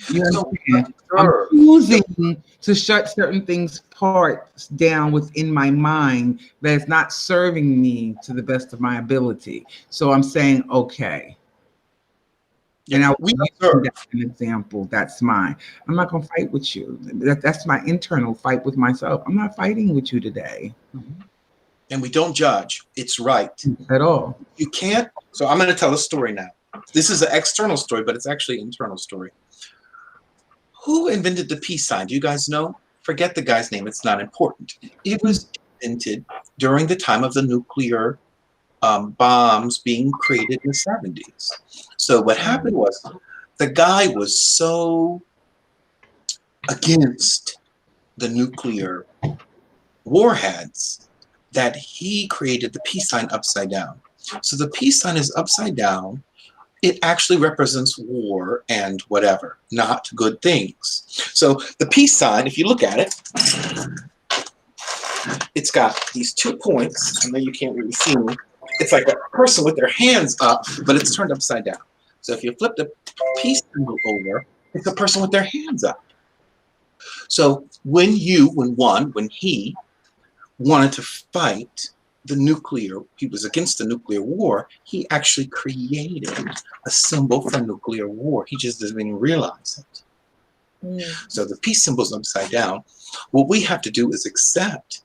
You understand? I'm Sure. choosing to shut certain things parts down within my mind that's not serving me to the best of my ability. So I'm saying, okay. And I We was observe. using that as an example. That's mine. I'm not going to fight with you. That's my internal fight with myself. I'm not fighting with you today And we don't judge. It's right. at all. You can't. So I'm going to tell a story now. This is an external story, but it's actually an internal story. Who invented the peace sign? Do you guys know? Forget the guy's name. It's not important. It was invented during the time of the nuclear bombs being created in the 70s. So what happened was the guy was so against the nuclear warheads that he created the peace sign upside down. So the peace sign is upside down. It actually represents war and whatever, not good things. So the peace sign, if you look at it, it's got these 2 points. I know you can't really see me. It's like a person with their hands up, but it's turned upside down. So if you flip the peace symbol over, it's a person with their hands up. So when he wanted to fight he was against the nuclear war, he actually created a symbol for nuclear war. He just doesn't even realize it. So the peace symbol's upside down. What we have to do is accept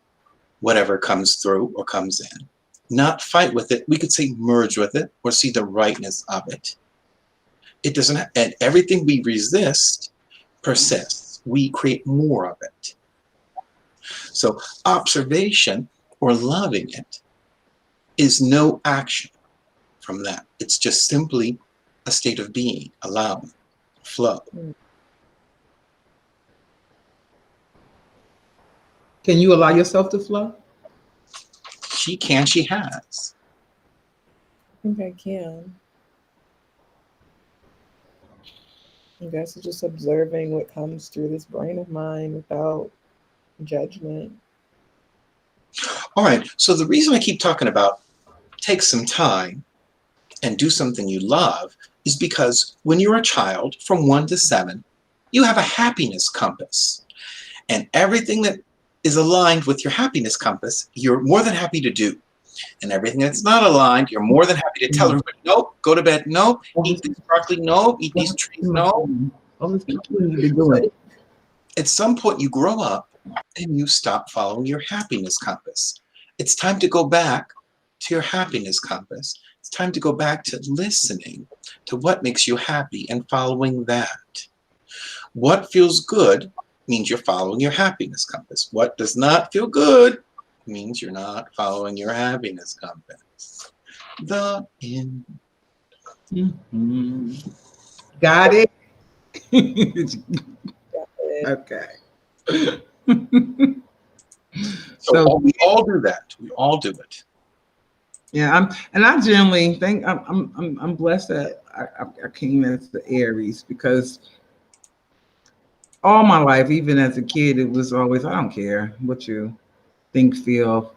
whatever comes through or comes in, not fight with it. We could say merge with it or see the rightness of it. It doesn't, and everything we resist persists. We create more of it. So observation or loving it is no action from that. It's just simply a state of being, allowing, flow. Can you allow yourself to flow? She can, she has. I think I can. I guess it's just observing what comes through this brain of mine without judgment. All right, so the reason I keep talking about take some time and do something you love is because when you're a child from 1 to 7, you have a happiness compass. And everything that is aligned with your happiness compass, you're more than happy to do. And everything that's not aligned, you're more than happy to tell everybody, nope, go to bed, nope, eat this broccoli, no, eat these trees, no. All this people need to do it. At some point you grow up and you stop following your happiness compass. It's time to go back to your happiness compass. It's time to go back to listening to what makes you happy and following that. What feels good means you're following your happiness compass. What does not feel good means you're not following your happiness compass. The end. Mhm. Got it? Okay. So we all do that. We all do it. Yeah, I generally think I'm blessed that I came as the Aries, because all my life, even as a kid, it was always, I don't care what you think, feel.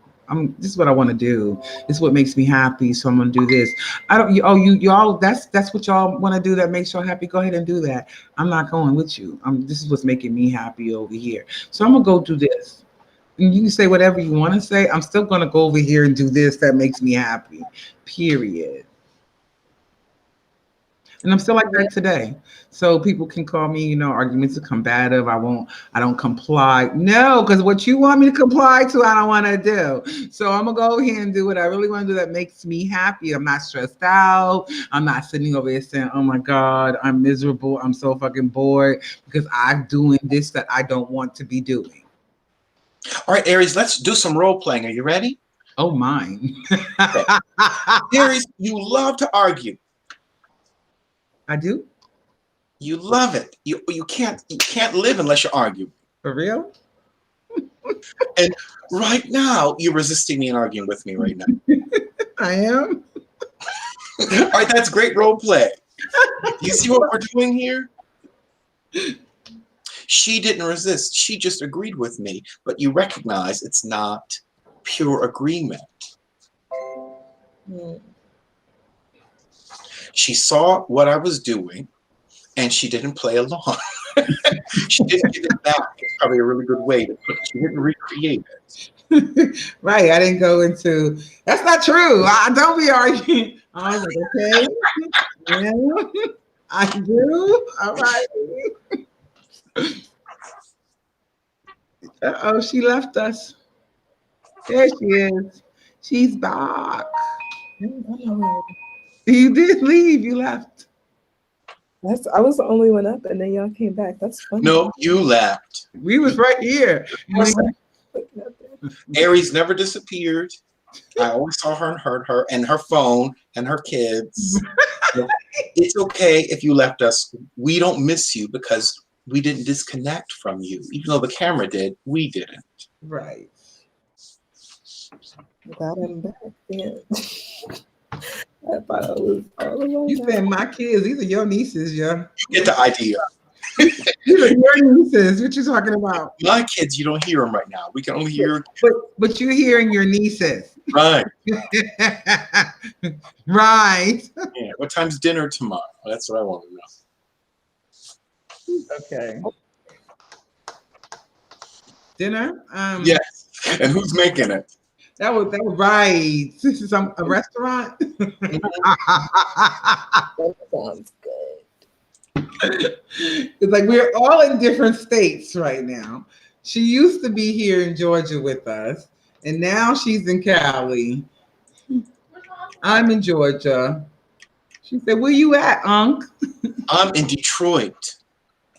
This is what I want to do. This is what makes me happy. So I'm gonna do this. I don't. Y'all. That's what y'all want to do. That makes y'all happy. Go ahead and do that. I'm not going with you. This is what's making me happy over here. So I'm gonna go do this. And you can say whatever you want to say. I'm still gonna go over here and do this. That makes me happy. Period. And I'm still like that today. So people can call me, arguments are combative. I don't comply. No, because what you want me to comply to, I don't want to do. So I'm gonna go here and do what I really want to do that makes me happy. I'm not stressed out. I'm not sitting over here saying, oh my God, I'm miserable. I'm so fucking bored because I'm doing this that I don't want to be doing. All right, Aries, let's do some role playing. Are you ready? Oh, mine. Okay. Aries, you love to argue. I do? You love it. You can't live unless you argue. For real? And right now, you're resisting me and arguing with me right now. I am. All right, that's great role play. You see what we're doing here? She didn't resist. She just agreed with me. But you recognize it's not pure agreement. Mm. She saw what I was doing, and she didn't play along. She didn't give it back. It's probably a really good way to put it. She didn't recreate it. Right. I didn't go into, that's not true. Don't be arguing. I was like, okay. Yeah, I do. All right. Uh-oh, she left us. There she is. She's back. You did leave. You left. I was the only one up, and then y'all came back. That's funny. No, you left. We was right here. Aries never disappeared. I always saw her and heard her, and her phone and her kids. It's okay if you left us. We don't miss you because we didn't disconnect from you. Even though the camera did, we didn't. Right. Glad I'm back. Yeah. I thought I was all alone. You said my kids. These are your nieces, yeah. You get the idea. These are your nieces. What you talking about? My kids, you don't hear them right now. We can only hear. But you're hearing your nieces. Right. Right. Yeah. What time's dinner tomorrow? That's what I want to know. Okay. Dinner? Yes. And who's making it? That was right. This is a restaurant. That sounds good. It's like we're all in different states right now. She used to be here in Georgia with us, and now she's in Cali. I'm in Georgia. She said, "Where you at, Unc?" I'm in Detroit.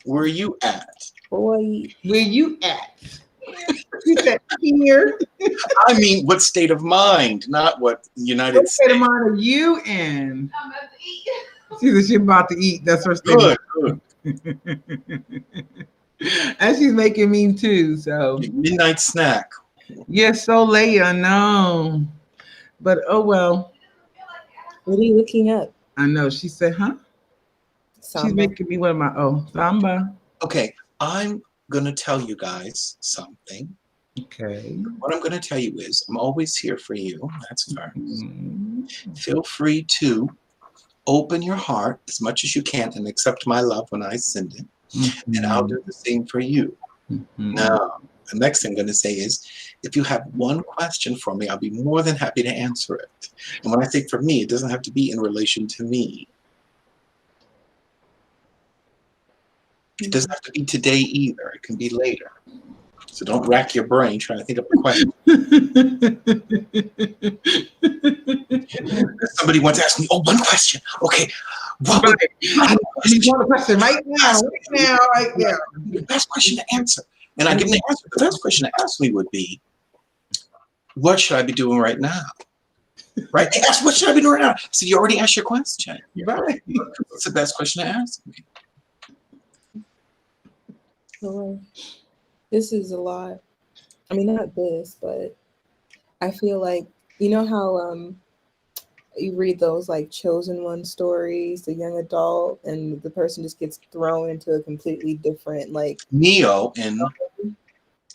Where are you at? Boy, Where you at? She said, "Here." I mean, what state of mind, not what United What state of States. mind are you in? I'm about to eat. She said she's about to eat. That's her state. Good, good. And she's making me too. So Midnight snack. yeah, so late. I know, but oh well. what are you looking up? I know. She said, "Huh?" She's Samba. making me one of my samba. Okay, I'm gonna tell you guys something. Okay. What I'm gonna tell you is I'm always here for you. That's first. Mhm. Feel free to open your heart as much as you can and accept my love when I send it. And I'll do the same for you. Mhm. Now, the next thing I'm going to say is, if you have one question for me, I'll be more than happy to answer it. And when I say for me, it doesn't have to be in relation to me. It doesn't have to be today either. It can be later. So don't rack your brain trying to think of a question. Somebody once asked me, oh, one question. Okay, What would Right. He's on the question right now, right now. the best question to answer? And I give him the answer. The best question to ask me would be, what should I be doing right now? Right? They asked, what should I be doing right now? So you already asked your question. Right. What's the best question to ask me? Sure. This is a lot. I mean, not this, but I feel like, you know how you read those like chosen one stories, the young adult, and the person just gets thrown into a completely different Neo in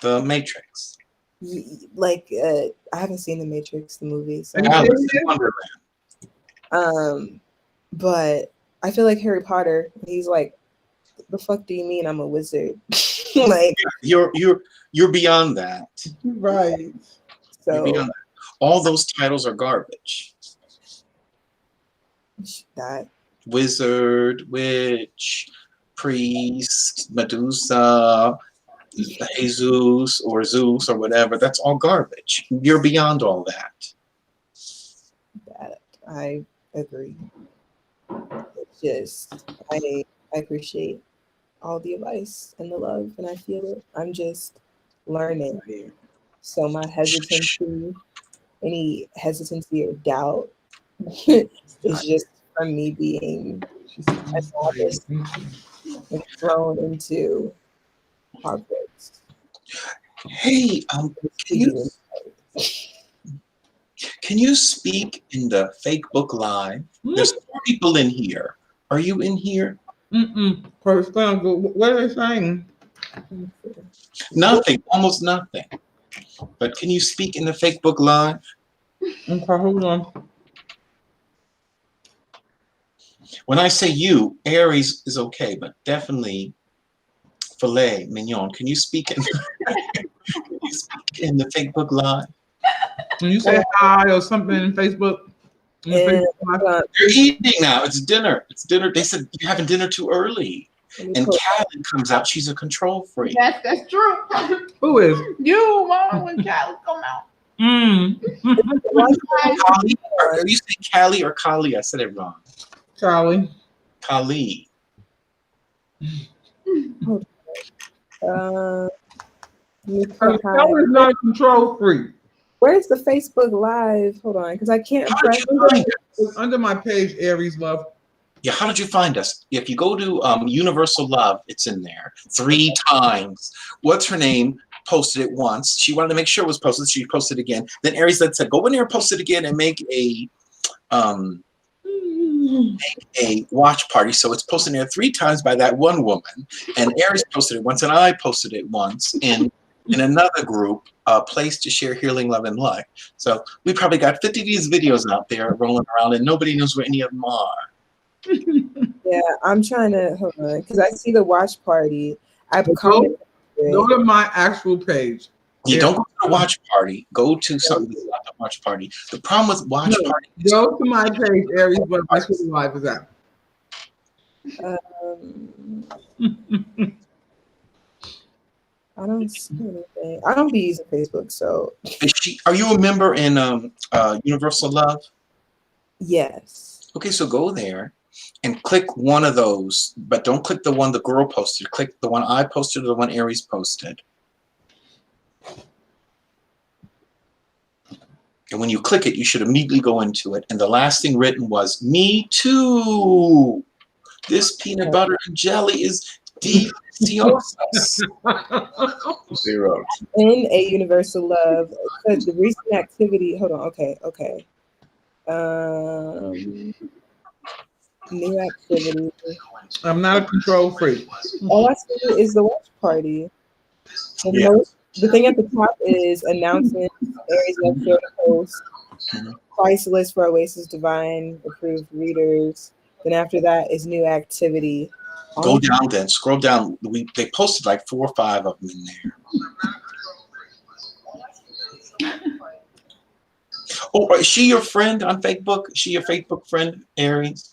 the Matrix. I haven't seen The Matrix, the movie, so And Alice in Wonderland. but I feel like Harry Potter, he's like, the fuck do you mean I'm a wizard? Like, You're beyond that. Right. You're so beyond that. All those titles are garbage. that Wizard, witch, priest, Medusa, Jesus or Zeus or whatever, that's all garbage. You're beyond all that. I agree. It's just I appreciate all the advice and the love, and I feel it. I'm just learning. So my any hesitancy or doubt is just from me being a novice and thrown into Hogwarts. Hey, can you speak in the fake book live? There's 4 people in here. Are you in here? What are they saying? Nothing, almost nothing. But can you speak in the fake book live? Okay, hold on. When I say you, Aries is okay, but definitely filet mignon. Can you speak in the fake book live? When you say hi or something in Facebook, And, You're eating now. It's dinner. It's dinner. They said you're having dinner too early. And Callie comes out. She's a control freak. That's true. who is? You, mom, when Callie come out. Callie, are you saying Callie or Kali? I said it wrong. Charlie. Kali. Charlie's not a control freak. Where's the Facebook Live? Hold on, because I can't How did press. you find us? It's under my page, Aries Love. Yeah, how did you find us? If you go to Universal Love, it's in there 3 times. What's her name? Posted it once. She wanted to make sure it was posted. She posted it again. Then Aries said, go in there and post it again and make a watch party. So it's posted there 3 times by that one woman. And Aries posted it once, and I posted it once in another group, Place to Share Healing, Love, and Life. So we probably got 50 of these videos out there rolling around, and nobody knows where any of them are. Yeah, I'm trying to hold on because I see the watch party. I commented. Go to my actual page. You don't go to the watch party. Go to something that's not the watch party. The problem with watch party is Go to my page, Aries Love. That's where the live is at. I don't see anything. I don't be using Facebook, so are you a member in Universal Love? yes. Okay, so go there and click one of those, but don't click the one the girl posted. Click the one I posted or the one Aries posted. And when you click it, you should immediately go into it. And the last thing written was, me too. This peanut butter and jelly is delicioso. 0. In a Universal Love, the recent activity. Hold on. Okay. New activity. I'm not a control freak. All I see is the watch party. Yeah. The thing at the top is announcements, Aries Love Florida post, price list for Oasis Divine approved readers. Then after that is new activity. Go down then, scroll down. They posted like 4 or 5 of them in there. Oh, is she your friend on Facebook? Is she your Facebook friend, Aries?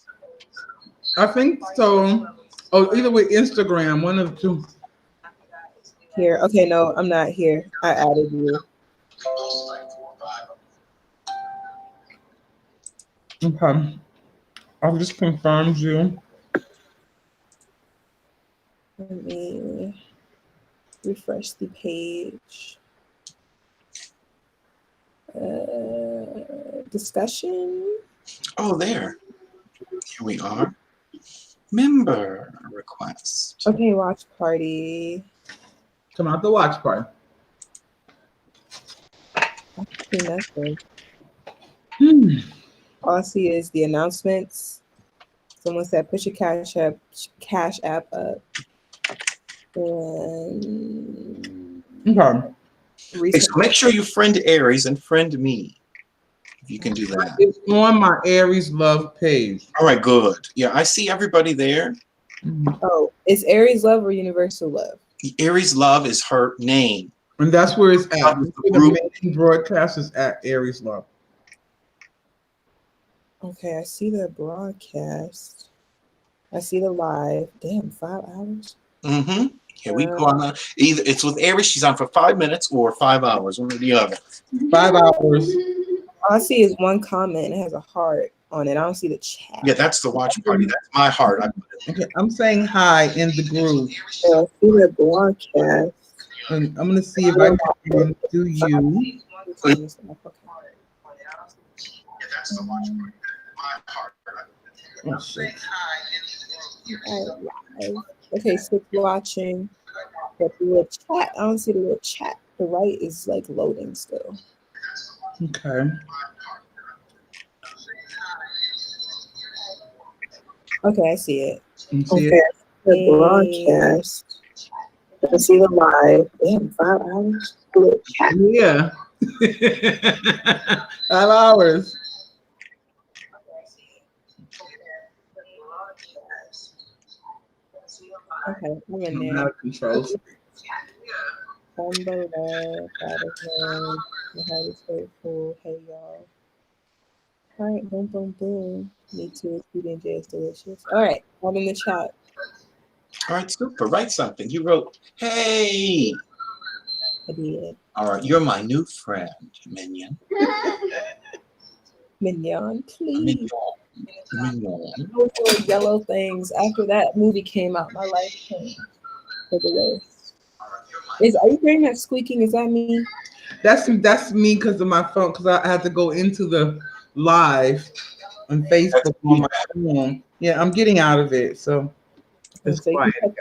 I think so. Oh, either with Instagram, one of the two. Here. Okay, no, I'm not here. I added you. Okay. I've just confirmed you. Let me refresh the page. Discussion. Oh, there. Here we are. Member request. Okay, watch party. Come out the watch party. See nothing. Hmm. All I see is the announcements. Someone said push your cash app up. And Okay. Okay, so make sure you friend Aries and friend me. If you can do that. It's on my Aries Love page. All right, good. Yeah, I see everybody there. Oh, is Aries Love or Universal Love? Aries Love is her name. And that's where it's at. Love is the The group. main broadcast is at Aries Love. Okay, I see the broadcast. I see the live. Damn, 5 hours. Mm-hmm. Here we go on. Either it's with Aries, she's on for 5 minutes, or 5 hours, one or the other. 5 hours. All I see is one comment. It has a heart on it. I don't see the chat. Yeah, that's the watch party. That's my heart. I put it. Okay, I'm saying hi in the group. So I see the broadcast. And I'm gonna see if I can do you. Yeah, that's the watch party. My heart. Oh, shit. Okay, so it's watching. But the little chat, I don't see the little chat. The right is like loading still. Okay. Okay, I see it. You see Okay, it? the broadcast. I see the live. Damn, 5 hours. The little chat. Yeah. 5 hours. Okay, I'm in I'm there. out of control. Somebody that God is known. My heart is grateful. Hey y'all. All right, boom, boom, boom. Me too. PB&J is delicious. All right, I'm in the chat. All right, super. Write something. You wrote, hey. I did. All right, you're my new friend, Minion. Mignon, please. Mignon. Those little yellow things. After that movie came out, my life changed for the worse. Are you hearing that squeaking? Is that me? That's me because of my phone, because I had to go into the live on Facebook on my phone. Yeah, I'm getting out of it, so it's So you quiet. can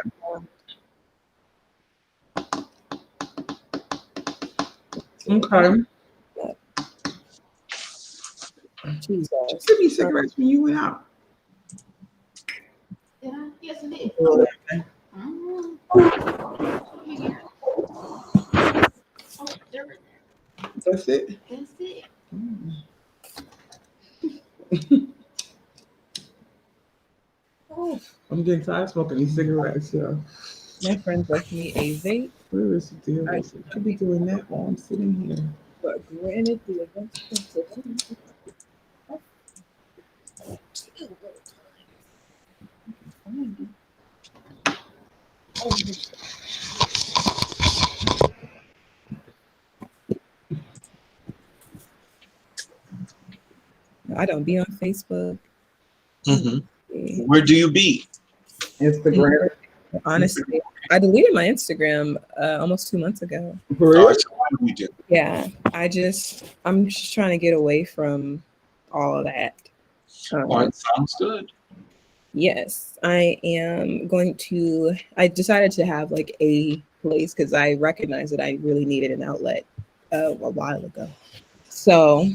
Okay. Jesus. Give me cigarettes when you went out. Did I? Yes, I did. Okay. Oh, there- That's it. that's it. Oh, I'm getting tired of smoking these cigarettes, yeah. my friend left me a vape, Where is the deal? I could be doing that while I'm sitting here. but granted, the event's canceled. I don't be on Facebook. Mm-hmm. Where do you be? Instagram. Honestly, I deleted my Instagram almost 2 months ago. For All real? right, so what do we do? Yeah, I'm just trying to get away from all of that. All right, sounds good. Yes, I am going to. I decided to have like a place because I recognized that I really needed an outlet a while ago. So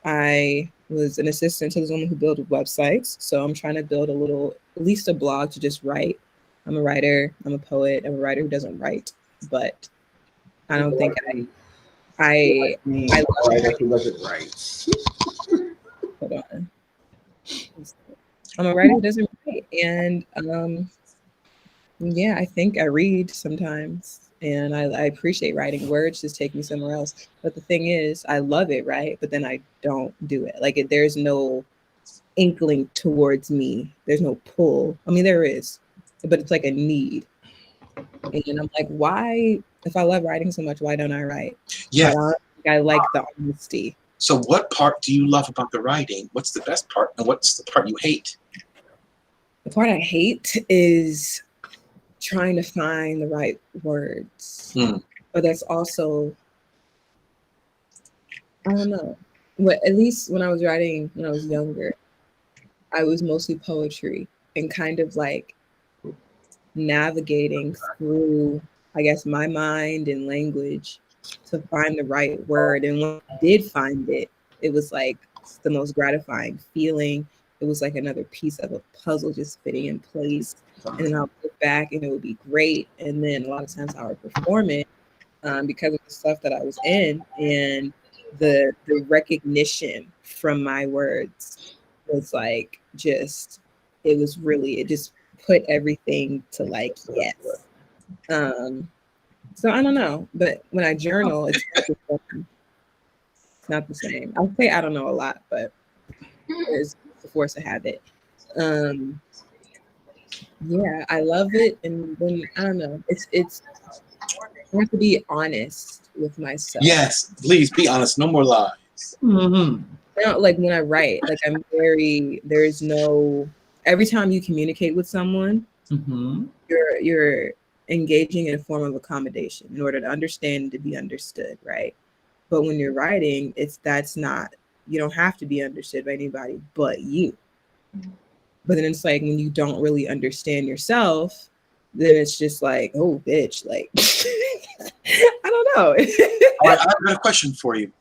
I was an assistant to this woman who built websites. So I'm trying to build at least a blog to just write. I'm a writer. I'm a poet. I'm a writer who doesn't write, but I don't think I Writer who doesn't write. hold on. I'm a writer who doesn't write, and yeah, I think I read sometimes, and I appreciate writing. Words just take me somewhere else. But the thing is, I love it, right? But then I don't do it. Like there's no inkling towards me. There's no pull. I mean, there is, but it's like a need. And I'm like, why? If I love writing so much, why don't I write? Yeah. I like the honesty. So what part do you love about the writing? What's the best part, and what's the part you hate? The part I hate is trying to find the right words. But that's also, I don't know. At least when I was writing when I was younger, I was mostly poetry and kind of like navigating through, I guess, my mind and language to find the right word. And when I did find it, it was like the most gratifying feeling. It was like another piece of a puzzle just fitting in place. And then I'll look back and it would be great. And then a lot of times I would perform it because of the stuff that I was in. And the recognition from my words was like just, it just put everything to like, yes. So I don't know, but when I journal, it's not the same. I'll say I don't know a lot, but it's the force of habit. Yeah, I love it, and when I don't know, it's I have to be honest with myself. Yes, please be honest. No more lies. Mm-hmm. You know, like when I write, like there's no, every time you communicate with someone, Mm-hmm. you're engaging in a form of accommodation in order to understand and to be understood, right? But when you're writing, that's not, you don't have to be understood by anybody but you. But then it's like when you don't really understand yourself, then it's just like, oh, bitch, like, I don't know. All right, I've got a question for you.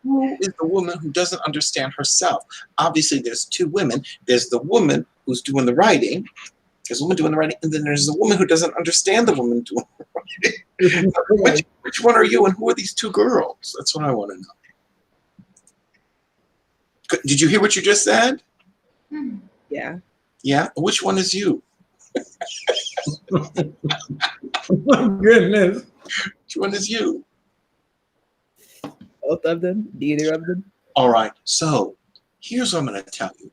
Who is the woman who doesn't understand herself? Obviously, there's two women. There's the woman who's doing the writing. There's a woman doing the writing, and then there's the woman who doesn't understand the woman doing the writing. Which one are you, and who are these two girls? That's what I want to know. Did you hear what you just said? Yeah. Yeah? Which one is you? My goodness. Which one is you? Both of them, neither of them. All right, so here's what I'm going to tell you.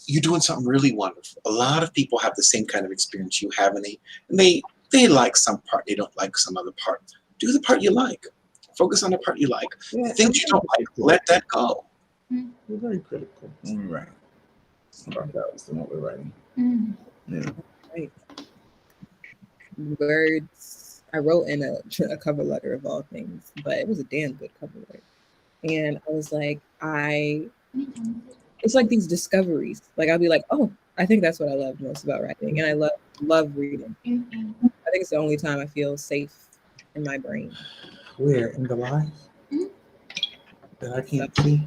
You're doing something really wonderful. A lot of people have the same kind of experience you have, and they like some part, they don't like some other part. Do the part you like. Focus on the part you like. Yeah, Things you don't like, let that go. We're very critical when we write about that. What we're writing. Yeah. Right. Words. I wrote in a cover letter of all things, but it was a damn good cover letter. And I was like, it's like these discoveries. Like I'll be like, oh, I think that's what I love most about writing. And I love reading. I think it's the only time I feel safe in my brain. Where? In the life? That I can't see?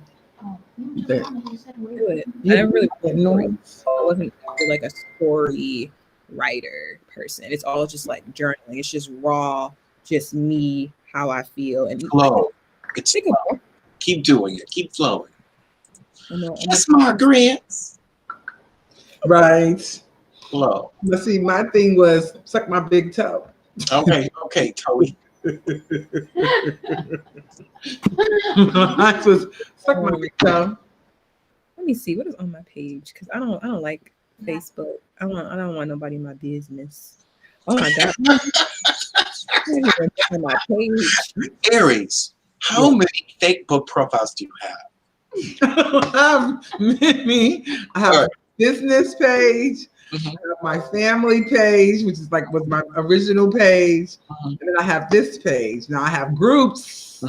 There. Do it. I never really noise. I wasn't like a story writer person. It's all just like journaling. It's just raw, just me, how I feel. And Flow. It's flow. Keep doing it. Keep flowing. Yes, Margaret. Right. Flow. But see, my thing was suck my big toe. Okay, Toey. Mine was suck my big toe. Let me see what is on my page because I don't like Facebook. I don't want nobody in my business. Oh my god! I don't even on my page. Aries, how many fake book profiles do you have? I have many. I have a business page. I have my family page, which is like was my original page, and then I have this page. Now I have groups.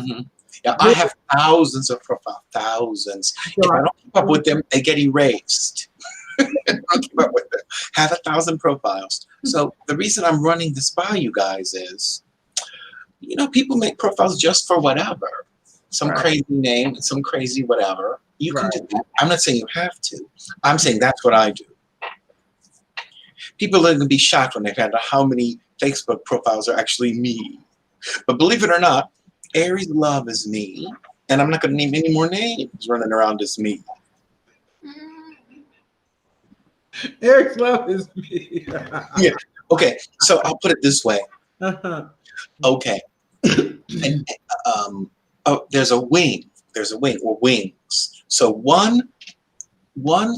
Yeah, I have thousands of profiles, thousands. If I don't keep up with them, they get erased. I'll keep up with them. Have 1,000 profiles. So the reason I'm running this by you guys is, people make profiles just for whatever. Some crazy name, some crazy whatever. You can do that. I'm not saying you have to. I'm saying that's what I do. People are going to be shocked when they find out how many Facebook profiles are actually me. But believe it or not, Aries Love is me. And I'm not going to name any more names running around as me. Aries Love is me. Yeah. Okay. So I'll put it this way. Okay. And, there's a wing. There's a wing or wings. So one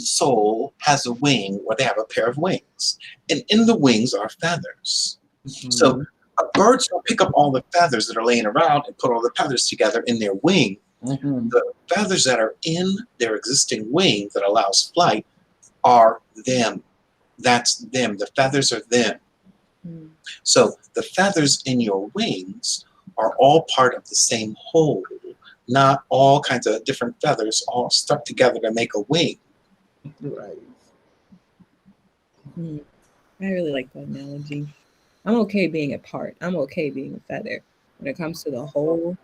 soul has a wing where they have a pair of wings. And in the wings are feathers. So birds don't pick up all the feathers that are laying around and put all the feathers together in their wing. Mhm. The feathers that are in their existing wing that allows flight are them. That's them. The feathers are them. Mm. So the feathers in your wings are all part of the same whole, not all kinds of different feathers all stuck together to make a wing. Right. Mm. I really like that analogy. I'm okay being a part. I'm okay being a feather. When it comes to the whole,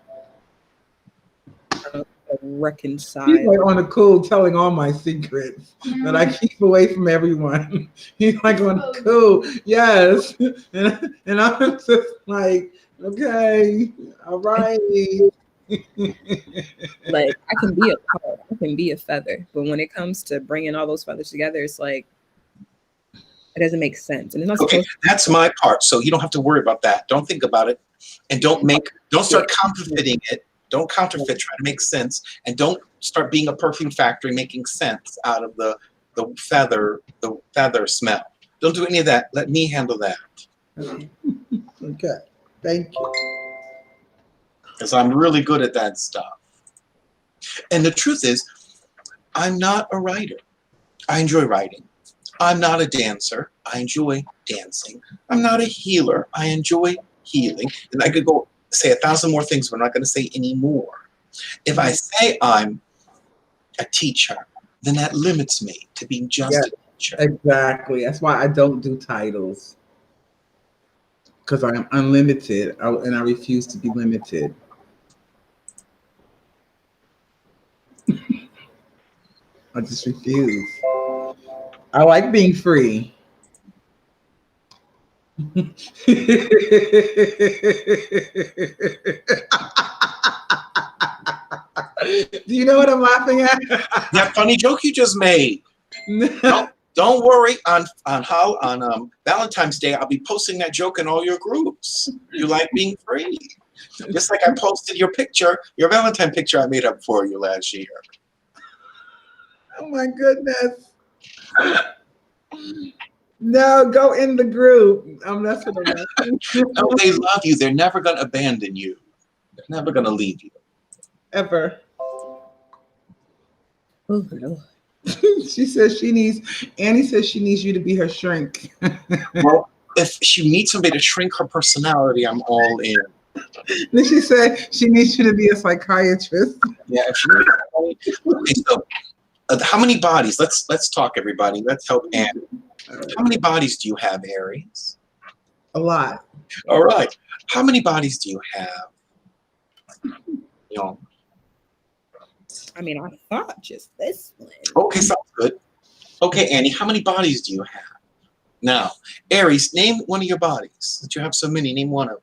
I don't He's reconcile. like on the cool telling all my secrets that I keep away from everyone. He's like on the cool, yes. And I'm just like, okay, all right. Like I can be a part, I can be a feather, but when it comes to bringing all those feathers together, it's like it doesn't make sense, and it's not Okay, supposed. that's my part. So you don't have to worry about that. Don't think about it. And don't start counterfeiting it. Don't counterfeit, try to make sense. And don't start being a perfume factory making sense out of the feather smell. Don't do any of that. Let me handle that. Okay, thank you. Because I'm really good at that stuff. And the truth is, I'm not a writer. I enjoy writing. I'm not a dancer. I enjoy dancing. I'm not a healer. I enjoy healing. And I could go say 1,000 more things, but I'm not going to say any more. If I say I'm a teacher, then that limits me to being just a teacher. Exactly. That's why I don't do titles. Because I'm unlimited and I refuse to be limited. I just refuse. I like being free. Do you know what I'm laughing at? That funny joke you just made. Don't worry. On Valentine's Day, I'll be posting that joke in all your groups. You like being free. Just like I posted your picture, your Valentine picture I made up for you last year. Oh my goodness. No, go in the group. That's what I'm asking. No, they love you. They're never going to abandon you. They're never going to leave you. Ever. Oh, no. She says Annie says she needs you to be her shrink. Well, if she needs somebody to shrink her personality, I'm all in. Then she said she needs you to be a psychiatrist. Yeah, if she needs okay, so how many bodies? Let's talk, everybody. Let's help Annie. How many bodies do you have, Aries? A lot. All right. How many bodies do you have? You know. I mean, I thought just this one. Okay, sounds good. Okay, Annie, how many bodies do you have? Now, Aries, name one of your bodies. Since you have so many, name one of them.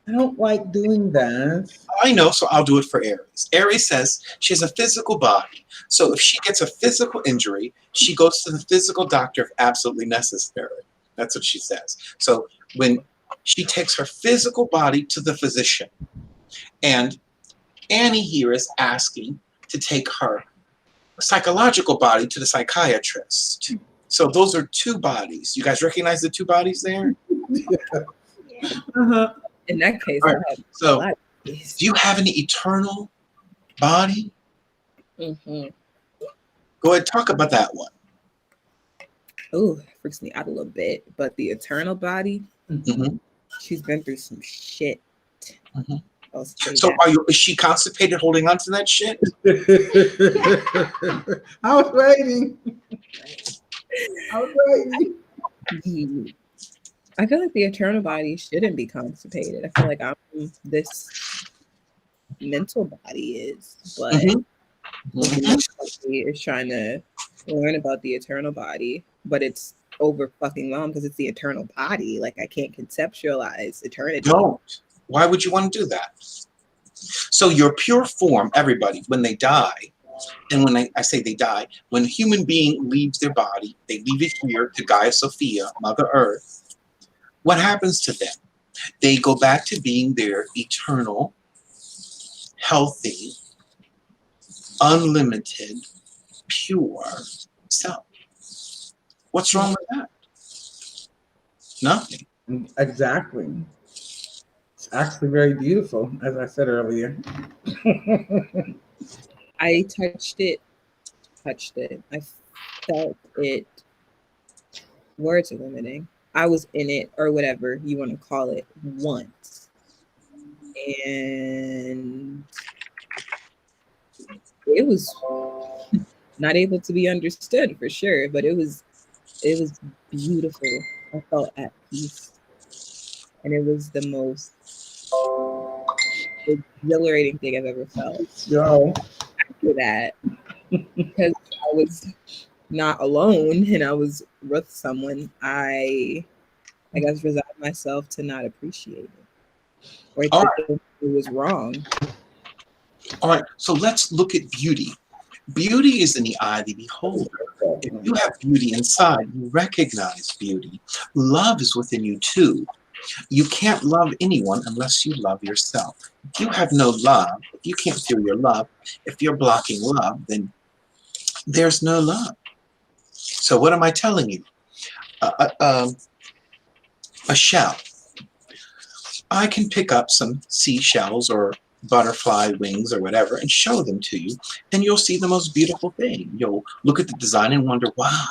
I don't like doing that. I know, so I'll do it for Aries. Aries says she has a physical body. So if she gets a physical injury, she goes to the physical doctor if absolutely necessary. That's what she says. So when she takes her physical body to the physician, and Annie here is asking to take her psychological body to the psychiatrist. So those are two bodies. You guys recognize the two bodies there? Uh-huh. In that case, All right. I have So a lot of these. do you have an eternal body? Mhm. Go ahead, talk about that one. Ooh, freaks me out a little bit. But the eternal body, Mhm. she's been through some shit. Mhm. I'll say So that. is she constipated holding on to that shit? I was waiting. I was waiting. I feel like the eternal body shouldn't be constipated. I feel like this mental body is, but Mhm. the body is trying to learn about the eternal body, but it's over fucking long because it's the eternal body. Like I can't conceptualize eternity. Don't. Why would you want to do that? So your pure form, everybody, when they die, and when I say they die, when a human being leaves their body, they leave it here to Gaia Sophia, Mother Earth. What happens to them? They go back to being their eternal, healthy, unlimited, pure self. What's wrong with that? Nothing. Exactly. actually very beautiful, as I said earlier. I touched it. I felt it. Words are limiting. I was in it, or whatever you want to call it, once. And it was not able to be understood for sure, but it was beautiful. I felt at peace. And it was the most exhilarating thing I've ever felt. Yo, After that, because I was not alone and I was with someone, I guess resigned myself to not appreciate it. Or All to think it was wrong. All right, so let's look at beauty. Beauty is in the eye of the beholder. If you have beauty inside, you recognize beauty. Love is within you too. You can't love anyone unless you love yourself. If you have no love, if you can't feel your love, if you're blocking love, then there's no love. So what am I telling you? A shell. I can pick up some seashells or butterfly wings or whatever and show them to you, and you'll see the most beautiful thing. You'll look at the design and wonder, wow,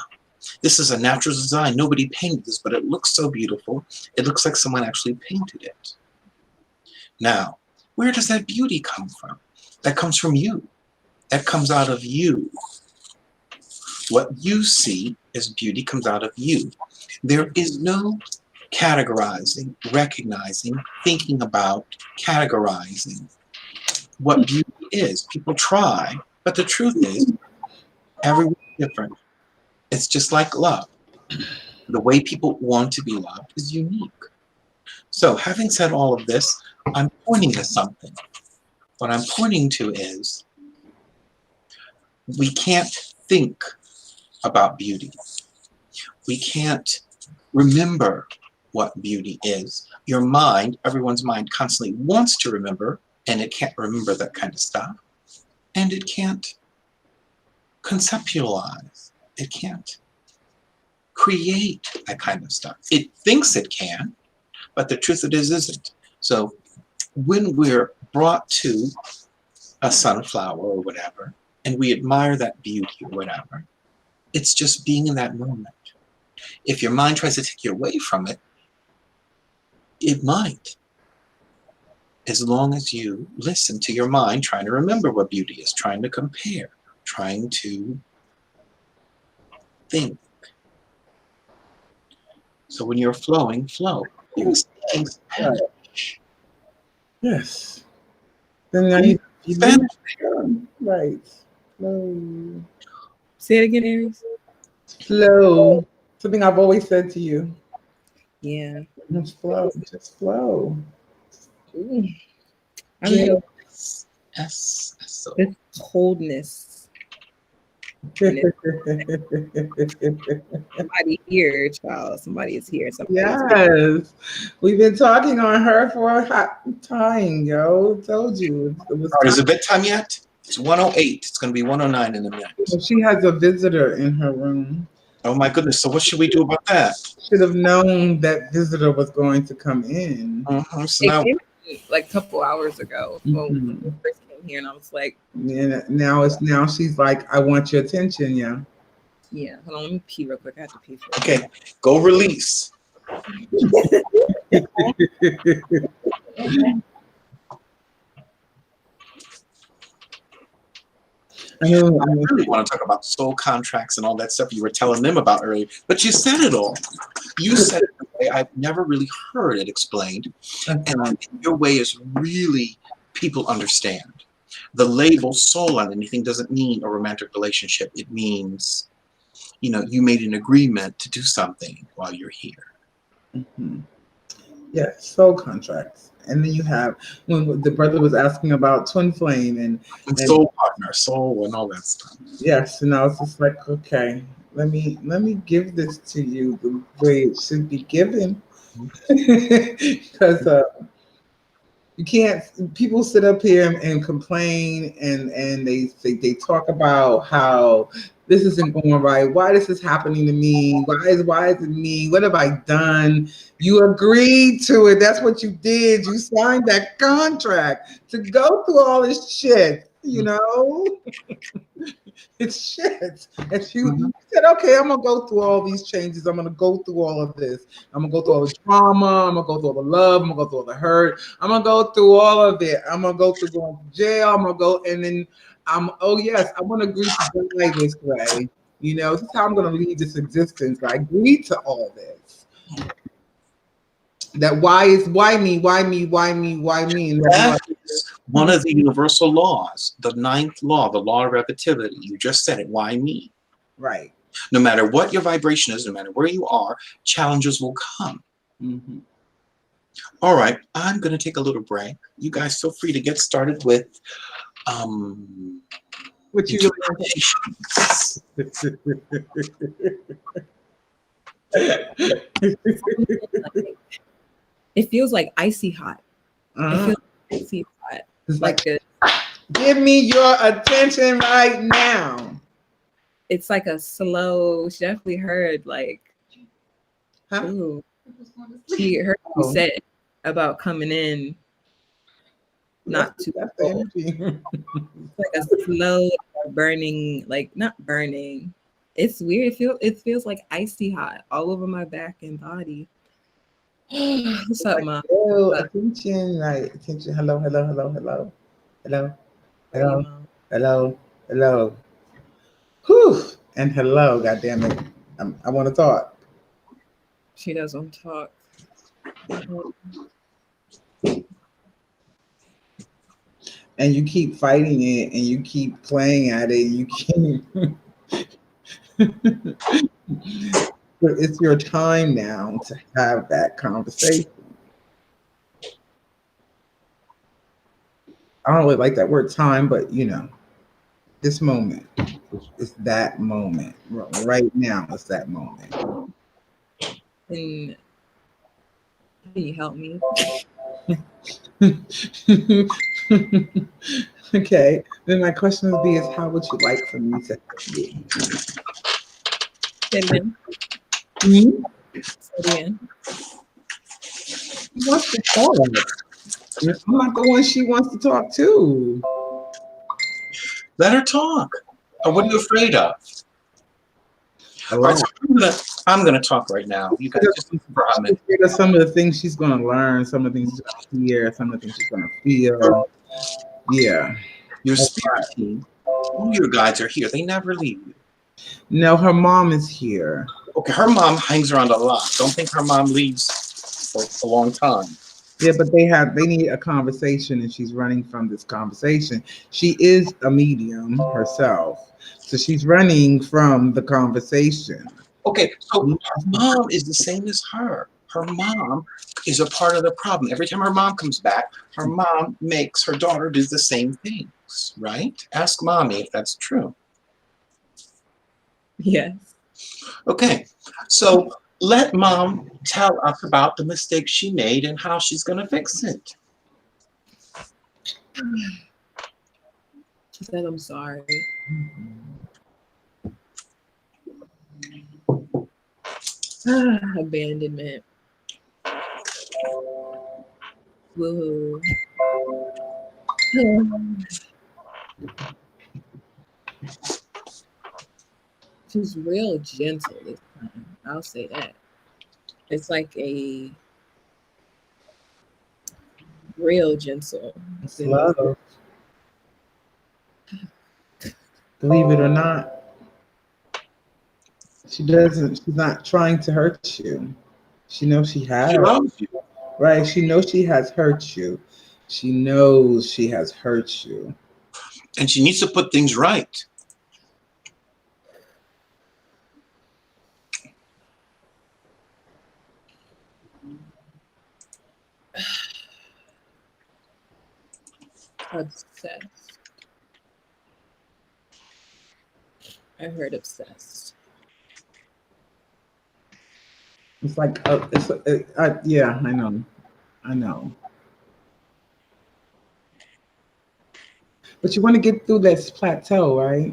this is a natural design. Nobody painted this, but it looks so beautiful. It looks like someone actually painted it. Now, where does that beauty come from? That comes from you. That comes out of you. What you see as beauty comes out of you. There is no categorizing, recognizing, thinking about, categorizing what beauty is. People try, but the truth is, everyone's different. It's just like love. The way people want to be loved is unique. So, having said all of this, I'm pointing to something. What I'm pointing to is we can't think about beauty. We can't remember what beauty is. Your mind, everyone's mind constantly wants to remember, and it can't remember that kind of stuff. And it can't conceptualize. It can't create that kind of stuff. It thinks it can, but the truth it is isn't. So when we're brought to a sunflower or whatever, and we admire that beauty or whatever, it's just being in that moment. If your mind tries to take you away from it, it might. As long as you listen to your mind, trying to remember what beauty is, trying to compare, trying to think. So when you're flowing, flow. You're speaking Spanish. yes. Then now you Spanish. right. Flow. Say it again, Aries. Flow. Something I've always said to you. Yeah. Just flow. Just flow. Ooh. I don't know. Yes. This coldness. Somebody here, child. Somebody is here. Somebody is here. Yes, we've been talking on her for a hot time, yo. Told you. It was Is it bedtime yet? It's 1:08. It's going to be 1:09 in a minute. she has a visitor in her room. Oh my goodness. So what should we do about that? Should have known that visitor was going to come in. So now, It came like a couple hours ago when we first came here, and I was like, And now she's like, I want your attention, yeah. yeah, hold on, let me pee real quick. I have to pee for it. okay, go release. I know. I really want to talk about soul contracts and all that stuff you were telling them about earlier, but you said it all. You said it in a way I've never really heard it explained, and I think your way is really people understand. The label soul on anything doesn't mean a romantic relationship. It means, you made an agreement to do something while you're here. Mm-hmm. Yeah, soul contracts. And then you have when the brother was asking about twin flame and soul partner, soul, and all that stuff. Yes, and I was just like, okay, let me give this to you the way it should be given, because you can't. People sit up here and complain, and they talk about how this isn't going right. Why this is happening to me? Why is it me? What have I done? You agreed to it. That's what you did. You signed that contract to go through all this shit, you know? It's shit. And you said, okay, I'm gonna go through all these changes. I'm gonna go through all of this. I'm gonna go through all the trauma. I'm gonna go through all the love. I'm gonna go through all the hurt. I'm gonna go through all of it. I'm gonna go through going to jail. I'm gonna go, and then oh yes, I want to agree to die this way. You know, this is how I'm gonna leave this existence. I agreed to all this. That why me? And That is one of the universal laws, the ninth law, the law of relativity. You just said it. Why me? right. No matter what your vibration is, no matter where you are, challenges will come. Mm-hmm. All right, I'm going to take a little break. You guys feel free to get started with What you It feels like icy hot. It feels like icy hot. It's Like a, give me your attention right now. it's like a slow. She definitely heard like, Huh? ooh. People's going to sleep. She heard Oh. you said about coming in. Not too That's the cold. energy. Like a slow burning, like not burning. It's weird. It feels like icy hot all over my back and body. What's up, Mom? Oh, attention, right? Attention. Hello. Hello. Whew. And hello. God damn it. I want to talk. She doesn't talk. And you keep fighting it, and you keep playing at it. You keep. But it's your time now to have that conversation. I don't really like that word time, but you know, this moment is that moment. Right now, it's that moment. And can you help me? Okay. Then my question would be: is how would you like for me to help you? Say it again. Hmm? Say it again. She wants to talk. I'm not the one she wants to talk to. Let her talk. Or what are you afraid of? All right, so I'm gonna talk right now. You guys just for a minute. Some of the things she's gonna learn, some of the things she's gonna hear, some of the things she's gonna feel. Yeah. Your spirit team, all your guides are here. They never leave you. No, her mom is here. Okay, her mom hangs around a lot. Don't think her mom leaves for a long time. Yeah, but they need a conversation, and she's running from this conversation. She is a medium herself, so she's running from the conversation. Okay, so her mom is the same as her. Her mom is a part of the problem. Every time her mom comes back, her mom makes her daughter do the same things, right? Ask mommy if that's true. Yes. Okay, so let mom tell us about the mistake she made and how she's going to fix it. She said, I'm sorry. Abandonment. Woohoo. She's real gentle this time. I'll say that. It's like a real gentle. It's love. Believe it or not, she's not trying to hurt you. She knows she has. She loves you. Right. She knows she has hurt you. She knows she has hurt you. And she needs to put things right. Obsessed. I heard obsessed. It's like, yeah, I know. But you want to get through this plateau, right?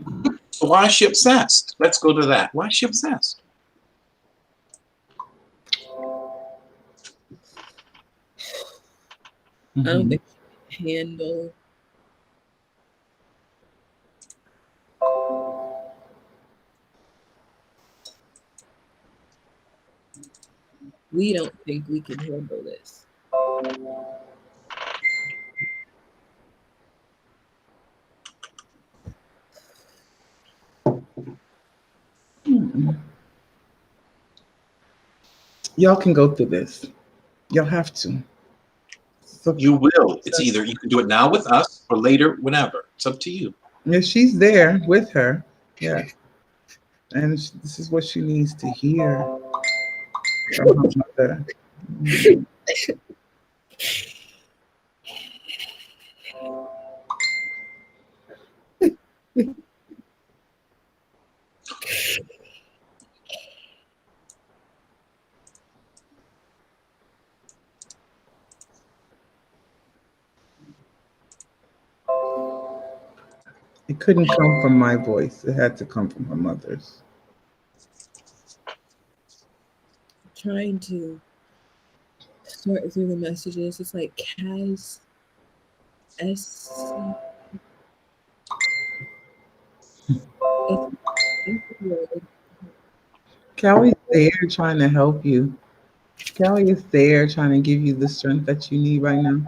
So why is she obsessed? Let's go to that. Why is she obsessed? I don't Mhm. think she can handle. We don't think we can handle this. Y'all can go through this. You'll have to. So You will. It's either you can do it now with us or later, whenever. It's up to you. if she's there with her, yeah, and this is what she needs to hear from her mother. Mhm. It couldn't come from my voice. It had to come from her mother's. Trying to sort through the messages. It's like Kaz S. Callie's there trying to help you. Callie is there trying to give you the strength that you need right now.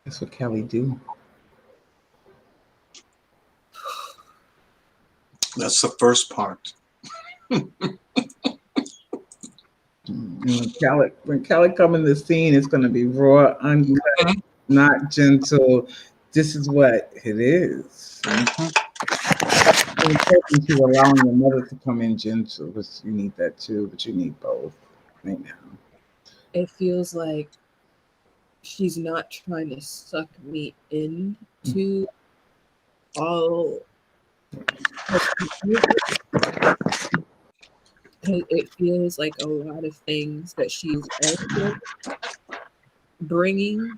That's what Callie do. That's the first part. And when Callie come in the scene, it's going to be raw, uncut, not gentle. This is what it is. Mhm. It's important to allowing your mother to come in gentle, because you need that too, but you need both right now. It feels like she's not trying to suck me into all. It feels like a lot of things that she's also bringing.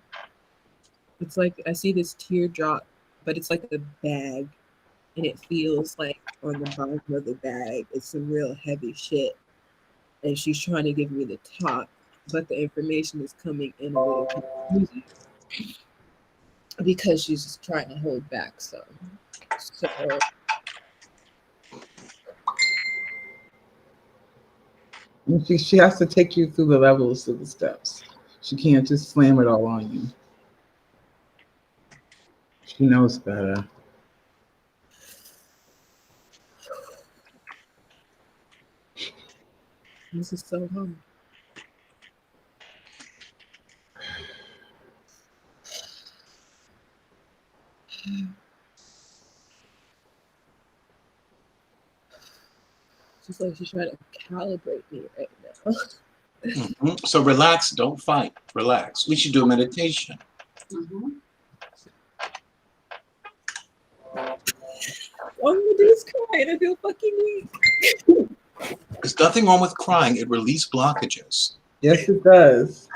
It's like I see this teardrop, but it's like a bag, and it feels like on the bottom of the bag it's some real heavy shit, and she's trying to give me the top, but the information is coming in a little confusing because she's just trying to hold back some. So And she has to take you through the levels of the steps. She can't just slam it all on you. She knows better. this is so hard. She's like she's trying to calibrate me right now. Mhm. So relax. Don't fight. Relax. We should do a meditation. All I'm gonna do is cry and I feel fucking weak. There's nothing wrong with crying. It releases blockages. Yes, it does.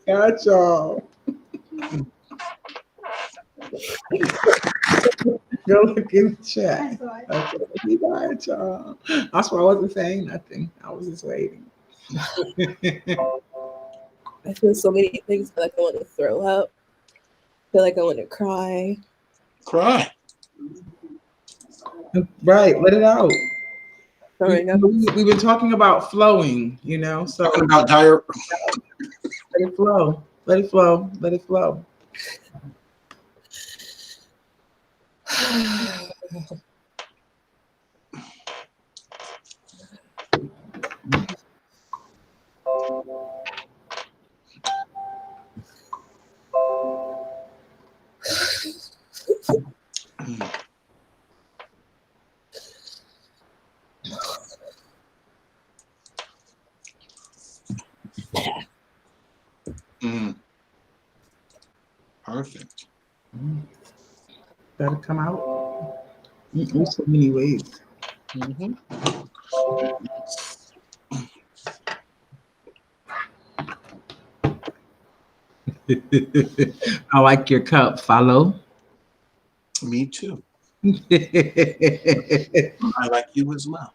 Got y'all. Go look in the chat. Okay, you got y'all. That's why I wasn't saying nothing. I was just waiting. I feel so many things. I feel like I want to throw up. I feel like I want to cry. Cry. Right, let it out. Throwing up. We've been talking about flowing, so Talking about dire. let it flow. Let it flow. Let it flow. Mm. Perfect. Let it come out. So many ways. Mhm. I like your cup. Follow. Me too. I like you as well.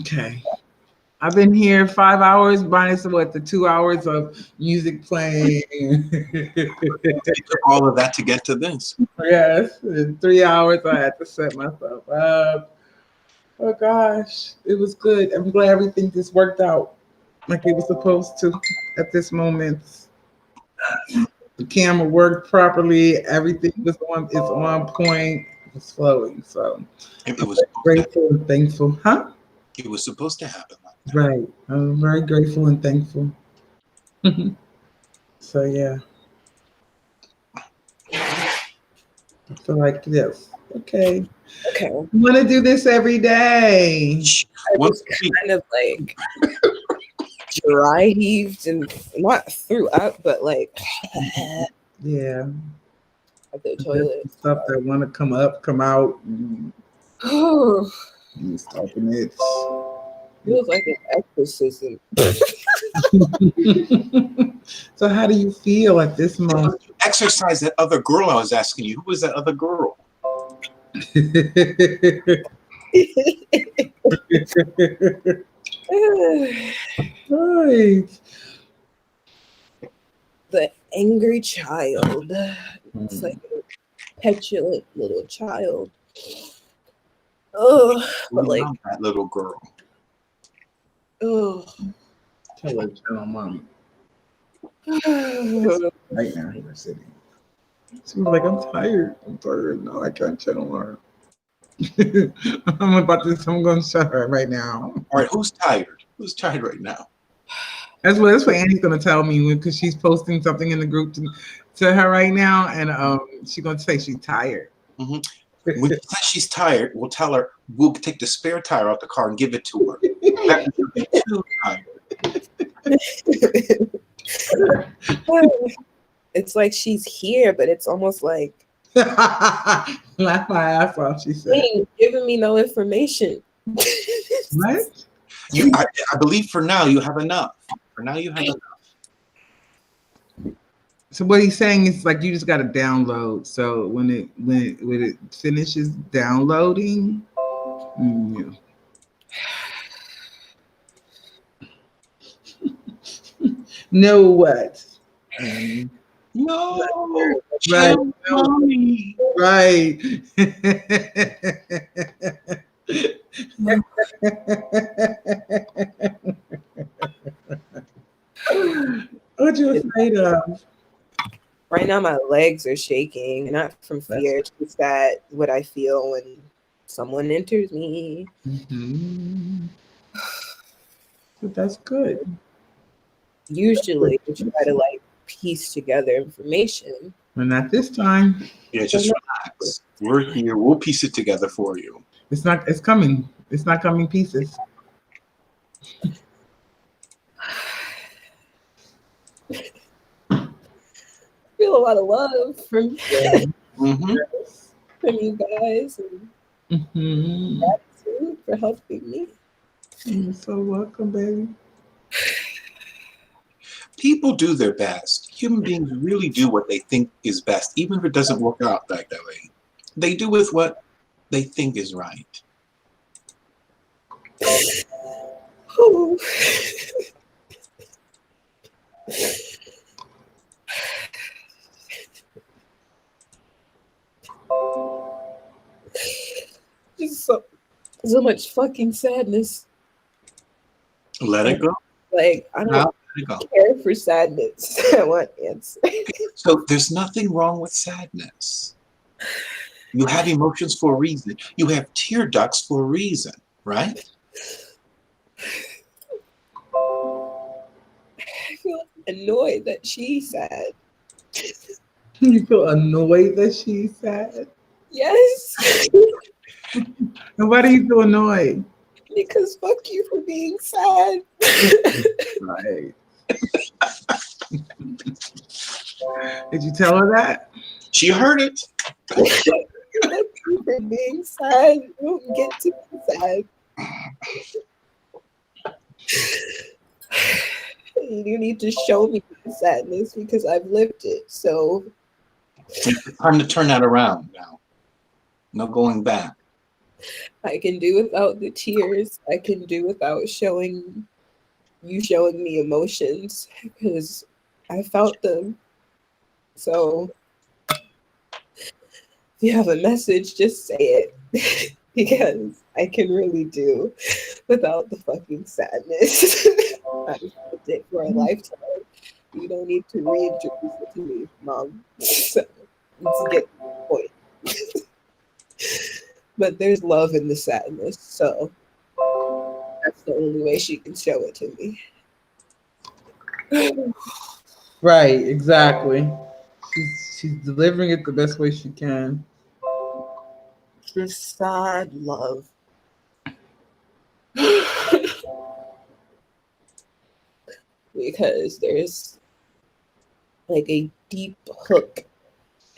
Okay. I've been here 5 hours, minus what, the 2 hours of music playing. It took all of that to get to this. Yes, in 3 hours I had to set myself up. Oh gosh, it was good. I'm glad everything just worked out like it was supposed to at this moment. The camera worked properly. Everything was on. It's on point. It's flowing. So It I'm was grateful and thankful, huh? it was supposed to happen like that. Right. I'm very grateful and thankful. So yeah, I feel like yes. Okay. Okay. I want to do this every day. I Once just a week. kind of like dry heaved and not threw up, but like Yeah. at the toilet. Stuff that want to come up, come out. You stopping it. Feels like an exorcism. So how do you feel at this moment? Exercise that other girl I was asking you. Who was that other girl? Right. The angry child. It's like a petulant little child. Oh, but We like, love that little girl. oh. Tell her, tell mom. Right now, here sitting. She was like, I'm tired. I'm tired. No, I can't tell her. I'm about to. I'm going to shut her right now. All right, who's tired? Who's tired right now? That's what Annie's gonna tell me because she's posting something in the group to her right now, and she's gonna say she's tired. When she says she's tired, we'll tell her we'll take the spare tire out the car and give it to her. That means she'll be too tired. It's like she's here, but it's almost like Laugh my ass off. She said, ain't giving me no information. "What?" I believe for now you have enough. For now you have enough. So what he's saying is like you just got to download. So when it finishes downloading, yeah. Know what? No, Right. chill, mommy. Right. What you afraid of? Right now, my legs are shaking, not from fear. It's just that what I feel when someone enters me. Mhm. But that's good. Usually, we try to like piece together information. But not this time. Yeah, just relax. We're here. We'll piece it together for you. It's not. It's coming. It's not coming pieces. I feel a lot of love from Mm-hmm. you guys and Mhm. gratitude for helping me. You're so welcome, baby. People do their best. Human beings really do what they think is best, even if it doesn't work out like that way. They do with what they think is right. Ooh. Just so much fucking sadness. Let it go. Like I don't Let it go. care for sadness. I want answers. So there's nothing wrong with sadness. You have emotions for a reason. You have tear ducts for a reason, right? I feel annoyed that she's sad. You feel annoyed that she's sad. Yes. And why do you feel annoyed? Because fuck you for being sad. Right. Did you tell her that? She heard it. Thank you for being sad. You don't get to be sad. You need to show me the sadness because I've lived it. So It's time to turn that around now. No going back. I can do without the tears. I can do without showing me emotions because I felt them. So if you have a message, just say it because I can really do without the fucking sadness. I've lived it for a lifetime. You don't need to reintroduce it to me, Mom. So let's get to the point. But there's love in the sadness, so that's the only way she can show it to me. Right, exactly. She's delivering it the best way she can. Just sad love. Because there's like a deep hook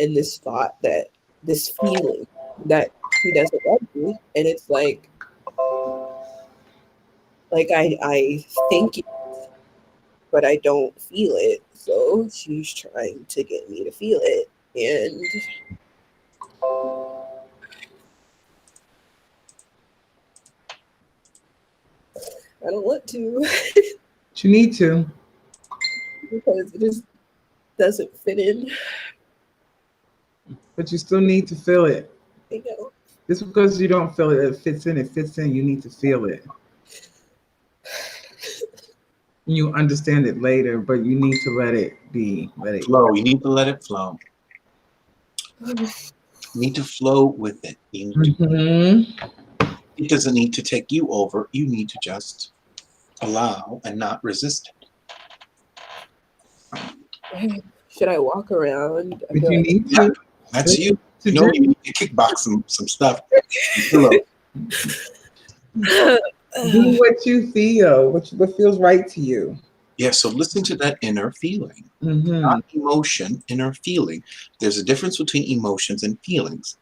in this thought that this feeling that he doesn't love me, and it's like I think it, but I don't feel it. So she's trying to get me to feel it, and I don't want to But you need to. because it just doesn't fit in. But you still need to feel it. You know. Just because you don't feel it, it fits in. You need to feel it. You understand it later, but you need to let it be. Let it Flow. You need to let it flow. You need to flow with it. You need to, Mhm. it doesn't need to take you over. You need to just allow and not resist it. Should I walk around? I But feel you like need Yeah. to. That's you. to You know, do- you need to kickbox some stuff. Hello. Do what you feel, what feels right to you. Yeah, so listen to that inner feeling. Hmm. Not emotion, inner feeling. There's a difference between emotions and feelings.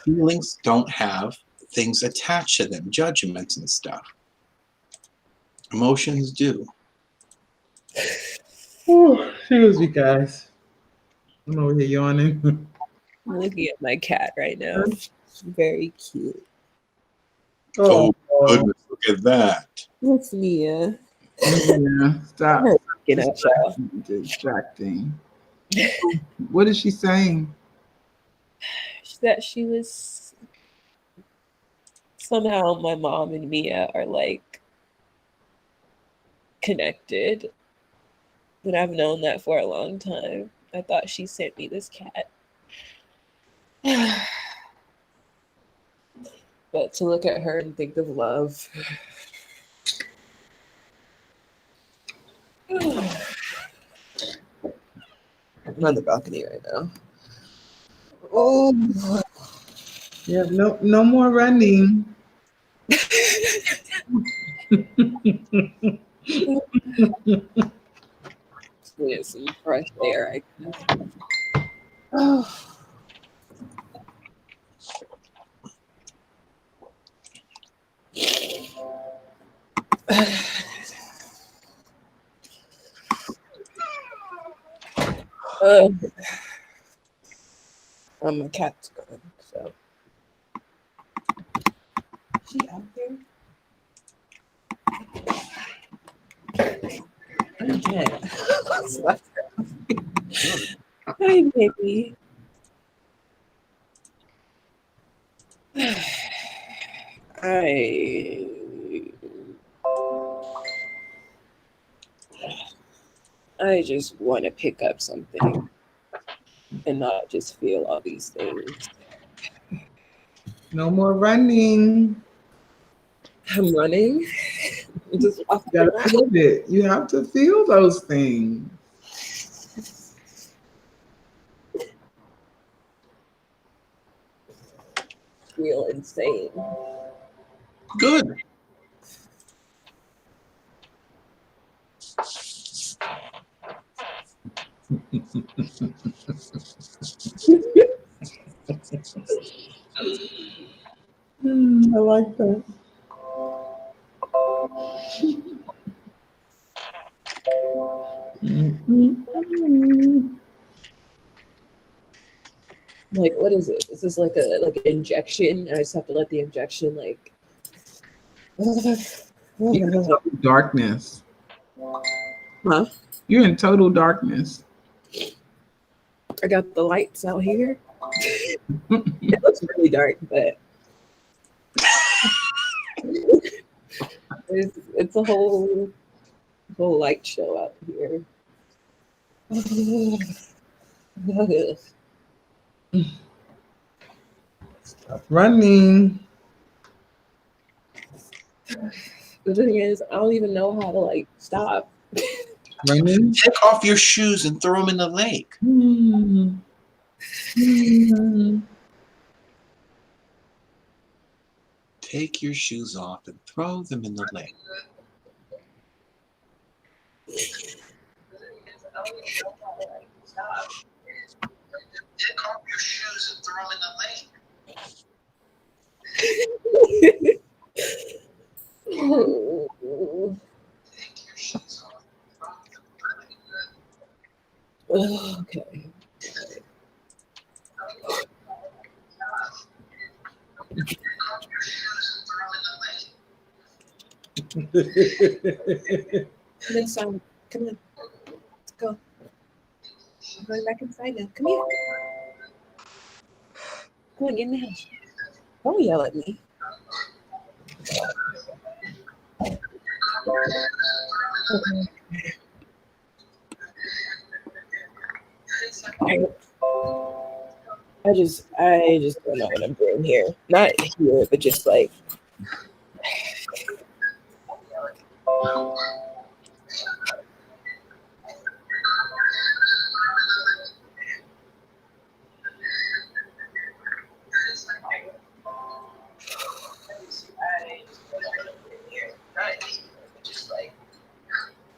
Feelings don't have things attached to them, judgments and stuff. Emotions do. Excuse me, guys. I'm over here yawning. I'm looking at my cat right now. She's very cute. Oh, goodness, look at that. That's Mia. Yeah, stop. Her looking at y'all. Distracting. What is she saying? That she was somehow my mom and Mia are like connected. But I've known that for a long time. I thought she sent me this cat. But to look at her and think of love. I'm on the balcony right now. Oh, Yeah, no more running. get some fresh air, I guess. Oh. My cat's gone, so. Is she out there? Okay. Hi, baby. I just want to pick up something and not just feel all these things. No more running. I'm running. I'm just walking You gotta around. feel it. You have to feel those things. Feel insane. Good. I like that. Like, what is it? Is this like an injection? I just have to let the injection like. You're in total darkness. Huh? You're in total darkness. I got the lights out here. It looks really dark, but it's a whole light show out here. Stop running. The thing is, I don't even know how to like stop. Running. Take off your shoes and throw them in the lake. Take your shoes off and throw them in the lake. Take off your shoes and throw them in the lake. Take your shoes off and throw them in the lake. Okay. Take off your shoes and throw them in the lake. Come inside. Come on. Let's go. I'm going back inside now. Come here. Come on, get in the house. Don't yell at me. I just don't know what I'm doing here. Not here, but just like.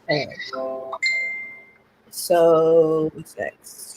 Alright. So what's next?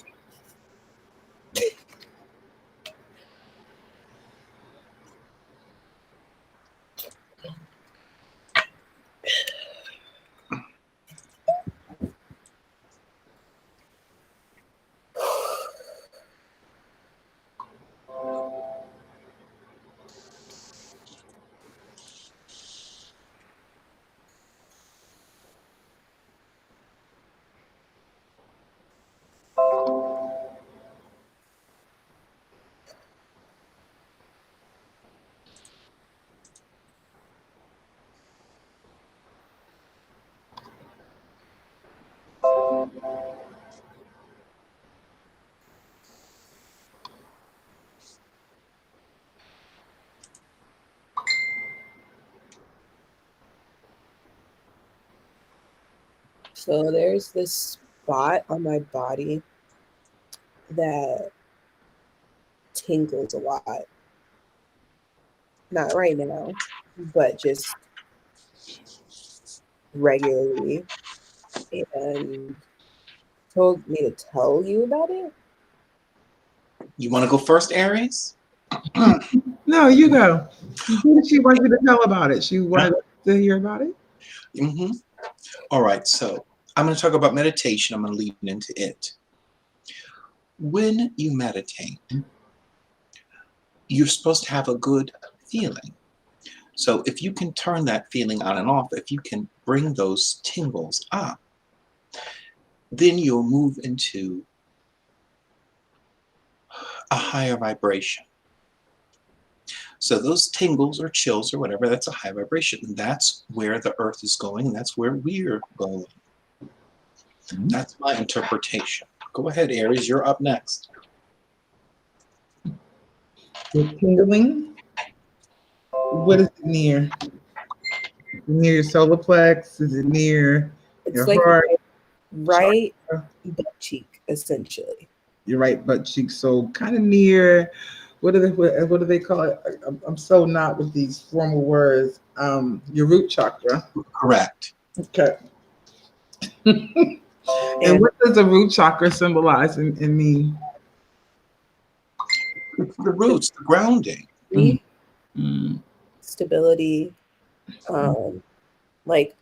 So there's this spot on my body that tingles a lot. Not right now, but just regularly. And told me to tell you about it. You want to go first, Aries? No, you go. Who did she want you to tell about it? She wanted to hear about it? Mm-hmm. All right, so I'm going to talk about meditation. I'm going to lead into it. When you meditate, you're supposed to have a good feeling. So if you can turn that feeling on and off, if you can bring those tingles up, then you'll move into a higher vibration. So those tingles or chills or whatever, that's a high vibration. And that's where the earth is going, and that's where we're going. That's my interpretation. Go ahead, Aries, you're up next. The tingling. What is it near? Is it near your solar plex? Is it near It's your like heart? right butt cheek, essentially. Your right butt cheek. So kind of near. What do they call it? I'm so not with these formal words. Your root chakra. Correct. Okay. And And what does the root chakra symbolize in me? It's the roots, the grounding. Mm. stability, like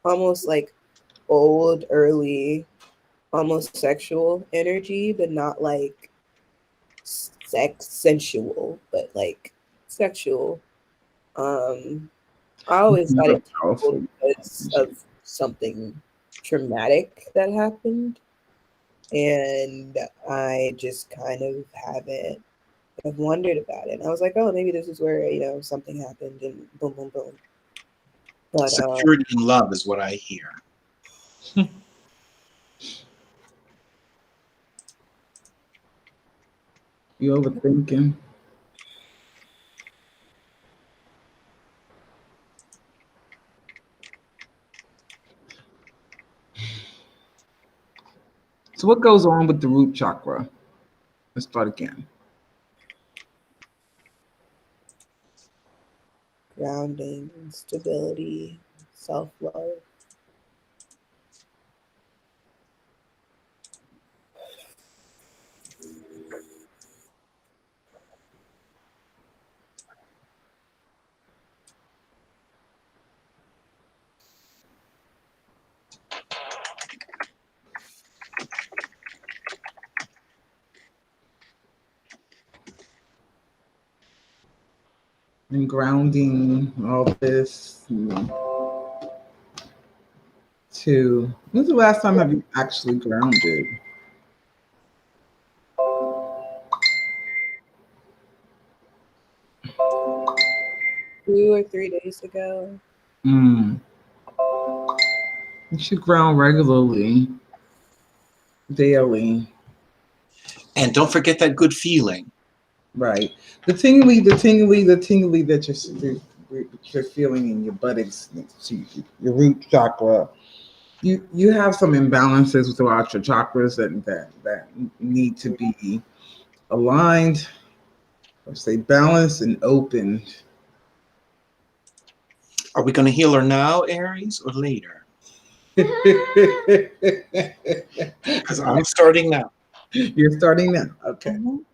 almost like old, early, almost sexual energy, but not like sensual, but like sexual. I always got Another it powerful. because of something traumatic that happened, and I just kind of haven't. I've wondered about it. And I was like, oh, maybe this is where something happened, and boom, boom, boom. But Security and love is what I hear. You overthinking. So what goes on with the root chakra? Let's start again. grounding, stability, self love. And grounding all this to when's the last time have you actually grounded? 2 or 3 days ago. Mm. You should ground regularly, daily. And don't forget that good feeling. Right. The tingly that you're feeling in your buttocks, your root chakra. You have some imbalances throughout your chakras that need to be aligned, or say balanced and opened. Are we going to heal her now, Aries, or later? Because I'm starting now. You're starting now. Okay. Mhm.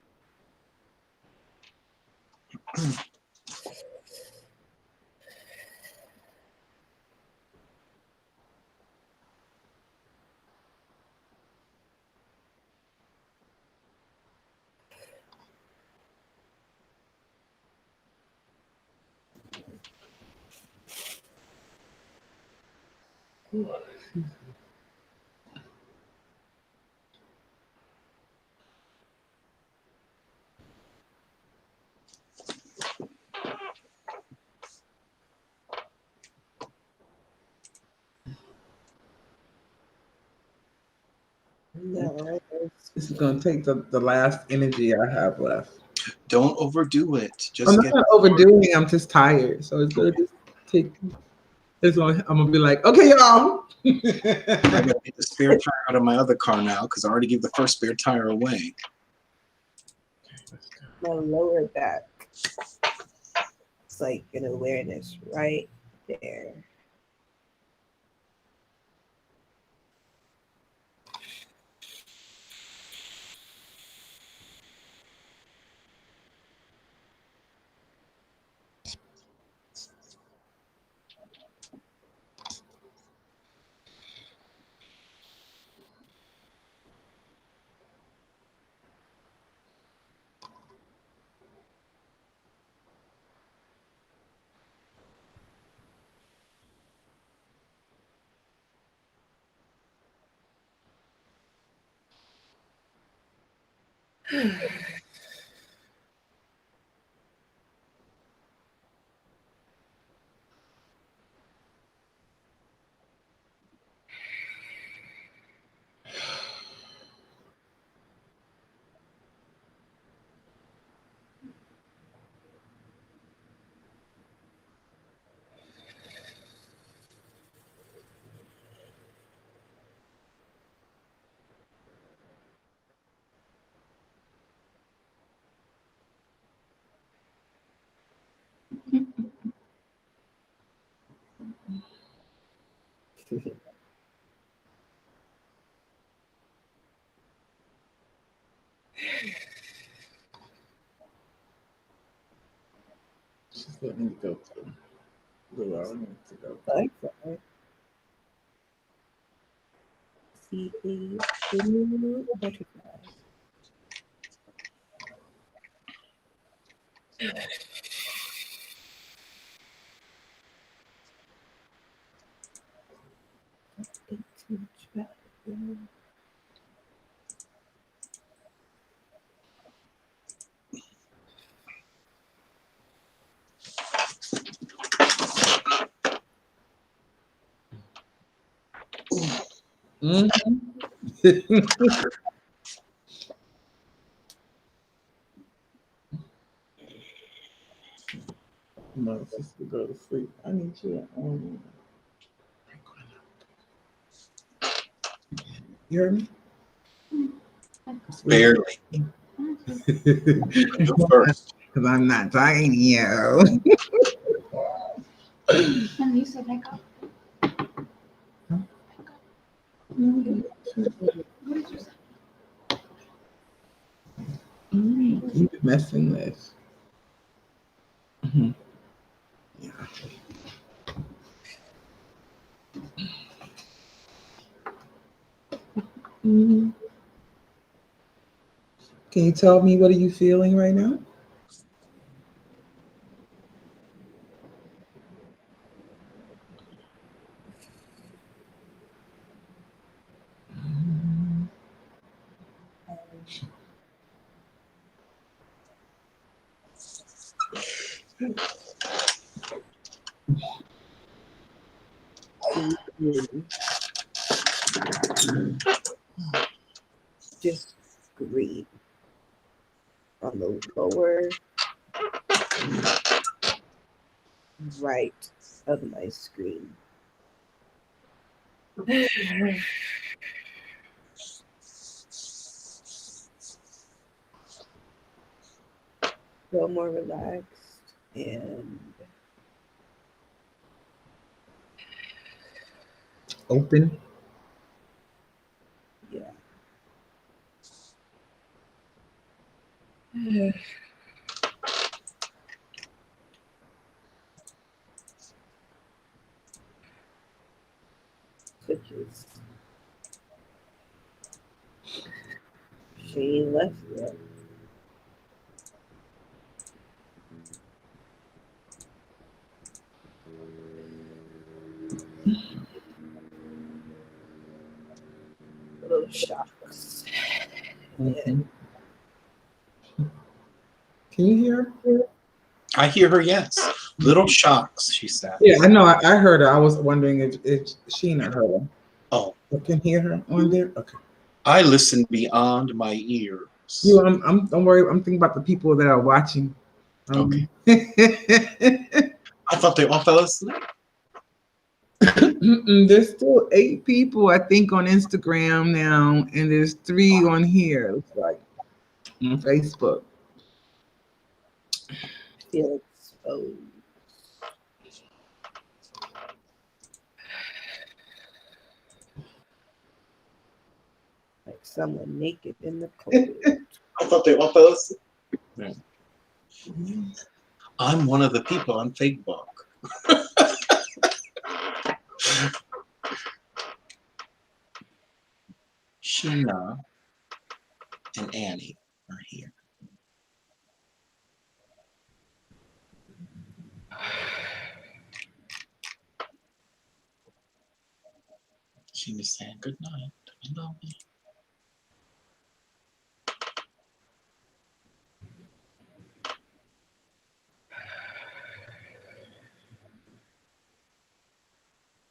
No, This is going to take the last energy I have left. Don't overdo it. I'm Just not get overdoing it. I'm just tired. So it's going to just take. I'm going to be like, okay, y'all. I gotta get the spare tire out of my other car now because I already gave the first spare tire away. my lower back. It's like an awareness right there. She's letting me go through. Blue, I need to go. Like that. See a blue butterfly. My sister go to sleep. I need you to You heard me? Barely. You first. Because I'm not talking to you. And you said back up. What did you say? You messing with. Yeah. Can you tell me what are you feeling right now? Just green on the lower right of my screen. Feel more relaxed and Open. yeah. Switches. She ain't left yet. Little shocks. Mhm. Can you hear? I hear her, yes. Little shocks, she said. Yeah, I know. I heard her. I was wondering if Sheena heard her. Oh, I can hear her on there. Okay. I listen beyond my ears. Don't worry. I'm thinking about the people that are watching. Okay. I thought they all fell asleep. There's still 8 people, I think, on Instagram now, and there's 3 on here. It's like on Facebook. Feel exposed. Like someone naked in the cold. I thought they all fell asleep. Yeah. I'm one of the people on Facebook. Sheena and Annie are here. She was saying good night. I love you.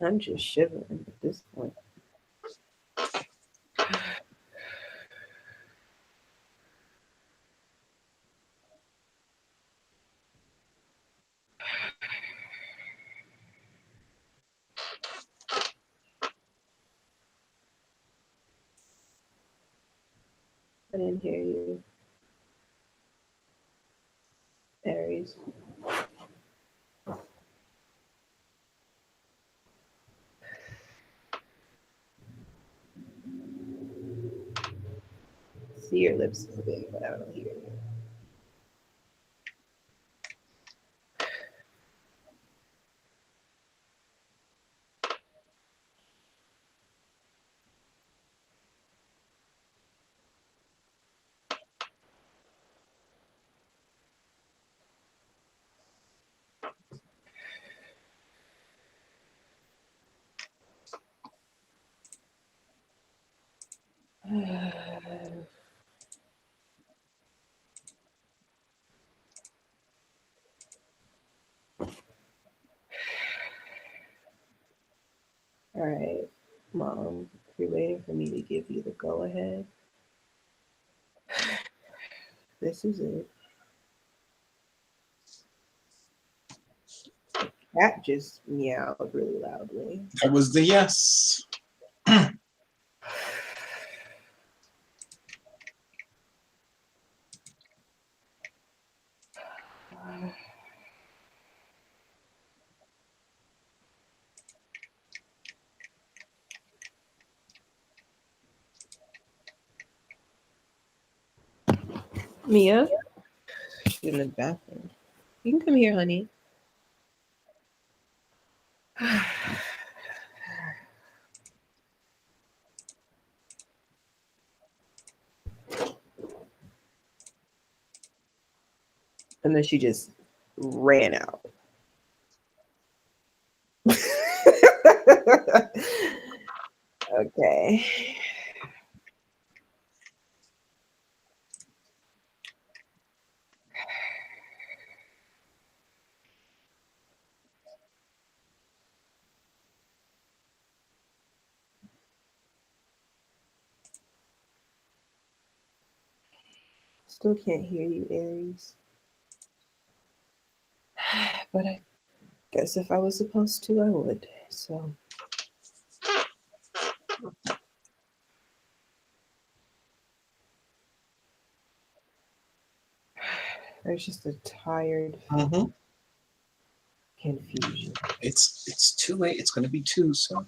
I'm just shivering at this point. I didn't hear you, Aries. See your lips moving, but I don't hear you. All right, Mom, you're waiting for me to give you the go ahead. This is it. Cat just meowed really loudly. That was the yes. Mia? She's in the bathroom. You can come here, honey. And then she just ran out. Okay. Still can't hear you, Aries. But I guess if I was supposed to, I would. So. There's just a tired Mhm. confusion. It's too late. It's going to be 2, so.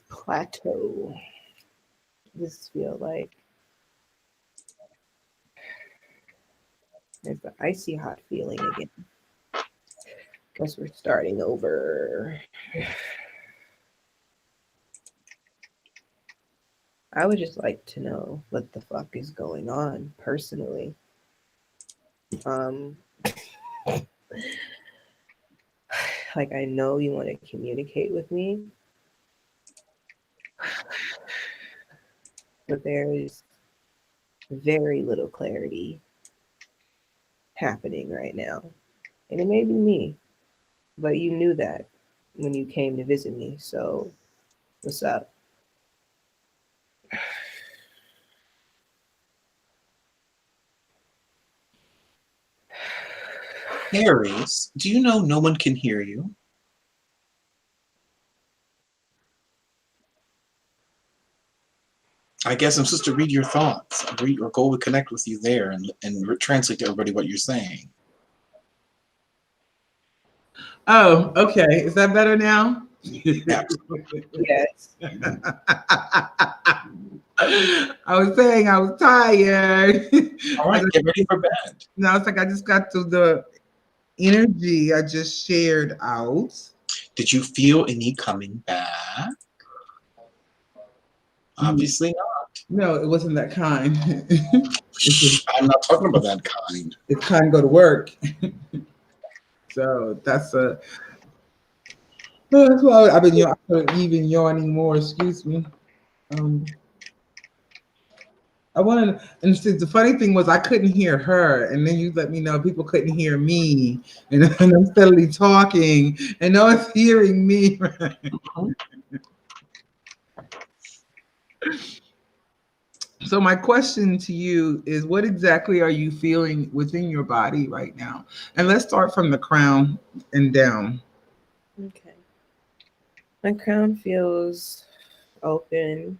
Plateau. This feel like there's the icy hot feeling again. Guess we're starting over. I would just like to know what the fuck is going on personally. Like, I know you want to communicate with me, but there is very little clarity happening right now. And it may be me, but you knew that when you came to visit me. So, what's up? Aries, do you know no one can hear you? I guess I'm supposed to read your thoughts, read or go to connect with you there and translate to everybody what you're saying. Oh, okay. Is that better now? Yes. I was saying I was tired. All right, get ready for bed. No, it's like I just got to the energy I just shared out. Did you feel any coming back? Obviously not. No, it wasn't that kind. I'm not talking about that kind. It's kind to go to work. So that's that's why I've been even yawning more. Excuse me. I wanted, and the funny thing was I couldn't hear her, and then you let me know people couldn't hear me, and I'm steadily talking, and no one's hearing me. So my question to you is, what exactly are you feeling within your body right now? And let's start from the crown and down. Okay. My crown feels open.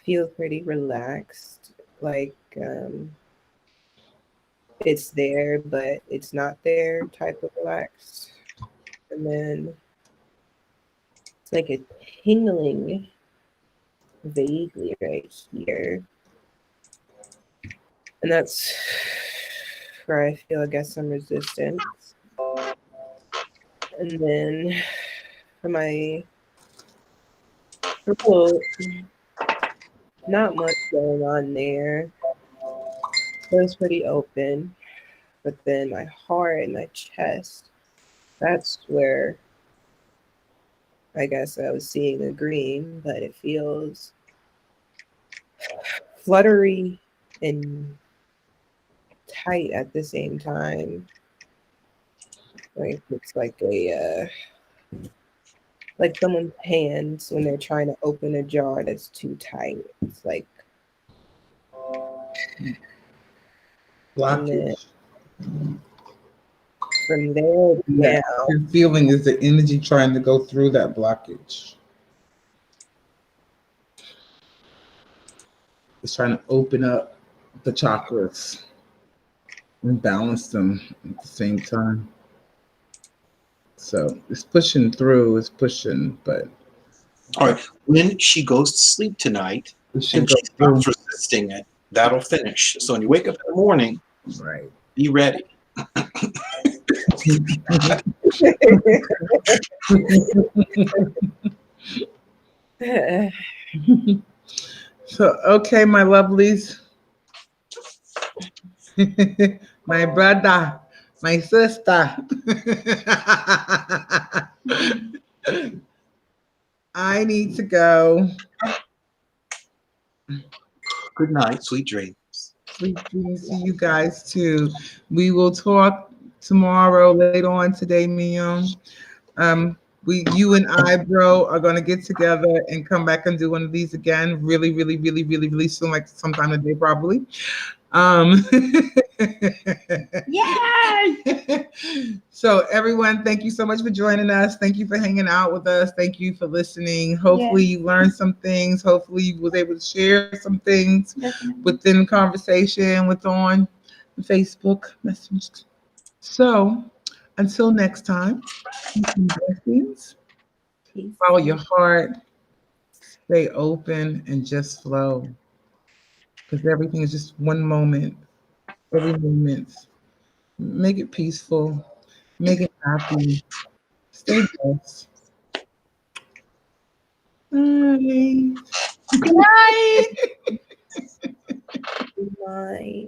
Feels pretty relaxed. Like it's there, but it's not there type of relaxed. And then it's like a tingling vaguely right here. And that's where I feel, I guess, some resistance. And then for my purple, not much going on there. feels pretty open, but then my heart and my chest, that's where I guess I was seeing the green, but it feels fluttery and tight at the same time. Like it's like someone's hands when they're trying to open a jar that's too tight. It's like, and then Blockage. from there Yeah. down, Your feeling is the energy trying to go through that blockage. It's trying to open up the chakras and balance them at the same time. So it's pushing through, it's pushing, but All right. When she goes to sleep tonight it should and go she through. stops resisting it, that'll finish. So when you wake up in the morning, Right. be ready. So, okay, my lovelies. My brother, my sister. I need to go. Good night. Sweet dreams. Sweet dreams to you guys too. We will talk tomorrow, later on today, Mio. You and I, bro, are gonna get together and come back and do one of these again, really, really, really, really, really soon, like sometime today, probably. Yay! So everyone, thank you so much for joining us. Thank you for hanging out with us. Thank you for listening. Hopefully you learned some things. Hopefully you was able to share some things within the conversation with on Facebook message. So until next time, peace and blessings. Follow your heart, stay open, and just flow. Because everything is just one moment. Every moment. Make it peaceful. Make it happy. Stay blessed. Bye. Good night. my